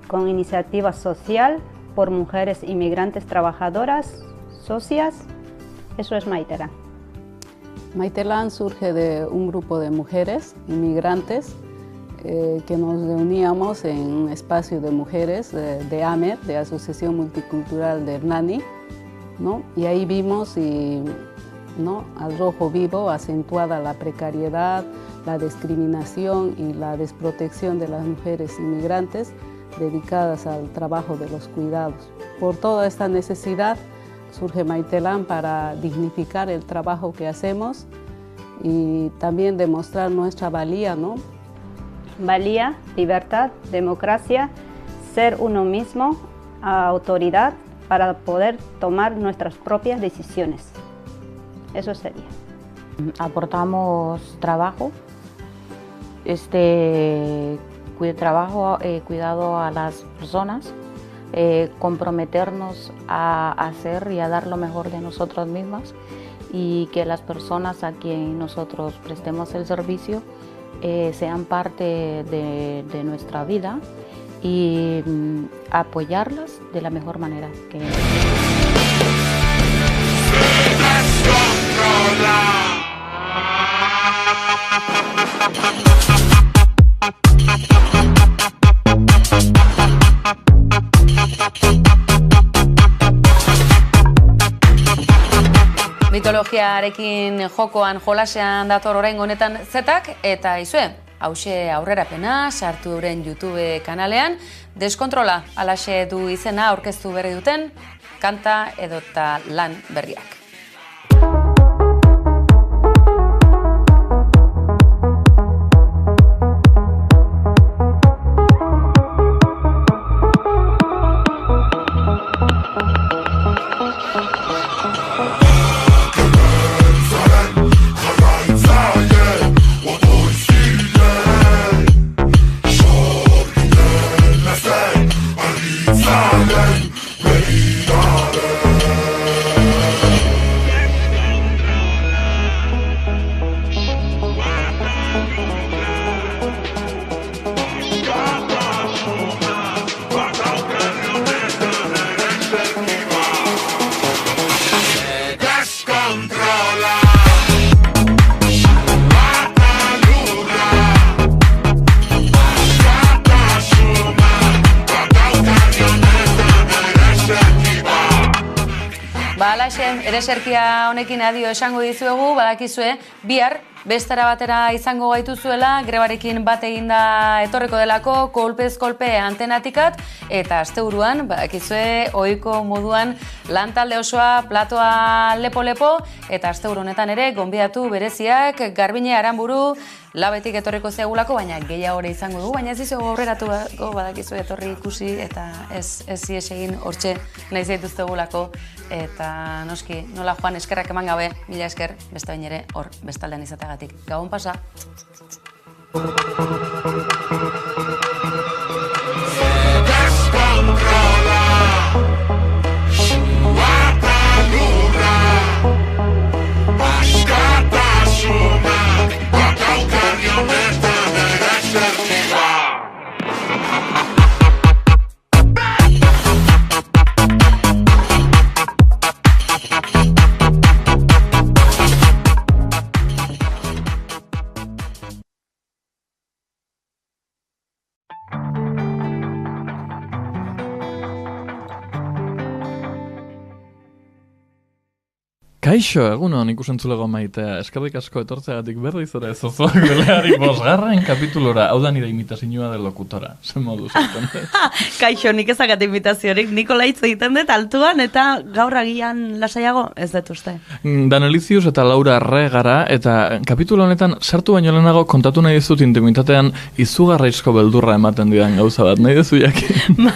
con iniciativa social por mujeres inmigrantes trabajadoras, socias. Eso es Maitelan. Maitelan surge de un grupo de mujeres inmigrantes que nos reuníamos en un espacio de mujeres de AMER, de Asociación Multicultural de Hernani, ¿no? Y ahí vimos al rojo vivo acentuada la precariedad, la discriminación y la desprotección de las mujeres inmigrantes dedicadas al trabajo de los cuidados. Por toda esta necesidad surge Maitelan para dignificar el trabajo que hacemos y también demostrar nuestra valía, ¿no? Valía, libertad, democracia, ser uno mismo, autoridad para poder tomar nuestras propias decisiones. Eso sería. Aportamos trabajo, cuidado a las personas, comprometernos a hacer y a dar lo mejor de nosotros mismas y que las personas a quien nosotros prestemos el servicio sean parte de nuestra vida y apoyarlas de la mejor manera que Mitologiarekin jokoan jolasean dator oraingo honetan zetak eta izue, hauxe aurrerapena sartu duren YouTube kanalean, Deskontrola alaxe du izena aurkeztu berri duten kanta edota lan berriak. Ereserkia honekin adio esango dizuegu, badakizue, bihar bestara batera izango gaituzuela, grebarekin bat eginda etorreko delako, kolpez kolpe antenatikat, eta asteburuan, badakizue, ohiko moduan lantalde osoa, platoa lepo-lepo, eta asteburu honetan ere, gonbidatu bereziak, Garbine Aranburu, Labetik etorriko zegulako, baina gehiago izango dugu, baina ez dizugu aurreratu badakizue etorri ikusi, eta ez zies egin hortxe nahi zaituztegulako, eta noski, nola joan eskerrak eman gabe, mila esker, beste bain ere hor bestaldean izateagatik. Gabon pasa! Kaixo, egunon ikusentzulego maitea, eskerrik asko etortzeagatik berriz ere zozoak beleari 5. kapitulora, hau da nire imitazioa de lokutora, zen modu zaten. Kaixo, nik ezakat imitaziorik, Nikola hitz egiten dut altuan, eta gaur agian lasaiago ez dut uste. Danelizius eta Laura Regara, eta kapitulo honetan sartu baino lehenago kontatu nahi dizut intimitatean izugarraizko beldurra ematen didan gauza bat, nahi dezu jakin.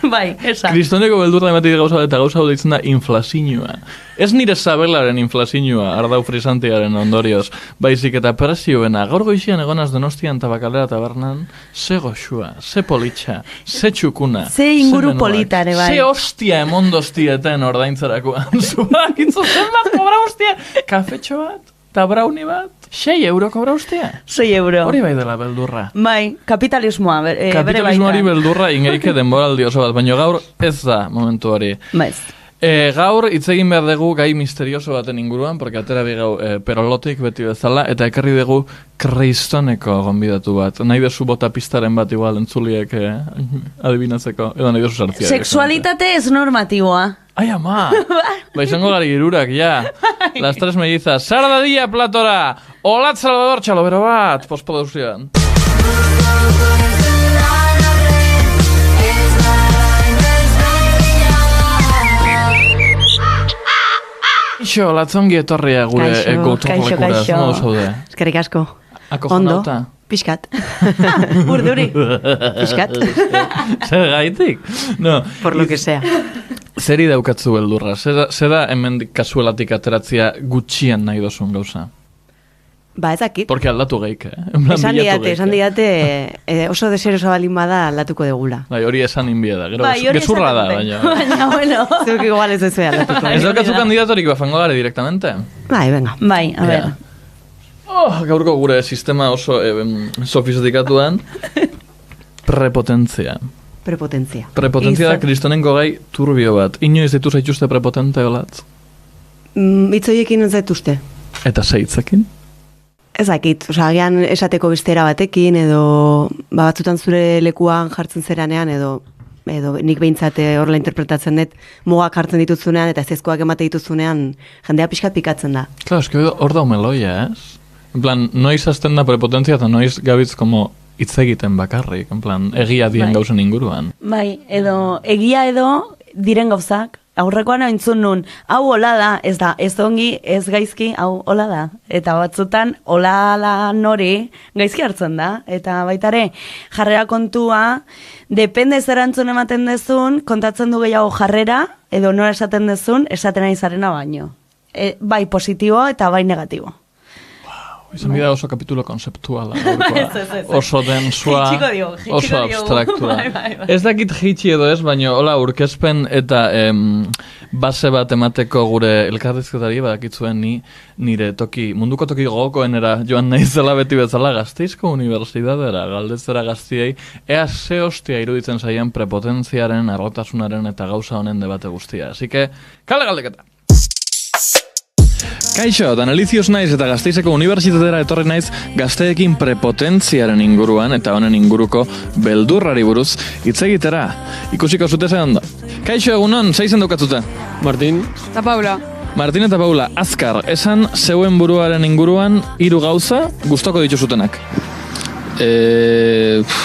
Bai, esan. Kristoneko beldurra ematen gauza bat, eta gauza hau deitzen da inflazinua. Ez nire sabelaren inflazinua, ardau frisantearen ondorioz, baizik eta presioena, gaur goizian egonaz Donostian tabakalera tabernan, ze goxua, ze politxa, ze txukuna, ze inguru polita ere bai. Ze hostia emondoztieten ordaintzerakoan, zuak, zenbat kobra hostia, kafetxo bat, eta brownie bat, 6 euro kobra hostia. 6 euro. Hori bai dela beldurra. Bai, kapitalismoa. Kapitalismoari beldurra ingeike denboraldi oso bat, baina gaur ez da momentu hori. Baiz. Gaur hitz egin behar dugu gai misterioso baten inguruan, porque atera bigau perolotik beti bezala, eta ekarri dugu kristoneko gonbidatu bat. Nahi dezu bota pistaren bat igual entzuliek adibinatzeko, edo nahi dezu sartzia. Sexualitate ez normatiboa. Ai, ama! Ba, izango gari girurak, ja. Las tres mellizas. Sara Dadilla platora! Olat Salvador txalobero bat! Postproduzian. Kaixo, latzongi etorria gure gotorlekura, zuma duzaude. Eskerrik asko. Akojonauta? Piskat. Urduri. Piskat. Zer gaitik? No. Por lo que sea. Zeri daukatzu beldurra? Zera hemen kasuelatik ateratzia gutxien nahi dozun gauza? Ba, ezakit. Porque aldatu geik, Esan diate, oso deseroso balin bada aldatuko degula. Bai, hori esan inbia da, gero gezurra da, baina. Baina, bueno. Zuk igual ez duzu aldatuko. Ez daukatzu kandidatorik bafango gare directamente? Bai, venga. Bai, a ver. Gaurko gure sistema oso sofistikatuan. Prepotentzia. Prepotentzia da kristonenko gai turbio bat. Inoiz ditu zaituzte prepotente olatz? Itzoiekin ez zaituzte. Eta zeitzekin? Ezakit, agian esateko bestera batekin, edo batzutan zure lekuan jartzen zeranean, edo nik behintzate horrela interpretatzen dut, mugak jartzen dituzunean, eta ezkoak emate dituzunean, jendea pixkat pikatzen da. Claro, eski hor da umeloia, ez? En plan, noiz azten da prepotentzia, eta noiz gabitz como hitz egiten bakarrik, en plan, egia dien gauzen inguruan. Bai, egia diren gauzak, aurrekoan entzun nun, hau hola da, ez da, ez ongi, ez gaizki, hau hola da. Eta batzutan, hola nori gaizki hartzen da. Eta baitare, jarrera kontua, depende zer erantzun ematen dezun, kontatzen du gehiago jarrera, edo nora esaten dezun, esaten ari zarena baino. Bai positibo eta bai negatibo. Izan bida oso kapitulo konzeptuala. Oso densua, oso abstraktua. Ez dakit jeitsi edo ez, baina hola urkezpen eta base bat emateko gure elkarrizketari badakitzuen nire munduko toki gogokoenera joan naizela beti bezala Gasteizko Unibertsitatera galdetzera gaztiei, ea ze hostia iruditzen zaien prepotentziaren, arrotasunaren eta gauza honen debate guztia. Así que, kale galdeketa! Kaixo, Danelizius naiz eta Gasteizeko Unibertsitatera etorri naiz gazteekin prepotentziaren inguruan eta honen inguruko beldurrari buruz hitz egitera. Ikusiko zute zer ondo. Kaixo, egunon, zeizen daukatzute? Martin. Eta Paula. Martin eta Paula, azkar, esan zeuen buruaren inguruan 3 gauza gustoko dituzutenak.